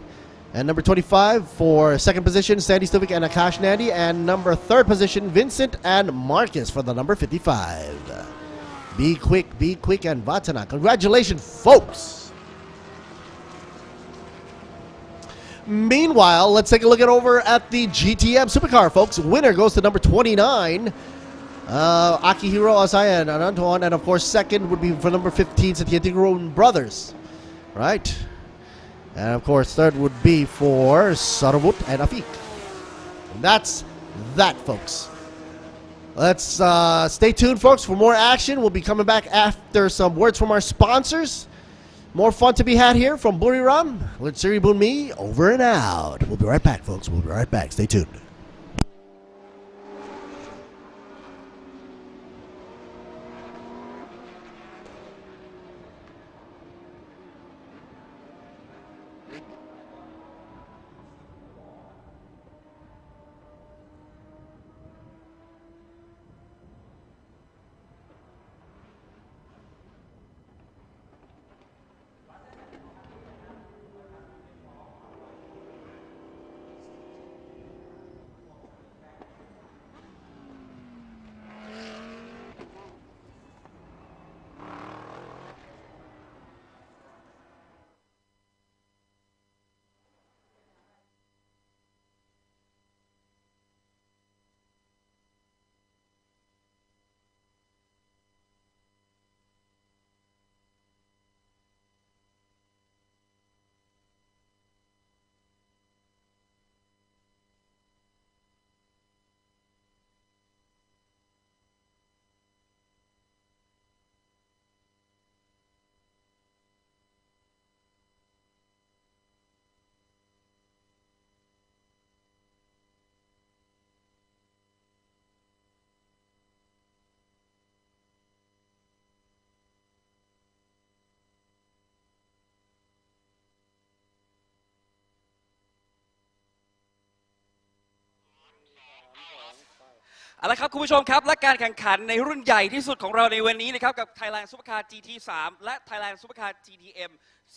And number 25 for second position, Sandy Stuvik and Akash Nandi. And number third position, Vincent and Marcus for the number 55. B-Quik, and Vatana. Congratulations, folks. Meanwhile, let's take a look over at the GTM Supercar, folks. Winner goes to number 29, Akihiro Asaya and Antoine. And of course, second would be for number 15, Satyajit Brothers. Right? And of course, third would be for Saravut and Afik. And that's that, folks. Let's stay tuned, folks, for more action. We'll be coming back after some words from our sponsors. More fun to be had here from Buriram. Let's Siri Bunmi, over and out. We'll be right back, folks. We'll be right back. Stay tuned. เอาละครับคุณผู้ชมครับและการแข่งขันในรุ่นใหญ่ที่สุดของเราในวันนี้นะครับกับ Thailand Supercar GT3 และ Thailand Supercar GTM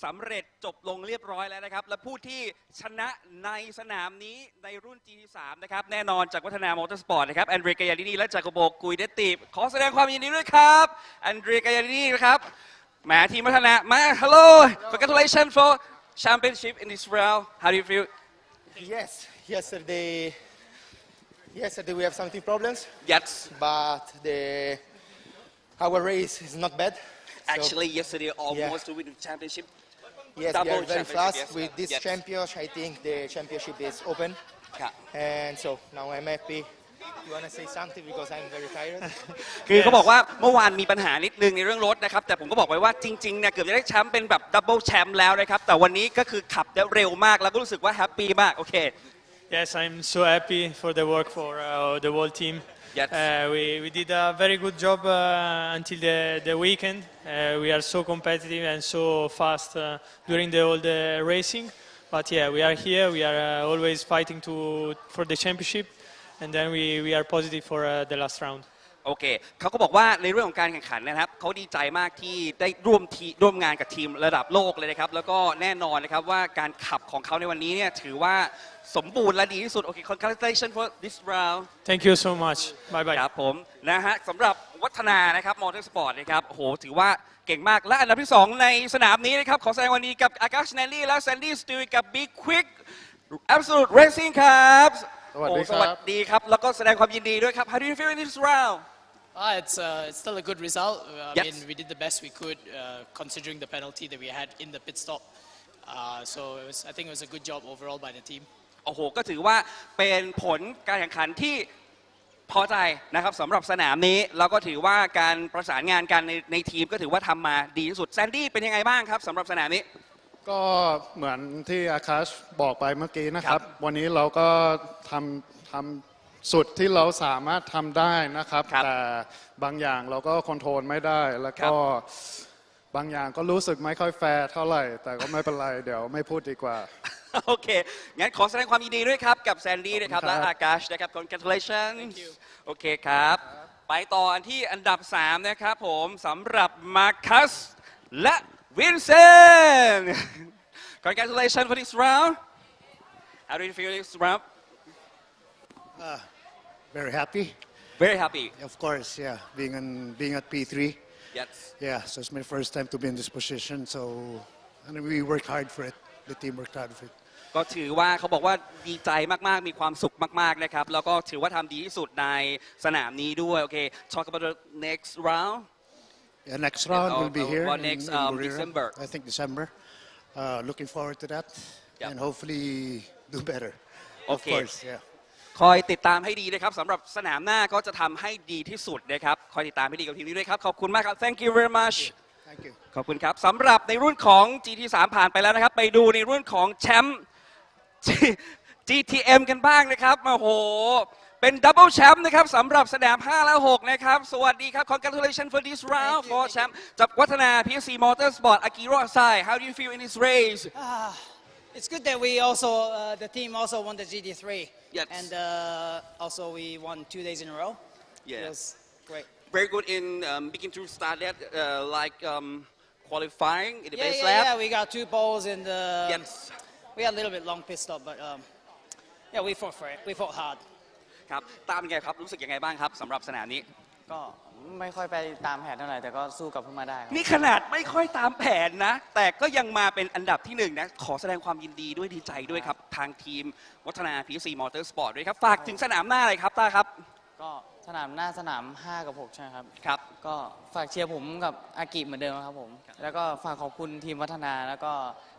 สำเร็จจบลงเรียบร้อยแล้วนะครับและผู้ที่ชนะในสนามนี้ในรุ่น GT3 นะครับแน่นอนจากวัฒนามอเตอร์สปอร์ตนะครับแอนเดรีย กายาดินีและจากโบกุยเดติขอแสดงความยินดีด้วยครับแอนเดรีย กายาดินีนะครับแหมทีมวัฒนามา Hello congratulations for championship in Israel how do you feel Yes yesterday we have something problems yes but our race is not bad actually yesterday almost to win the championship Yes, we are very fast with this yes. championship. I think the championship is open, and so now I'm happy. You wanna say something because I'm very tired? คือเขาบอกว่าเมื่อวานมีปัญหานิดนึงในเรื่องรถนะครับแต่ผมก็บอกไปว่าจริงๆเนี่ยเกือบจะได้แชมป์เป็นแบบดับเบิลแชมป์แล้วนะครับแต่วันนี้ก็คือขับได้เร็วมากแล้วก็รู้สึกว่าแฮปปี้มากโอเค Yes, I'm so happy for the work for the whole team. Yes. We did a very good job until the weekend. We are so competitive and so fast during all the racing. But yeah, we are here. We are always fighting for the championship, and then we are positive for the last round. โอเคเขาก็บอกว่าในเรื่องของการแข่งขันนะครับเขาดีใจมากที่ได้ร่วมงานกับทีมระดับโลกเลยนะครับแล้วก็แน่นอนนะครับว่าการขับของเขาในวันนี้เนี่ยถือว่าสมบูรณ์และดีที่สุดโอเค congratulations for this round Thank you so much bye bye ครับผมนะฮะสำหรับวัฒนานะครับมอเตอร์สปอร์ตนะครับโอ้โหถือว่าเก่งมากและอันดับที่2ในสนามนี้นะครับขอแสดงความยินดีกับอากาชแนลลี่และแซนดี้สติวกับ B-Quik Absolute Racing ครับสวัสดีครับแล้วก็แสดงความยินดีด้วยครับ How do you feel in this round It's still a good result. Yes. I mean, we did the best we could considering the penalty that we had in the pit stop. So I think it was a good job overall by the team. โอ้โหก็ถือว่าเป็นผลการแข่งขันที่พอใจนะครับสำหรับสนามนี้แล้วก็ถือว่าการประสานงานกันในทีมก็ถือว่าทำมาดีที่สุดแซนดี้เป็นยังไงบ้างครับสำหรับสนามนี้ก็เหมือนที่อาคาชบอกไปเมื่อกี้นะครับวันนี้เราก็ทำสุดที่เราสามารถทำได้นะครับแต่บางอย่างเราก็คอนโทรลไม่ได้แล้วก็บางอย่างก็รู้สึกไม่ค่อยแฟร์เท่าไหร่แต่ก็ไม่เป็นไรเดี๋ยวไม่พูดดีกว่าโอเคงั้นขอแสดงความยินดีด้วยครับกับแซนดี้นะครับและอากาชนะครับ congratulations โอเคครับไปต่อที่อันดับ3นะครับผมสำหรับมาร์คัสและวินเซนต์ congratulations for this round how do you feel this round Very happy. Very happy. Of course, yeah. Being at P3. Yes. Yeah, so it's my first time to be in this position. So, and we worked hard for it. The team worked hard for it. ก็ถือว่าเขาบอกว่าดีใจมากๆมีความสุขมากๆนะครับแล้วก็ถือว่าทำดีที่สุดในสนามนี้ด้วยโอเค talk about the next round Yeah, next round will be here next in December I think December. Looking forward to that and hopefully do better. Of course, yeah. คอยติดตามให้ดีนะครับสำหรับสนามหน้าก็จะทำให้ดีที่สุดนะครับคอยติดตามให้ดีกับทีมนี้ด้วยครับขอบคุณมากครับ Thank you very much ขอบคุณครับสำหรับในรุ่นของ GT3 ผ่านไปแล้วนะครับไปดูในรุ่นของแชมป์ GTM กันบ้างนะครับโอ้โหเป็นดับเบิลแชมป์นะครับสำหรับสนาม5และ6นะครับสวัสดีครับ Congratulations for this round for แชมป์จากวัฒนา PSC Motorsport Akiro Asai How do you feel in this race It's good that we also the team also won the GT3. Yes. And also we won 2 days in a row. Yes. It was great. Very good in begin to start that qualifying in the base lap. Yeah, we got 2 poles in the. Yes. We had a little bit long pit stop, but yeah, we fought for it. We fought hard. ครับตามยังไงครับรู้สึกยังไงบ้างครับสำหรับสนามนี้ก็ไม่ค่อยไปตามแผนเท่าไหร่แต่ก็สู้กับพวกมาได้นี่ขนาดไม่ค่อยตามแผนนะแต่ก็ยังมาเป็นอันดับที่1นะขอแสดงความยินดีด้วยดีใจด้วยครับทางทีมวัฒนา PSC Motorsport ด้วยครับฝากถึงสนามหน้าเลยครับต้าครับก็สนามหน้าสนาม5กับ6ใช่ไหมครับครับก็ฝากเชียร์ผมกับอากิเหมือนเดิมครับผมแล้วก็ฝากขอบคุณทีมวัฒนาแล้วก็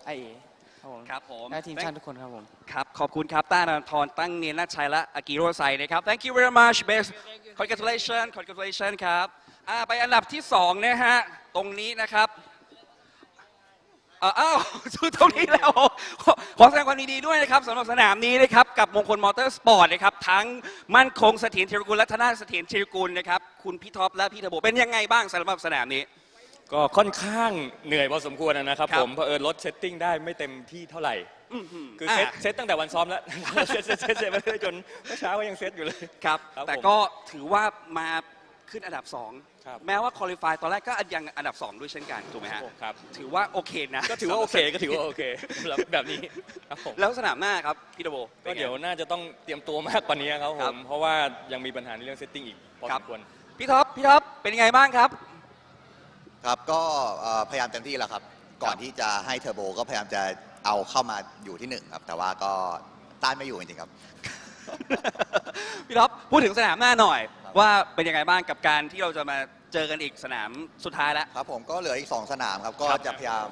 ไอเอครับผมและทีมชาติทุกคนครับผมครับขอบคุณครับต้านันทรตั้งเนียนนาชัยและอากิโรไซนะครับ Thank you very much best congratulations ครับไปอันดับที่2นะฮะตรงนี้นะครับตรงนี้แล้วขอแสดงความยินดีด้วยนะครับสำหรับสนามนี้นะครับกับมงคลมอเตอร์สปอร์ตนะครับทั้งมั่นคงเสถียรธีรกุลและธนาเสถียรธีรกุลนะครับคุณพี่ท็อปและพี่เทอร์โบเป็นยังไงบ้างสำหรับสนามนี้ ก็ค่อนข้างเหนื่อยพอสมควรนะครับผมเพอรถเซตติ้งได้ไม่เต็มที่เท่าไหร่คือเซตตั้งแต่วันซ้อมแล้วเซตมาเรื่อยจนเมื่อเช้าก็ยังเซตอยู่เลยครับแต่ก็ถือว่ามาขึ้นอันดับ2แม้ว่าคอลิฟายตอนแรกก็ยังอันดับ2ด้วยเช่นกันถูกไหมฮะครับถือว่าโอเคนะก็ถือว่าโอเคแบบนี้ครับผมแล้วสนามหน้าครับพี่โดโบก็เดี๋ยวน่าจะต้องเตรียมตัวมากกว่านี้ครับผมเพราะว่ายังมีปัญหาในเรื่องเซตติ้งอีกพอสมควรพี่ท็อปเป็นยังไงบ้างครับครับก็พยายามเต็มที่แล้วครับก่อนที่จะให้เทอร์โบก็พยายามจะเอาเข้ามาอยู่ที่1ครับแต่ว่าก็ต้านไม่อยู่จริงๆครับพี่ท็อปพูดถึงสนามหน้าหน่อยว่าเป็นยังไงบ้างกับการที่เราจะมาเจอกันอีกสนามสุดท้ายแล้วครับผมก็เหลืออีก2สนามครับก็จะพยายาม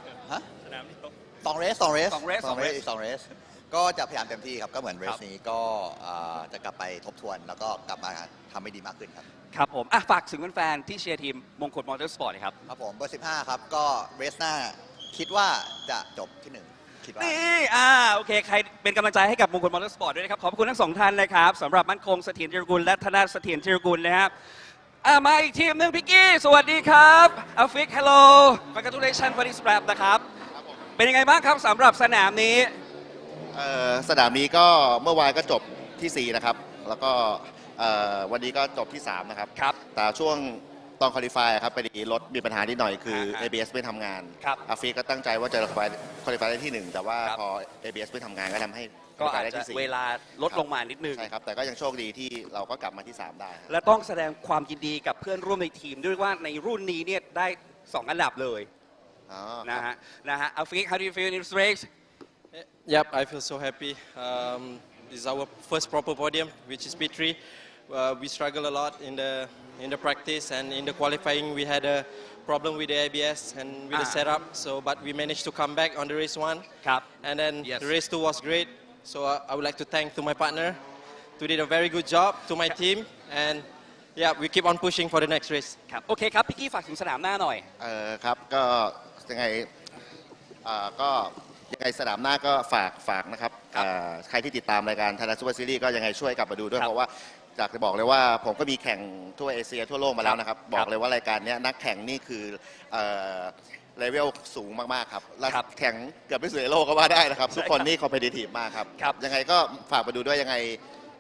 สนามที่2 เรสก็จะพยายามเต็มที่ครับก็เหมือนเรสนี้ก็จะกลับไปทบทวนแล้วก็กลับมาทำให้ดีมากขึ้นครับครับผมฝากถึงแฟนๆที่เชียร์ทีมมงคลมอเตอร์สปอร์ตครับครับผมเบอร์15ครับก็เรสหน้าคิดว่าจะจบที่1คิดว่านี่โอเคใครเป็นกำลังใจให้กับมงคลมอเตอร์สปอร์ตด้วยนะครับขอบคุณทั้ง2ท่านนะครับสำหรับมั่นคงเสถียรธีรกุลและธนาเสถียรธีรกุลนะครับมาอีกทีมหนึ่งพิกกี้สวัสดีครับอัลฟิกฮัลโหล congratulations for this wrap นะครับเป็นยังไงบ้างครับสำหรับสนามนี้สนามนี้ก็เมื่อวานก็จบที่4นะครับแล้วก็วันนี้ก็จบที่3นะครับแต่ช่วงตอนคอลิฟายครับพอดีรถมีปัญหานิดหน่อยคือ ABS ไม่ทำงานอาฟิกก็ตั้งใจว่าจะคอลิฟายได้ที่1แต่ว่าพอ ABS ไม่ทำงานก็ทำให้ก็อาจจะเวลาลดลงมานิดนึงใช่ครับแต่ก็ยังโชคดีที่เราก็กลับมาที่3ได้และต้องแสดงความยินดีกับเพื่อนร่วมในทีมด้วยว่าในรุ่นนี้เนี่ยได้2อันดับเลยนะฮะอาฟิก how do you feel in this race Yep, I feel so happy. This is our first proper podium, which is P3. We struggled a lot in the practice and in the qualifying. We had a problem with the ABS and with the setup. So, but we managed to come back on the race 1. And then the race 2 was great. So I would like to thank to my partner, who did a very good job, to my team, and yeah, we keep on pushing for the next race. ครับโอเคครับพี่กี้ฝากถึงสนามหน้าหน่อยครับก็ยังไงก็ยังไงสนามหน้าก็ฝากนะครับใครที่ติดตามรายการไทยแลนด์ซูเปอร์ซีรีส์ก็ยังไงช่วยกลับมาดูด้วยเพราะว่าอยากจะบอกเลยว่าผมก็มีแข่งทั่วเอเชียทั่วโลกมาแล้วนะครับบอกเลยว่ารายการนี้นักแข่งนี่คือเลเวลสูงมากๆครับและแข่งเกือบไม่สุดในโลกก็ว่าได้นะครับทุกคนนี่คอมเพทิทีฟมากครับยังไงก็ฝากมาดูด้วยยังไง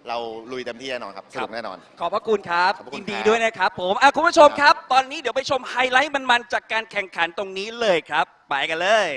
เราลุยเต็มที่แน่นอนครับสนุกแน่นอนขอบพระคุณครับยินดีด้วยนะครับผมคุณผู้ชมครับตอนนี้เดี๋ยวไปชมไฮไลท์มันๆจากการแข่งขันตรงนี้เลยครับไปกันเลย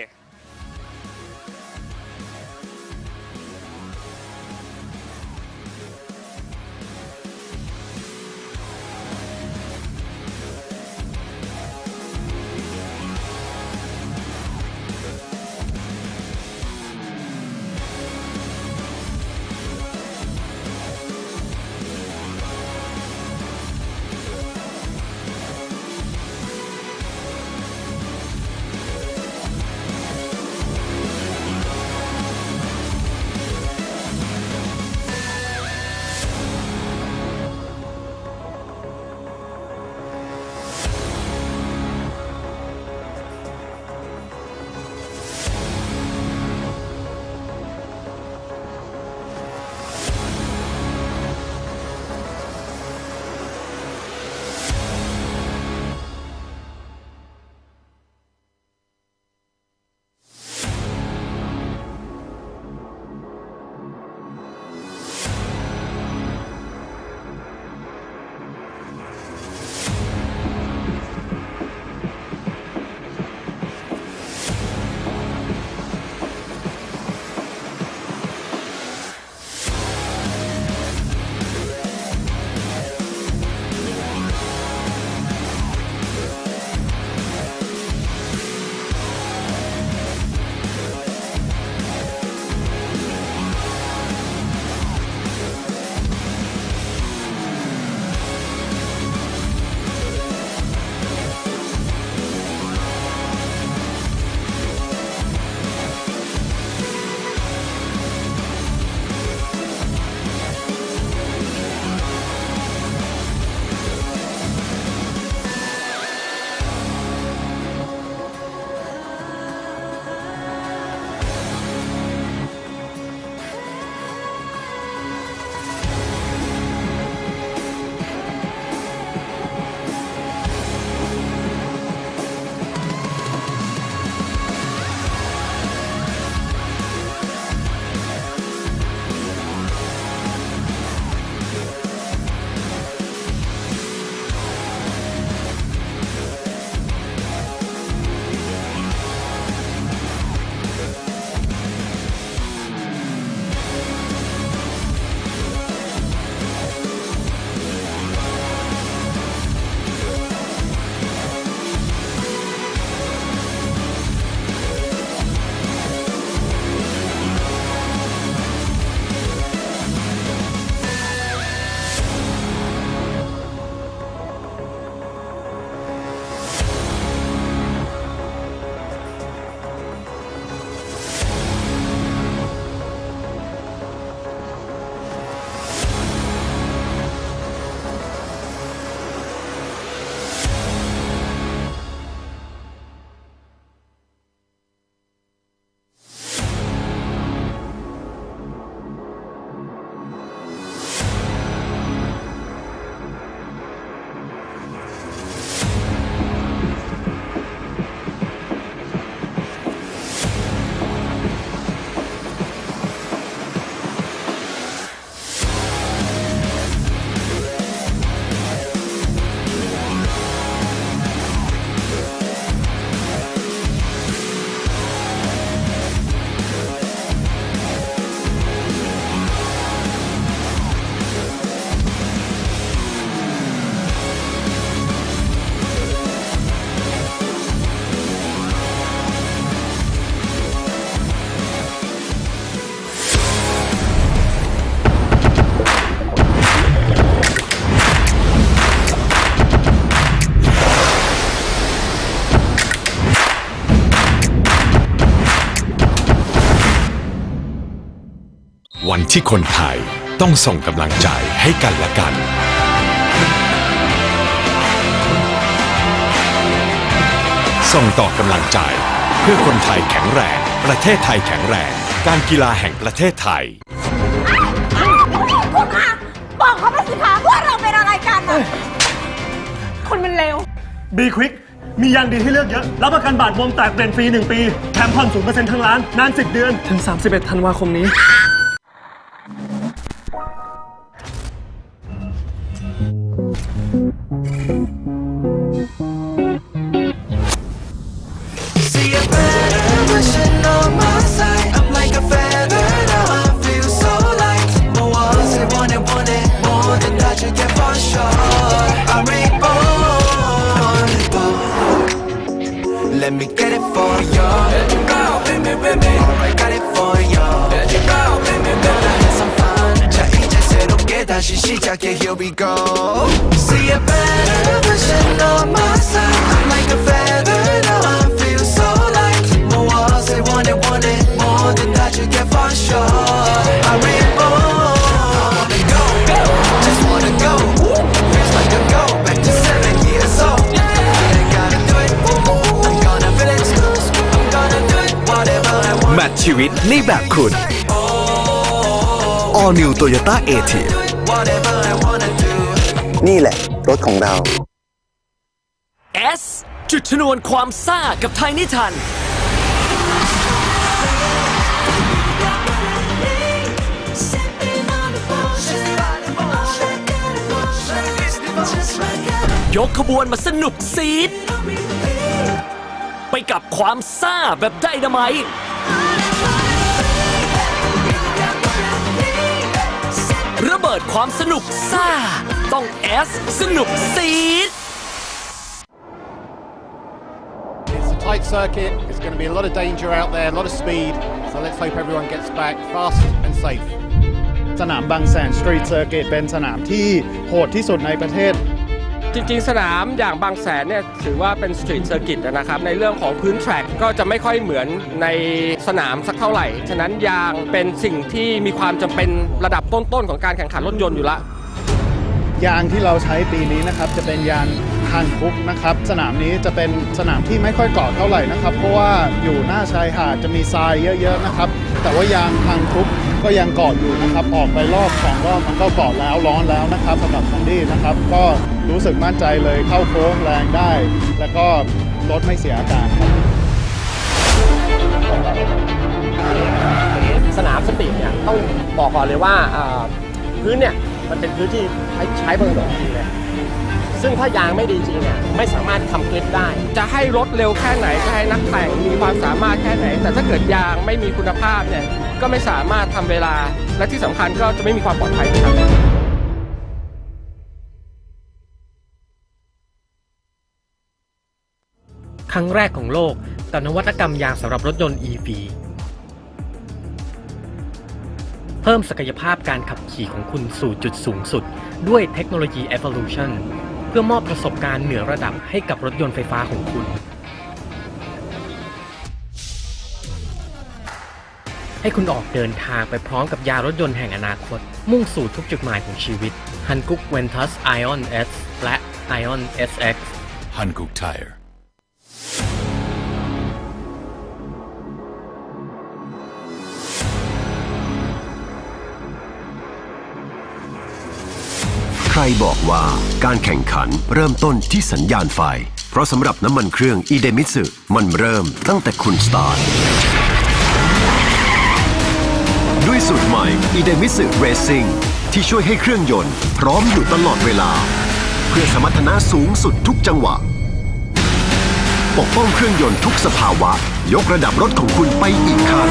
ที่คนไทยต้องส่งกำลังใจให้กันและกันส่งต่อกำลังใจเพื่อคนไทยแข็งแรงประเทศไทยแข็งแรงการกีฬาแห่งประเทศไทยคุณคะบอกเขาไปสิคะว่าเราเป็นอะไรกันนะคุณมันเลว B-Quik มียางดีให้เลือกเยอะรับประกันบาดบวมแตกเปลี่ยนฟรี1 ปีแถมผ่อน 0% ทั้งร้านนาน10 เดือนถึง31 ธันวาคมนี้Let me get it for you. Let you go, baby, baby. I got it for you. Let you go, baby, baby. Have some fun. 자 이제 새롭게 다시 시작해. Here we go. See a better version of myself. I'm like a feather now. I feel so light. more say want it more than that you get for sure. I'm reborn. I wanna go, just wanna go. Feels like a go back to 7 years old.แมทชีวิตในแบบคุณ All New Toyota A-Team นี่แหละรถของเรา S จุดชนวนความซ่ากับไทยนิทันยกขบวนมาสนุกซีดไปกับความซ่าแบบไดนาไมต์ระเบิดความสนุกซ่าต้อง S สนุกซีด It's a tight circuit. There's going to be a lot of danger out there, a lot of speed. So let's hope everyone gets back fast and safe. สนามบางแสน Street Circuit เป็นสนามที่โหดที่สุดในประเทศจริงๆสนามอย่างบางแสนเนี่ยถือว่าเป็นสตรีทเซอร์กิตนะครับในเรื่องของพื้นแทร็กก็จะไม่ค่อยเหมือนในสนามสักเท่าไหร่ฉะนั้นยางเป็นสิ่งที่มีความจำเป็นระดับต้นๆของการแข่งขันรถยนต์อยู่ละยางที่เราใช้ปีนี้นะครับจะเป็นยางฮันคุกนะครับสนามนี้จะเป็นสนามที่ไม่ค่อยเกาะเท่าไหร่นะครับเพราะว่าอยู่หน้าชายหาดจะมีทรายเยอะๆนะครับแต่ว่ายางฮันคุกก็ยังเกาะอยู่นะครับออกไปรอบ2 รอบมันก็เกาะแล้วร้อนแล้วนะครับสำหรับคันดี้นะครับก็รู้สึกมั่นใจเลยเข้าโค้งแรงได้แล้วก็รถไม่เสียอาการครับสนามสตรีทเนี่ยต้องบอกก่อนเลยว่าพื้นเนี่ยมันเป็นพื้นที่ใช้บนถนนจริงเลยซึ่งถ้ายางไม่ดีจริงเนี่ยไม่สามารถทำกริปได้จะให้รถเร็วแค่ไหนจะให้นักแข่งมีความสามารถแค่ไหนแต่ถ้าเกิดยางไม่มีคุณภาพเนี่ยก็ไม่สามารถทำเวลาและที่สำคัญก็จะไม่มีความปลอดภัยครับครั้งแรกของโลกกับนวัตกรรมยางสำหรับรถยนต์ EV เพิ่มศักยภาพการขับขี่ของคุณสู่จุดสูงสุดด้วยเทคโนโลยี Evolution เพื่อมอบประสบการณ์เหนือระดับให้กับรถยนต์ไฟฟ้าของคุณให้คุณออกเดินทางไปพร้อมกับยารถยนต์แห่งอนาคตมุ่งสู่ทุกจุดหมายของชีวิต Hankook Ventus Ion S และ Ion SX Hankook Tireใครบอกว่าการแข่งขันเริ่มต้นที่สัญญาณไฟเพราะสำหรับน้ำมันเครื่องอีเดมิสึมันเริ่มตั้งแต่คุณสตาร์ทด้วยสูตรใหม่อีเดมิสึเรซิ่งที่ช่วยให้เครื่องยนต์พร้อมอยู่ตลอดเวลาเพื่อสมรรถนะสูงสุดทุกจังหวะปกป้องเครื่องยนต์ทุกสภาวะยกระดับรถของคุณไปอีกขั้น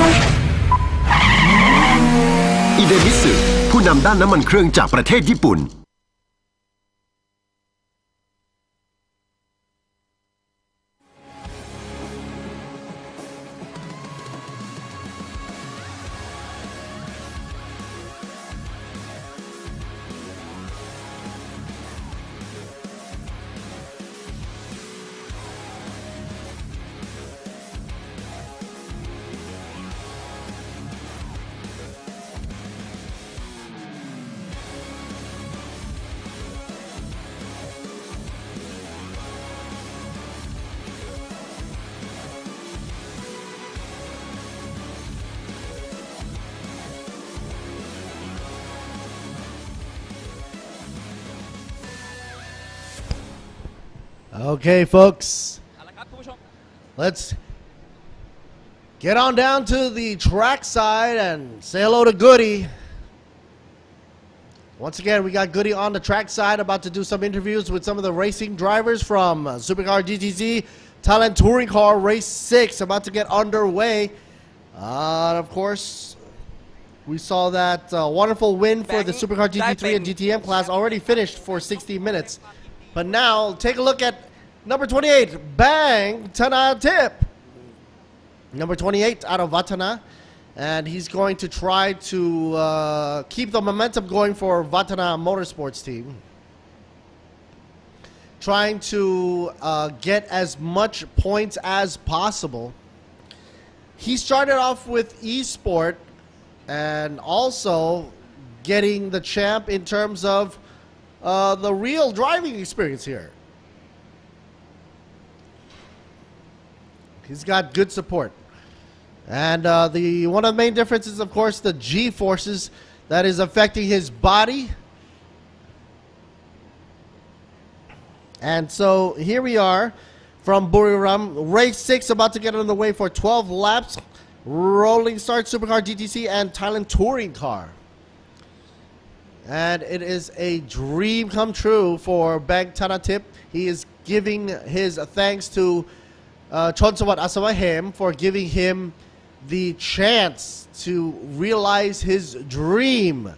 อีเดมิสึผู้นำด้านน้ำมันเครื่องจากประเทศญี่ปุ่น Okay, folks. Let's get on down to the track side and say hello to Goody. Once again, we got Goody on the track side, about to do some interviews with some of the racing drivers from Supercar GTC Thailand Touring Car Race 6, about to get underway. Of course, we saw that wonderful win for the Supercar GT3 and GTM class, already finished for 60 minutes. But now, take a look at number 28, Bang Thanatip. Number 28 out of Vatana. And he's going to try to keep the momentum going for Vatana Motorsports team. Trying to get as much points as possible. He started off with eSport and also getting the champ in terms of the real driving experience here. He's got good support. And one of the main differences, of course, the G forces that is affecting his body. And so here we are from Buriram, race 6, about to get on the way for 12 laps. Rolling start, Supercar GTC and Thailand Touring Car. And it is a dream come true for Bang Thanatip. He is giving his thanks to Chonsawat Asawahem for giving him the chance to realize his dream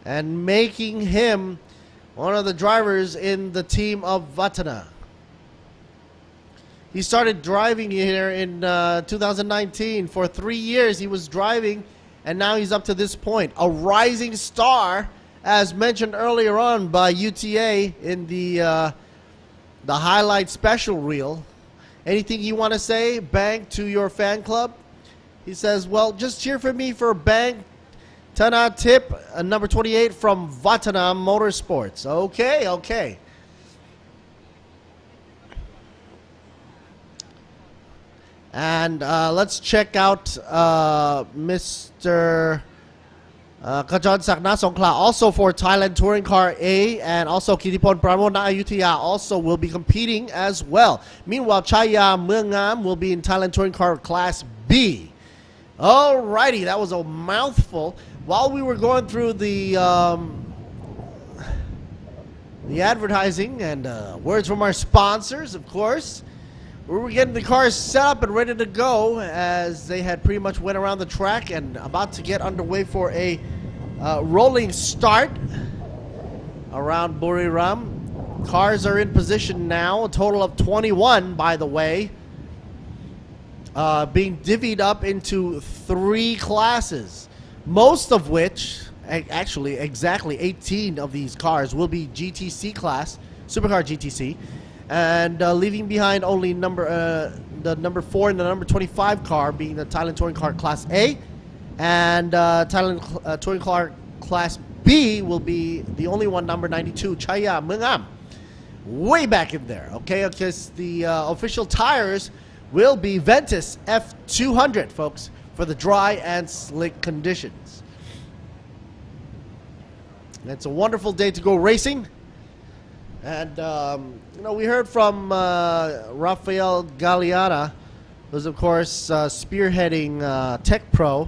and making him one of the drivers in the team of Vatana. He started driving here in 2019. For 3 years he was driving, and now he's up to this point. A rising star, as mentioned earlier on by UTA in the highlight special reel. Anything you want to say, Bang, to your fan club? He says, well, just cheer for me for Bang Thanatip, number 28 from Vatana Motorsports. Okay, okay. And let's check out Mr. Kajan Sakna Songkla, also for Thailand Touring Car A, and also Kitipon Pramona Ayutthaya also will be competing as well. Meanwhile, Chaya Muangam will be in Thailand Touring Car Class B. Alrighty, that was a mouthful. While we were going through the advertising and words from our sponsors, of course, we were getting the cars set up and ready to go, as they had pretty much went around the track and about to get underway for a rolling start around Buriram. Cars are in position now, a total of 21, by the way, being divvied up into 3 classes, most of which, actually exactly 18 of these cars will be GTC class, Supercar GTC, and leaving behind only the number 4 and the number 25 car being the Thailand Touring Car Class A, and Thailand Touring Car Class B will be the only one, number 92, Chaya Muangam, way back in there, okay, because the official tires will be Ventus F200, folks, for the dry and slick conditions. It's a wonderful day to go racing. And, you know, we heard from Rafael Galeana, who's, of course, spearheading Tech Pro,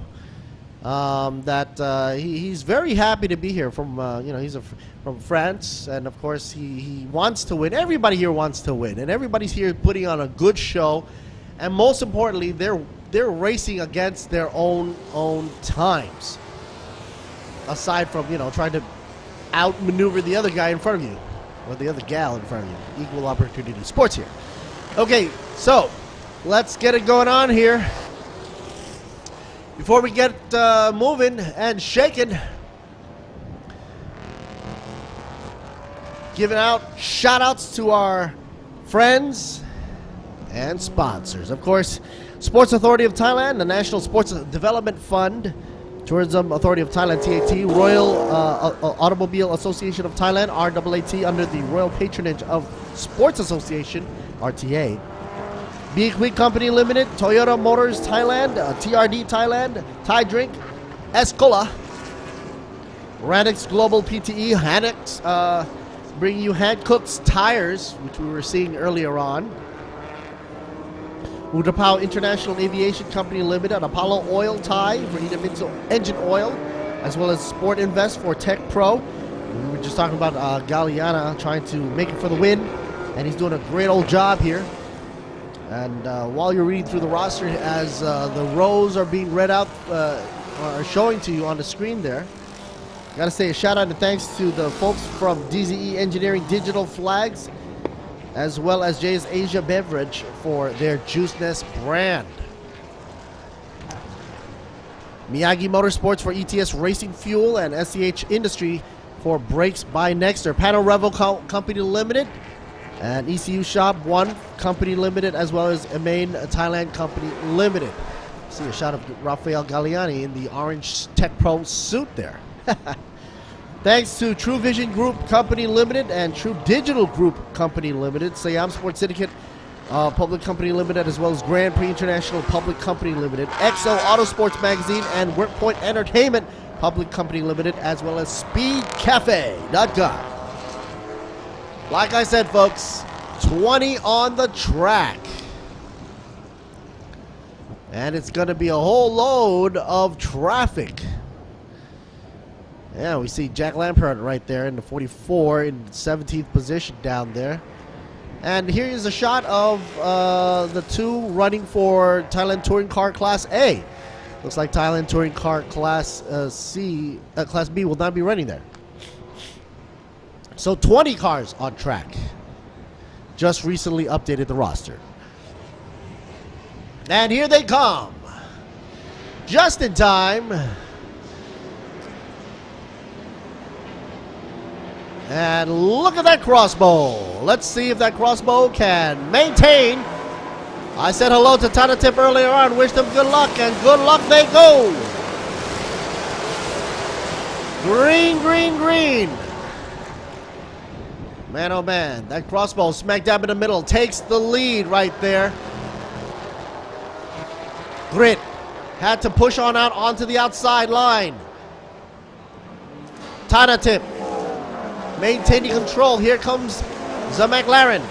that he's very happy to be here from, you know, he's from France. And, of course, he wants to win. Everybody here wants to win. And everybody's here putting on a good show. And most importantly, they're racing against their own times. Aside from, you know, trying to outmaneuver the other guy in front of you. Or the other gal in front of you. Equal opportunity sports here. Okay, so let's get it going on here. Before we get moving and shaking, giving out shout outs to our friends and sponsors. Of course, Sports Authority of Thailand, the National Sports Development Fund, Tourism Authority of Thailand, TAT, Royal Automobile Association of Thailand, RAAT, under the royal patronage of Sports Association, RTA. B-Quik Company Limited, Toyota Motors Thailand, TRD Thailand, Thai Drink, Escola, Radix Global PTE, Hanex, bringing you Hankook's tires, which we were seeing earlier on. Udapao International Aviation Company Limited, Apollo Oil Thai for Idemitsu engine oil, as well as Sport Invest for Tech Pro. We were just talking about Galliana trying to make it for the win, and he's doing a great old job here. And while you're reading through the roster, as the rows are being read out, are showing to you on the screen there, gotta say a shout out and thanks to the folks from DZE Engineering Digital Flags, as well as Jay's Asia Beverage for their Juice Nest brand. Miyagi Motorsports for ETS Racing Fuel, and SCH Industry for Brakes by Nexter. Panel Revo Company Limited and ECU Shop 1 Company Limited, as well as Amain Thailand Company Limited. See a shot of Rafael Galliani in the orange Tech Pro suit there. Thanks to True Vision Group Company Limited and True Digital Group Company Limited, Siam Sports Syndicate Public Company Limited, as well as Grand Prix International Public Company Limited, EXO Autosports Magazine and WorkPoint Entertainment Public Company Limited, as well as SpeedCafe.com. Like I said, folks, 20 on the track. And it's going to be a whole load of traffic. Yeah, we see Jack Lampert right there in the 44 in 17th position down there. And here is a shot of the two running for Thailand Touring Car Class A. Looks like Thailand Touring Car Class Class B will not be running there. So 20 cars on track. Just recently updated the roster. And here they come. Just in time. And look at that crossbow. Let's see if that crossbow can maintain. I said hello to Tana Tip earlier on. Wish them good luck, and good luck they go. Green, green, green. Man, oh man. That crossbow smack dab in the middle takes the lead right there. Grit had to push on out onto the outside line. Tana Tip maintaining control. Here comes the McLaren.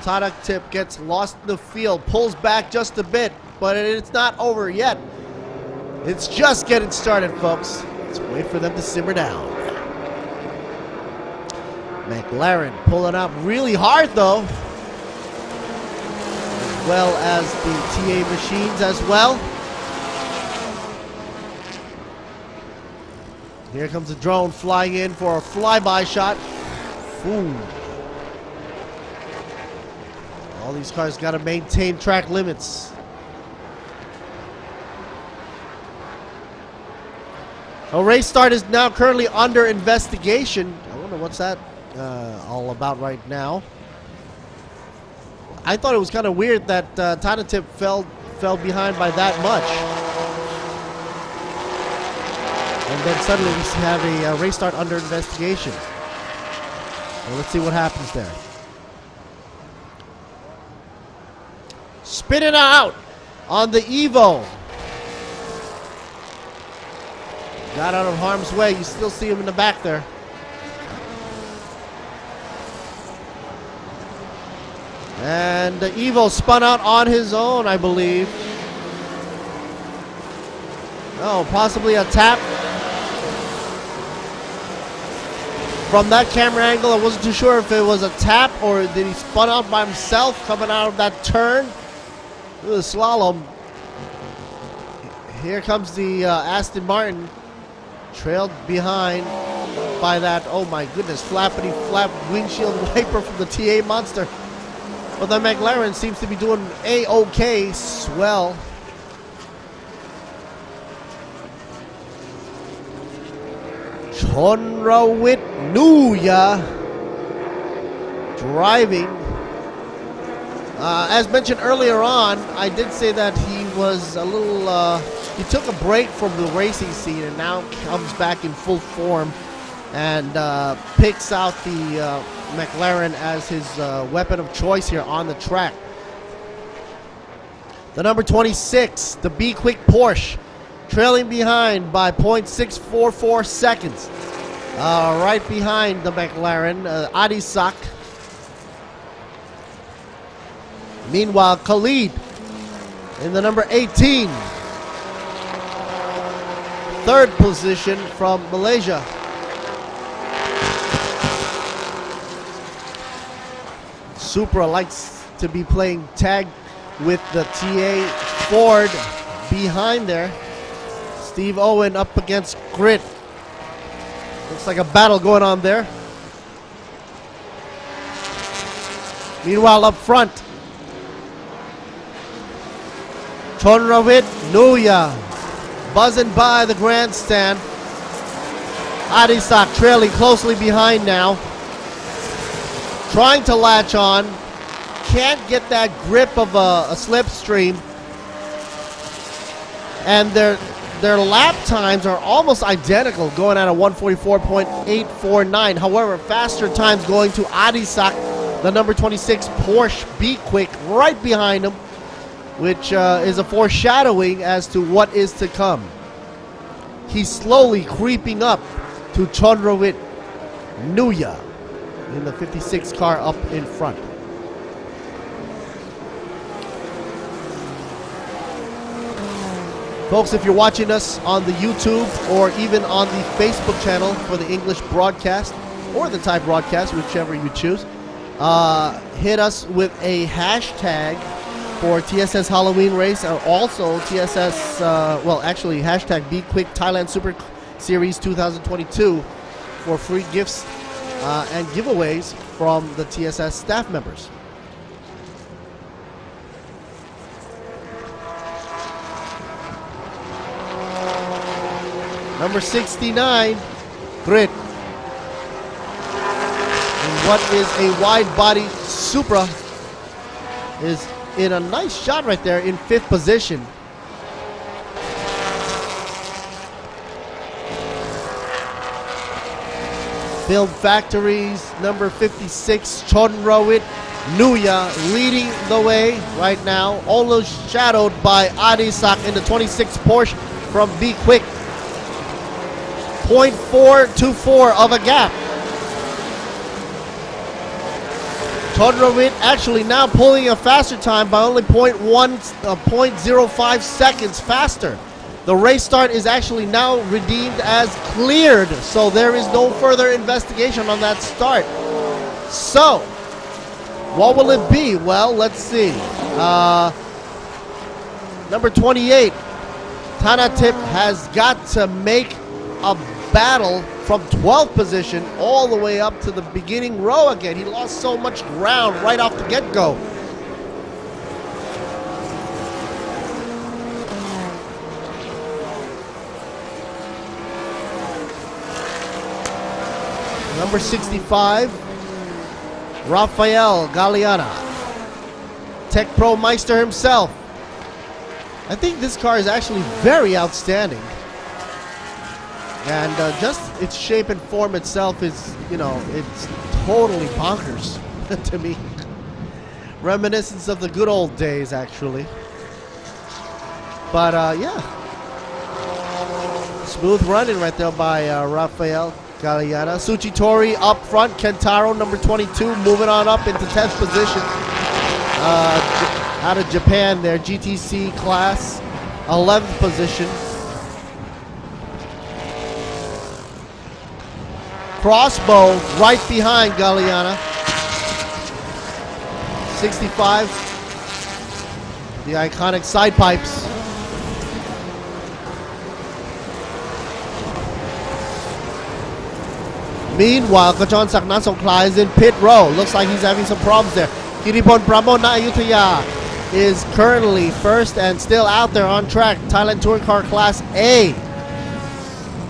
Tana Tip gets lost in the field, pulls back just a bit, but it's not over yet. It's just getting started, folks. Let's wait for them to simmer down. McLaren pulling up really hard, though, as well as the TA machines as well. Here comes the drone flying in for a flyby shot. Ooh. All these cars got to maintain track limits. A race start is now currently under investigation. I wonder what's that all about right now. I thought it was kind of weird that Tana Tip fell behind by that much. And then suddenly we have a race start under investigation. Well, let's see what happens there. Spinning out on the Evo. Got out of harm's way. You still see him in the back there. And the Evo spun out on his own, I believe. Oh, possibly a tap. From that camera angle, I wasn't too sure if it was a tap or did he spun out by himself coming out of that turn. Ooh, the slalom. Here comes the Aston Martin, trailed behind by that, oh my goodness, flappity flap windshield wiper from the TA monster. But the McLaren seems to be doing A-OK swell. Chonrawit Nuya driving. As mentioned earlier on, I did say that he was a little, he took a break from the racing scene and now comes back in full form and picks out the McLaren as his weapon of choice here on the track. The number 26, the B-Quik Porsche, trailing behind by 0.644 seconds. Right behind the McLaren, Adisak. Meanwhile, Khalid in the number 18. Third position from Malaysia. Supra likes to be playing tag with the TA Ford behind there. Steve Owen up against Grit. Looks like a battle going on there. Meanwhile, up front, Chonravit Nuya buzzing by the grandstand. Adisak trailing closely behind now. Trying to latch on. Can't get that grip of a slipstream. And their lap times are almost identical, going at a 144.849. However, faster times going to Adisak, the number 26 Porsche B-Quik, right behind him, which is a foreshadowing as to what is to come. He's slowly creeping up to Chonravit Nuya in the 56 car up in front. Folks, if you're watching us on the YouTube or even on the Facebook channel for the English broadcast or the Thai broadcast, whichever you choose, hit us with a hashtag for TSS Halloween race, and also TSS, actually hashtag B-Quik Thailand Super Series 2022 for free gifts and giveaways from the TSS staff members. Number 69, Grit. And what is a wide body Supra is in a nice shot right there in 5th position. Film Factories, number 56, Chonravit Nuya leading the way right now, almost shadowed by Adisak in the 26 Porsche from B-Quik. 0.424 of a gap. Chonravit actually now pulling a faster time by only 0.05 seconds faster. The race start is actually now redeemed as cleared, so there is no further investigation on that start. So, what will it be? Well, let's see. Number 28, Tanatip has got to make a battle from 12th position all the way up to the beginning row again. He lost so much ground right off the get-go. Number 65, Rafael Galeana, Tech Pro Meister himself. I think this car is actually very outstanding. And just its shape and form itself is, it's totally bonkers to me. Reminiscence of the good old days, actually. But yeah, smooth running right there by Rafael Galeana. Suchitori up front. Kentaro, number 22, moving on up into 10th position. Out of Japan there, GTC class, 11th position. Crossbow right behind Galeana. 65. The iconic side pipes. Meanwhile, Kajon Sakna Songkla is in pit row. Looks like he's having some problems there. Kiripon Pramona Ayutthaya is currently first and still out there on track. Thailand Touring Car Class A.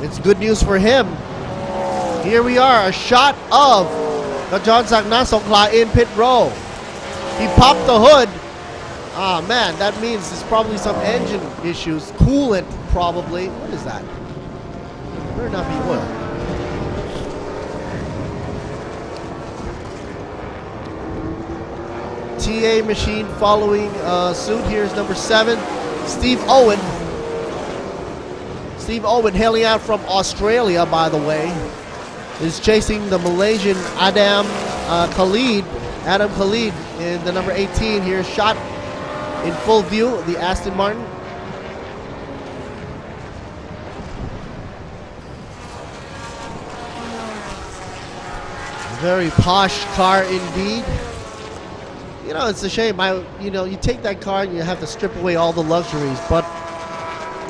It's good news for him. Here we are, a shot of Kajon Sakna Songkla in pit row. He popped the hood. Ah, man, that means there's probably some engine issues. Coolant, probably. What is that? Better not be oil. TA machine following suit. Here's number 7, Steve Owen. Steve Owen, hailing out from Australia, by the way, is chasing the Malaysian Adam Khalid in the number 18 here, shot in full view, the Aston Martin. Very posh car indeed. You know, it's a shame. You take that car and you have to strip away all the luxuries. But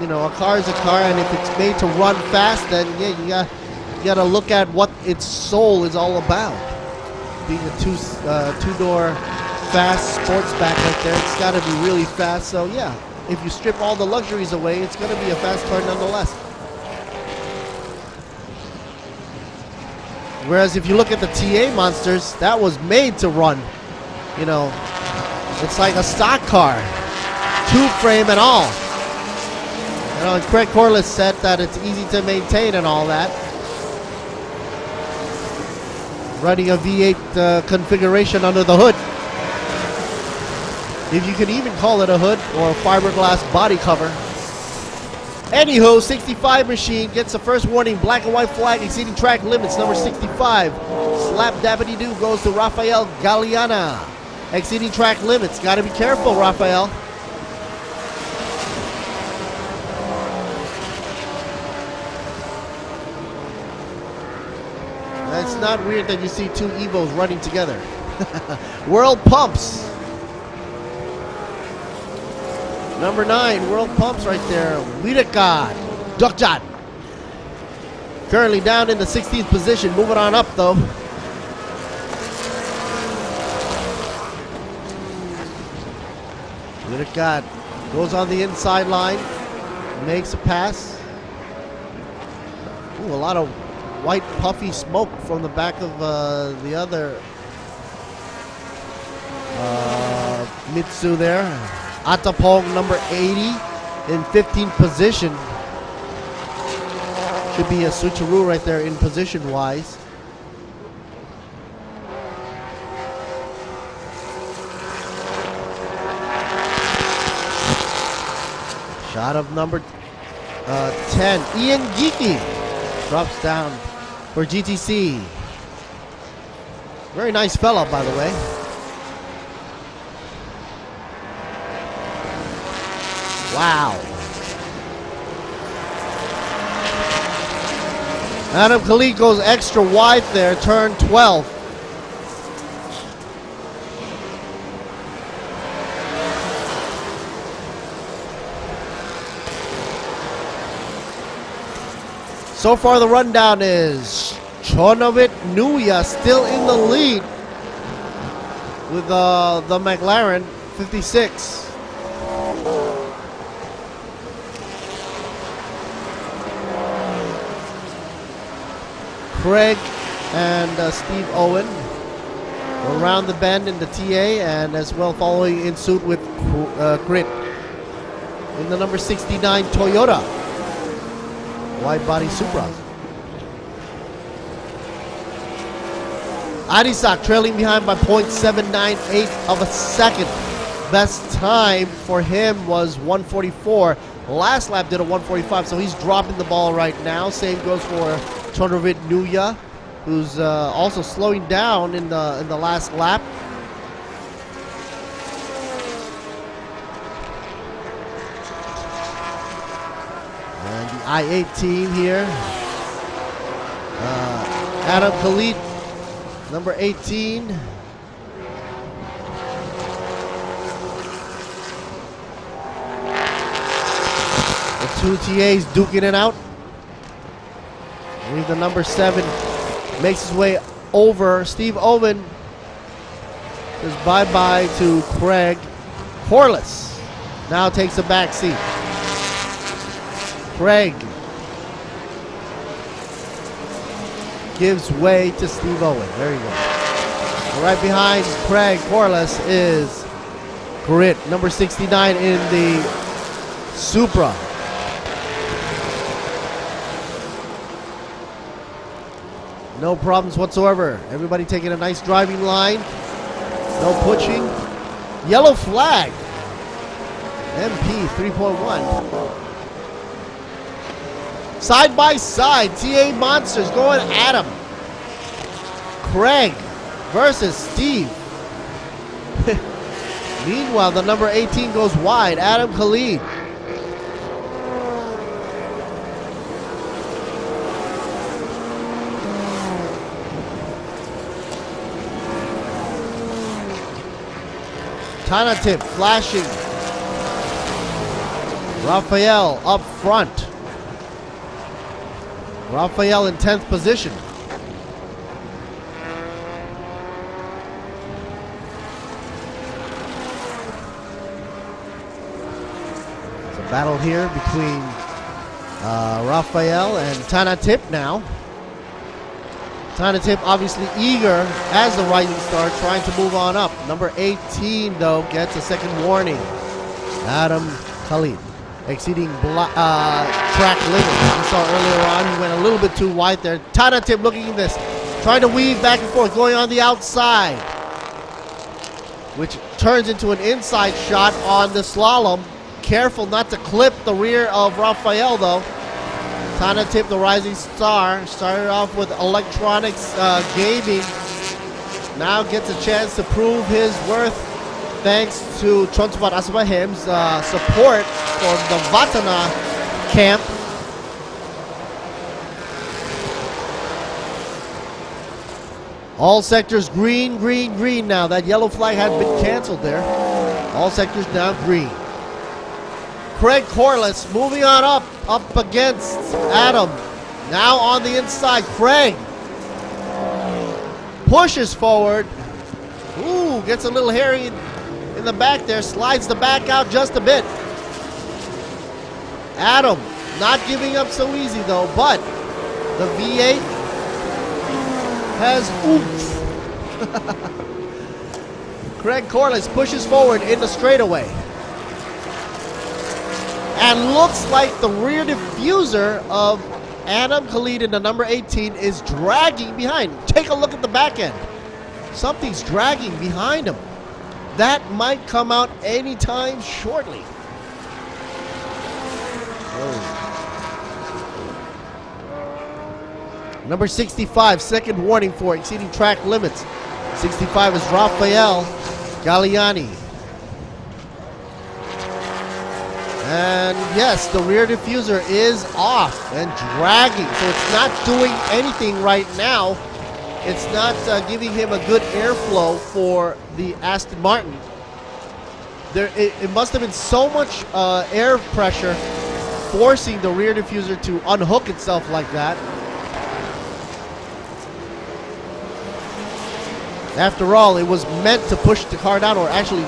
you know, a car is a car, and if it's made to run fast, then yeah, you gotta look at what its soul is all about. Being a two-door fast sportsback right there, it's gotta be really fast. So yeah, if you strip all the luxuries away, it's gonna be a fast car nonetheless. Whereas if you look at the TA monsters, that was made to run. You know, it's like a stock car, tube frame and all. You know, and Craig Corliss said that it's easy to maintain and all that. Running a V8 configuration under the hood. If you can even call it a hood or a fiberglass body cover. Anywho, 65 machine gets the first warning. Black and white flag exceeding track limits. Number 65. Slap dabbity doo goes to Rafael Galeana. Exceeding track limits. Got to be careful, Rafael. It's not weird that you see two Evos running together. World Pumps. Number 9, World Pumps right there. Widakad. Dokjan. Currently down in the 16th position. Moving on up though. Widakad goes on the inside line. Makes a pass. Ooh, a lot of white puffy smoke from the back of the other Mitsu there. Atapong number 80 in 15th position. Should be a switcheroo right there in position wise. Shot of number 10, Ian Geeky drops down for GTC. Very nice fella, by the way. Wow. Adam Khalid goes extra wide there, turn 12. So far the rundown is Chonavit Nuya still in the lead with the McLaren 56. Craig and Steve Owen around the bend in the TA, and as well following in suit with Grit in the number 69 Toyota wide body Supra. Adisak trailing behind by 0.798 of a second. Best time for him was 144. Last lap did a 145, so he's dropping the ball right now. Same goes for Chonravit Nuya, who's also slowing down in the last lap. And the I-8 team here. Adam Khalid, number 18. The two TAs duking it out. I believe the number 7 makes his way over. Steve Owen says bye-bye to Craig Corliss. Now takes a back seat. Craig gives way to Steve Owen. There you go. Right behind Craig Corliss is Grit, number 69 in the Supra. No problems whatsoever. Everybody taking a nice driving line. No pushing. Yellow flag. MP 3.1. Side by side, TA Monsters going at him. Craig versus Steve. Meanwhile, the number 18 goes wide, Adam Khalid. Tanatip flashing. Raphael up front. Raphael in 10th position. It's a battle here between Raphael and Tanatip now. Tanatip obviously eager as the rising star, trying to move on up. Number 18 though gets a second warning. Adam Khalid exceeding track limits. We saw earlier on he went a little bit too wide there. Tanatip looking at this, trying to weave back and forth, going on the outside, which turns into an inside shot on the slalom. Careful not to clip the rear of Raphael though. Tanatip, the rising star, started off with electronics gaming. Now gets a chance to prove his worth thanks to Chonsubat Asbahem's support for the Vatana camp. All sectors green, green, green now. That yellow flag had been canceled there. All sectors now green. Craig Corliss moving on up against Adam. Now on the inside, Craig pushes forward. Ooh, gets a little hairy in the back there, slides the back out just a bit. Adam not giving up so easy though, but the V8 has oomph. Craig Corliss pushes forward in the straightaway. And looks like the rear diffuser of Adam Khalid in the number 18 is dragging behind. Take a look at the back end. Something's dragging behind him. That might come out anytime shortly. Oh. Number 65, second warning for exceeding track limits. 65 is Raphael Galliani. And yes, the rear diffuser is off and dragging, so it's not doing anything right now. It's not giving him a good airflow for the Aston Martin. It must have been so much air pressure forcing the rear diffuser to unhook itself like that. After all, it was meant to push the car down, or actually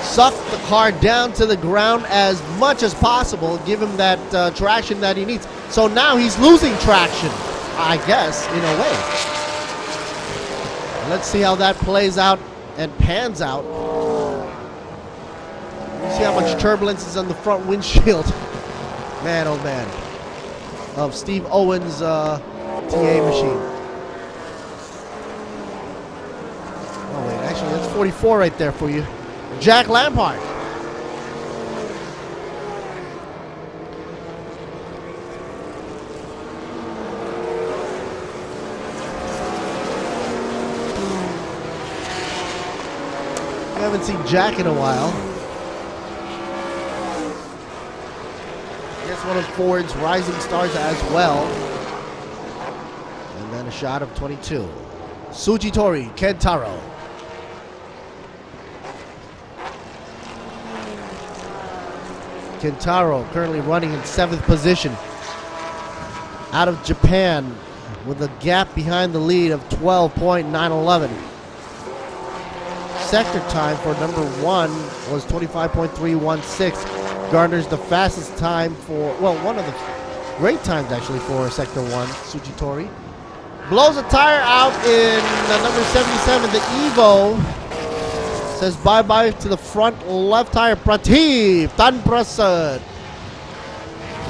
suck the car down to the ground as much as possible, give him that traction that he needs. So now he's losing traction, I guess, in a way. Let's see how that plays out and pans out. See how much turbulence is on the front windshield. Man, oh man. Of Steve Owens' TA machine. Oh wait, actually that's 44 right there for you. Jack Lampard. We haven't seen Jack in a while. I guess one of Ford's rising stars as well. And then a shot of 22. Sujitori Kentaro. Kentaro currently running in 7th position out of Japan with a gap behind the lead of 12.911. Sector time for number 1 was 25.316. Garners the fastest time for, well, one of the great times actually for Sector 1, Sujitori. Blows a tire out in number 77, the Evo. Says bye-bye to the front left tire. Prateep Tanprasad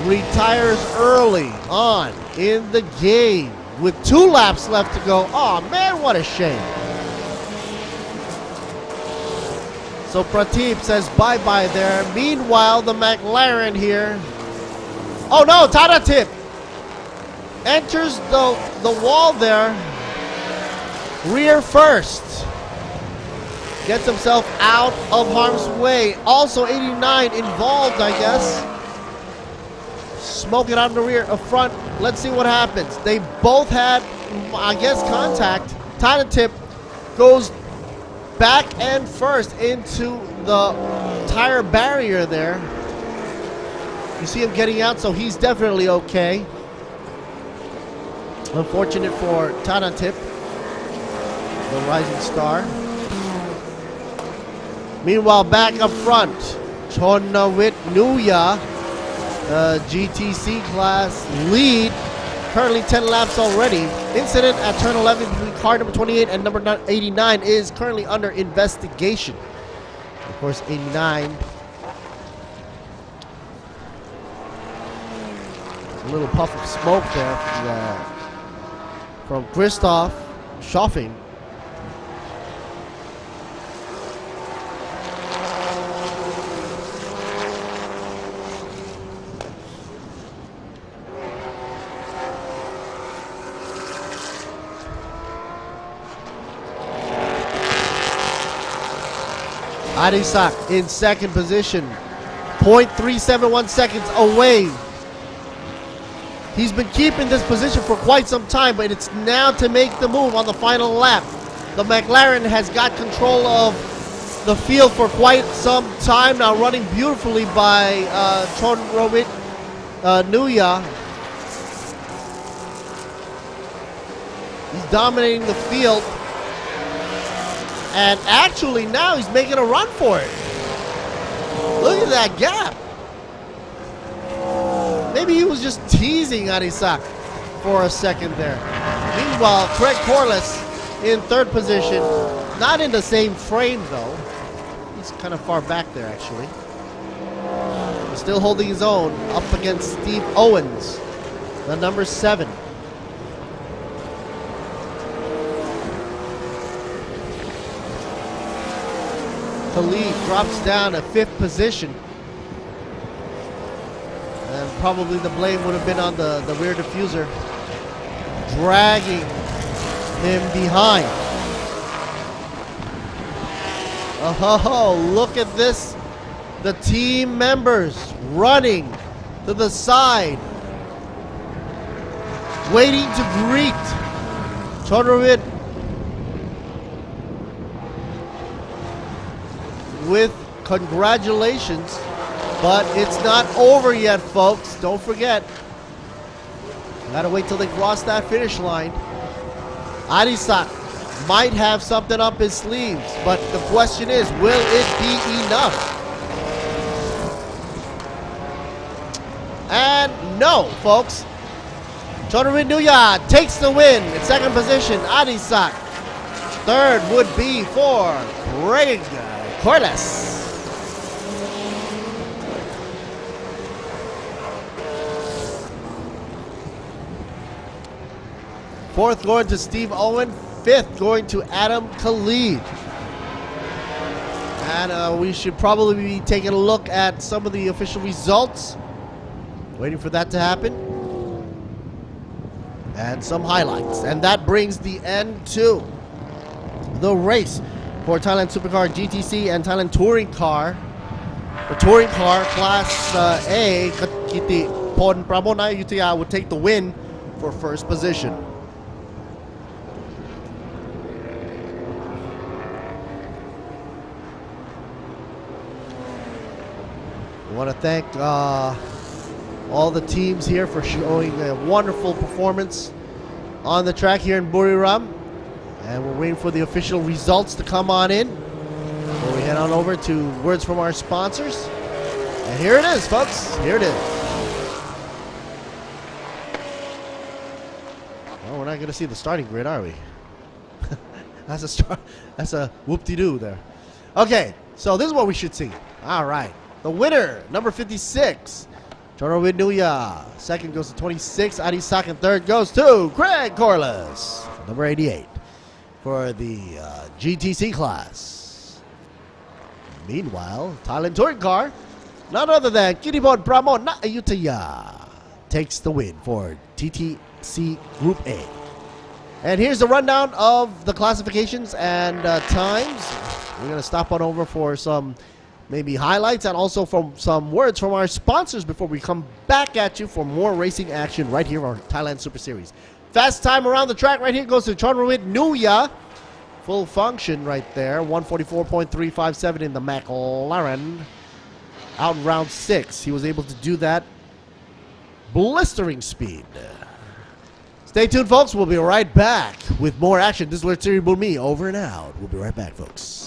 retires early on in the game with 2 laps left to go. Oh man, what a shame. So Prateep says bye-bye there. Meanwhile, the McLaren here. Oh no, Tanatip enters the wall there. Rear first. Gets himself out of harm's way. Also 89 involved, I guess. Smoking out of the rear, front. Let's see what happens. They both had, I guess, contact. Thailand tip goes back end first into the tire barrier there. You see him getting out, so he's definitely okay. Unfortunate for Thailand tip, the rising star. Meanwhile, back up front, Chonawit Nuya, GTC class lead, currently 10 laps already. Incident at turn 11 between car number 28 and number 89 is currently under investigation. Of course, 89. A little puff of smoke there from Christoph Schoffing. Adisak in second position, 0.371 seconds away. He's been keeping this position for quite some time, but it's now to make the move on the final lap. The McLaren has got control of the field for quite some time now, running beautifully by Chonrawit Nuya. He's dominating the field. And actually now he's making a run for it. Look at that gap. Maybe he was just teasing Adisak for a second there. Meanwhile, Craig Corliss in third position. Not in the same frame though. He's kind of far back there actually. He's still holding his own up against Steve Owens, the number 7. Khalid drops down to 5th position. And probably the blame would have been on the rear diffuser, dragging him behind. Oh, look at this. The team members running to the side, waiting to greet Chodorovic with congratulations, but it's not over yet, folks. Don't forget, gotta wait till they cross that finish line. Adisak might have something up his sleeves, but the question is, will it be enough? And no, folks. Chodorovic Nuya takes the win in second position. Adisak. Third would be for Craig Corliss. Fourth going to Steve Owen. Fifth going to Adam Khalid. And we should probably be taking a look at some of the official results. Waiting for that to happen. And some highlights. And that brings the end to the race for Thailand Supercar GTC and Thailand Touring Car. The Touring Car Class A, Kiti Pon Pramona Yutaya would take the win for first position. I want to thank all the teams here for showing a wonderful performance on the track here in Buriram. And we're waiting for the official results to come on in. So we head on over to words from our sponsors. And here it is, folks. Here it is. Well, we're not going to see the starting grid, are we? That's a whoop-de-doo there. Okay, so this is what we should see. All right. The winner, number 56, Chodorovic Nuya. Second goes to 26, Adisak, and third goes to Craig Corliss, number 88, for the GTC class. Meanwhile, Thailand Touring Car, none other than Kiribon Pramon Ayutthaya, takes the win for C Group A. And here's the rundown of the classifications and times. We're going to stop on over for some maybe highlights and also from some words from our sponsors before we come back at you for more racing action right here on Thailand Super Series. Fast time around the track right here goes to Chonrawit Nuya. Full function right there. 144.357 in the McLaren. Out in round 6. He was able to do that. Blistering speed. Stay tuned, folks. We'll be right back with more action. This is Lord Siri Bulmi. Over and out. We'll be right back, folks.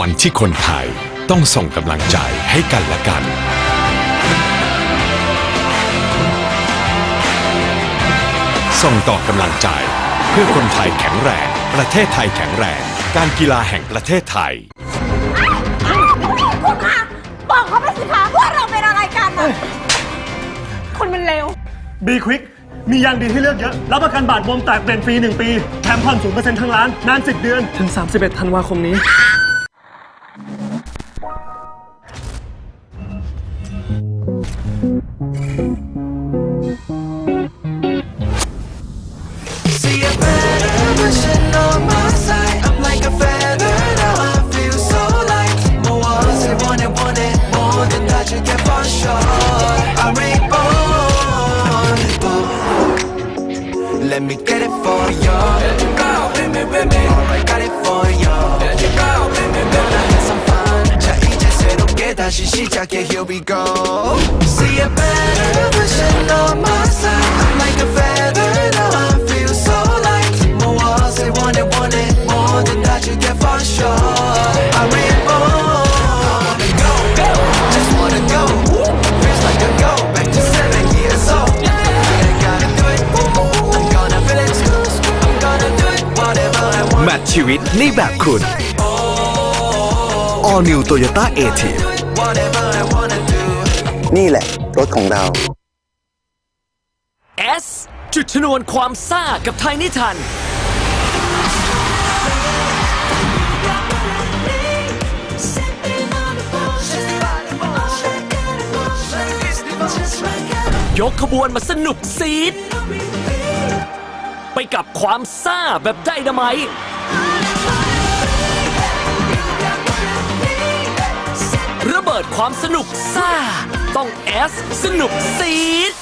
วันที่คนไทยต้องส่งกำลังใจให้กันและกันส่งต่อกำลังใจเพื่อคนไทยแข็งแรงประเทศไทยแข็งแรงการกีฬาแห่งประเทศไทยคุณคะบอกเขาไปสิคะว่าเราเป็นอะไรกันอะคุณมันเลว B-Quik มียางดีให้เลือกเยอะรับประกันบาดบวมแตกเปลี่ยนฟรี1 ปีแถมผ่อน 0% ทั้งร้านนาน10 เดือนถึง 31 ธันวาคมนี้Let me get it for you. Let it go, baby, baby. Alright, got it for you. Let it go, baby, baby. Gonna have some fun. 자 이제 새롭게 다시 시작해. Here we go. See a better version of my side. I'm like a feather, now I feel so light. more say want it more than that you get for sure. I'm reborn. Go, go, just wanna go. Feels like a go back to 7 years old.แมทชีวิตในแบบคุณ All New Toyota A-Team นี่แหละรถของเรา S จุดชนวนความซ่ากับไทยนิทานยกขบวนมาสนุกซีดไปกับความซ่าแบบไดนาไมต์ระเบิดความสนุกซ่าต้องแอสสนุกซีด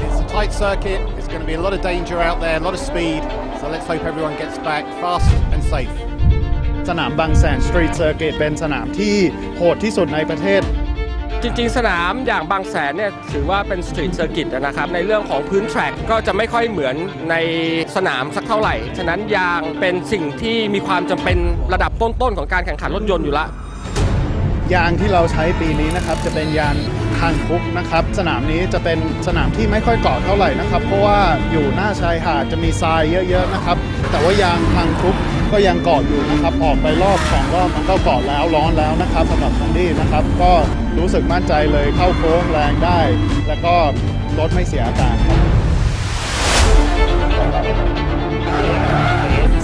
It's a tight circuit. There's going to be a lot of danger out there, a lot of speed. So let's hope everyone gets back fast and safe. สนามบางแสน Street Circuit เป็นสนามที่โหดที่สุดในประเทศจริงๆสนามอย่างบางแสนเนี่ยถือว่าเป็นสตรีทเซอร์กิตนะครับในเรื่องของพื้นแทร็กก็จะไม่ค่อยเหมือนในสนามสักเท่าไหร่ฉะนั้นยางเป็นสิ่งที่มีความจำเป็นระดับต้นๆของการแข่งขันรถยนต์อยู่ละยางที่เราใช้ปีนี้นะครับจะเป็นยางคางคุกนะครับสนามนี้จะเป็นสนามที่ไม่ค่อยเกาะเท่าไหร่นะครับเพราะว่าอยู่หน้าชายหาดจะมีทรายเยอะๆนะครับแต่ว่ายางคางคุกก็ยังเกาะอยู่นะครับออกไปรอบ2รอบมันก็เกาะแล้วร้อนแล้วนะครับสำหรับคันดี้นะครับก็รู้สึกมั่นใจเลยเข้าโค้งแรงได้แล้วก็รถไม่เสียอาการครับ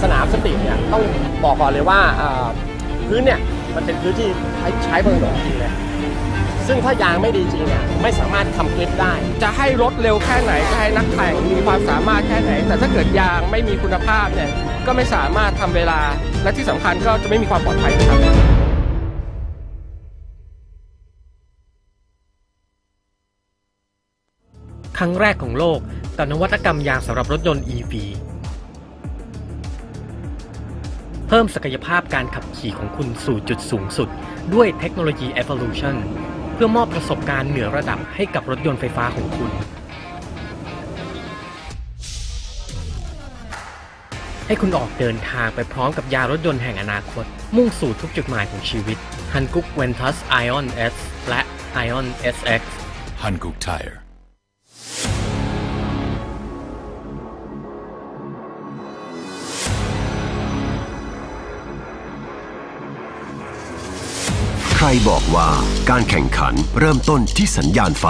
สนามสตรีทเนี่ยต้องบอกก่อนเลยว่าพื้นเนี่ยมันเป็นพื้นที่ใช้เบอร์หนจริงเลยซึ่งถ้ายางไม่ดีจริงเนี่ยไม่สามารถทำคลิปได้จะให้รถเร็วแค่ไหนจะให้นักแข่งมีความสามารถแค่ไหนแต่ถ้าเกิดยางไม่มีคุณภาพเนี่ยก็ไม่สามารถทำเวลาและที่สำคัญก็จะไม่มีความปลอดภัยครับครั้งแรกของโลกกับนวัตกรรมยางสำหรับรถยนต์ EV เพิ่มศักยภาพการขับขี่ของคุณสู่จุดสูงสุดด้วยเทคโนโลยี Evolution เพื่อมอบประสบการณ์เหนือระดับให้กับรถยนต์ไฟฟ้าของคุณให้คุณออกเดินทางไปพร้อมกับยานรถยนต์แห่งอนาคตมุ่งสู่ทุกจุดหมายของชีวิต Hankook Ventus Ion S และ Ion SX Hankook Tireใครบอกว่าการแข่งขันเริ่มต้นที่สัญญาณไฟ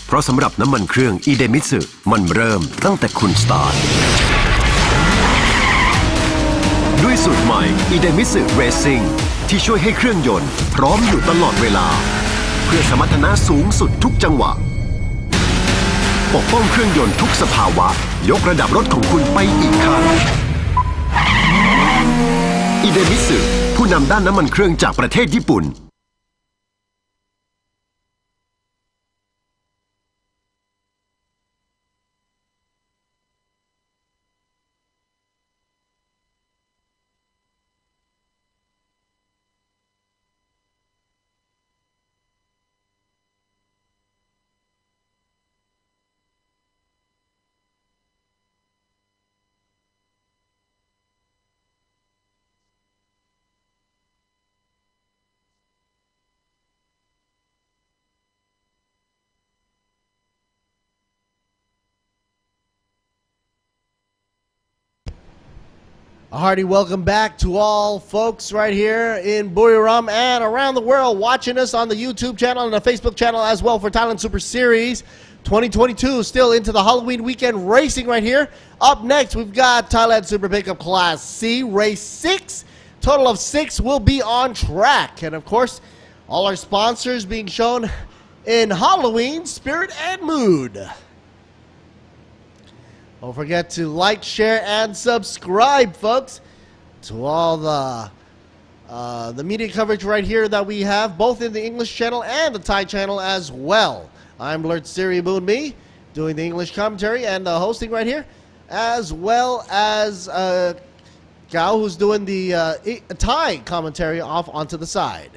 เพราะสำหรับน้ำมันเครื่องอิเดมิสึมันเริ่มตั้งแต่คุณสตาร์ทด้วยสูตรใหม่อิเดมิสึเรซิ่งที่ช่วยให้เครื่องยนต์พร้อมอยู่ตลอดเวลาเพื่อสมรรถนะสูงสุดทุกจังหวะปกป้องเครื่องยนต์ทุกสภาวะยกระดับรถของคุณไปอีกขั้นอิเดมิสึผู้นำด้านน้ำมันเครื่องจากประเทศญี่ปุ่นA hearty welcome back to all folks right here in Buriram and around the world watching us on the YouTube channel and the Facebook channel as well for Thailand Super Series 2022. Still into the Halloween weekend racing right here. Up next, we've got Thailand Super Pickup Class C, Race 6. Total of 6 will be on track. And of course, all our sponsors being shown in Halloween spirit and mood. Don't forget to like, share, and subscribe, folks, to all the media coverage right here that we have, both in the English channel and the Thai channel as well. I'm Lord Siri Moonmi, doing the English commentary and the hosting right here, as well as Gao, who's doing the Thai commentary off onto the side.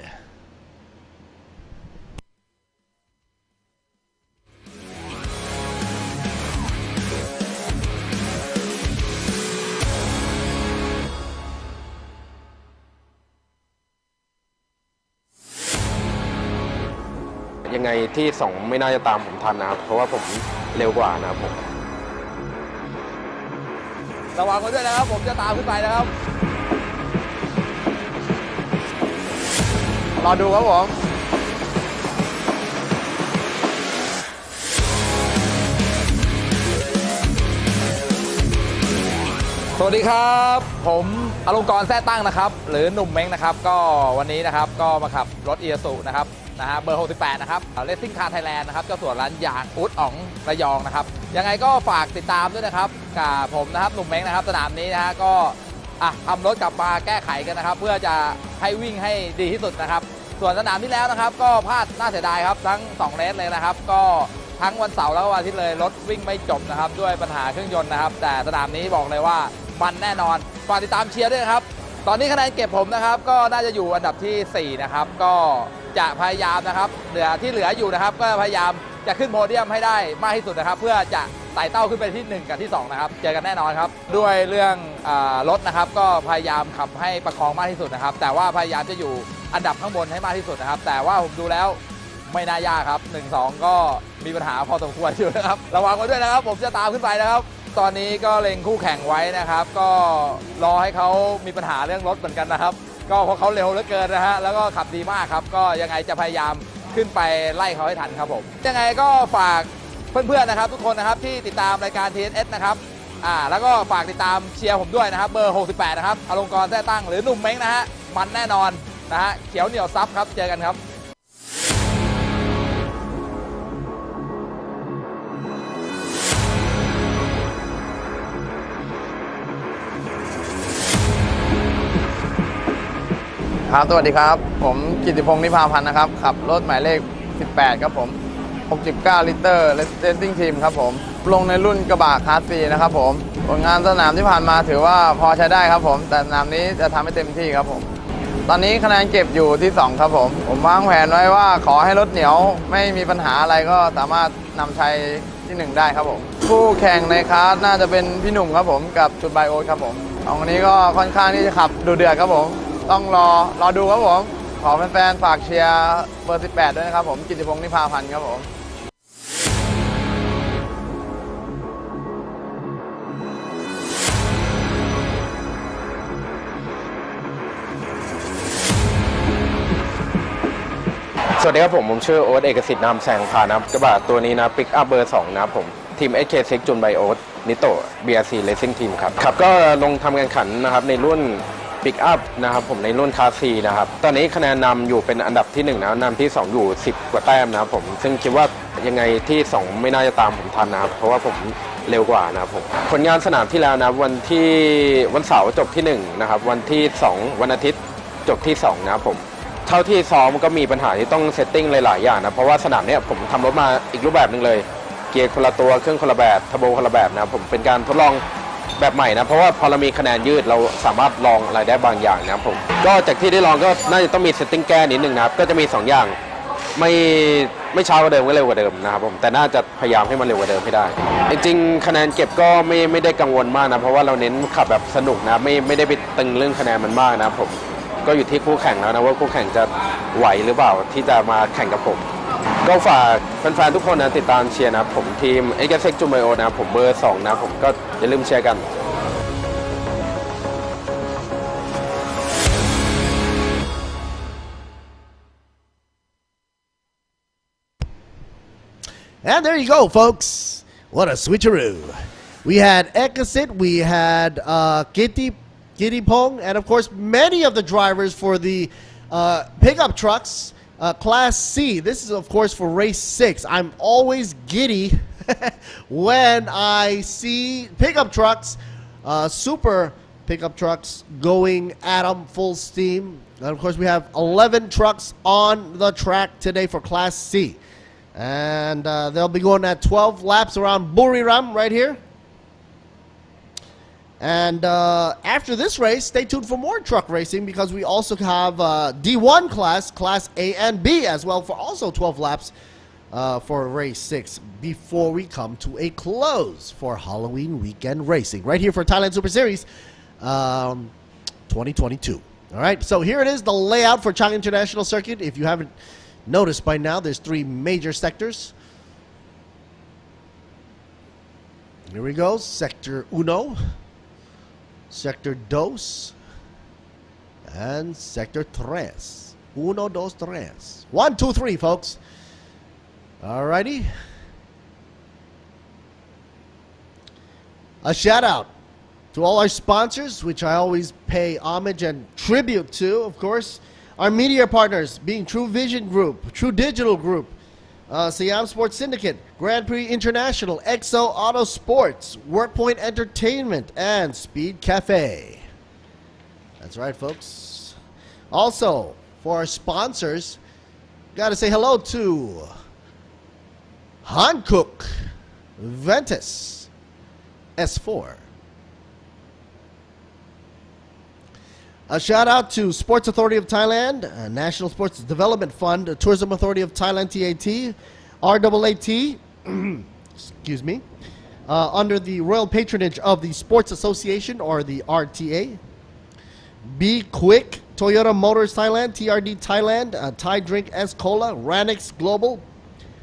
ยังไงที่2ไม่น่าจะตามผมทันนะครับเพราะว่าผมเร็วกว่านะครับผมระวังคนด้วยนะครับผมจะตามขึ้นไปนะครับรอดูครับผม สวัสดีครับผมอลงกรณ์แท้ตั้งนะครับหรือหนุ่มเม้งนะครับก็วันนี้นะครับก็มาขับรถอีซูนะครับเบอร์68นะครับเลสซิ่งคาร์ไทยแลนด์นะครับเจ้าส่วนร้านยางอู๊ดอ๋องระยองนะครับยังไงก็ฝากติดตามด้วยนะครับกับผมนะครับหนุ่มเม้งนะครับสนามนี้นะฮะก็ทำรถกลับมาแก้ไขกันนะครับเพื่อจะให้วิ่งให้ดีที่สุดนะครับส่วนสนามที่แล้วนะครับก็พลาดน่าเสียดายครับทั้ง2เลสเลยนะครับก็ทั้งวันเสาร์แล้วก็วันอาทิตย์เลยรถวิ่งไม่จบนะครับด้วยปัญหาเครื่องยนต์นะครับแต่สนามนี้บอกเลยว่ามันแน่นอนฝากติดตามเชียร์ด้วยนะครับตอนนี้คะแนนเก็บผมนะครับก็น่าจะอยู่อันดับที่4นะครับก็จะพยายามนะครับเหลืออยู่นะครับก็พยายามจะขึ้นโพเดียมให้ได้มากที่สุดนะครับเพื่อจะไต่เต้าขึ้นไปที่1กับที่2นะครับเจอกันแน่นอนครับด้วยเรื่องรถนะครับก็พยายามขับให้ประคองมากที่สุดนะครับแต่ว่าพยายามจะอยู่อันดับข้างบนให้มากที่สุดนะครับแต่ว่าผมดูแล้วไม่น่ายากครับ 1-2 ก็มีปัญหาพอสมควรอยู่นะครับระวังไว้ด้วยนะครับผมจะตามขึ้นไปนะครับตอนนี้ก็เล็งคู่แข่งไว้นะครับก็รอให้เขามีปัญหาเรื่องรถเหมือนกันนะครับก็เพราะเขาเร็วเหลือเกินนะฮะแล้วก็ขับดีมากครับก็ยังไงจะพยายามขึ้นไปไล่เขาให้ทันครับผมยังไงก็ฝากเพื่อนๆนะครับทุกคนนะครับที่ติดตามรายการ TNS นะครับแล้วก็ฝากติดตามเชียร์ผมด้วยนะครับเบอร์68นะครับอลงกรณ์แท้ตั้งหรือหนุ่มเม้งนะฮะมันแน่นอนนะฮะเขียวเหนียวซับครับเจอกันครับครับสวัสดีครับผมกิติพงศ์นิพาพันธ์นะครับขับรถหมายเลข18ครับผม69ลิตรเลสซิ่งทีมครับผมลงในรุ่นกระบะคลาส C นะครับผมผลงานสนามที่ผ่านมาถือว่าพอใช้ได้ครับผมแต่สนามนี้จะทำให้เต็มที่ครับผมตอนนี้คะแนนเก็บอยู่ที่2ครับผมวางแผนไว้ว่าขอให้รถเหนียวไม่มีปัญหาอะไรก็สามารถนำชัยที่1ได้ครับผมคู่แข่งในคลาสน่าจะเป็นพี่หนุ่มครับผมกับจุดไบโอครับผมวันนี้ก็ค่อนข้างที่จะขับดูเดือดครับผมต้องรอดูครับผมขอแฟนๆฝากเชียร์เบอร์18ด้วยนะครับผมกิติพงศ์นิพาพันธ์ครับผมสวัสดีครับผมชื่อโอ๊ตเอกสิทธิ์นามแสงพานะครับกระบะตัวนี้นะปิกอัพเบอร์2นะครับผมทีม SK6 จุนไบโอสนิโต BRC Racing Team ครับก็ลงทำการขันนะครับในรุ่นปิกอัพนะครับผมในรุ่นคลาส C นะครับตอนนี้คะแนนนำอยู่เป็นอันดับที่1นะนำที่2อยู่10กว่าแต้มนะครับผมซึ่งคิดว่ายังไงที่2ไม่น่าจะตามผมทันนะครับเพราะว่าผมเร็วกว่านะครับผมผลงานสนามที่แล้วนะวันเสาร์จบที่1นะครับวันที่2วันอาทิตย์จบที่2นะครับผมเท่าที่ซ้อมก็มีปัญหาที่ต้องเซตติ้งหลายๆอย่างนะเพราะว่าสนามเนี้ยผมทำรถมาอีกรูปแบบหนึ่งเลยเกียร์คนละตัวเครื่องคนละแบบเทอร์โบคนละแบบนะครับผมเป็นการทดลองแบบใหม่นะเพราะว่าพอเรามีคะแนนยืดเราสามารถลองอะไรได้บางอย่างนะครับผมก็จากที่ได้ลองก็น่าจะต้องมีเซตติ้งแก้นิดนึงนะครับก็จะมี2อย่างไม่ช้ากว่าเดิมก็เร็วกว่าเดิมนะครับผมแต่น่าจะพยายามให้มันเร็วกว่าเดิมให้ได้จริงๆคะแนนเก็บก็ไม่ได้กังวลมากนะเพราะว่าเราเน้นขับแบบสนุกนะไม่ได้ไปตึงเรื่องคะแนนมันมากนะครับผมก็อยู่ที่คู่แข่งแล้วนะว่าคู่แข่งจะไหวหรือเปล่าที่จะมาแข่งกับผมก็ฝากแฟนๆทุกคนนะติดตามเชียร์นะผมทีม SK6 จุนไบโอนะผมเบอร์2นะผมก็อย่าลืมเชียร์กัน And there you go, folks. What a switcheroo. We had Ekasit, we had Kitty Pong, and of course many of the drivers for the pickup trucks, Class C. This is of course for race 6. I'm always giddy when I see pickup trucks, super pickup trucks going at them full steam. And of course we have 11 trucks on the track today for Class C. And they'll be going at 12 laps around Buriram right here. And after this race, stay tuned for more truck racing because we also have D1 class A and B as well for also 12 laps for race 6 before we come to a close for Halloween weekend racing right here for Thailand Super Series 2022. All right, so here it is, the layout for Chang International Circuit. If you haven't noticed by now, there's 3 major sectors. Here we go, Sector 1, Sector 2, and Sector 3. 1, 2, 3. 1, 2, 3, folks. Alrighty. A shout out To all our sponsors, which I always pay homage and tribute to, of course, our media partners being Truevision Group, True Digital Group, Siam Sports Syndicate, Grand Prix International, XO Auto Sports, WorkPoint Entertainment, and Speed Cafe. That's right, folks. Also, for our sponsors, got to say hello to Hankook, Ventus, S4. A shout out to Sports Authority of Thailand, National Sports Development Fund, Tourism Authority of Thailand, TAT, RAAT, excuse me, under the royal patronage of the Sports Association, or the RTA, B-Quik, Toyota Motors Thailand, TRD Thailand, Thai Drink S Cola, Ranix Global,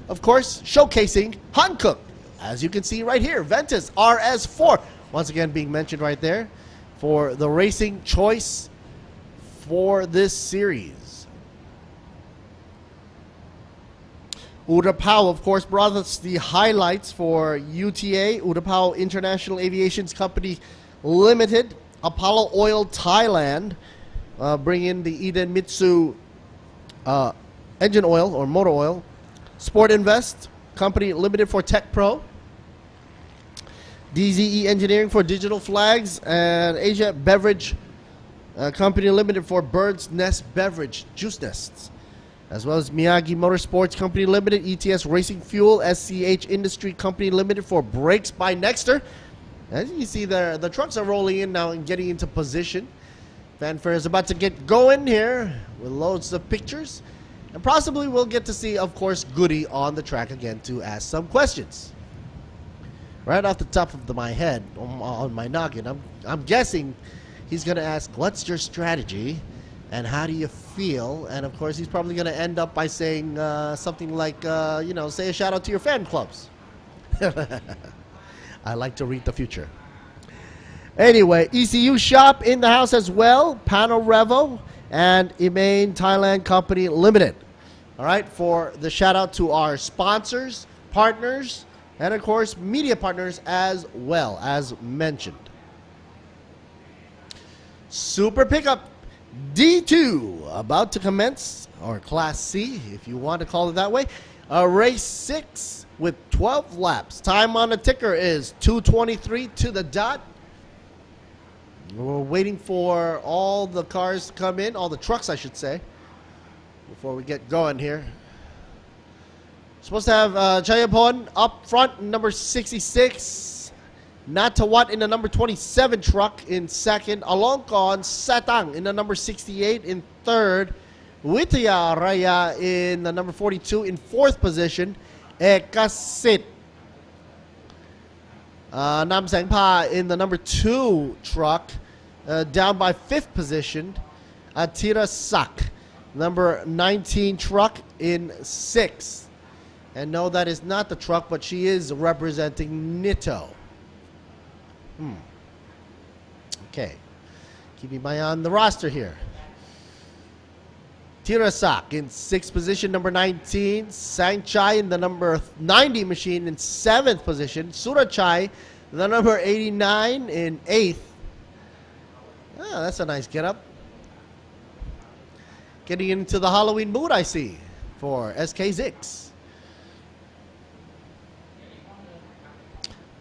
of course, showcasing Hankook, as you can see right here, Ventus RS4, once again being mentioned right there, for the racing choice for this series. Udapao, of course, brought us the highlights for UTA, Udapao International Aviation Company Limited, Apollo Oil Thailand, bring in the Eden Mitsu engine oil or motor oil, Sport Invest Company Limited for Tech Pro, DZE Engineering for Digital Flags, and Asia Beverage Company Limited for Bird's Nest Beverage Juice Nests, as well as Miyagi Motorsports Company Limited, ETS Racing Fuel, SCH Industry Company Limited for Brakes by Nexter. As you see there, the trucks are rolling in now and getting into position. Fanfare is about to get going here with loads of pictures, and possibly we'll get to see, of course, Goody on the track again to ask some questions. Right off the top of my head, on my noggin, I'm guessing he's going to ask, what's your strategy and how do you feel? And of course, he's probably going to end up by saying something like, you know, say a shout out to your fan clubs. I like to read the future. Anyway, ECU Shop in the house as well, Panel Revo, and Imane Thailand Company Limited. All right, for the shout out to our sponsors, partners, and of course, media partners as well, as mentioned. Super Pickup D2 about to commence, or Class C, if you want to call it that way. Race 6 with 12 laps. Time on the ticker is 2:23 to the dot. We're waiting for all the cars to come in, all the trucks, I should say, before we get going here. Supposed to have Chayapon up front, number 66. Natawat in the number 27 truck in second. Alongkon Satang in the number 68 in third. Witaya Raya in the number 42 in fourth position. Ekasit Nam Sangpa in the number 2 truck, down by fifth position. Atira Sak, number 19 truck in sixth. And no, that is not the truck, but she is representing Nito. Okay. Keeping my eye on the roster here. Tirasak in 6th position, number 19. Sangchai in the number 90 machine in 7th position. Surachai, the number 89 in 8th. Ah, that's a nice get up. Getting into the Halloween mood, I see, for SK6.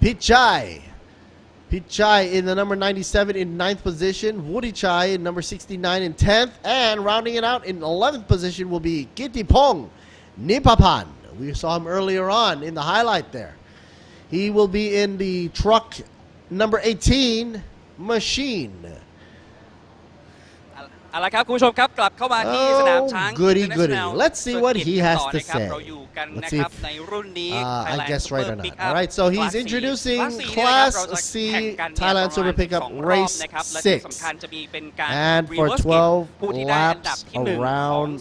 Pichai in the number 97 in 9th position. Woody Chai in number 69 in 10th. And rounding it out in 11th position will be Kittipong Nipapan. We saw him earlier on in the highlight there. He will be in the truck number 18 machine. เอาละครับคุณผู้ชมครับกลับเข้ามาที่สนามช้าง goody. Let's see what he has to say. เราอยู่กันนะครับในรุ่นนี้ I guess right or not. All right, so he's introducing Class C Thailand Super Pickup Race 6. And for 12 laps around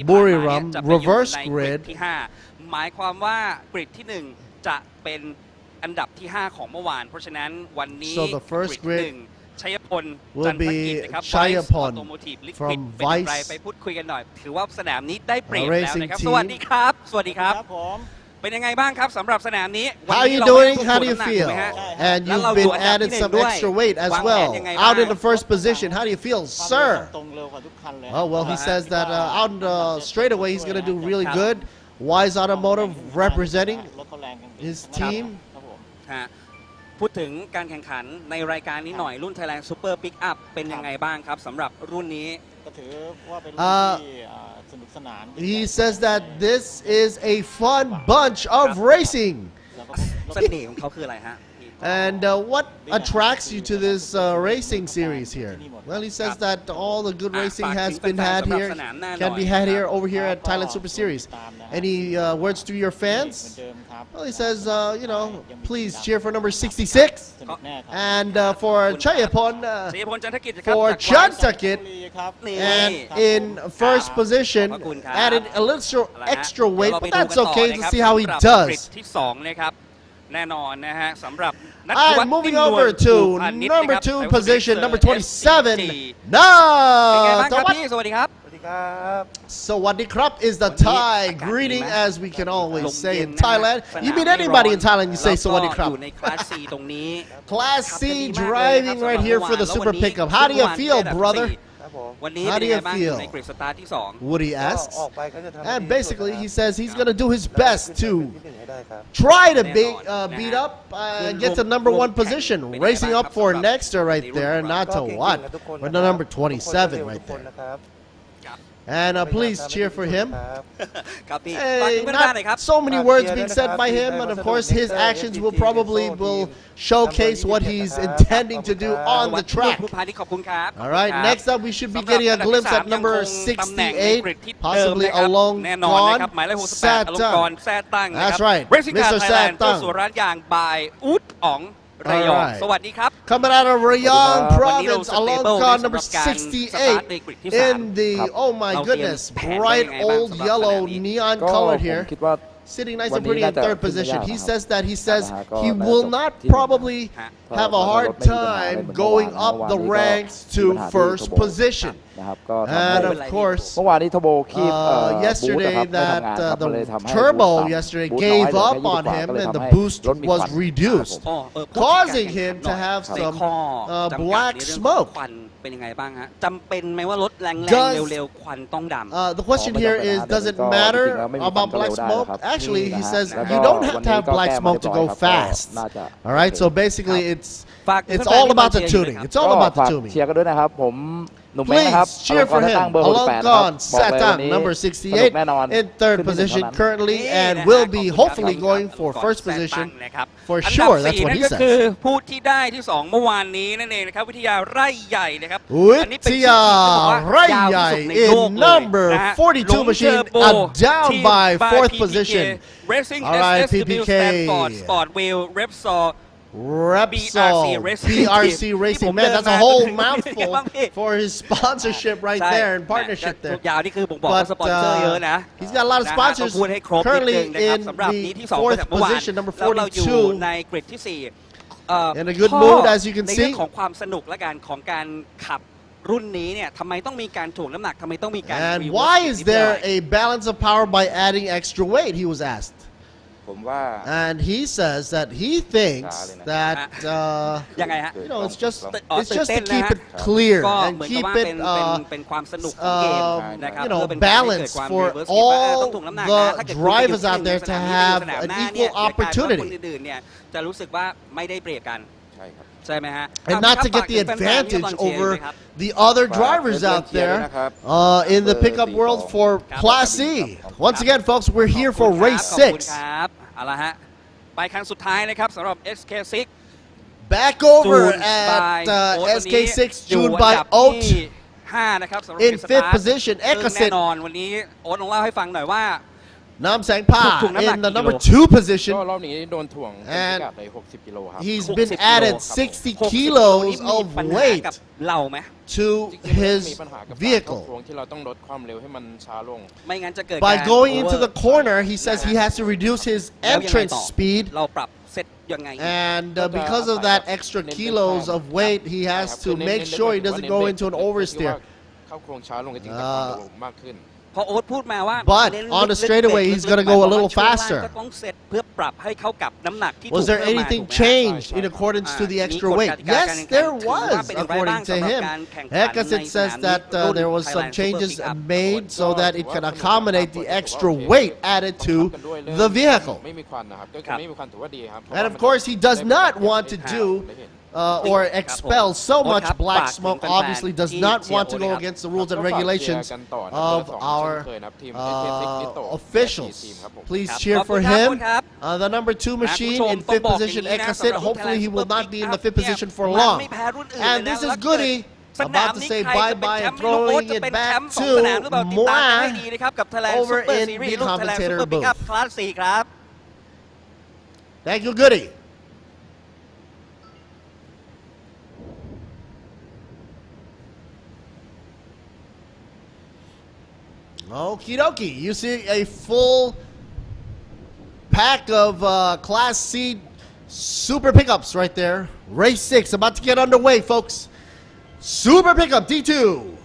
Buriram reverse grid. หมายความว่ากริดที่1จะเป็นอันดับที่5ของเมื่อวานเพราะฉะนั้นวันนี้ So the first grid will be Chayapon from Vice ไปพูดคุยกันหน่อยถือว่าสนามนี้ได้เปรียบแล้วนะครับสวัสดีครับสวัสดีครับ เป็นยังไงบ้างครับสำหรับสนามนี้ How you doing? How do you feel? And you've been added some extra weight as well. Out in the first position, how do you feel, sir? Oh, well, he says that out in the straightaway, he's going to do really good. Wise Automotive representing his team. พูดถึงการแข่งขันในรายการนี้หน่อยรุ่น Thailand Super Pickup เป็นยังไงบ้างครับสำหรับรุ่นนี้ He says that this is a fun bunch of racing. เสน่ห์ของเขาคืออะไรฮะ And what attracts you to this racing series here? Well, he says that all the good racing has been had here, can be had here over here at Thailand Super Series. Any words to your fans? Well, he says, you know, please cheer for number 66. And for Chayapon, for Chantakit, and in first position, added a little extra weight, but that's okay to see how he does. ที่2นะครับแน่นอนนะฮะสำหรับ And moving over to number 2 position, number 27. Sawadee krap is the Thai greeting, as we can always say in Thailand. You meet anybody in Thailand, you say Sawadee krap. Class C driving right here for the Super Pickup. How do you feel, brother? How do you feel? Woody asks. And basically, he says he's going to do his best to try to beat up and get to number 1 position. Racing up for Nexter right there, not to what? But the number 27 right there. And please cheer for him. Hey, not so many words being said by him, and of course his actions will probably showcase what he's intending to do on the track. All right, next up we should be getting a glimpse at number 68, possibly a long gone Satang. That's right, Mr. Satang. ระยองสวัสดีครับ Coming out of Rayong province, along con number 68 in the, oh my goodness, bright old yellow neon color here. Sitting nice and pretty in 3rd position. He says he will not probably have a hard time going up the ranks to 1st position. And of course, yesterday that the turbo yesterday gave up on him and the boost was reduced, causing him to have some black smoke. เป็นยังไงบ้างฮะจำเป็นไหมว่ารถแรงๆเร็วๆควันต้องดำ The question here is, does it matter about black smoke? Actually, he says you don't have to have black smoke to go fast. All right, so basically it's all about the tuning. It's all about the tuning. เชียร์กันด้วยนะครับผม Please cheer for him. Alongkon Satang, number 68, in 3rd position currently, and will be hopefully going for 1st position for sure. That's what he says. คือผู้ที่ได้ที่2เมื่อวานนี้นั่นเองนะครับวิทยาไร่ใหญ่นะครับ Witya Rayai in number 42 machine, down by 4th position. All right, PPK. Sport Wheel Repsol BRC Racing. Man, that's a whole mouthful for his sponsorship right there and partnership there. But he's got a lot of sponsors currently in the 4th position, number 42. In a good mood, as you can see. ในเรื่องของความสนุกและของการขับรุ่นนี้เนี่ยทำไมต้องมีการถ่วงน้ำหนักทำไมต้องมีการ And why is there a balance of power by adding extra weight? He was asked. And he says that he thinks that you know it's just to keep it clear and keep it you know balanced for all the drivers out there to have an equal opportunity. จะรู้สึกว่าไม่ได้เปรียบกันใช่ไหมฮะ And not to get the advantage over the other drivers out there in the pickup world for Class C. Once again, folks, we're here for race 6. เอาละฮะไปครั้งสุดท้ายนะครับสำหรับ SK6 Back over at SK6 tuned by Oat 5นะครับสำหรับ in 5th position. แน่นอนวันนี้โอ๊ตลองเล่าให้ฟังหน่อยว่า Nam Sang Pa in the number 2 position, and he's been added 60 kilos of weight to his vehicle. By going into the corner, he says he has to reduce his entrance speed, and because of that extra kilos of weight, he has to make sure he doesn't go into an oversteer. พอโอ๊ตพูดมาว่า But on the straightaway he's going to go a little faster. ก็ต้องเซตเพื่อปรับให้เข้ากับน้ำหนักที่ถูก Was there anything changed in accordance to the extra weight? Yes, there was, according to him. Hekasit says that there was some changes made so that it can accommodate the extra weight added to the vehicle. And of course, he does not want to do or expel so much black smoke. Obviously, does not want to go against the rules and regulations of our officials. Please cheer for him. The number 2 machine in 5th position, Ekasit. Hopefully, he will not be in the 5th position for long. And this is Goody. About to say bye-bye and throwing it back to Moa over in the commentator booth. Thank you, Goody. Okie dokie. You see a full pack of Class C super pickups right there. Race 6 about to get underway, folks. Super pickup D2.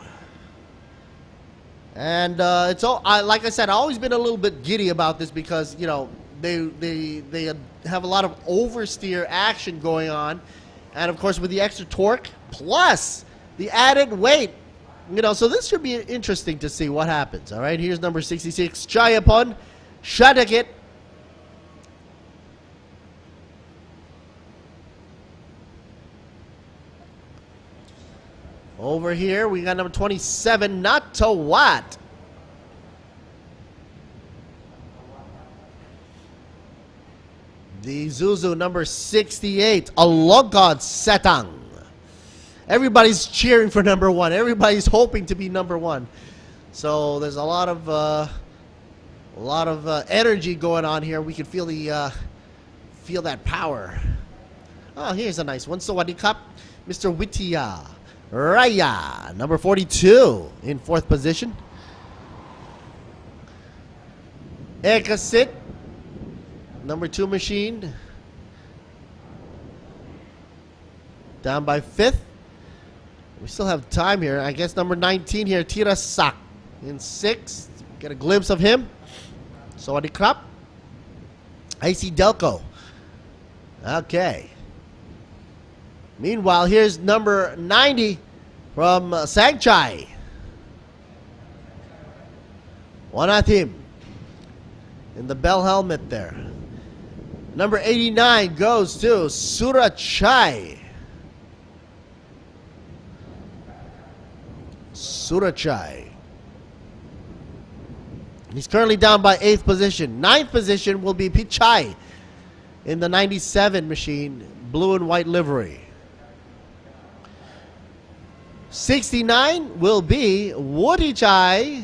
And it's all like I said, I've always been a little bit giddy about this because, you know, they have a lot of oversteer action going on. And of course with the extra torque plus the added weight, you know, so this should be interesting to see what happens. All right, here's number 66, Chayapon Shadakit. Over here, we got number 27, Natawat. The Zuzu, number 68, Alogod Setang. Everybody's cheering for number 1. Everybody's hoping to be number 1. So there's a lot of energy going on here. We can feel that power. Oh, here's a nice one. Sawadee Cup, Mr. Wittia Raya, number 42 in 4th position. Ekasit, number 2 machine, down by 5th. We still have time here. I guess number 19 here, Tirasak in 6th. Get a glimpse of him. Sawadee Krap. IC Delco. Okay. Meanwhile, here's number 90 from Sangchai. Wanatim in the bell helmet there. Number 89 goes to Surachai. Surachai. He's currently down by 8th position. 9th position will be Pichai in the 97 machine, blue and white livery. 69 will be Woody Chai.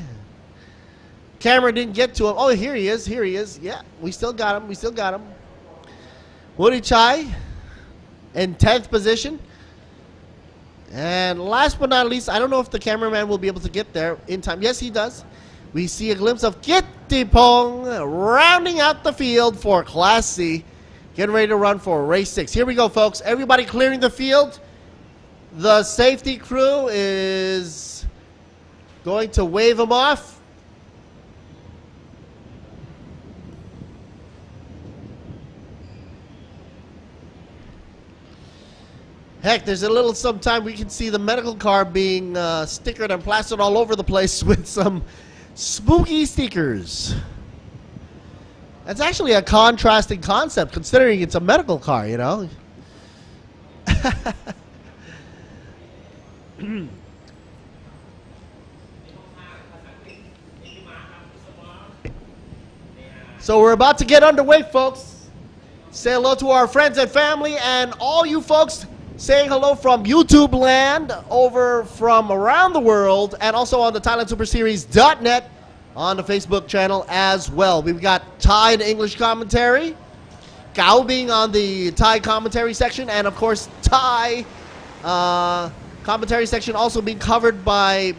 Camera didn't get to him. Oh, here he is. Here he is. Yeah, we still got him. We still got him. Woody Chai in 10th position. And last but not least, I don't know if the cameraman will be able to get there in time. Yes, he does. We see a glimpse of Kittipong rounding out the field for Class C. Getting ready to run for race 6. Here we go, folks. Everybody clearing the field. The safety crew is going to wave them off. Heck, there's a little sometime we can see the medical car being stickered and plastered all over the place with some spooky stickers. That's actually a contrasting concept considering it's a medical car, you know. So we're about to get underway, folks. Say hello to our friends and family and all you folks saying hello from YouTube land, over from around the world, and also on the ThailandSuperSeries.net on the Facebook channel as well. We've got Thai and English commentary, Gao being on the Thai commentary section, and of course Thai commentary section also being covered by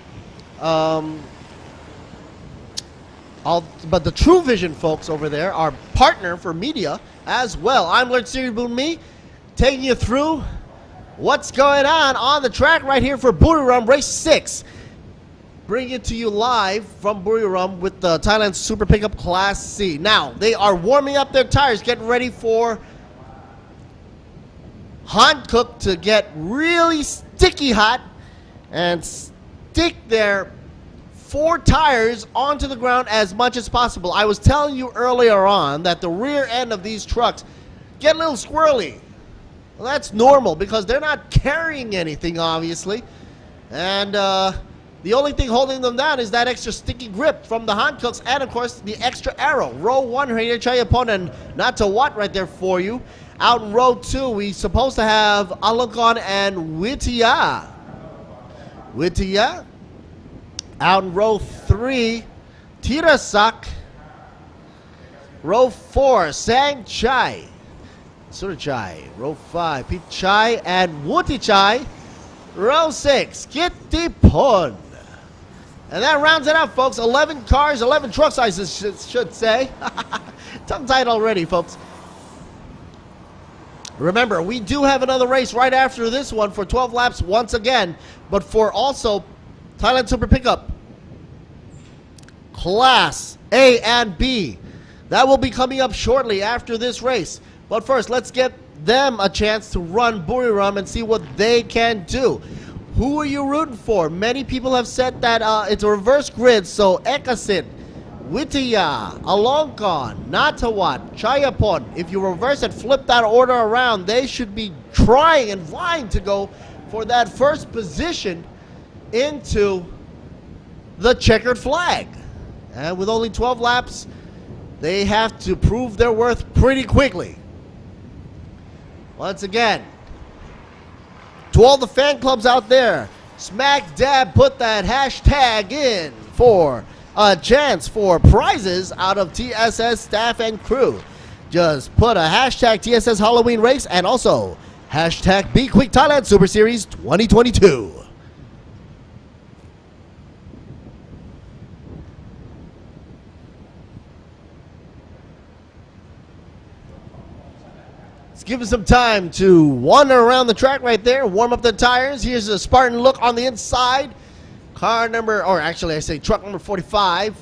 but the Truevision folks over there, our partner for media as well. I'm Lord Siri Bunmi, taking you through what's going on the track right here for Buriram Race 6. bring it to you live from Buriram with the Thailand Super Pickup Class C. Now, they are warming up their tires, getting ready for Hankook to get really sticky hot and stick their 4 tires onto the ground as much as possible. I was telling you earlier on that the rear end of these trucks get a little squirrely. Well, that's normal because they're not carrying anything, obviously. And the only thing holding them down is that extra sticky grip from the Hankooks and, of course, the extra arrow. Row 1 right here, Chayapon and not to what right there for you. Out in row 2, we supposed to have Alokon and Wittiya. Out in row 3, Tirasak. Row 4, Sangchai. Surchai. Row 5, Pichai and Wutichai. Row 6, Kittipon. And that rounds it out, folks. 11 cars, 11 truck sizes, should say. Tongue-tied already, folks. Remember, we do have another race right after this one for 12 laps once again, but for also Thailand Super Pickup Class A and B. That will be coming up shortly after this race. But first, let's get them a chance to run Buriram and see what they can do. Who are you rooting for? Many people have said that it's a reverse grid, so Ekasit, Wittiya, Alongkon, Natawat, Chayapon. If you reverse and flip that order around, they should be trying and vying to go for that first position into the checkered flag. And with only 12 laps, they have to prove their worth pretty quickly. Once again, to all the fan clubs out there, smack dab put that hashtag in for a chance for prizes out of TSS staff and crew. Just put a hashtag TSS Halloween race and also hashtag B-Quik Thailand Super Series 2022. Let's give it some time to wander around the track right there, warm up the tires. Here's a Spartan look on the inside. Car number, or actually I say truck number 45,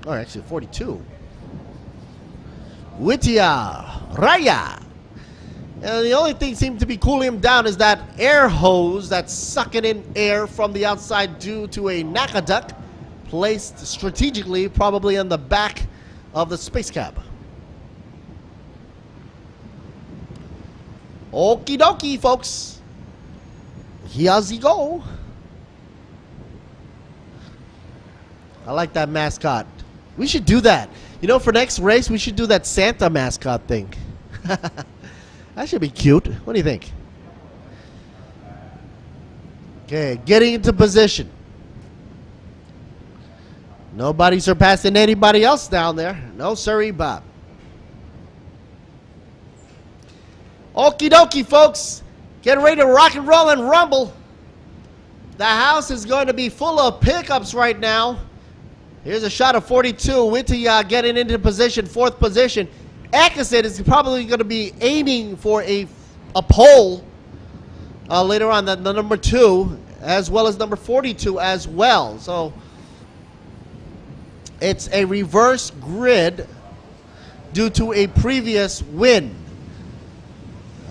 or actually 42. Wittiya, Raya. And the only thing seems to be cooling him down is that air hose that's sucking in air from the outside due to a NACA duct placed strategically probably in the back of the space cab. Okie dokie, folks. Here's he go. I like that mascot. We should do that. You know, for next race, we should do that Santa mascot thing. That should be cute. What do you think? Okay, getting into position. Nobody surpassing anybody else down there. No siree, Bob. Okie dokie, folks. Get ready to rock and roll and rumble. The house is going to be full of pickups right now. Here's a shot of 42. Wittiya getting into position, 4th position. Ekasit is probably going to be aiming for a pole later on, the number 2, as well as number 42 as well. So it's a reverse grid due to a previous win.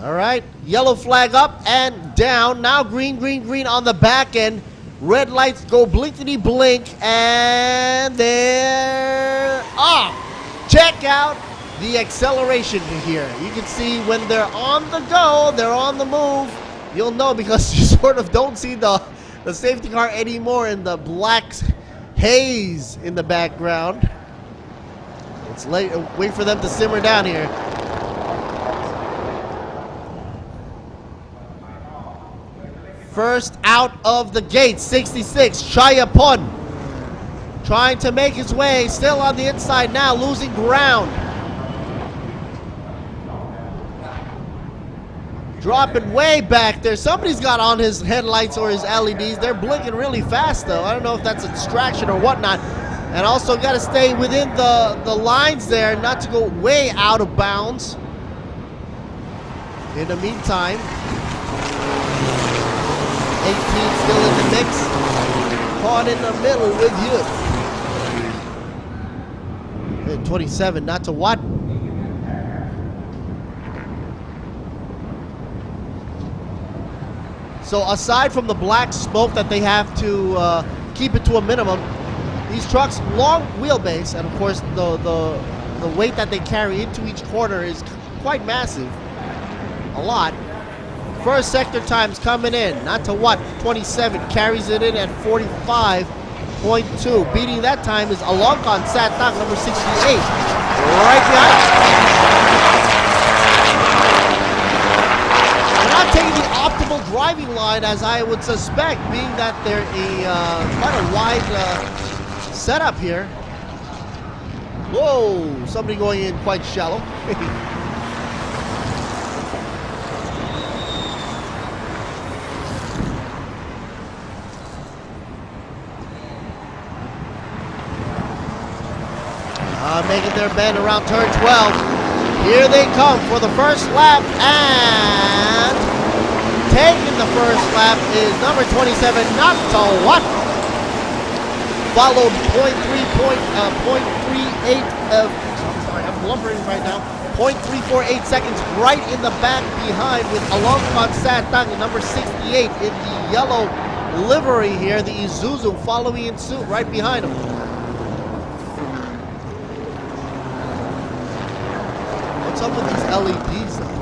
All right, yellow flag up and down. Now green, green, green on the back end. Red lights go blinkety blink, and they're off. Check out the acceleration here. You can see when they're on the go, they're on the move. You'll know because you sort of don't see the safety car anymore in the black haze in the background. It's late. Wait for them to simmer down here. First out of the gate, 66, Chayapon. Trying to make his way, still on the inside now, losing ground. Dropping way back there. Somebody's got on his headlights or his LEDs. They're blinking really fast though. I don't know if that's a distraction or whatnot. And also got to stay within the lines there, not to go way out of bounds. In the meantime, 18 still in the mix. caught in the middle with you. And 27, not to what? So aside from the black smoke that they have to keep it to a minimum, these trucks, long wheelbase, and of course the weight that they carry into each corner is quite massive. A lot. First sector times coming in, not to what? 27 carries it in at 45.2. Beating that time is Alongkon Satang, number 68. Right behind. They're not taking the optimal driving line as I would suspect, being that they're quite a wide setup here. Whoa, somebody going in quite shallow. Making their bend around turn 12. Here they come for the first lap, and taking the first lap is number 27, not to what? Followed 0.38 of, I'm sorry, I'm blubbering right now, 0.348 seconds right in the back behind with Alongkon Satang, number 68 in the yellow livery here, the Isuzu following in suit right behind him. What's up with these LEDs though?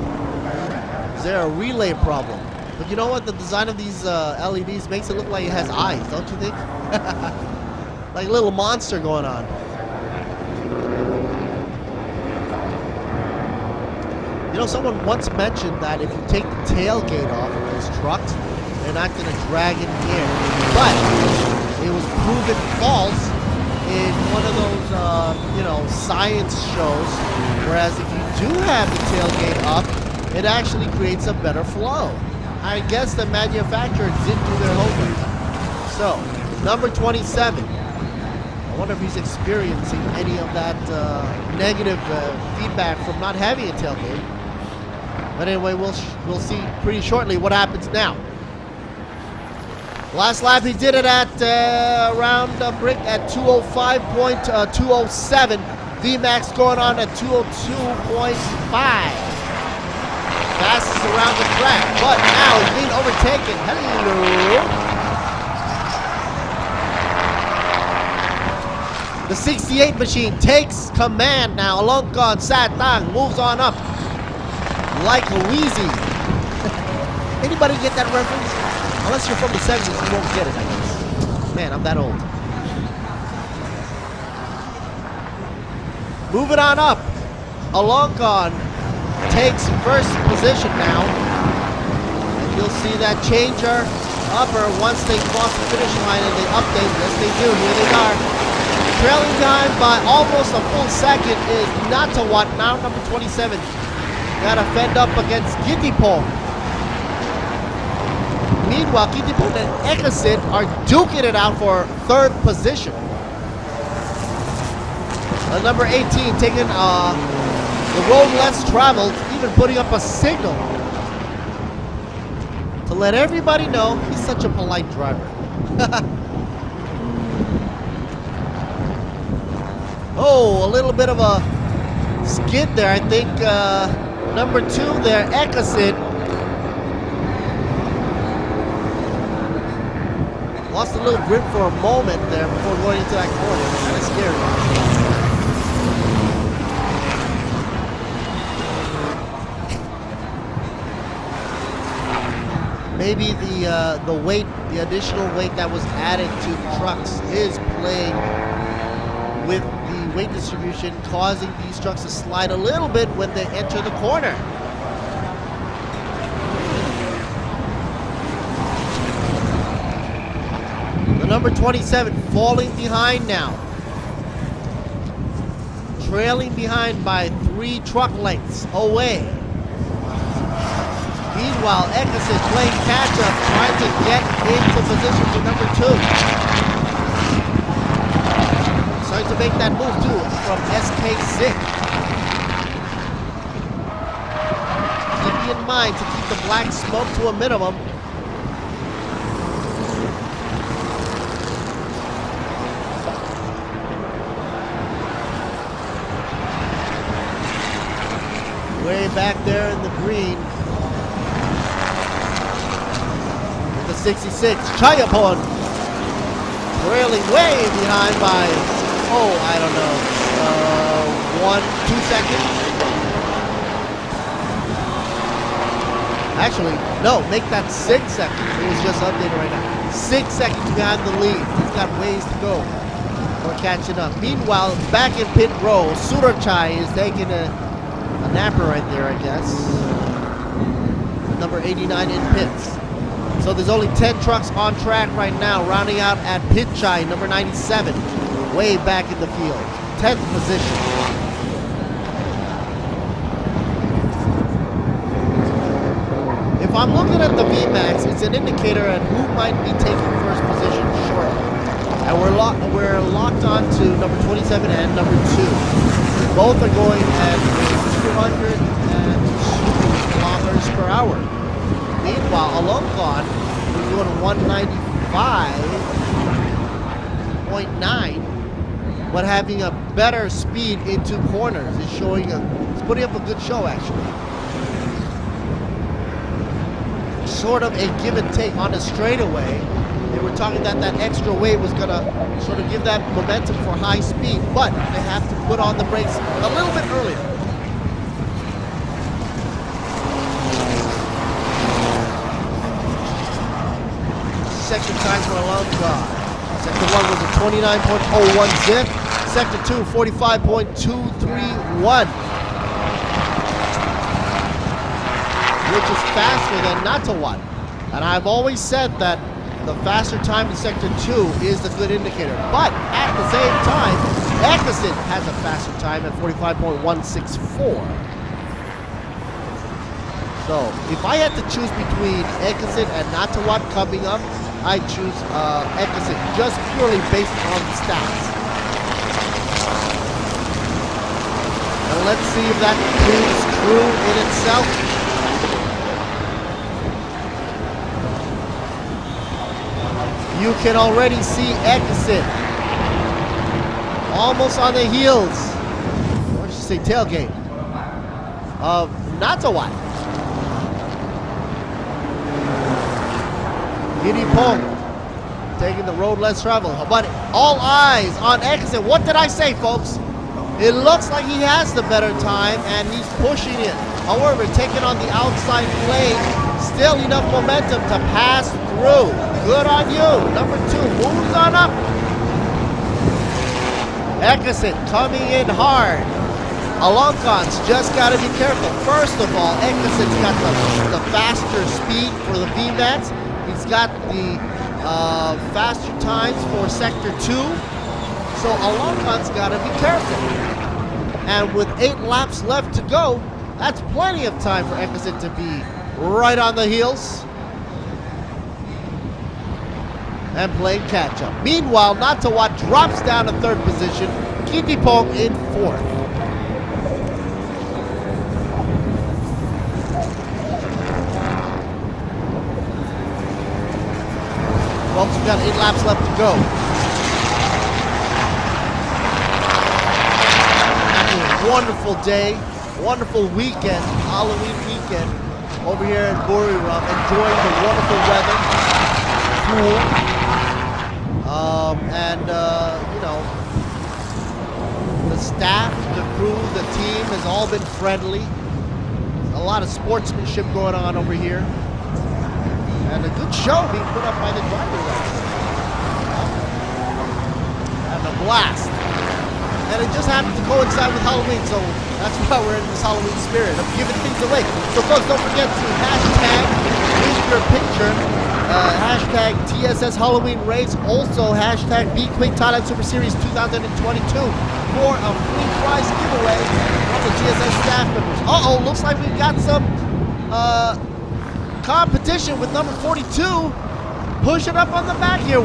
Is there a relay problem? But you know what? The design of these LEDs makes it look like it has eyes, don't you think? Like a little monster going on. You know, someone once mentioned that if you take the tailgate off of these trucks, they're not going to drag in the air. But it was proven false in one of those, you know, science shows. Whereas if you do have the tailgate up, it actually creates a better flow. I guess the manufacturer didn't do their homework. So, number 27. I wonder if he's experiencing any of that negative feedback from not having a tailgate. But anyway, we'll see pretty shortly what happens now. Last lap he did it at around brick at 205.207. VMAX going on at 202.5. Fastest around the track, but now he's being overtaken. Hello. The 68 machine takes command now. Alongkon Satang moves on up like a Wheezy. Anybody get that reference? Unless you're from the 70s, you won't get it, I guess. Man, I'm that old. Moving on up. Alongkon takes first position now. And you'll see that changer upper once they cross the finish line and they update. Yes, they do. Here they are. Trailing time by almost a full second is Natawat, now number 27. Got to fend up against Gittipong. Meanwhile, Gittipong and Ekasit are duking it out for third position. Number 18 taking the road less traveled, even putting up a signal to let everybody know he's such a polite driver. Oh, a little bit of a skid there. I think number 2 there, Ekasit, lost a little grip for a moment there before going into that corner. Kind of scary. Maybe the weight, the additional weight that was added to the trucks is playing with the weight distribution, causing these trucks to slide a little bit when they enter the corner. The number 27 falling behind now. Trailing behind by 3 truck lengths away. Meanwhile, Eckes is playing catch-up, trying to get into position for number 2. Trying to make that move too from SK6. Keeping in mind to keep the black smoke to a minimum. back there in the green. The 66, Chayapon, trailing way behind by, I don't know, 1-2 seconds. Actually, no, make that 6 seconds. It was just updated right now. 6 seconds behind the lead. He's got ways to go for catching up. Meanwhile, back in pit row, Surachai is taking a napper right there, I guess. Number 89 in pits. So there's only 10 trucks on track right now, rounding out at Pit Chai, number 97, way back in the field, 10th position. If I'm looking at the VMAX, it's an indicator at who might be taking first position shortly. And we're locked on to number 27 and number 2. Both are going at 202 kilometers per hour. Meanwhile, Alongon is doing 195.9, but having a better speed into corners. It's putting up a good show, actually. Sort of a give and take on a straightaway. They were talking that extra weight was going to sort of give that momentum for high speed, but they have to put on the brakes a little bit earlier. Sector times for Alongon. Sector 1 was a 29.01 zip. Sector 2, 45.231. Which is faster than Natawat. And I've always said that the faster time in Sector 2 is the good indicator. But at the same time, Ekasit has a faster time at 45.164. So, if I had to choose between Ekasit and Natawat coming up, I choose Ekasit just purely based on the stats. And let's see if that proves true in itself. You can already see Ekasit almost on the heels, or I should say tailgate, of Natawat. Giddy Pong taking the road less traveled. But all eyes on Ekasit. What did I say, folks? It looks like he has the better time and he's pushing it. However, taking on the outside lane, still enough momentum to pass through. Good on you. Number 2 moves on up. Ekasit coming in hard. Alongon's just got to be careful. First of all, Ekasit's got the faster speed for the VMAX. He's got the faster times for Sector 2. So Alongon's got to be careful. And with 8 laps left to go, that's plenty of time for Ekasit to be right on the heels and playing catch-up. Meanwhile, Natawat drops down to 3rd position. Kitipong in 4th. Folks, we've got 8 laps left to go. After a wonderful day, wonderful weekend, Halloween weekend, over here in Buriram, enjoying the wonderful weather, cool, and you know, the staff, the crew, the team has all been friendly. A lot of sportsmanship going on over here. And a good show being put up by the drivers. And a blast. And it just happened to coincide with Halloween, so that's why we're in this Halloween spirit of giving things away. So folks, don't forget to hashtag your picture, hashtag TSS Halloween Race, also hashtag B-Quik Thailand Super Series 2022 for a free prize giveaway from the TSS staff members. Uh-oh, looks like we've got some competition with number 42 pushing up on the back here.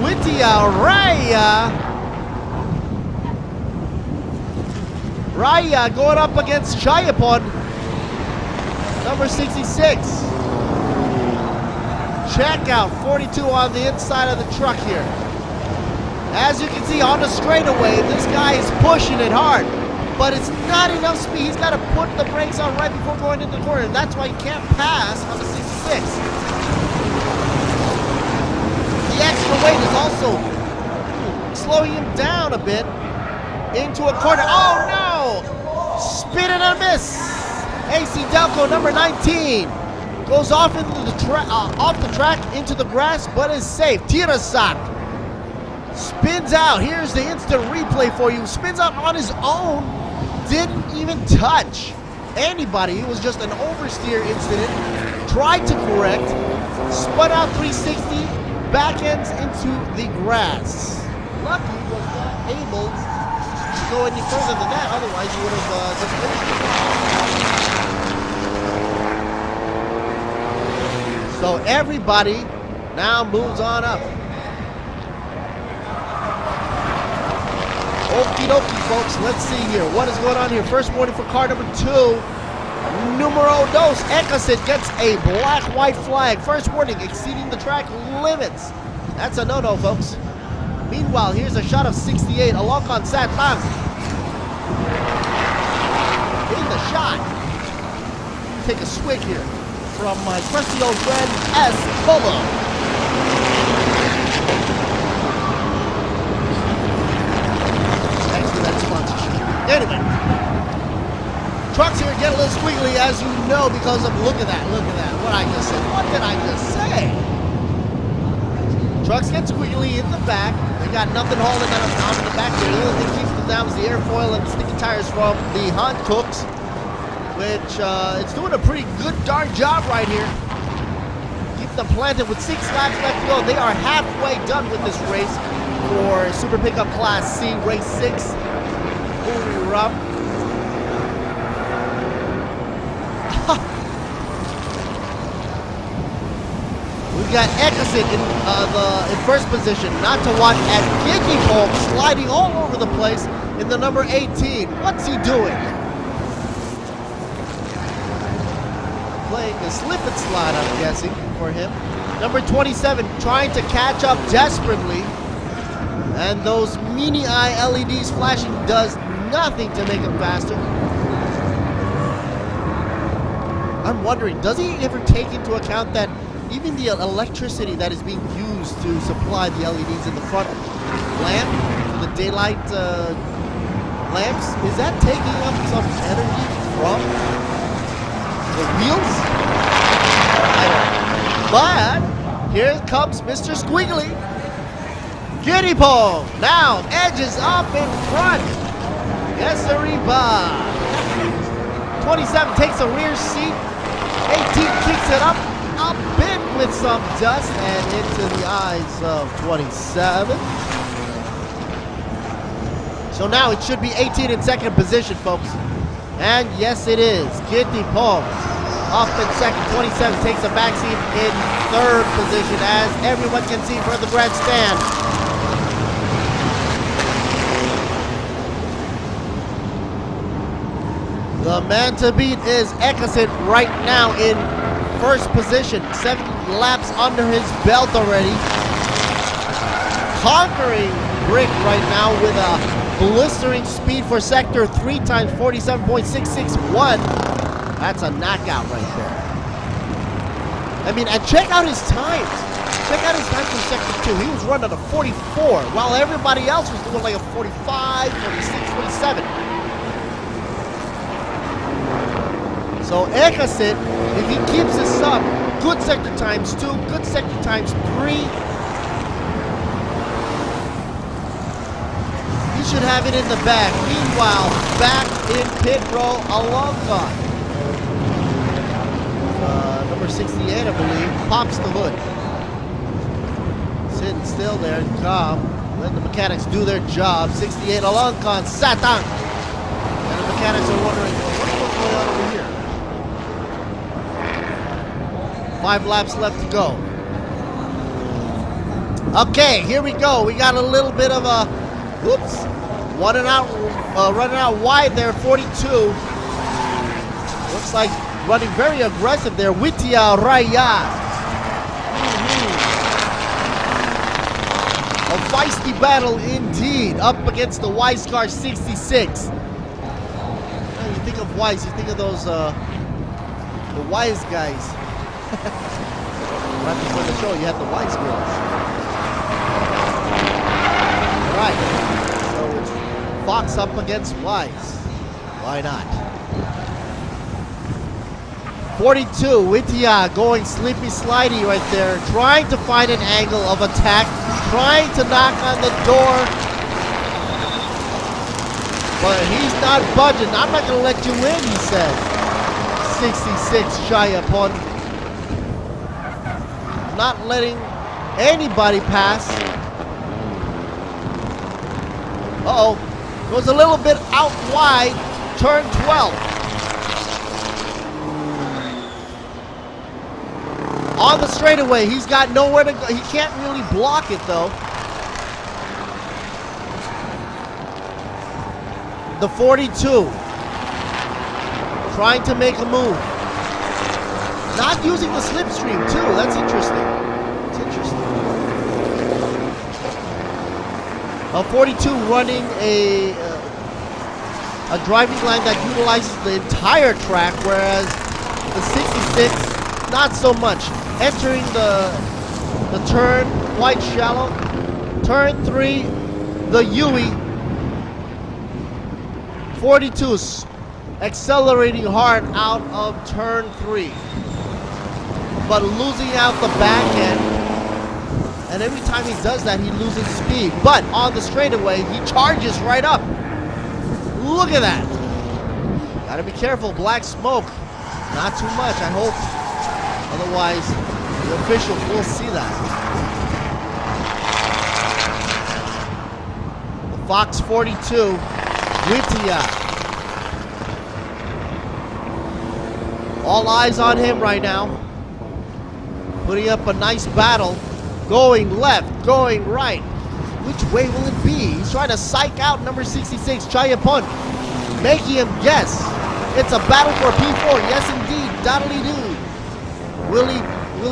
Raya going up against Chayapon, number 66. Check out 42 on the inside of the truck here. As you can see on the straightaway, this guy is pushing it hard. but it's not enough speed. He's got to put the brakes on right before going into the corner, and that's why he can't pass on the 66. The extra weight is also slowing him down a bit into a corner. Oh no! Spin and a miss. AC Delco number 19 goes off into the off the track into the grass, but is safe. Tirasak spins out. Here's the instant replay for you. Spins out on his own. Didn't even touch anybody. It was just an oversteer incident. Tried to correct. Spun out 360. Back ends into the grass. Lucky was not able to go any further than that. Otherwise, he would have just finished it. So everybody now moves on up. Okie dokie, folks. Let's see here. What is going on here? First warning for car number 2. Numero dos. Ekasit gets a black-white flag. First warning, exceeding the track limits. That's a no-no, folks. Meanwhile, here's a shot of 68. Alokon Satang. In the shot. Take a swig here from my trusty old friend, S. Polo. Thanks for that sponsorship. Anyway. Trucks here get a little squiggly, as you know, because of, look at that, what I just said. What did I just say? Trucks get squiggly in the back. They got nothing holding them on the back there. The only thing keeps them down is the airfoil and sticky tires from the Hancooks, which it's doing a pretty good darn job right here. Keep them planted with 6 laps left to go. They are halfway done with this race for Super Pickup Class C, Race 6. Holy rum. We got Ekasit in first position, not to watch at Giggy sliding all over the place in the number 18. What's he doing? Playing a slip and slide, I'm guessing, for him. Number 27 trying to catch up desperately, and those mini eye LEDs flashing does nothing to make him faster. I'm wondering, does he ever take into account that even the electricity that is being used to supply the LEDs in the front lamp, the daylight lamps, is that taking up some energy from the wheels? But here comes Mr. Squiggly. Giddy Pong now edges up in front. Yes, sirree-ba. 27 takes a rear seat. 18 kicks it up a bit with some dust and into the eyes of 27. So now it should be 18 in second position, folks. And yes, it is. Giddy Pong up in second. 27 takes a backseat in third position, as everyone can see from the grandstand. The man to beat is Ekasit right now in first position. 7 laps under his belt already. Conquering Brick right now with a blistering speed for sector 3 times 47.661. That's a knockout right there. I mean, and check out his times. Check out his times from sector 2. He was running a 44, while everybody else was doing like a 45, 46, 47. So Ekasit, if he keeps this up, good sector times 2, good sector times 3, he should have it in the bag. Meanwhile, back in pit row, Alonga, number 68, I believe, pops the hood. Sitting still there, calm, letting the mechanics do their job. 68, Alonga, Satang. And the mechanics are wondering, what's going on over here? 5 laps left to go. Okay, here we go. We got a little bit of a, whoops, running out wide there, 42. Looks like running very aggressive there, Witia Raya. A feisty battle indeed, up against the Wiscar 66. think of wise, you think of those the wise guys. Right before the show, you had the wise girls. All right, so it's Fox up against Wise. Why not? 42, Witia going sleepy slidey right there, trying to find an angle of attack, trying to knock on the door, but he's not budging. I'm not going to let you in, he said. 66 shy upon not letting anybody pass. Uh-oh, goes a little bit out wide, turn 12. On the straightaway, he's got nowhere to go. He can't really block it though. The 42, trying to make a move. Not using the slipstream too, that's interesting. It's interesting. A 42 running a driving line that utilizes the entire track, whereas the 66, not so much. Entering the turn, quite shallow. Turn 3, the Yui. 42's accelerating hard out of turn 3. But losing out the back end. And every time he does that, he loses speed. But on the straightaway, he charges right up. Look at that. Gotta be careful, black smoke. Not too much, I hope. Otherwise, the officials will see that. The Fox 42, Witia. All eyes on him right now. Putting up a nice battle. Going left, going right. Which way will it be? He's trying to psych out number 66, Chayapun. Making him guess. It's a battle for P4. Yes, indeed. Daddly-doo. Will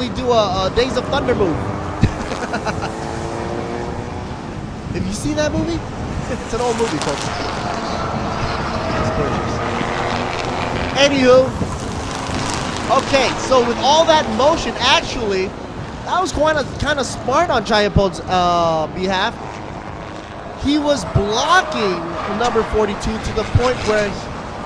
he do a Days of Thunder move? Have you seen that movie? It's an old movie, folks. It's gorgeous. Anywho, okay, so with all that motion, actually, that was kind of smart on Chayapun's behalf. He was blocking number 42 to the point where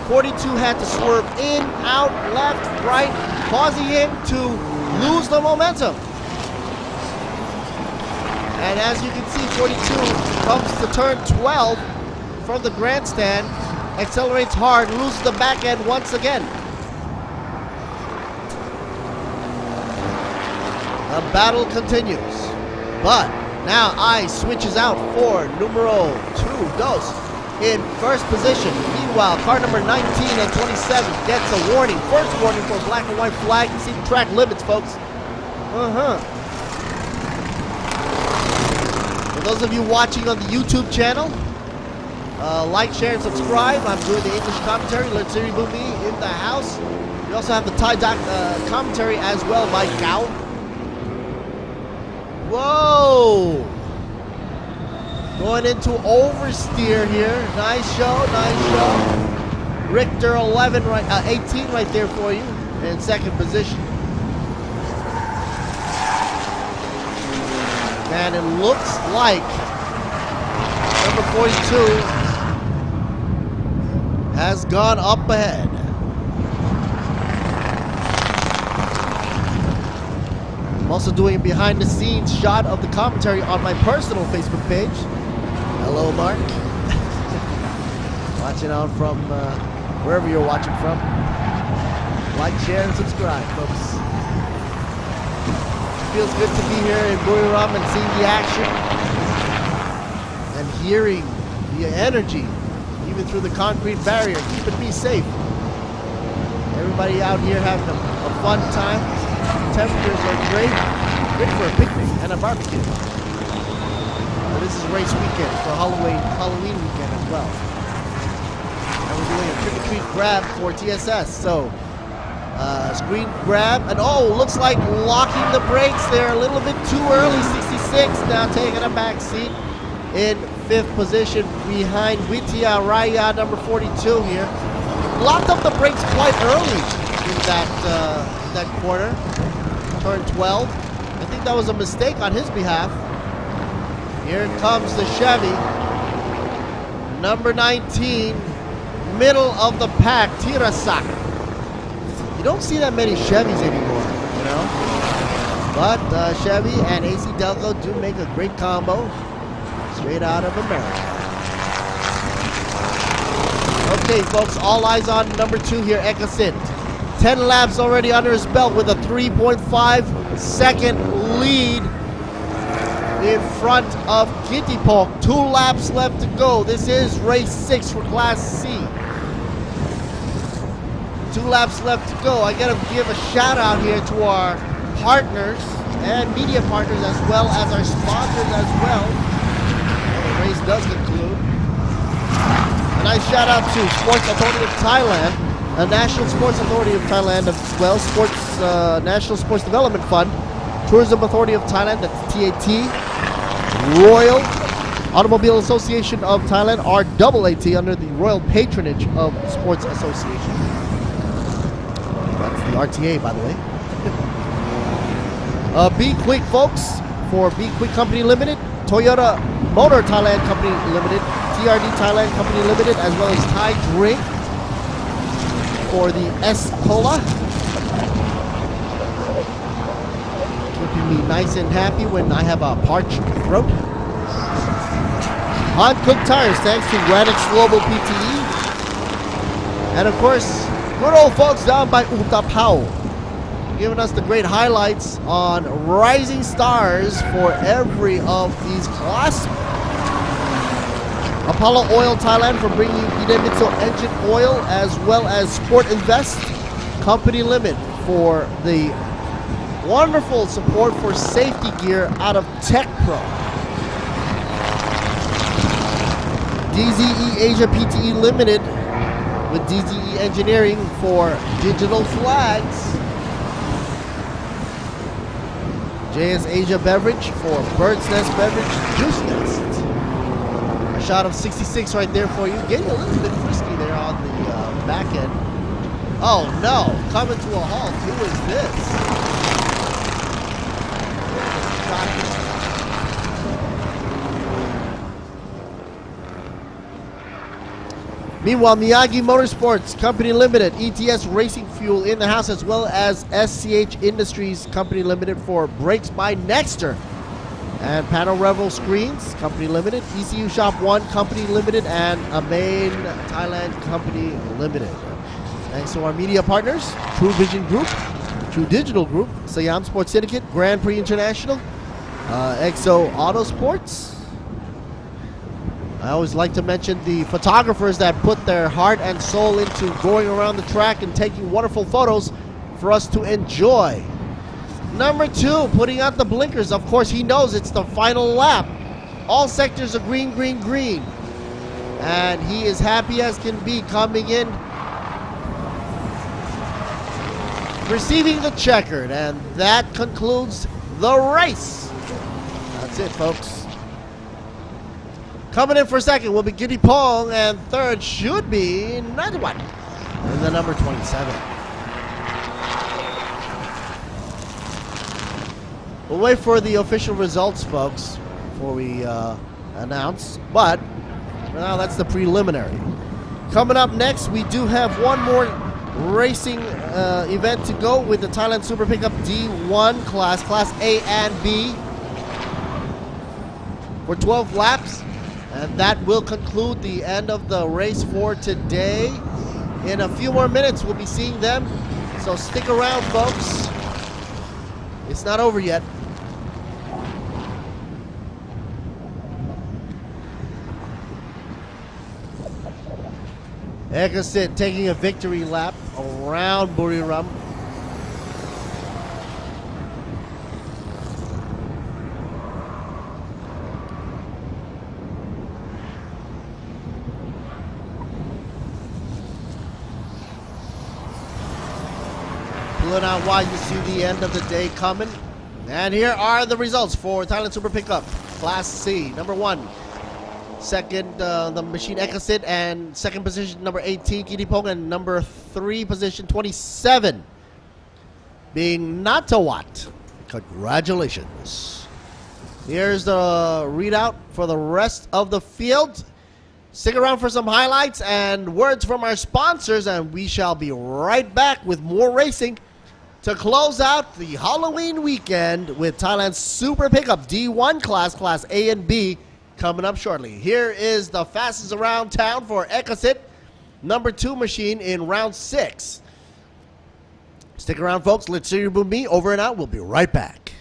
42 had to swerve in, out, left, right, causing him to lose the momentum. And as you can see, 42 comes to turn 12 from the grandstand, accelerates hard, loses the back end once again. The battle continues, but now Ice switches out for numero 2 in first position. Meanwhile, car number 19 and 27 gets a warning. First warning for black and white flag. You see the track limits, folks. For those of you watching on the YouTube channel, like, share, and subscribe. I'm doing the English commentary. Let's hear Boomy in the house. We also have the Thai commentary as well by Gao. Whoa! Going into oversteer here. Nice show, nice show. Richter 18 right there for you in second position. And it looks like number 42 has gone up ahead. I'm also doing a behind the scenes shot of the commentary on my personal Facebook page. Hello, Mark. Watching out from wherever you're watching from. Like, share, and subscribe, folks. It feels good to be here in Buriram and seeing the action and hearing the energy, even through the concrete barrier, keeping me safe. Everybody out here having a fun time. Temperatures are great for a picnic and a barbecue. But this is race weekend for Halloween weekend as well. And we're doing a trick-or-treat grab for TSS. So, screen grab, and looks like locking the brakes there a little bit too early. 66 now taking a back seat in fifth position behind Witia Raya, number 42 here. locked up the brakes quite early in that corner. Turn 12. I think that was a mistake on his behalf. Here comes the Chevy. Number 19, middle of the pack, Tirasak. You don't see that many Chevys anymore, you know? But Chevy and AC Delco do make a great combo. Straight out of America. Okay, folks, all eyes on number 2 here, Ekasit. 10 laps already under his belt with a 3.5-second lead in front of Kittipong. 2 laps left to go. This is race 6 for Class C. 2 laps left to go. I gotta give a shout out here to our partners and media partners as well as our sponsors as well. The race does conclude. A nice shout out to Sports Authority of Thailand, a National Sports Authority of Thailand as well, National Sports Development Fund, Tourism Authority of Thailand, that's TAT, Royal Automobile Association of Thailand, RAAT, under the royal patronage of Sports Association. That's the RTA, by the way. B-Quik, folks, for B-Quik Company Limited, Toyota Motor Thailand Company Limited, TRD Thailand Company Limited, as well as Thai Drink for the S-Cola. Keeping me nice and happy when I have a parched throat. Han Cook Tires, thanks to Radix Global PTE. And of course, good old folks down by Utapao, giving us the great highlights on rising stars for every of these classes. Apollo Oil Thailand for bringing you Idemitsu engine oil, as well as Sport Invest Company Limit for the wonderful support for safety gear out of Tech Pro. DZE Asia PTE Limited with DZE Engineering for digital flags. JS Asia Beverage for Bird's Nest Beverage Juice Nest. A shot of 66 right there for you. Getting a little bit frisky there on the back end. Oh no, coming to a halt. Who is this? Meanwhile, Miyagi Motorsports Company Limited, ETS Racing Fuel in the house, as well as SCH Industries Company Limited for brakes by Nexter. And Panel Revel Screens Company Limited, ECU Shop 1 Company Limited, and Amain Thailand Company Limited. Thanks to our media partners, Truevision Group, True Digital Group, Siam Sports Syndicate, Grand Prix International, EXO Autosports. I always like to mention the photographers that put their heart and soul into going around the track and taking wonderful photos for us to enjoy. Number 2, putting out the blinkers. Of course, he knows it's the final lap. All sectors are green, green, green. And he is happy as can be coming in, receiving the checkered. And that concludes the race. That's it, folks. Coming in for second will be Giddy Pong, and third should be 91 in the number 27. We'll wait for the official results, folks, before we announce, but for now that's the preliminary. Coming up next, we do have one more racing event to go with the Thailand Super Pickup D1 class, Class A and B, for 12 laps. And that will conclude the end of the race for today. In a few more minutes, we'll be seeing them. So stick around, folks. It's not over yet. Ekasit taking a victory lap around Buriram. Pulling out while you see the end of the day coming. And here are the results for Thailand Super Pickup Class C. Number 1, Second, the machine Ekasit, and second position number 18, Kitipong, and number 3 position 27 being Natawat. Congratulations. Here's the readout for the rest of the field. Stick around for some highlights and words from our sponsors, and we shall be right back with more racing to close out the Halloween weekend with Thailand's Super Pickup D1 Class A and B, coming up shortly. Here is the fastest around town for Ekasit, number 2 machine in round 6. Stick around, folks. Let's see you with me. Over and out. We'll be right back.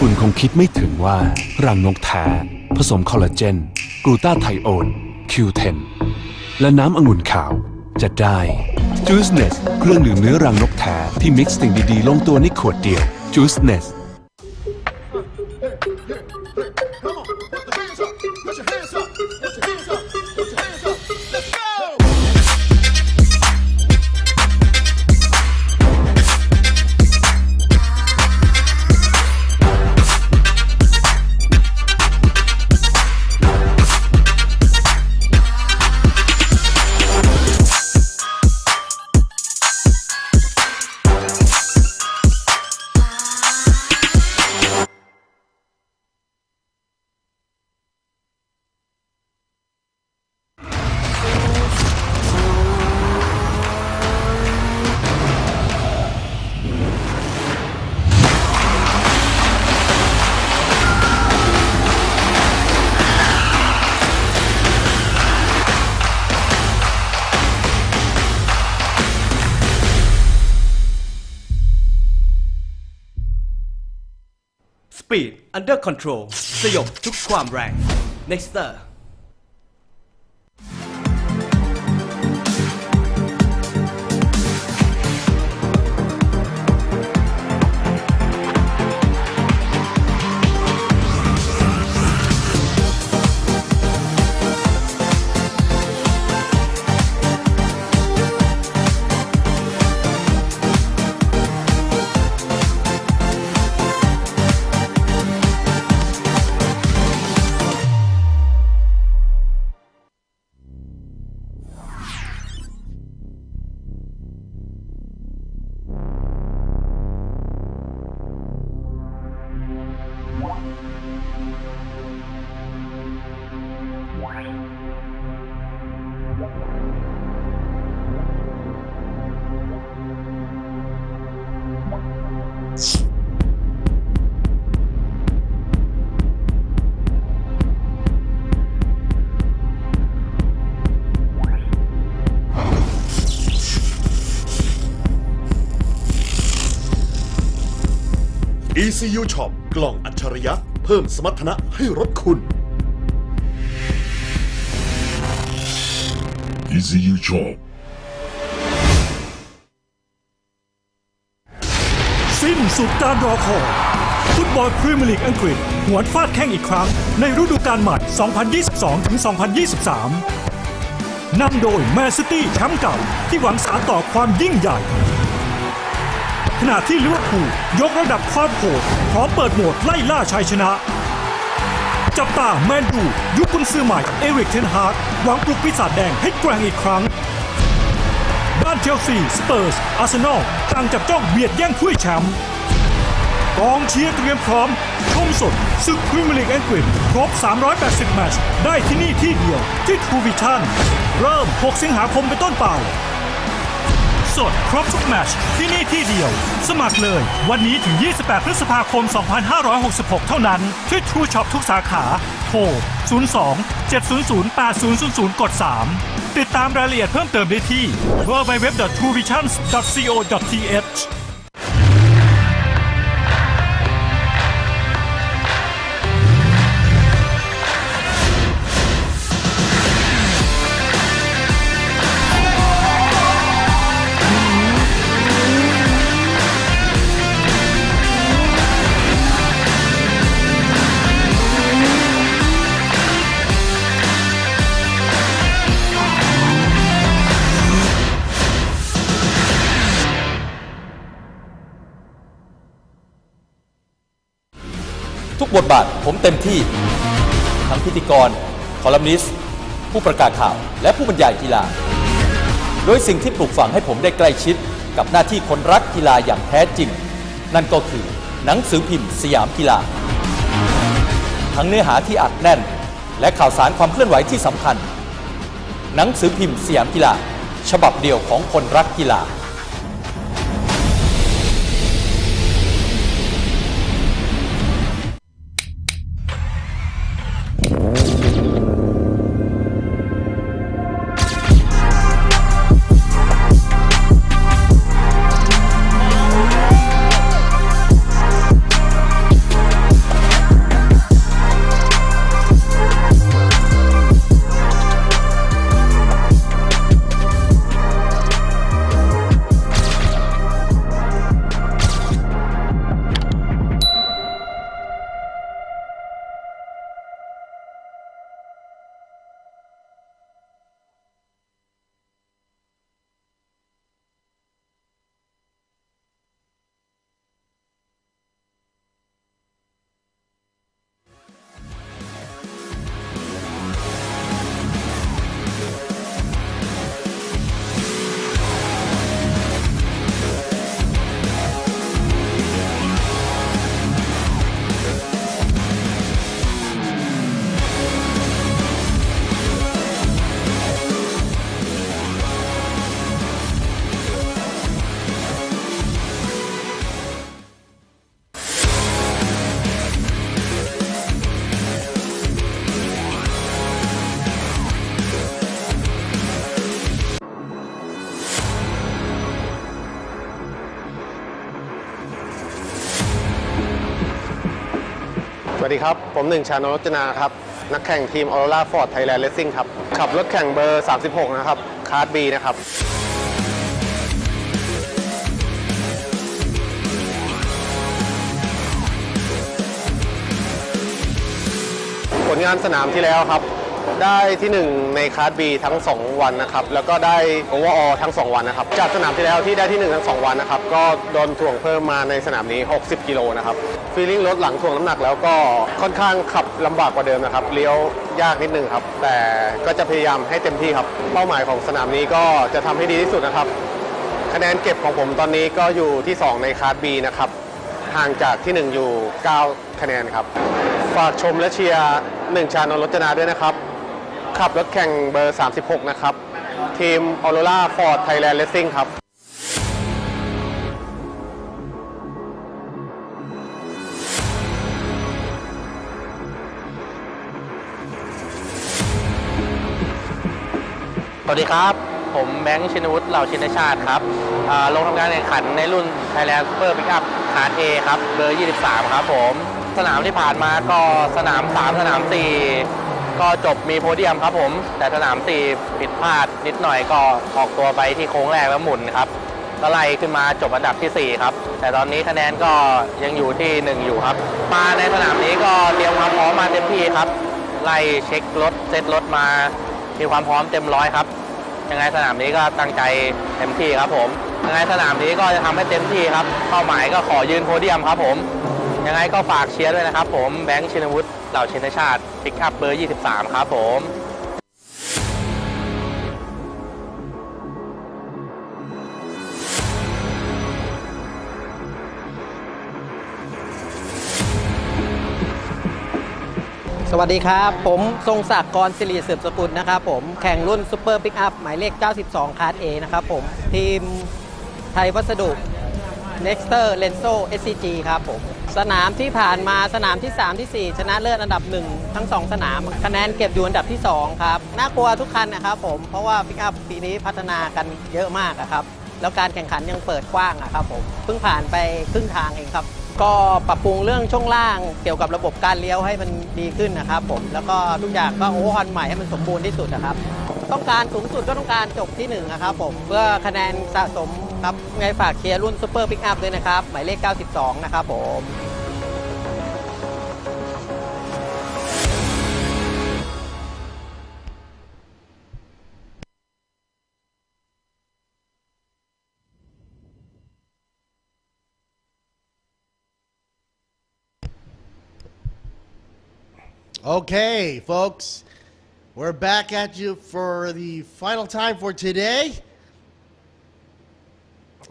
คุณคงคิดไม่ถึงว่ารังนกแท้ผสมคอลลาเจนกลูตาไทโอน Q10 และน้ำองุ่นขาวจะได้ Juiceness เครื่องดื่มเนื้อรังนกแท้ที่มิกซ์สิ่งดีๆลงตัวในขวดเดียว Juiceness Speed Under Control สยบทุกความแรง Nexter ECU Shop กล่องอัจฉริยะเพิ่มสมรรถนะให้รถคุณ ECU Shop สิ้นสุดการรอคอยฟุตบอลพรีเมียร์ลีกอังกฤษหวนฟาดแข้งอีกครั้งในฤดูกาลใหม่ 2022-2023 นำโดยแมนซิตี้แชมป์เก่าที่หวังสานต่อความยิ่งใหญ่ขณะที่ลิเวอร์พูลยกระดับความโหดพร้อมเปิดโหมดไล่ล่าชัยชนะจับตาแมนยูยุคกุนซือใหม่เอริกเทนฮากหวังปลุกปีศาจแดงให้แกร่งอีกครั้งด้านเชลซีสเปอร์สอาร์เซนอลต่างจับจ้องเบียดแย่งถ้วยแชมป์กองเชียร์เตรียมพร้อมชมสดศึกพรีเมียร์ลีกอังกฤษครบ380แมตช์ได้ที่นี่ที่เดียวที่ Truevisions เริ่ม6 สิงหาคมเป็นต้นไปสดครบทุกแมตช์ที่นี่ที่เดียวสมัครเลยวันนี้ถึง28พฤษภาคม2566เท่านั้นที่ True Shop ทุกสาขาโทร02-700-8000 กด 3ติดตามรายละเอียดเพิ่มเติมได้ที่ www.truevisions.co.thทุกบทบาทผมเต็มที่ทั้งพิธีกรคอลัมนิสต์ผู้ประกาศข่าวและผู้บรรยายกีฬาโดยสิ่งที่ปลูกฝังให้ผมได้ใกล้ชิดกับหน้าที่คนรักกีฬาอย่างแท้จริงนั่นก็คือหนังสือพิมพ์สยามกีฬาทั้งเนื้อหาที่อัดแน่นและข่าวสารความเคลื่อนไหวที่สำคัญหนังสือพิมพ์สยามกีฬาฉบับเดียวของคนรักกีฬาสวัสดีครับผม1 ชานนท์ รจนาครับนักแข่งทีมออโรราฟอร์ดไทยแลนด์เลสซิ่งครับขับรถแข่งเบอร์36นะครับคาร์ด B นะครับผลงานสนามที่แล้วครับได้ที่1ในคาร์ด B ทั้ง2วันนะครับแล้วก็ได้โอเวอร์ออลทั้ง2วันนะครับจากสนามที่แล้วที่ได้ที่1ทั้ง2วันนะครับก็โดนถ่วงเพิ่มมาในสนามนี้60กิโลนะครับฟีลลิ่งรถหลังถ่วงน้ำหนักแล้วก็ค่อนข้างขับลำบากกว่าเดิมนะครับเลี้ยวยากนิดนึงครับแต่ก็จะพยายามให้เต็มที่ครับเป้าหมายของสนามนี้ก็จะทำให้ดีที่สุดนะครับคะแนนเก็บของผมตอนนี้ก็อยู่ที่2ในคาร์ด B นะครับห่างจากที่1อยู่9คะแนนครับฝากชมและเชียร์1 ชานนท์ รจนาด้วยนะครับขับรถแข่งเบอร์36นะครับทีมออโรราฟอร์ดไทยแลนด์เลสซิ่งครับสวัสดีครับผมแบงค์ชินวุฒิเหล่าชินชาติครับลงทำการแข่งขันในรุ่น Thailand Super Pickup คาร์ด A ครับเบอร์ 23 ครับผมสนามที่ผ่านมาก็สนาม 3 สนาม 4 ก็จบมีโพเดียมครับผมแต่สนาม 4 ผิดพลาดนิดหน่อยก็ออกตัวไปที่โค้งแรกแล้วหมุนครับก็ไล่ขึ้นมาจบอันดับที่ 4 ครับแต่ตอนนี้คะแนนก็ยังอยู่ที่ 1 อยู่ครับมาในสนามนี้ก็เตรียมความพร้อมมาเต็มที่ครับไล่เช็ครถเซตรถมามีความพร้อมเต็มร้อยครับยังไงสนามนี้ก็ตั้งใจเต็มที่ครับผมยังไงสนามนี้ก็จะทำให้เต็มที่ครับเป้าหมายก็ขอยืนโพเดียมครับผมยังไงก็ฝากเชียร์ด้วยนะครับผมแบงค์ชินวุฒิเหล่าชินชาติปิกอัพเบอร์ 23 ครับผม สวัสดีครับผมทรงศักดิ์กรศิริสืบสกุลนะครับผมแข่งรุ่นซูเปอร์ปิกอัพหมายเลข 92 คาร์ด A นะครับผมทีมไทยวัสดุ Nexter Lenso SCG ครับผมสนามที่ผ่านมาสนามที่ 3 ที่ 4 ชนะเลิศอันดับ 1 ทั้ง 2 สนามคะแนนเก็บอยู่อันดับที่ 2 ครับน่ากลัวทุกคันนะครับผมเพราะว่าปิกอัพปีนี้พัฒนากันเยอะมากครับแล้วการแข่งขันยังเปิดกว้างครับผมเพิ่งผ่านไปครึ่งทางเองครับก็ปรับปรุงเรื่องช่วงล่างเกี่ยวกับระบบการเลี้ยวให้มันดีขึ้นนะครับผมแล้วก็ทุกอย่างก็โอเวอร์ฮอลใหม่ให้มันสมบูรณ์ที่สุดนะครับต้องการสูงสุดก็ต้องการจบที่1นะครับผมเพื่อคะแนนสะสมครับไงฝากเชียร์รุ่นซูเปอร์ปิกอัพด้วยนะครับหมายเลข 92 นะครับผม Okay, folks, we're back at you for the final time for today.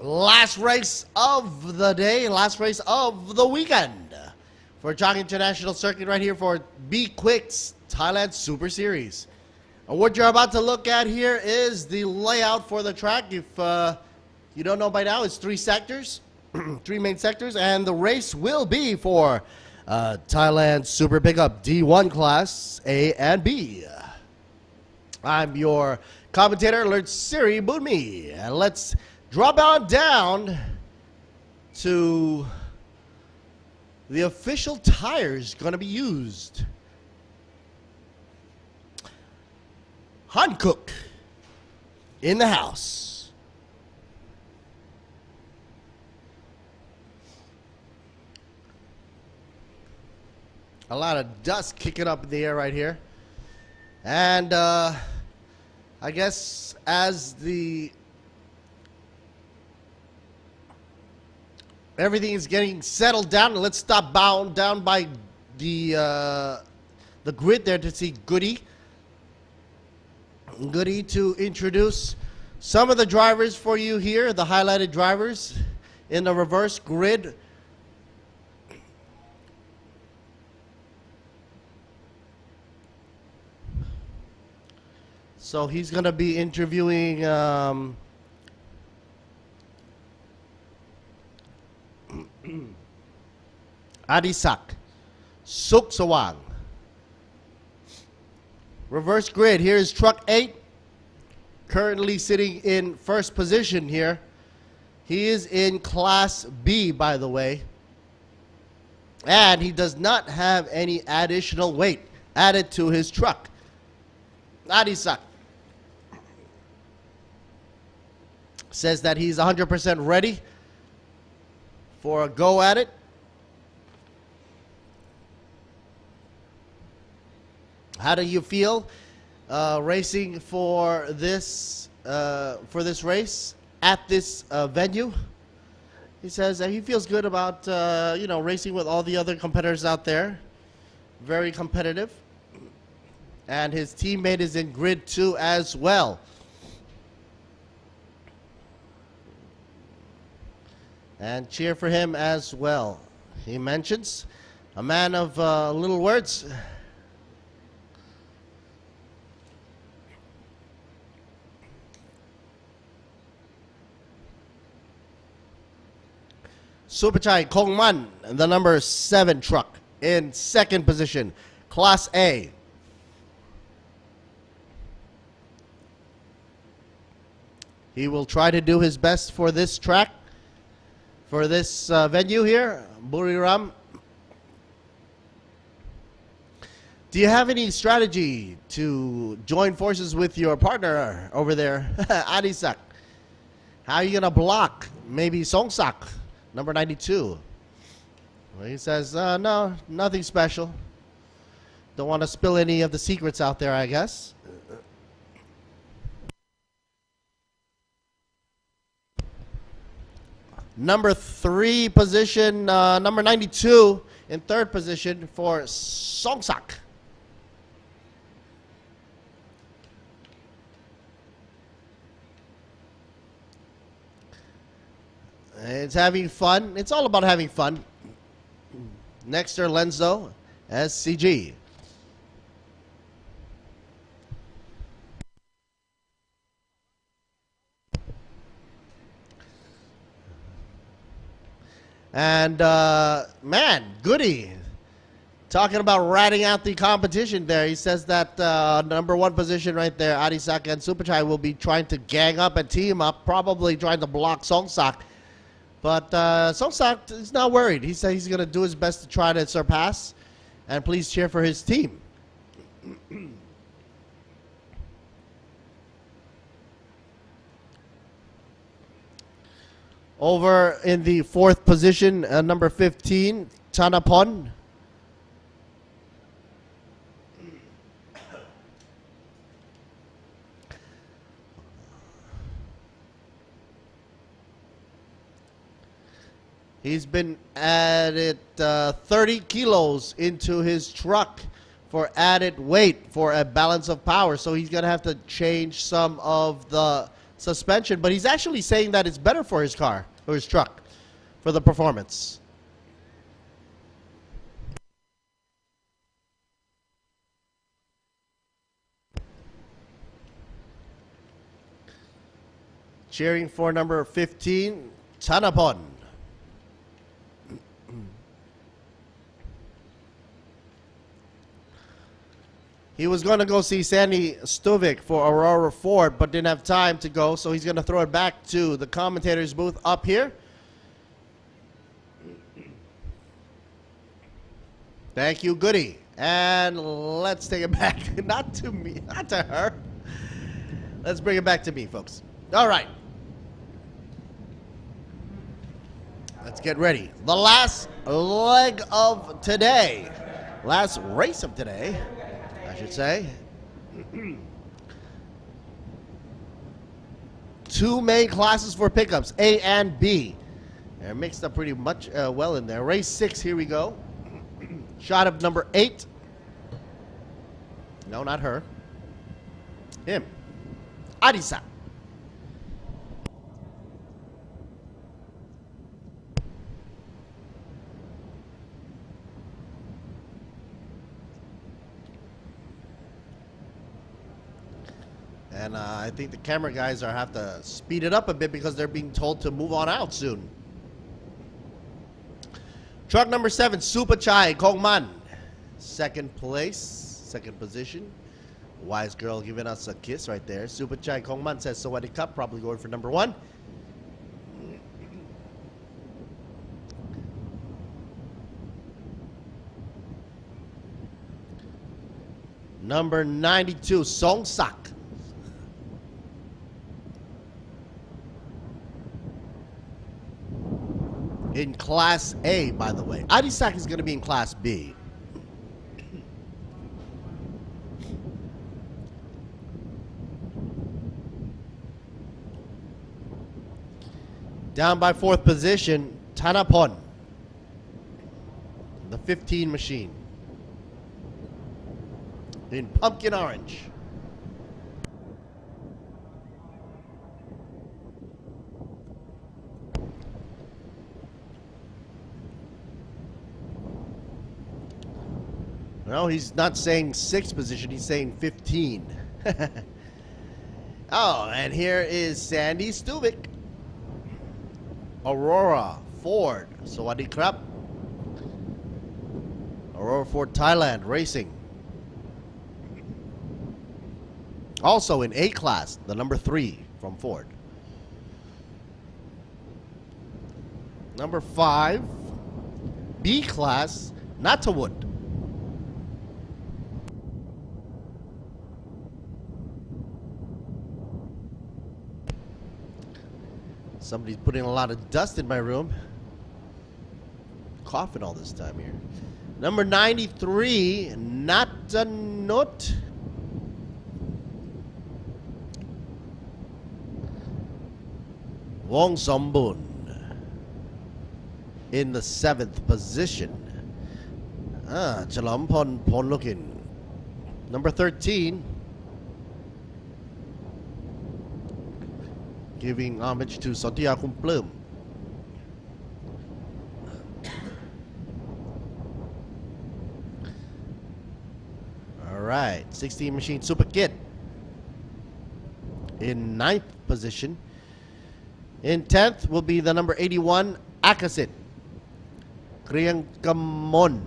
Last race of the day, last race of the weekend for Chang International Circuit right here for B-Quik's Thailand Super Series. And what you're about to look at here is the layout for the track. If you don't know by now, it's 3 sectors, 3 main sectors, and the race will be for Thailand Super Pickup D1 class A and B. I'm your commentator, Alert Siri Bunmi, and let's drop on down to the official tires going to be used. Hankook in the house. A lot of dust kicking up in the air right here. And I guess as everything is getting settled down, let's stop down by the grid there to see Goody to introduce some of the drivers for you here, the highlighted drivers in the reverse grid. So he's going to be interviewing Adisak, Suk Sawang. Reverse grid, here is truck 8, currently sitting in first position here. He is in class B, by the way. And he does not have any additional weight added to his truck. Adisak says that he's 100% ready for a go at it. How do you feel racing for this race at this venue? He says that he feels good about racing with all the other competitors out there. Very competitive. And his teammate is in grid 2 as well. And cheer for him as well. He mentions a man of little words. Superchai Kongman, the number 7 truck, in second position, Class A. He will try to do his best for this track. for this venue here, Buriram. Do you have any strategy to join forces with your partner over there, Adisak? How are you going to block maybe Songsak, number 92? Well, he says, no, nothing special. Don't want to spill any of the secrets out there, I guess. Number 3 position, number 92 in 3rd position for Songsak. It's having fun. It's all about having fun. Nexter Lenzo, SCG. And, man, Goody, talking about ratting out the competition there. He says that number 1 position right there, Adisak and Supachai will be trying to gang up and team up, probably trying to block Songsak. But Songsak is not worried. He said he's going to do his best to try to surpass. And please cheer for his team. Over in the 4th position, number 15, Chanapon. He's been added 30 kilos into his truck for added weight for a balance of power. So he's going to have to change some of the suspension. But he's actually saying that it's better for his car, or his truck, for the performance. Cheering for number 15, Chanapon. He was going to go see Sandy Stuvik for Aurora Ford, but didn't have time to go, so he's going to throw it back to the commentator's booth up here. Thank you, Goody. And let's take it back. Not to me, not to her. Let's bring it back to me, folks. All right. Let's get ready. The last leg of today. Last race of today, I should say. 2 main classes for pickups, A and B. They're mixed up pretty much well in there. Race 6, here we go. Shot of number 8. No, not her. Him. Adisa. And I think the camera guys have to speed it up a bit because they're being told to move on out soon. Truck number 7, Supachai Kongman. 2nd place, 2nd position. Wise girl giving us a kiss right there. Supachai Kongman says Sawadee Cup, probably going for number 1. Number 92, Songsak. In Class A, by the way. Adisak is going to be in Class B. Down by 4th position, Tanapon. The 15 machine. In pumpkin orange. No, he's not saying 6th position, he's saying 15. Oh, and here is Sandy Stuvik. Aurora Ford. Sawadee Krap. Aurora Ford Thailand Racing. Also in A class, the number 3 from Ford. Number 5, B class, Natterwood. Somebody's putting a lot of dust in my room. Coughing all this time here. Number 93, Natanot. Wong Sombun in the 7th position. Chalampon Ponlukin. Number 13, giving homage to Sotia Kumplum. Alright, 16 Machine Super Kid in 9th position. In 10th will be the number 81, Akasit. Kriang Kamon.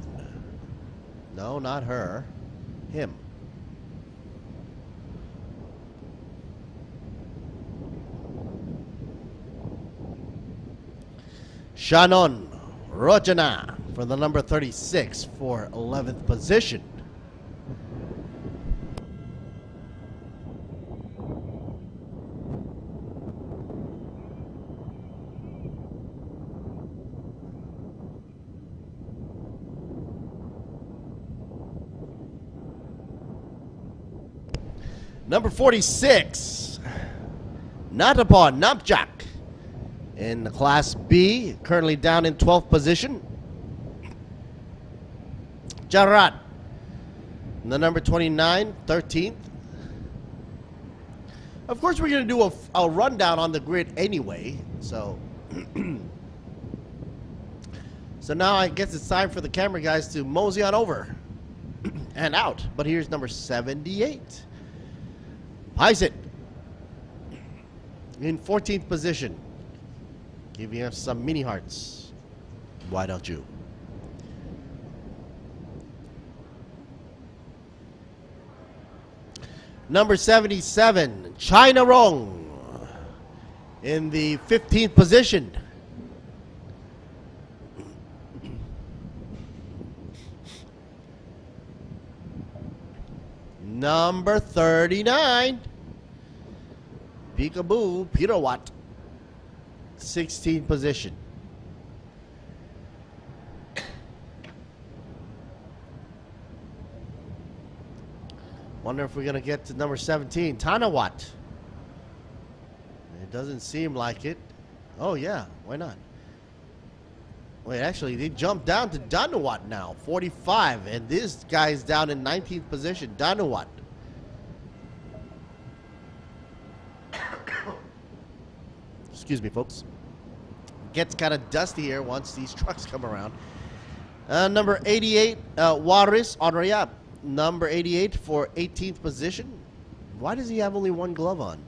No, not her. Him. Shannon Rojana for the number 36 for 11th position. Number 46, Natapon Napjak in the Class B, currently down in 12th position. Jarat, the number 29, 13th. Of course, we're going to do a rundown on the grid anyway, so so now I guess it's time for the camera guys to mosey on over and out. But here's number 78. Isaac in 14th position, giving us some mini hearts. Why don't you? Number 77, China Rong in the 15th position. Number 39, Peekaboo Pirawat, 16th position. Wonder if we're going to get to number 17, Tanawat. It doesn't seem like it. Oh yeah, why not? Wait, actually, they jumped down to Danawat now, 45, and this guy's down in 19th position, Danawat. Excuse me, folks. Gets kind of dusty here once these trucks come around. Number 88, Waris Onrayap. Number 88 for 18th position. Why does he have only one glove on?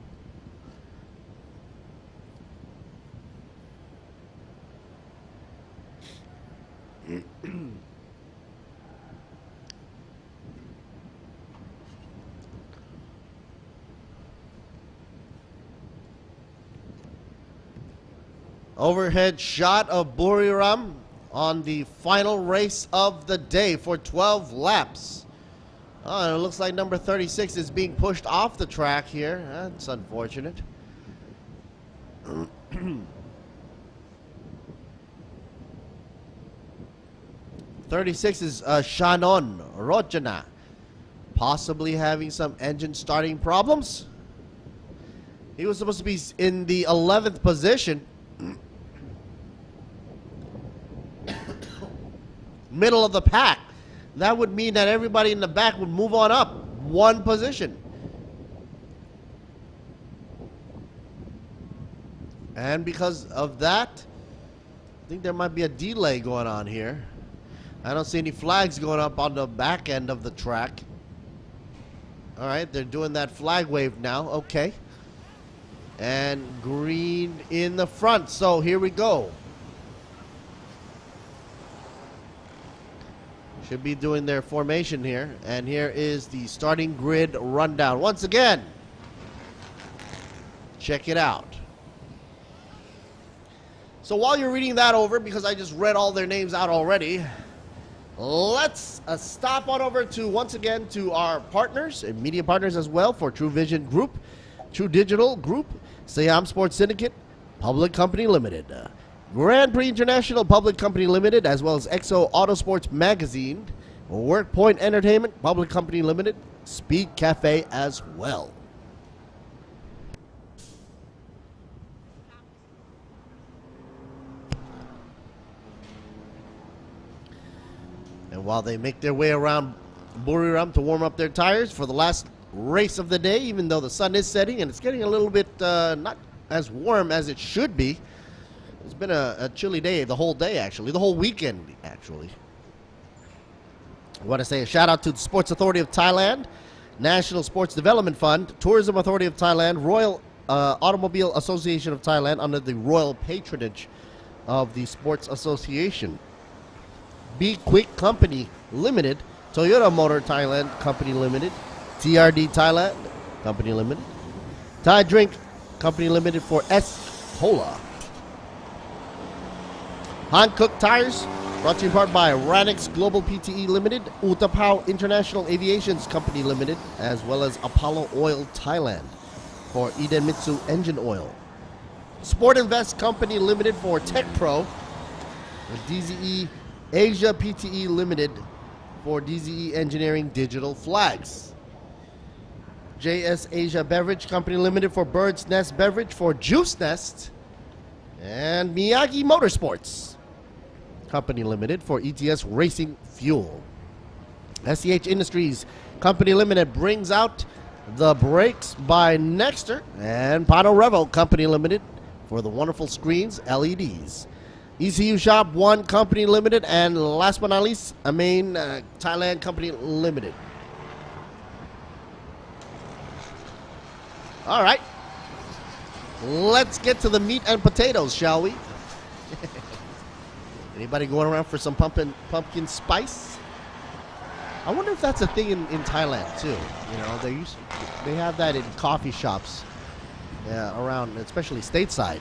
Overhead shot of Buriram on the final race of the day for 12 laps. Oh, it looks like number 36 is being pushed off the track here. That's unfortunate. 36 is Shannon Rojana, possibly having some engine starting problems. He was supposed to be in the 11th position. Middle of the pack. That would mean that everybody in the back would move on up one position. And because of that, I think there might be a delay going on here. I don't see any flags going up on the back end of the track. All right, they're doing that flag wave now. Okay. And green in the front. So here we go. Should be doing their formation here. And here is the starting grid rundown. Once again, check it out. So while you're reading that over, because I just read all their names out already, let's stop on over to, once again, to our partners and media partners as well for Truevision Group, True Digital Group, Siam Sports Syndicate, Public Company Limited, Grand Prix International Public Company Limited, as well as Exo Autosports Magazine, WorkPoint Entertainment Public Company Limited, Speed Cafe as well. And while they make their way around Buriram to warm up their tires for the last race of the day, even though the sun is setting and it's getting a little bit not as warm as it should be. It's been a chilly day, the whole day actually, the whole weekend actually. I want to say a shout out to the Sports Authority of Thailand, National Sports Development Fund, Tourism Authority of Thailand, Royal Automobile Association of Thailand under the royal patronage of the Sports Association. B-Quik Company Limited, Toyota Motor Thailand Company Limited, TRD Thailand Company Limited, Thai Drink Company Limited for S-Cola. Han Cook Tires, brought to you in part by Ranix Global PTE Limited, Utapao International Aviations Company Limited, as well as Apollo Oil Thailand for Idemitsu Engine Oil. Sport Invest Company Limited for Tech Pro, DZE Asia PTE Limited for DZE Engineering Digital Flags. JS Asia Beverage Company Limited for Bird's Nest Beverage for Juice Nest. And Miyagi Motorsports Company Limited for ETS Racing Fuel. SCH Industries Company Limited brings out the brakes by Nexter. And Pano Revo Company Limited for the wonderful screens, LEDs. ECU Shop 1 Company Limited, and last but not least, Amain Thailand Company Limited. All right. Let's get to the meat and potatoes, shall we? Anybody going around for some pumpkin spice? I wonder if that's a thing in Thailand too. You know, they have that in coffee shops around, especially stateside.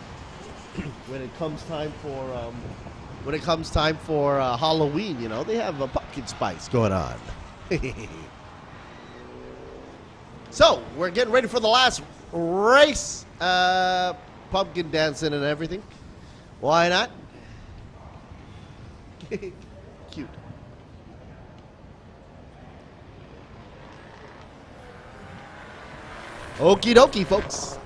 When it comes time for Halloween, you know, they have a pumpkin spice going on. So we're getting ready for the last race, pumpkin dancing and everything. Why not? Cute. Okie dokie, folks.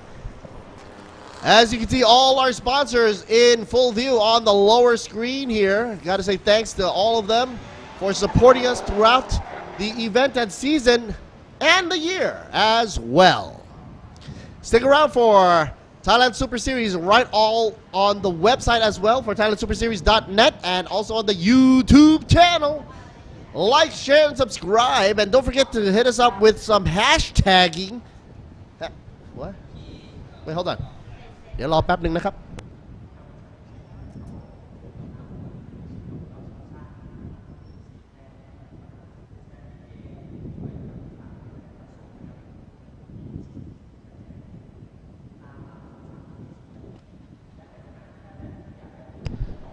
As you can see, all our sponsors in full view on the lower screen here. Got to say thanks to all of them for supporting us throughout the event and season and the year as well. Stick around for Thailand Super Series right all on the website as well for thailandsuperseries.net and also on the YouTube channel. Like, share, and subscribe. And don't forget to hit us up with some hashtagging. What? Wait, hold on. เดี๋ยวรอแป๊บหนึ่งนะครับ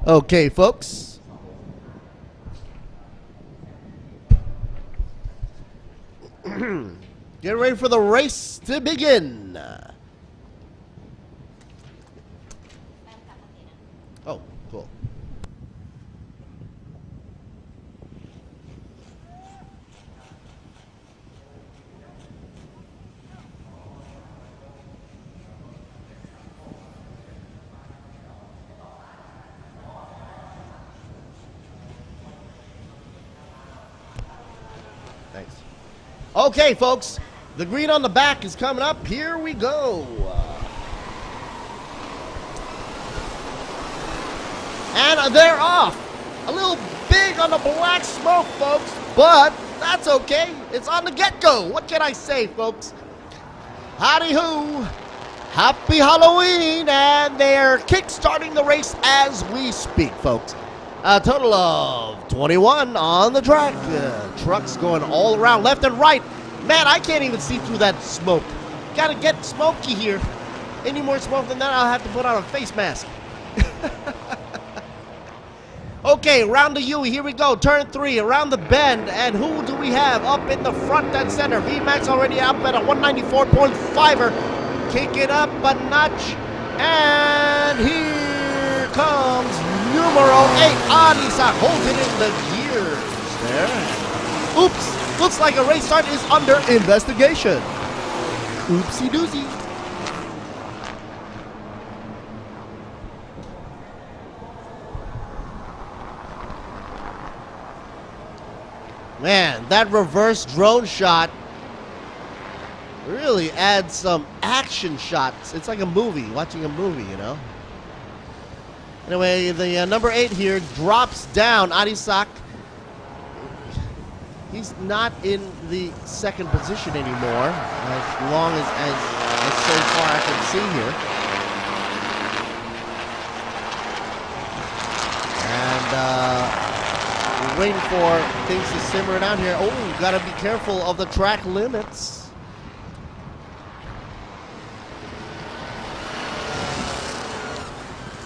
Okay, folks. Get ready for the race to begin. Oh, cool. Thanks. Okay, folks. The green on the back is coming up. Here we go. And they're off. A little big on the black smoke, folks, but that's okay. It's on the get-go. What can I say, folks? Howdy ho. Happy Halloween. And they're kick-starting the race as we speak, folks. A total of 21 on the track. Trucks going all around, left and right. Man, I can't even see through that smoke. Gotta get smoky here. Any more smoke than that, I'll have to put on a face mask. Okay, round the U, here we go. Turn 3, around the bend. And who do we have up in the front and center? VMAX already up at a 194.5er. Kick it up a notch. And here comes numero 8, Adisa, holding in the gears there. Oops, looks like a race start is under investigation. Oopsie doozy. Man, that reverse drone shot really adds some action shots. It's like a movie, watching a movie, you know. Anyway, the number 8 here drops down. Adisak, he's not in the second position anymore, as long as so far I can see here. And we're waiting for things to simmer down here. Oh, gotta be careful of the track limits.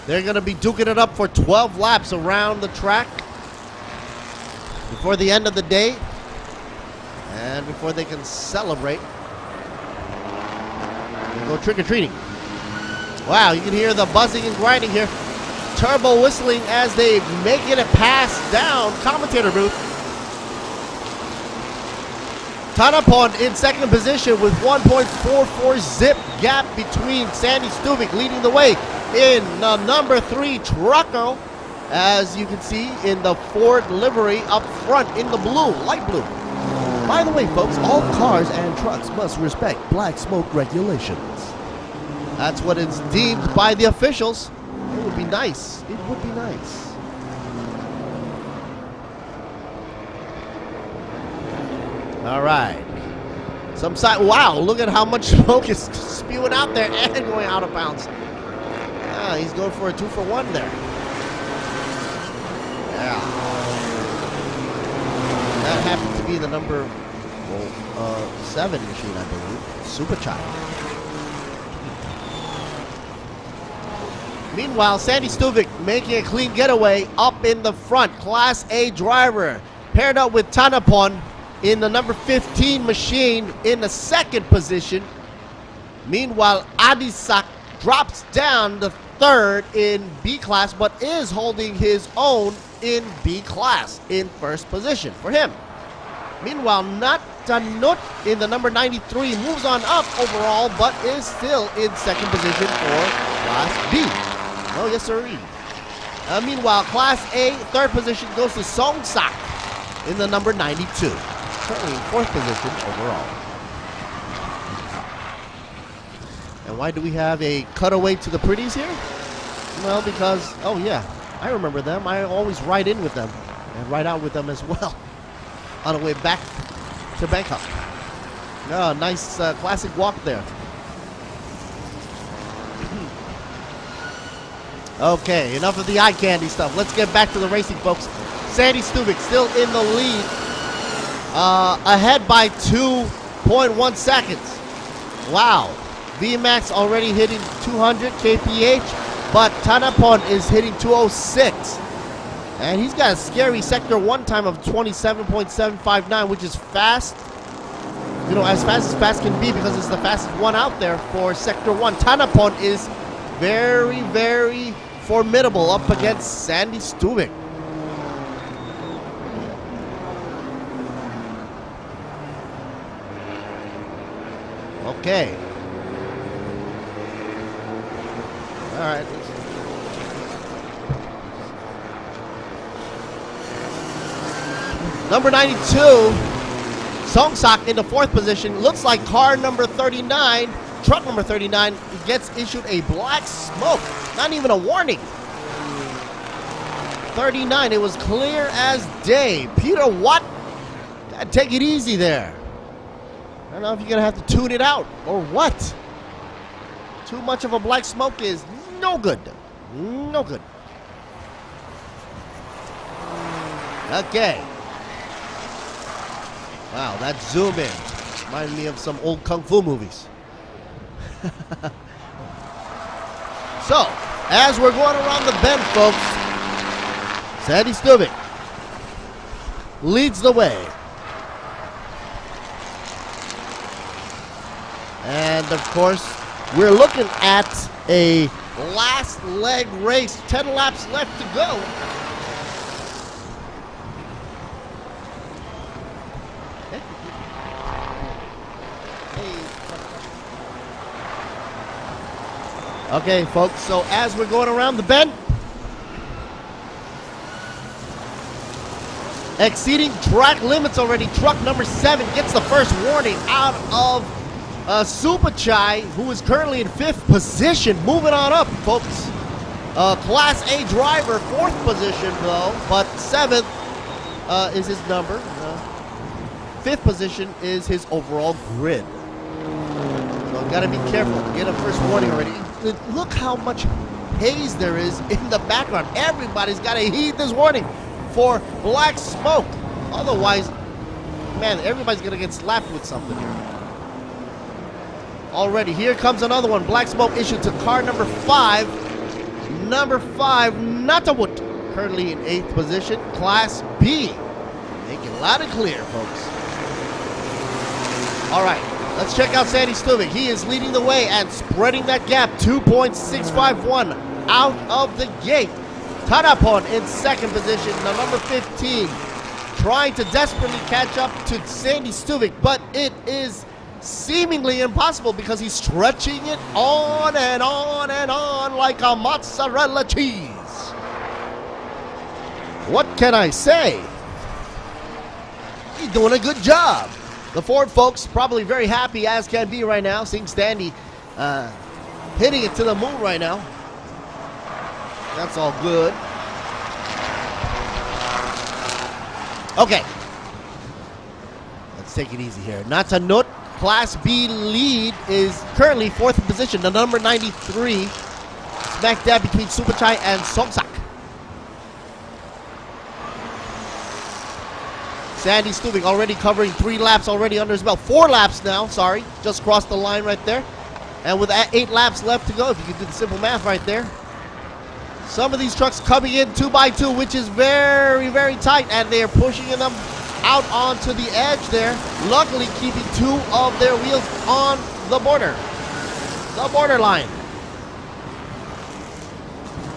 They're going to be duking it up for 12 laps around the track before the end of the day and before they can celebrate and go trick-or-treating. Wow, you can hear the buzzing and grinding here. Turbo whistling as they make it a pass down commentator booth. Tanapon in second position with 1.44 zip gap between Sandy Stuvik leading the way in the number 3 Trucko, as you can see in the Ford livery up front in the blue, light blue. By the way, folks, all cars and trucks must respect black smoke regulations. That's what is deemed by the officials. It would be nice. It would be nice. All right. Some side. Wow, look at how much smoke is spewing out there and going out of bounds. He's going for a 2-for-1 there. Yeah. That happened to be the number 7 machine, I believe. Super Child. Meanwhile, Sandy Stuvik making a clean getaway up in the front. Class A driver paired up with Tanapon in the number 15 machine in the second position. Meanwhile, Adisak drops down the third in B class, but is holding his own in B class in first position for him. Meanwhile, Natanut in the number 93 moves on up overall, but is still in second position for Class B. Oh, yes, sir. Meanwhile, Class A, third position goes to Song Sak in the number 92. Currently in fourth position overall. And why do we have a cutaway to the pretties here? Well, because, oh yeah, I remember them. I always ride in with them and ride out with them as well on the way back to Bangkok. Oh, nice classic walk there. Okay, enough of the eye candy stuff. Let's get back to the racing, folks. Sandy Stuvik still in the lead, ahead by 2.1 seconds. Wow. VMAX already hitting 200 kph, but Tanapon is hitting 206. And he's got a scary sector 1 time of 27.759, which is fast. You know, as fast can be, because it's the fastest one out there for sector 1. Tanapon is very, very formidable up against Sandy Stuvik. Okay. All right. Number 92, Songsak in the fourth position. Looks like car number 39, truck number 39, gets issued a black smoke. Not even a warning. 39, it was clear as day. Peter Watt, take it easy there. I don't know if you're going to have to tune it out or what. Too much of a black smoke is no good. No good. Okay. Wow, that zoom in reminded me of some old kung fu movies. So, As we're going around the bend, folks, Sandy Stuvik leads the way. And of course, we're looking at a last leg race. 10 laps left to go. Okay, folks, so as we're going around the bend, exceeding track limits already, truck number 7 gets the first warning out of Super Chai, who is currently in 5th position. Moving on up, folks. Class A driver, 4th position though, but 7th is his number. 5th position is his overall grid. So gotta be careful. Get a first warning already. Look how much haze there is in the background. Everybody's gotta heed this warning for black smoke. Otherwise, man, everybody's gonna get slapped with something here. Already, here comes another one. Black smoke issued to car number 5. Number 5, Natawut, currently in 8th position, Class B. Make it loud and clear, folks. All right, let's check out Sandy Stuvik. He is leading the way and spreading that gap, 2.651 out of the gate. Tadapon in 2nd position, the number 15, trying to desperately catch up to Sandy Stuvik, but it is seemingly impossible because he's stretching it on and on and on like a mozzarella cheese. What can I say? He's doing a good job. The Ford folks probably very happy as can be right now, seeing Sandy hitting it to the moon right now. That's all good. Okay. Let's take it easy here. Natanut, Class B lead, is currently 4th position. The number 93, smack dab between Superchai and Somsak. Sandy Stuvik already covering 3 laps already under his belt. 4 laps now, sorry. Just crossed the line right there. And with 8 laps left to go, if you can do the simple math right there. Some of these trucks coming in 2 by 2, which is very, very tight. And they are pushing them out onto the edge there. Luckily keeping 2 of their wheels on the border. The borderline.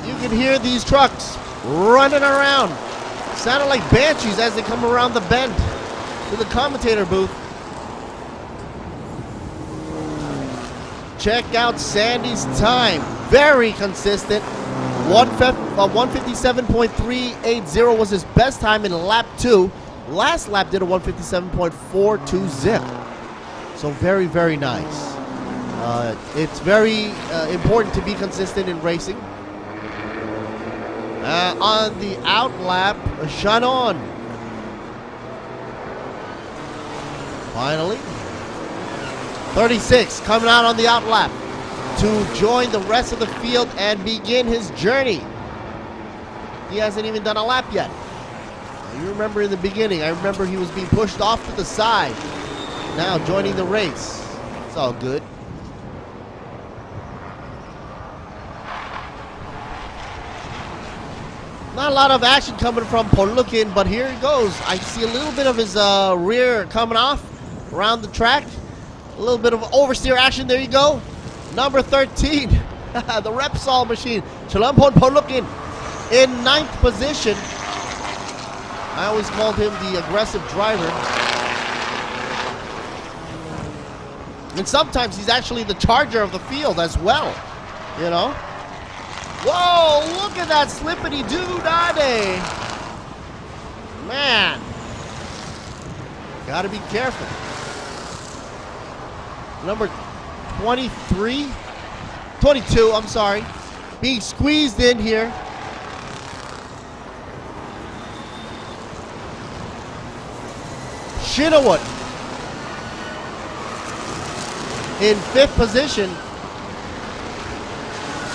You can hear these trucks running around. Sounded like banshees as they come around the bend to the commentator booth. Check out Sandy's time. Very consistent. 157.380 was his best time in lap 2. Last lap did a 157.42 zip. So very, very nice. It's very important to be consistent in racing. On the out lap, Shannon. Finally. 36 coming out on the out lap to join the rest of the field and begin his journey. He hasn't even done a lap yet. You remember in the beginning, I remember he was being pushed off to the side. Now joining the race. It's all good. Not a lot of action coming from Polukin, but here he goes. I see a little bit of his rear coming off around the track. A little bit of oversteer action. There you go. Number 13, the Repsol machine. Chalampon Polukin in 9th position. I always called him the aggressive driver. And sometimes he's actually the charger of the field as well, you know. Whoa, look at that slippity-doo-dah-day. Man. Gotta be careful. Number 22, I'm sorry. Being squeezed in here. Shinawut in 5th position.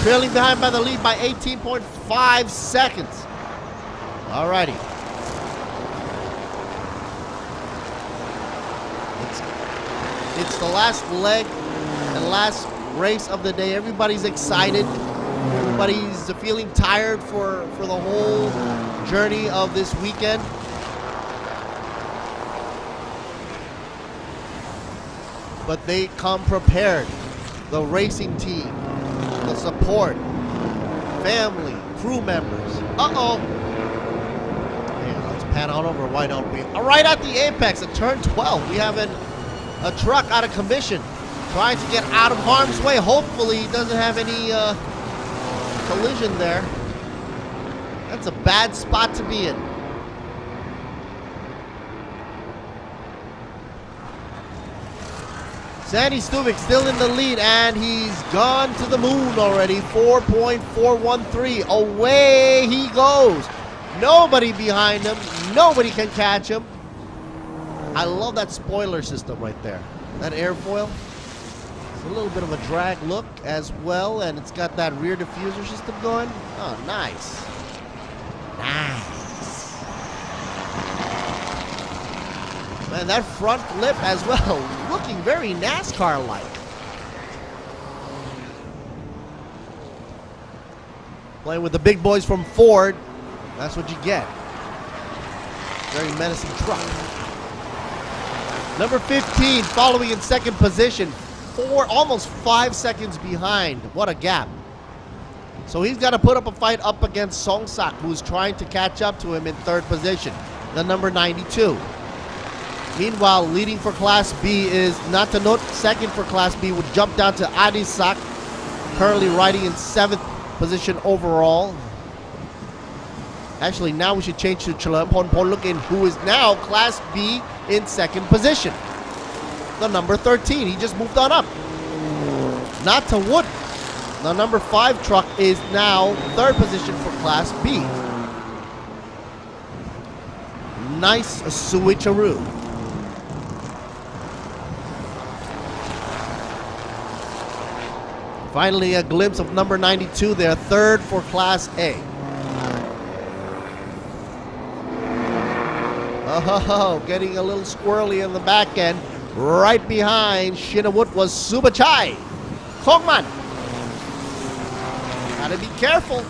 Trailing behind by the lead by 18.5 seconds. Alrighty. It's the last leg and last race of the day. Everybody's excited. Everybody's feeling tired for the whole journey of this weekend. But they come prepared. The racing team, the support, family, crew members. Uh-oh. Yeah, let's pan on over. Why don't we? Right at the apex of turn 12, we have a truck out of commission trying to get out of harm's way. Hopefully he doesn't have any collision there. That's a bad spot to be in. Sandy Stuvik still in the lead, and he's gone to the moon already. 4.413. Away he goes. Nobody behind him. Nobody can catch him. I love that spoiler system right there. That airfoil. It's a little bit of a drag look as well, and it's got that rear diffuser system going. Oh, nice. Nice. Man, that front flip as well, looking very NASCAR-like. Playing with the big boys from Ford, that's what you get. Very menacing truck. Number 15 following in second position, almost 5 seconds behind. What a gap. So he's got to put up a fight up against Songsak, who's trying to catch up to him in third position, the number 92. Meanwhile, leading for Class B is Natanut. Second for Class B would jump down to Adisak, currently riding in 7th position overall. Actually, now we should change to Chalermpon Ponlukin, who is now Class B in 2nd position. The number 13, he just moved on up. Natawut, the number 5 truck, is now 3rd position for Class B. Nice switcheroo. Finally, a glimpse of number 92 there, 3rd for Class A. Oh, getting a little squirrely in the back end. Right behind Shinawut was Subachai. Kongman. Gotta be careful.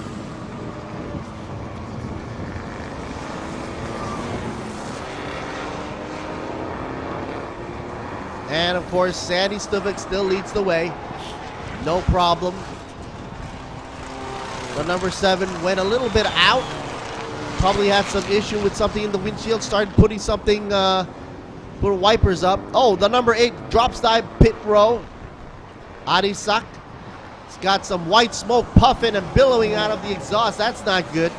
And of course, Sandy Stuvik still leads the way. No problem. The number 7 went a little bit out. Probably had some issue with something in the windshield. Started putting something, put wipers up. Oh, the number 8 drops dive pit row. Adisak. It's got some white smoke puffing and billowing out of the exhaust. That's not good.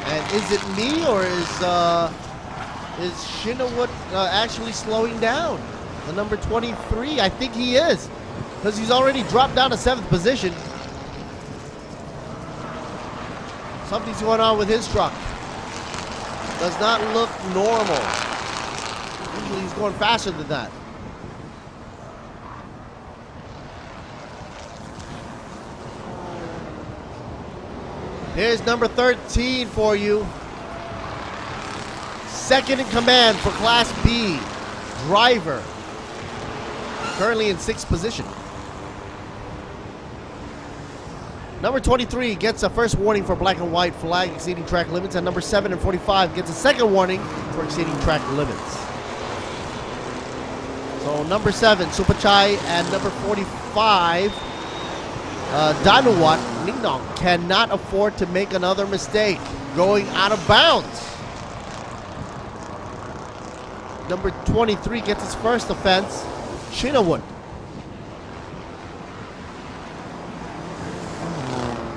And is it me, or is Shinawut actually slowing down? The number 23, I think he is, because he's already dropped down to 7th position. Something's going on with his truck. Does not look normal. Usually he's going faster than that. Here's number 13 for you. Second in command for Class B, driver. Currently in 6th position. Number 23 gets a first warning for black and white flag exceeding track limits, and number 7 and 45 gets a second warning for exceeding track limits. So number 7, Supachai, and number 45, Danuwat Ningnong cannot afford to make another mistake, going out of bounds. Number 23 gets his first offense, Shinawut.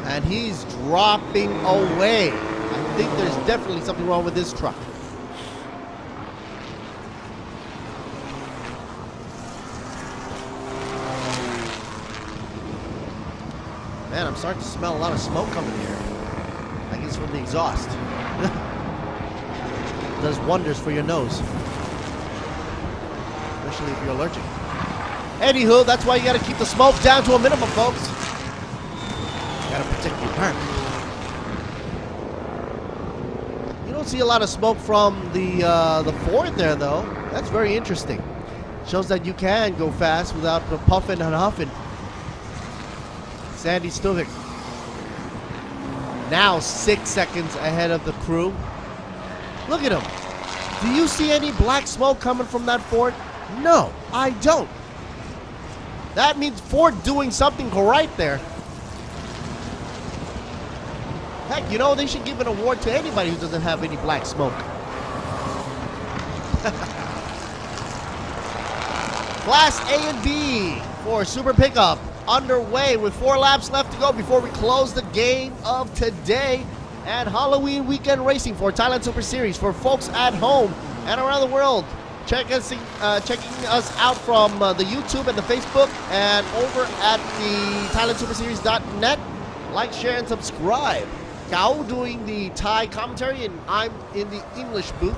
And he's dropping away. I think there's definitely something wrong with this truck. Man, I'm starting to smell a lot of smoke coming here. I guess from the exhaust. Does wonders for your nose. Especially if you're allergic. Anywho, that's why you gotta keep the smoke down to a minimum, folks. Gotta protect your car. You don't see a lot of smoke from the Ford there, though. That's very interesting. Shows that you can go fast without puffing and huffing. Sandy Stuvik now 6 seconds ahead of the crew. Look at him. Do you see any black smoke coming from that Ford? No, I don't. That means Ford doing something right there. Heck, you know, they should give an award to anybody who doesn't have any black smoke. Class A and B for Super Pickup underway with 4 laps left to go before we close the game of today. And Halloween weekend racing for Thailand Super Series for folks at home and around the world. Checking us out from the YouTube and the Facebook and over at the ThailandSuperSeries.net. Like, share, and subscribe. Gao doing the Thai commentary, and I'm in the English booth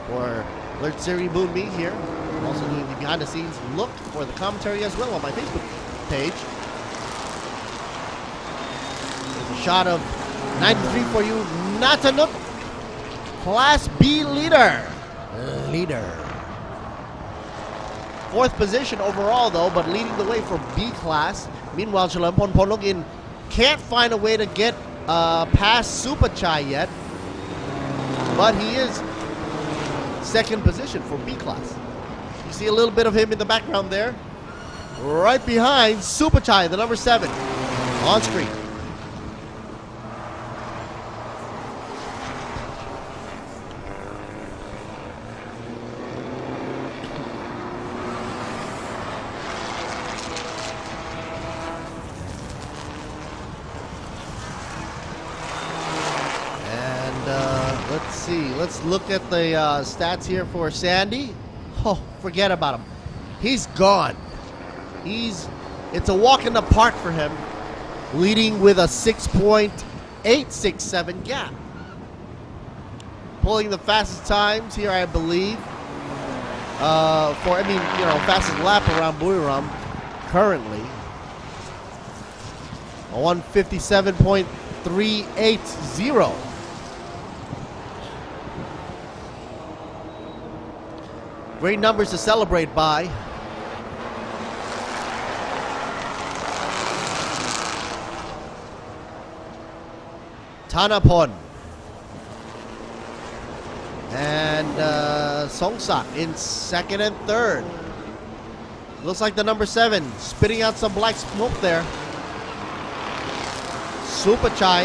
for Alert Siri Boon Me here. I'm also doing the behind the scenes look for the commentary as well on my Facebook page. There's a shot of 93 for you, Natanut, Class B leader. 4th position overall though, but leading the way for B class. Meanwhile, Chalampon Ponlogin can't find a way to get past Super Chai yet, but he is 2nd position for B class. You see a little bit of him in the background there, right behind Super Chai, the number 7, on screen. Let's look at the stats here for Sandy. Oh, forget about him. He's gone. It's a walk in the park for him, leading with a 6.867 gap. Pulling the fastest times here, I believe. Fastest lap around Buriram currently. 157.380. Great numbers to celebrate by. Thanapon and Songsak in 2nd and 3rd. Looks like the number 7 spitting out some black smoke there. Super Chai.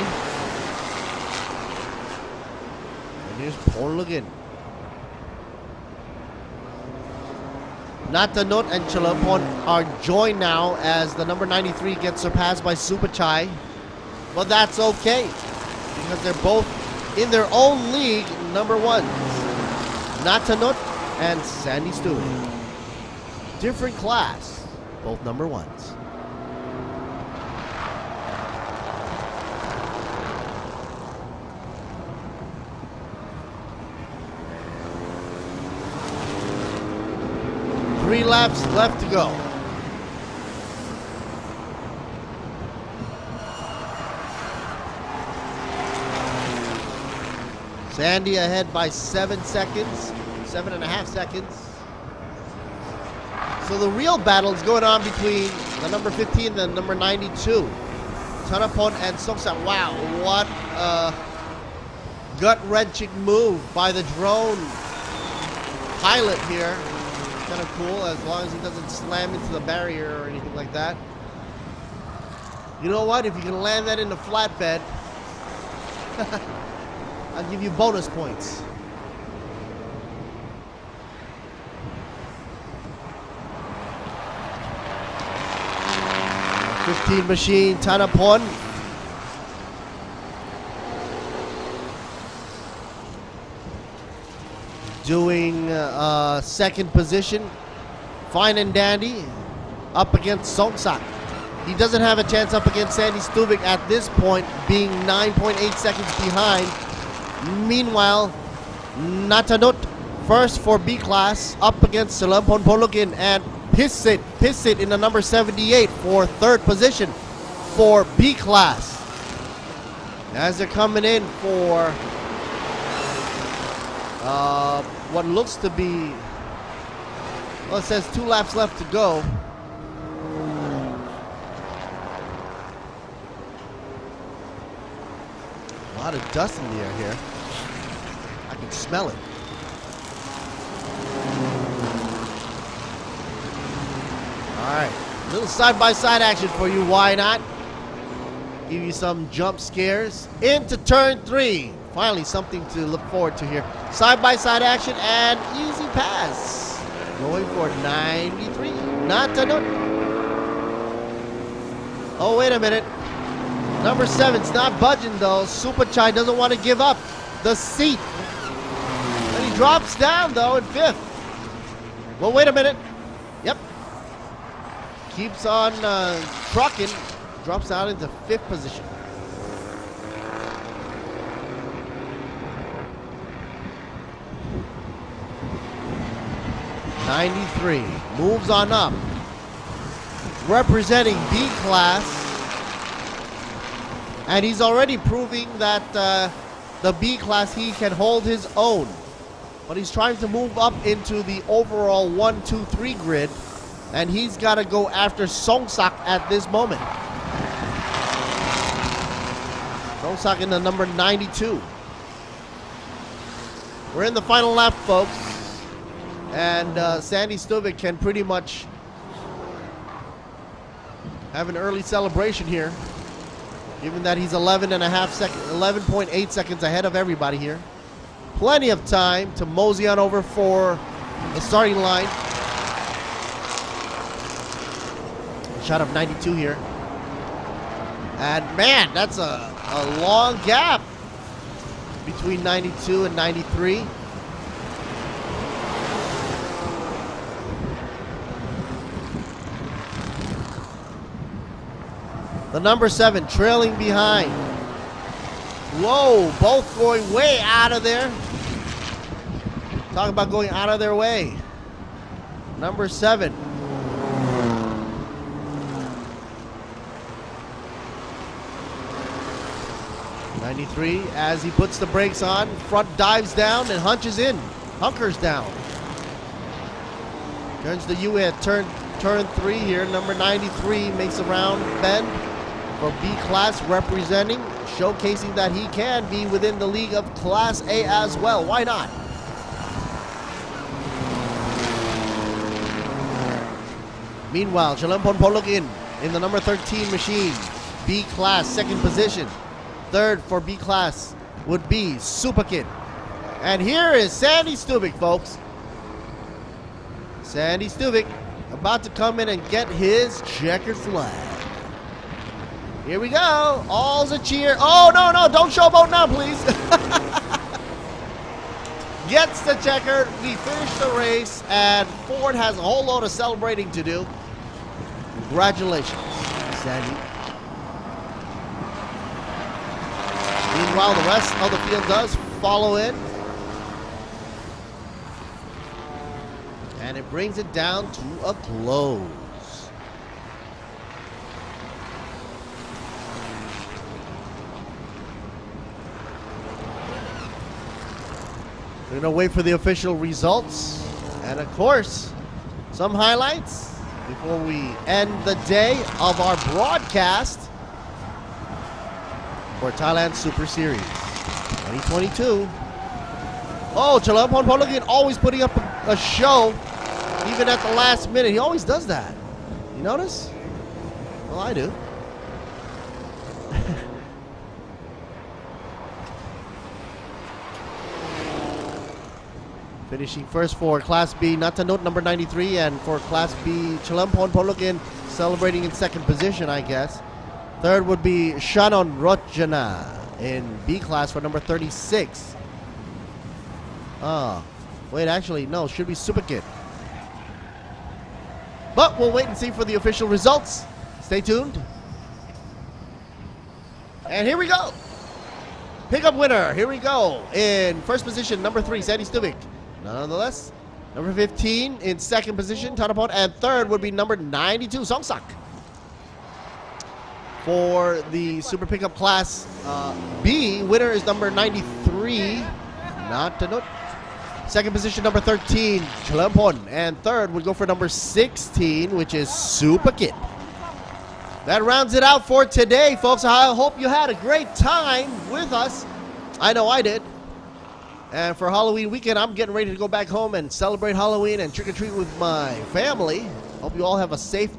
And here's Ponlogin. Natanut and Chalampon are joined now as the number 93 gets surpassed by Super Chai. But that's okay, because they're both in their own league number 1s. Natanut and Sandy Stewie. Different class, both number 1s. Three laps left to go. Sandy ahead by 7 seconds, 7.5 seconds. So the real battle is going on between the number 15 and the number 92. Thanapon and Songsak. Wow, what a gut-wrenching move by the drone pilot here. Kind of cool, as long as he doesn't slam into the barrier or anything like that. You know what? If you can land that in the flatbed, I'll give you bonus points. '15 machine, Thanapon. Doing 2nd position, fine and dandy, up against Songsak. He doesn't have a chance up against Sandy Stuvik at this point, being 9.8 seconds behind. Meanwhile, Natanut, 1st for B class, up against Chalampon Ponlogin, and Pissit in the number 78 for 3rd position for B class. As they're coming in for what looks to be Well, it says 2 laps left to go. A lot of dust in the air here. I can smell it. All right, a little side-by-side action for you. Why not? Give you some jump scares. Into turn 3. Finally, something to look forward to here. Side-by-side action and easy pass. Going for 93. Not to do. Oh, wait a minute. Number 7's not budging though. Super Chai doesn't want to give up the seat. And he drops down though in 5th. Well, wait a minute. Yep. Keeps on trucking. Drops out into 5th position. '93 moves on up, representing B class, and he's already proving that the B class he can hold his own. But he's trying to move up into the overall 1, 2, 3 grid, and he's got to go after Songsak at this moment. Songsak in the number 92. We're in the final lap, folks. And Sandy Stuvik can pretty much have an early celebration here, given that he's 11.8 seconds ahead of everybody here. Plenty of time to mosey on over for the starting line. Shot of 92 here. And man, that's a long gap between 92 and 93. The number 7 trailing behind. Whoa, both going way out of there. Talk about going out of their way. Number 7. '93 as he puts the brakes on, front dives down and hunches in, hunkers down. Turns the U at turn 3 here. Number 93 makes a round bend for B class, representing, showcasing that he can be within the league of Class A as well. Why not? Meanwhile, Chalampon Polokin in the number 13 machine. B class, 2nd position. 3rd for B class would be Super Kid. And here is Sandy Stuvik, folks. Sandy Stuvik about to come in and get his checkered flag. Here we go. All's a cheer. Oh, no, don't showboat now, please. Gets the checker. We finished the race, and Ford has a whole load of celebrating to do. Congratulations, Sandy. Meanwhile, the rest of the field does follow in. And it brings it down to a close. We're gonna wait for the official results. And of course, some highlights before we end the day of our broadcast for Thailand Super Series 2022. Oh, Chalampon Polokin always putting up a show, even at the last minute. He always does that. You notice? Well, I do. Finishing first for Class B, Natanut number 93, and for Class B, Chalampon Polokin celebrating in 2nd position, I guess. 3rd would be Shannon Rojana in B class for number 36. Wait, actually, no, should be Super Kid. But we'll wait and see for the official results. Stay tuned. And here we go. Pickup winner, here we go. In 1st position, number 3, Sandy Stuvik. Nonetheless, number 15 in 2nd position, Tanapon, and 3rd would be number 92, Songsak. For the Super Pickup Class B, winner is number 93, not to note. Second position, number 13, Chlempon. And third would go for number 16, which is Supakit. That rounds it out for today, folks. I hope you had a great time with us. I know I did. And for Halloween weekend, I'm getting ready to go back home and celebrate Halloween and trick-or-treat with my family. Hope you all have a safe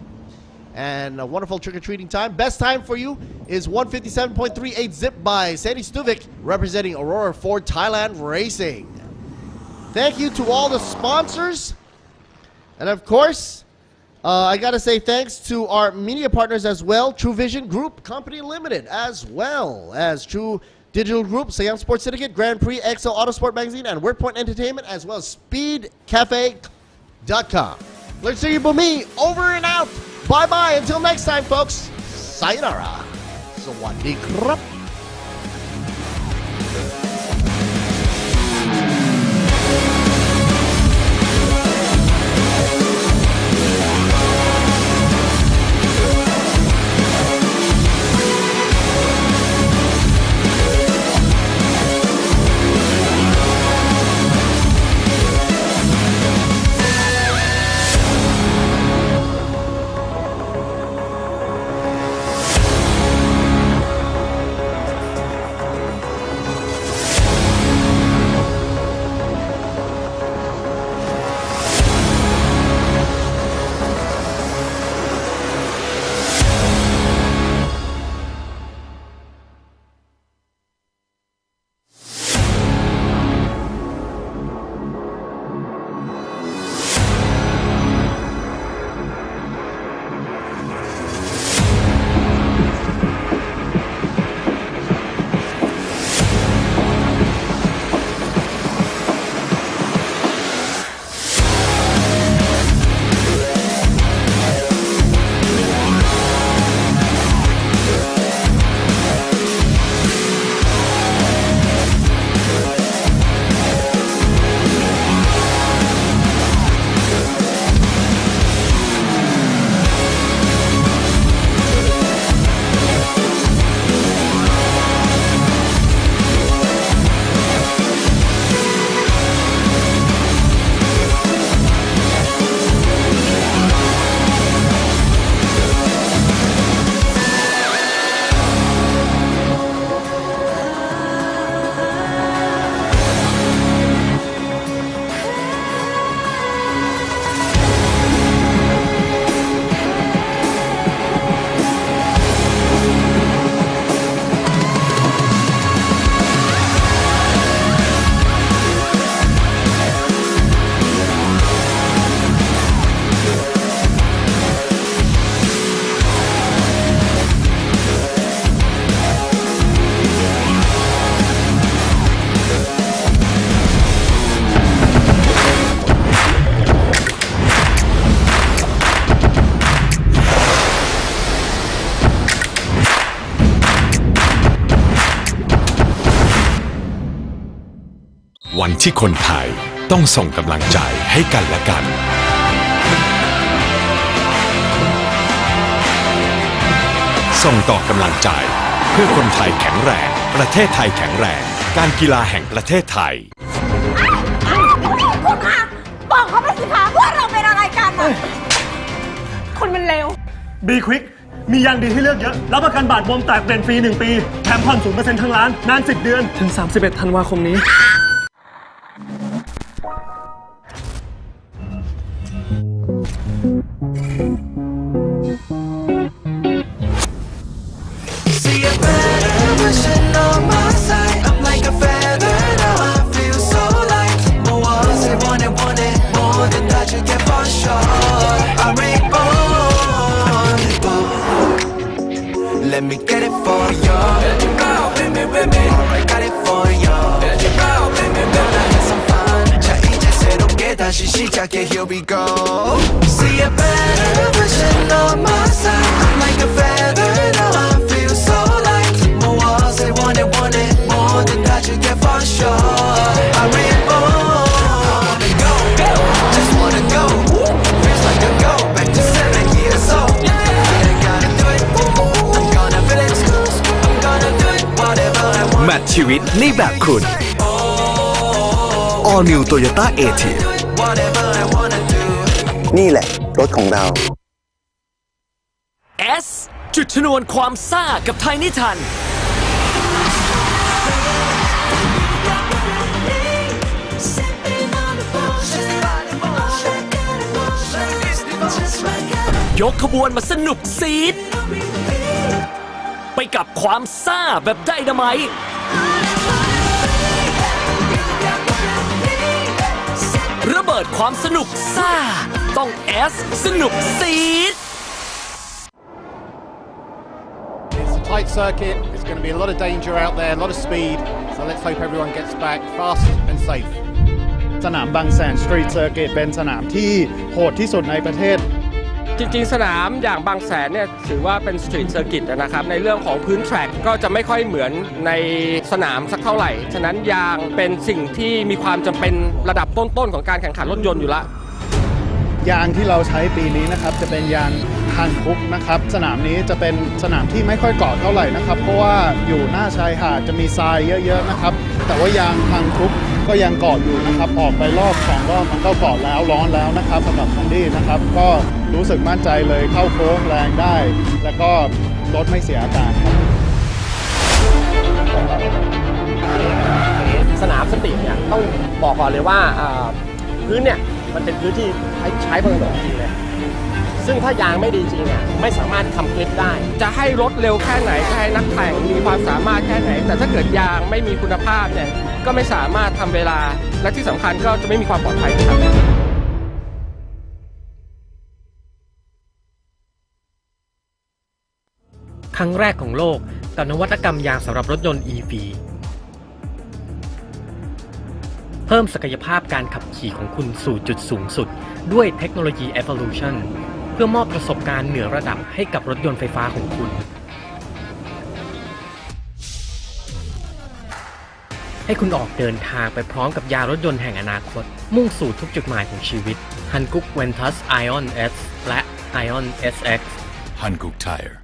and a wonderful trick-or-treating time. Best time for you is 157.38 zip by Sandy Stuvik, representing Aurora Ford Thailand Racing. Thank you to all the sponsors. And of course, I got to say thanks to our media partners as well, Truevision Group Company Limited, as well as True Digital Group, Siam Sports Syndicate, Grand Prix, XL Autosport Magazine, and WordPoint Entertainment, as well as SpeedCafe.com. Let's see you, Bumi, over and out. Bye-bye. Until next time, folks. Sayonara. Sawadee krap.วันที่คนไทยต้องส่งกำลังใจให้กันและกันส่งต่อกำลังใจเพื่อคนไทยแข็งแรงประเทศไทยแข็งแรงการกีฬาแห่งประเทศไทยคุณคะบอกเขาไปสิคะว่าเราเป็นอะไรกันนะคุณมันเลว B-Quik มียางดีให้เลือกเยอะรับประกันบาดบวมแตกเปลี่ยนฟรี1 ปีแถมผ่อน 0% ทั้งร้านนาน10 เดือนถึง31 ธันวาคมนี้Let me get it for you. Let it go, baby, baby. Alright, got it for you. Let it go, baby, baby. Have some fun. 자 이제 새롭게 다시 시작해. Here we go. See a better version of myself. I'm like a feather now. I feel so light. more say want it more than that you get for sure. I'm reborn. Wanna go, just wanna go. Feels like a go back to 7 years old.แมทชีวิตในแบบคุณ All New Toyota A-Team นี่แหละรถของเรา S จุดชนวนความซ่ากับไทยนิทันยกขบวนมาสนุกซีดไปกับความซ่าแบบไดนาไมต์ระเบิดความสนุกซ่าต้อง S สนุกซีดTight circuit, there's going to be a lot of danger out there, a lot of speed, so let's hope everyone gets back fast and safe. สนามบางแสนสตรีทเซอร์กิตเป็นสนามที่โหดที่สุดในประเทศจริงๆสนามอย่างบางแสนเนี่ยถือว่าเป็นสตรีทเซอร์กิตนะครับในเรื่องของพื้นแทร็กก็จะไม่ค่อยเหมือนในสนามสักเท่าไหร่ฉะนั้นยางเป็นสิ่งที่มีความจำเป็นระดับต้นๆของการแข่งขันรถยนต์อยู่ละยางที่เราใช้ปีนี้นะครับจะเป็นยางทางคุกนะครับสนามนี้จะเป็นสนามที่ไม่ค่อยเกาะเท่าไหร่นะครับเพราะว่าอยู่หน้าชายหาดจะมีทรายเยอะๆนะครับแต่ว่ายางทางคุกก็ยังเกาะอยู่นะครับออกไปรอบ2 รอบมันก็เกาะแล้วร้อนแล้วนะครับสำหรับคันดี้นะครับก็รู้สึกมั่นใจเลยเข้าโค้งแรงได้แล้วก็รถไม่เสียอาการครับสนามสตรีทเนี่ยต้องบอกก่อนเลยว่าพื้นเนี่ยมันเป็นพื้นที่ใช้บนถนนจริงเลยซึ่งถ้ายางไม่ดีจริงเนี่ยไม่สามารถทำคลิปได้จะให้รถเร็วแค่ไหนจะให้นักแข่งมีความสามารถแค่ไหนแต่ถ้าเกิดยางไม่มีคุณภาพเนี่ยก็ไม่สามารถทำเวลาและที่สำคัญก็จะไม่มีความปลอดภัยครับครั้งแรกของโลกกับนวัตกรรมยางสำหรับรถยนต์ EV เพิ่มศักยภาพการขับขี่ของคุณสู่จุดสูงสุดด้วยเทคโนโลยี Evolution เพื่อมอบประสบการณ์เหนือระดับให้กับรถยนต์ไฟฟ้าของคุณให้คุณออกเดินทางไปพร้อมกับยานรถยนต์แห่งอนาคตมุ่งสู่ทุกจุดหมายของชีวิต Hankook Ventus Ion S และ Ion SX Hankook Tire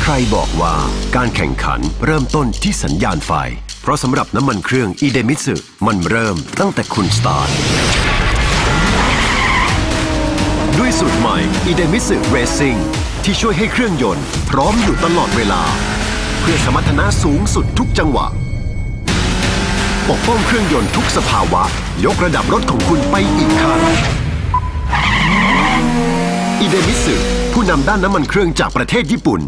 ใครบอกว่าการแข่งขันเริ่มต้นที่สัญญาณไฟเพราะสำหรับน้ำมันเครื่องอิเดมิสึมันเริ่มตั้งแต่คุณสตาร์ทด้วยสูตรใหม่อิเดมิสึเรซิ่งที่ช่วยให้เครื่องยนต์พร้อมอยู่ตลอดเวลาเพื่อสมรรถนะสูงสุดทุกจังหวะปกป้องเครื่องยนต์ทุกสภาวะยกระดับรถของคุณไปอีกขั้นอิเดมิสึผู้นำด้านน้ำมันเครื่องจากประเทศญี่ปุ่น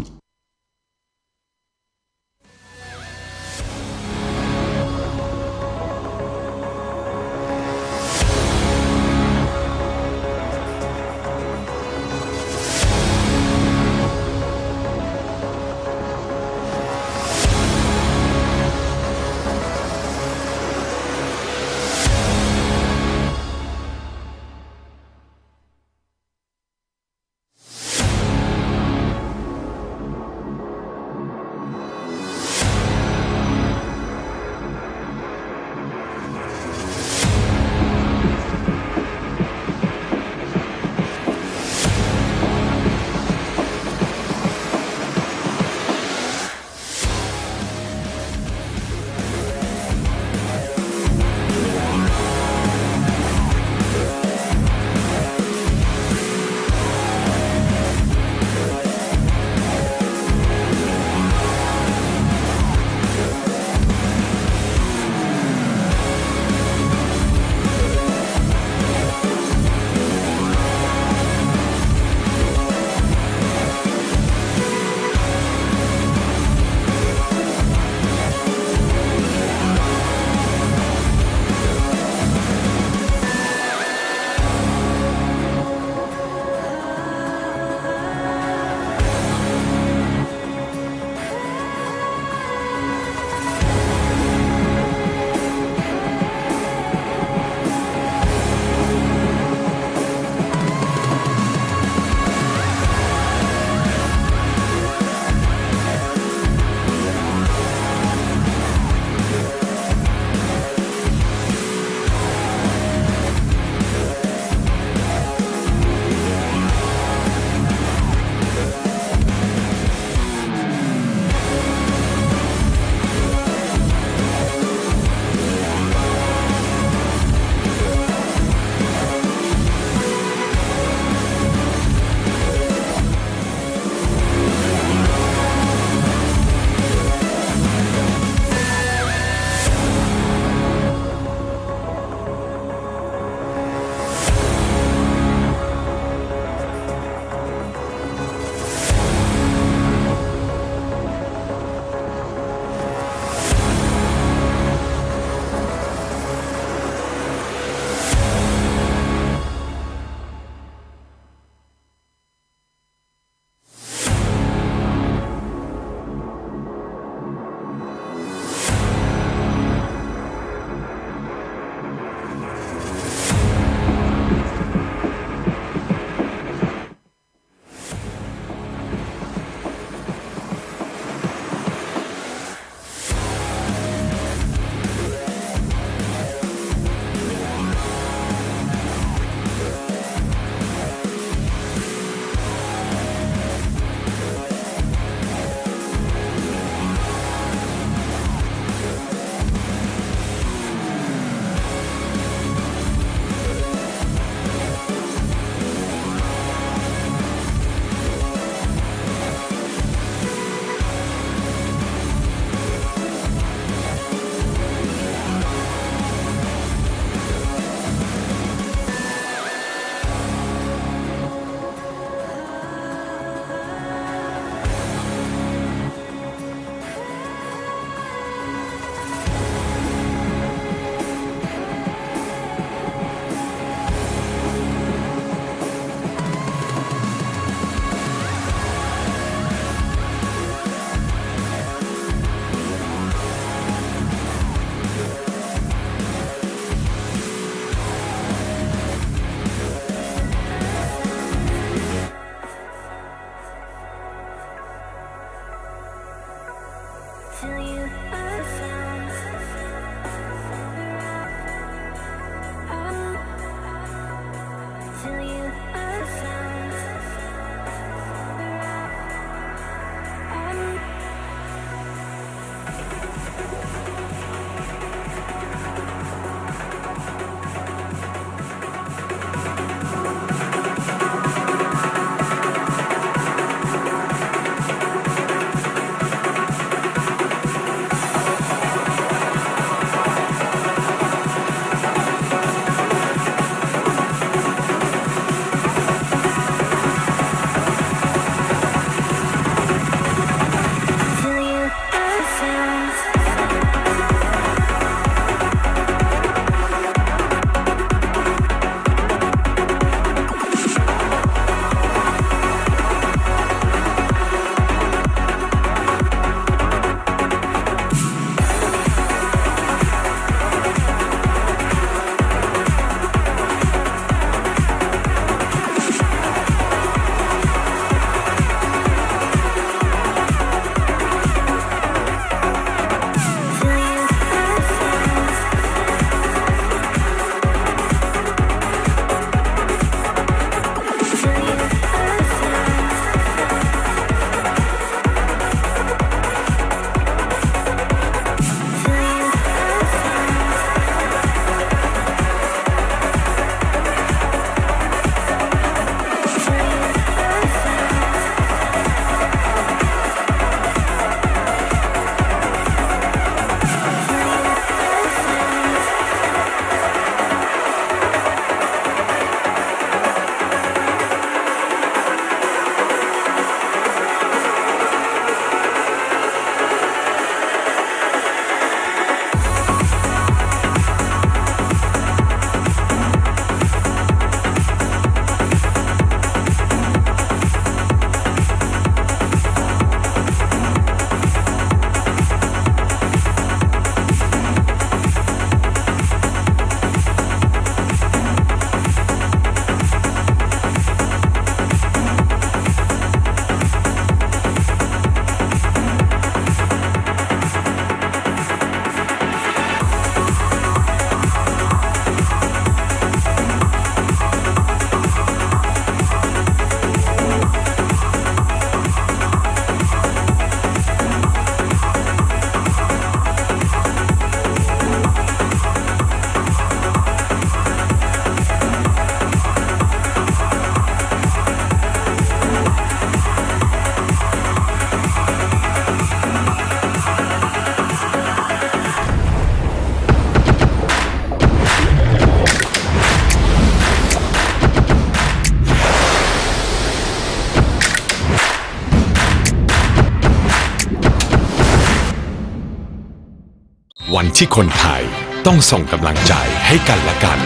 วันที่คนไทยต้องส่งกำลังใจให้กันและกัน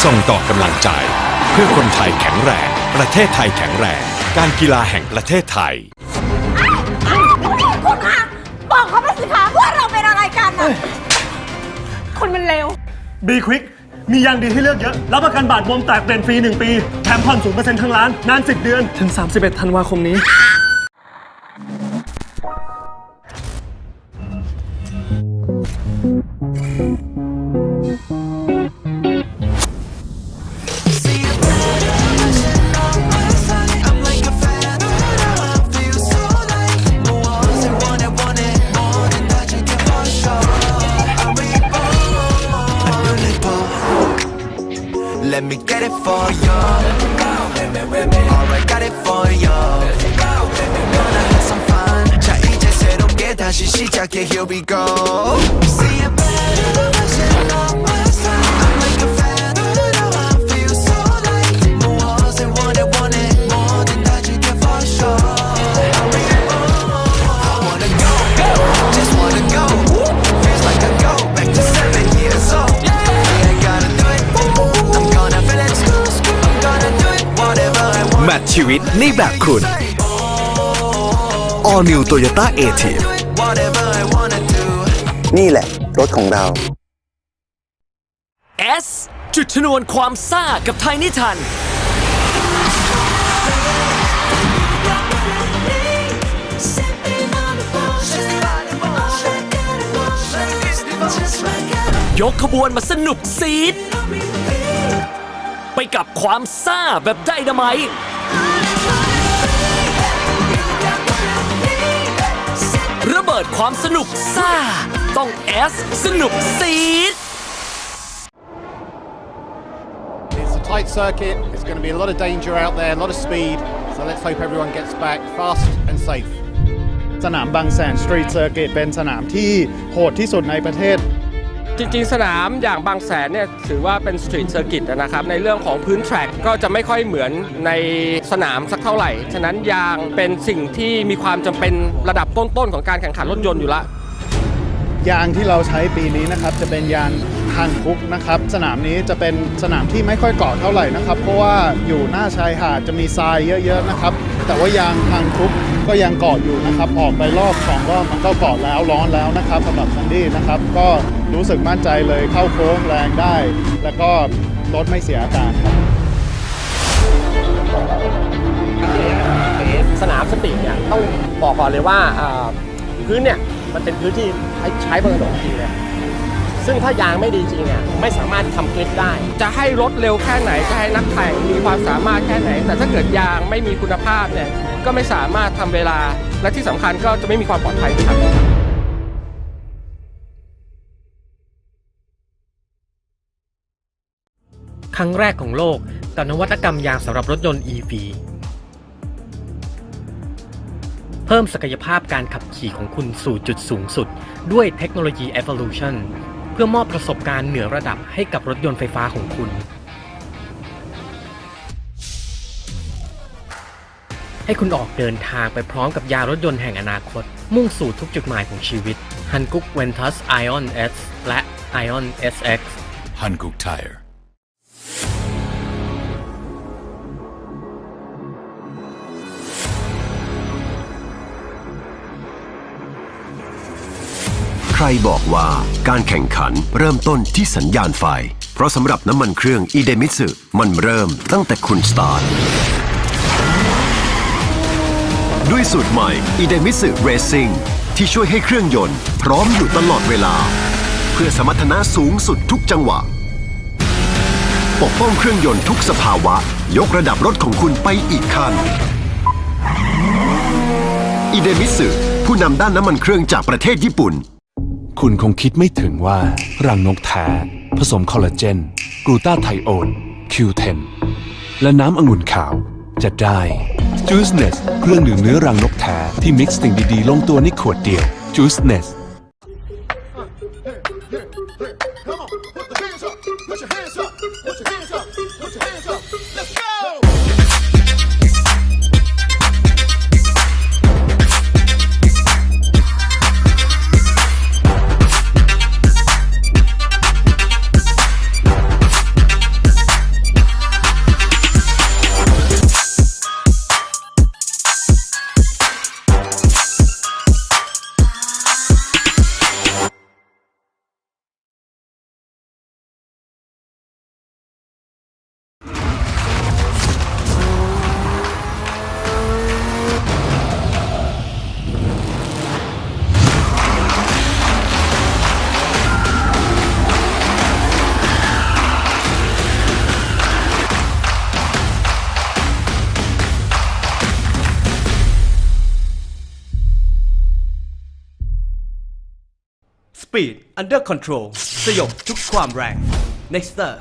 ส่งต่อกำลังใจเพื่อคนไทยแข็งแรงประเทศไทยแข็งแรงการกีฬาแห่งประเทศไทยคุณคะบอกเขาไปสิคะว่าเราเป็นอะไรกันนะคุณมันเลว B-Quik มียางดีให้เลือกเยอะรับประกันบาดบวมแตกเปลี่ยนฟรี1 ปีแถมผ่อน 0% ทั้งร้านนาน10 เดือนถึง31 ธันวาคมนี้Let me get it for you. Alright, got it for you. Gonna have some fun. 자, 이제 새롭게 다시 시작해. Here we go. See a better version of myself. I'm like a fan. I feel so like 무엇을 원해 뭐든 다 줄게 for sure. I wanna go, just wanna go. Feels like I go back to 7 years old.แมทชีวิตในแบบคุณ All New Toyota A-Team นี่แหละรถของเรา S จุดชนวนความซ่ากับไทยนิทัน ยกขบวนมาสนุกซีดไปกับความซ่าแบบไดนาไมต์ระเบิดความสนุกซ่าต้องแอสสนุกซีด It's a tight circuit. It's going to be a lot of danger out there, a lot of speed. So let's hope everyone gets back fast and safe. สนามบางแสนสตรีทเซอร์กิตเป็นสนามที่โหดที่สุดในประเทศจริงๆสนามอย่างบางแสนเนี่ยถือว่าเป็นสตรีทเซอร์กิตนะครับในเรื่องของพื้นแทร็กก็จะไม่ค่อยเหมือนในสนามสักเท่าไหร่ฉะนั้นยางเป็นสิ่งที่มีความจำเป็นระดับต้นๆของการแข่งขันรถยนต์อยู่ละยางที่เราใช้ปีนี้นะครับจะเป็นยางทางคุกนะครับสนามนี้จะเป็นสนามที่ไม่ค่อยเกาะเท่าไหร่นะครับเพราะว่าอยู่หน้าชายหาดจะมีทรายเยอะๆนะครับแต่ว่ายางทางคุกก็ยังเกาะอยู่นะครับออกไปรอบ2รอบมันก็เกาะแล้วร้อนแล้วนะครับสำหรับคันดี้นะครับก็รู้สึกมั่นใจเลยเข้าโค้งแรงได้แล้วก็รถไม่เสียอาการครับสนามสตรีทเนี่ยต้องบอกก่อนเลยว่าพื้นเนี่ยมันเป็นพื้นที่ใช้บนถนนจริงเลยซึ่งถ้ายางไม่ดีจริงเนี่ยไม่สามารถทำกริปได้จะให้รถเร็วแค่ไหนจะให้นักแข่งมีความสามารถแค่ไหนแต่ถ้าเกิดยางไม่มีคุณภาพเนี่ยก็ไม่สามารถทำเวลาและที่สำคัญก็จะไม่มีความปลอดภัยครับครั้งแรกของโลกกับนวัตกรรมยางสำหรับรถยนต์ EV เพิ่มศักยภาพการขับขี่ของคุณสู่จุดสูงสุดด้วยเทคโนโลยี Evolution เพื่อมอบประสบการณ์เหนือระดับให้กับรถยนต์ไฟฟ้าของคุณให้คุณออกเดินทางไปพร้อมกับยานรถยนต์แห่งอนาคตมุ่งสู่ทุกจุดหมายของชีวิต Hankook Ventus Ion S และ Ion SX Hankook Tireใครบอกว่าการแข่งขันเริ่มต้นที่สัญญาณไฟเพราะสำหรับน้ำมันเครื่องอิเดมิสึมันเริ่มตั้งแต่คุณสตาร์ทด้วยสูตรใหม่อิเดมิสึเรซิ่งที่ช่วยให้เครื่องยนต์พร้อมอยู่ตลอดเวลาเพื่อสมรรถนะสูงสุดทุกจังหวะปกป้องเครื่องยนต์ทุกสภาวะยกระดับรถของคุณไปอีกขั้นอิเดมิสึผู้นำด้านน้ำมันเครื่องจากประเทศญี่ปุ่นคุณคงคิดไม่ถึงว่ารังนกแท้ผสมคอลลาเจนกลูตาไทโอน Q10 และน้ำองุ่นขาวจะได้ Juiceness เครื่องดื่มเนื้อรังนกแท้ที่มิกซ์สิ่งดีๆลงตัวในขวดเดียว Juiceness Speed Under Control สยบทุกความแรง Nexter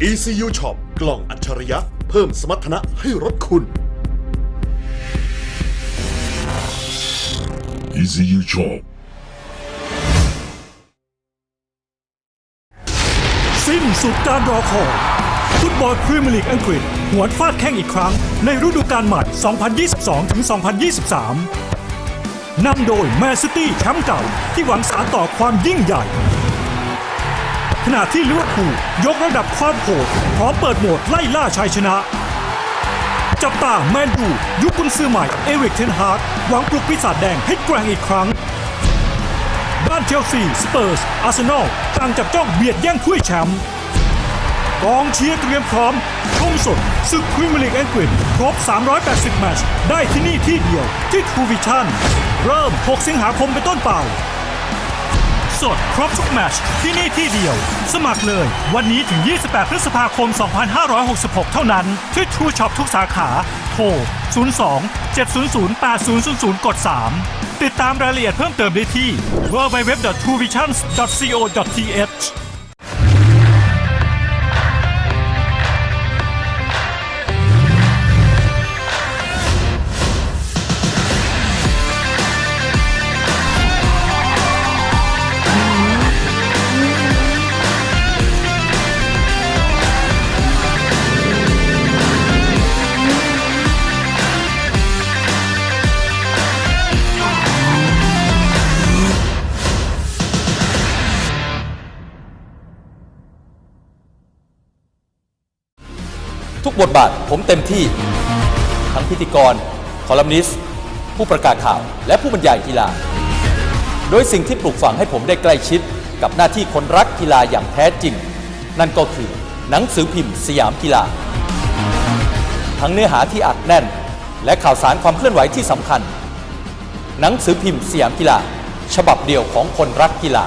ECU Shop กล่องอัจฉริยะเพิ่มสมรรถนะให้รถคุณ ECU Shop สิ้นสุดการรอคอยฟุตบอลพรีเมียร์ลีกอังกฤษหวนฟาดแข้งอีกครั้งในฤดูกาลใหม่ 2022-2023 นำโดยแมนซิตี้แชมป์เก่าที่หวังสานต่อความยิ่งใหญ่ขณะที่ลิเวอร์พูลยกระดับความโหดพร้อมเปิดโหมดไล่ล่าชัยชนะจับตาแมนยูยุคกุนซือใหม่เอริกเทนฮากหวังปลุกปีศาจแดงให้แกร่งอีกครั้งด้านเชลซีสเปอร์สอาร์เซนอลต่างจับจ้องเบียดแย่งถ้วยแชมป์กองเชียร์เตรียมพร้อมชมสดศึกพรีเมียร์ลีกอังกฤษครบ380แมตช์ได้ที่นี่ที่เดียวที่ Truevisions เริ่ม6สิงหาคมเป็นต้นไปสดครบทุกแมตช์ที่นี่ที่เดียวสมัครเลยวันนี้ถึง28พฤษภาคม2566เท่านั้นที่ True Shop ทุกสาขาโทร02-700-8000 กด 3ติดตามรายละเอียดเพิ่มเติมได้ที่ www.truevisions.co.thทุกบทบาทผมเต็มที่ทั้งพิธีกรคอลัมนิสต์ผู้ประกาศข่าวและผู้บรรยายกีฬาโดยสิ่งที่ปลูกฝังให้ผมได้ใกล้ชิดกับหน้าที่คนรักกีฬาอย่างแท้จริงนั่นก็คือหนังสือพิมพ์สยามกีฬาทั้งเนื้อหาที่อัดแน่นและข่าวสารความเคลื่อนไหวที่สำคัญหนังสือพิมพ์สยามกีฬาฉบับเดียวของคนรักกีฬา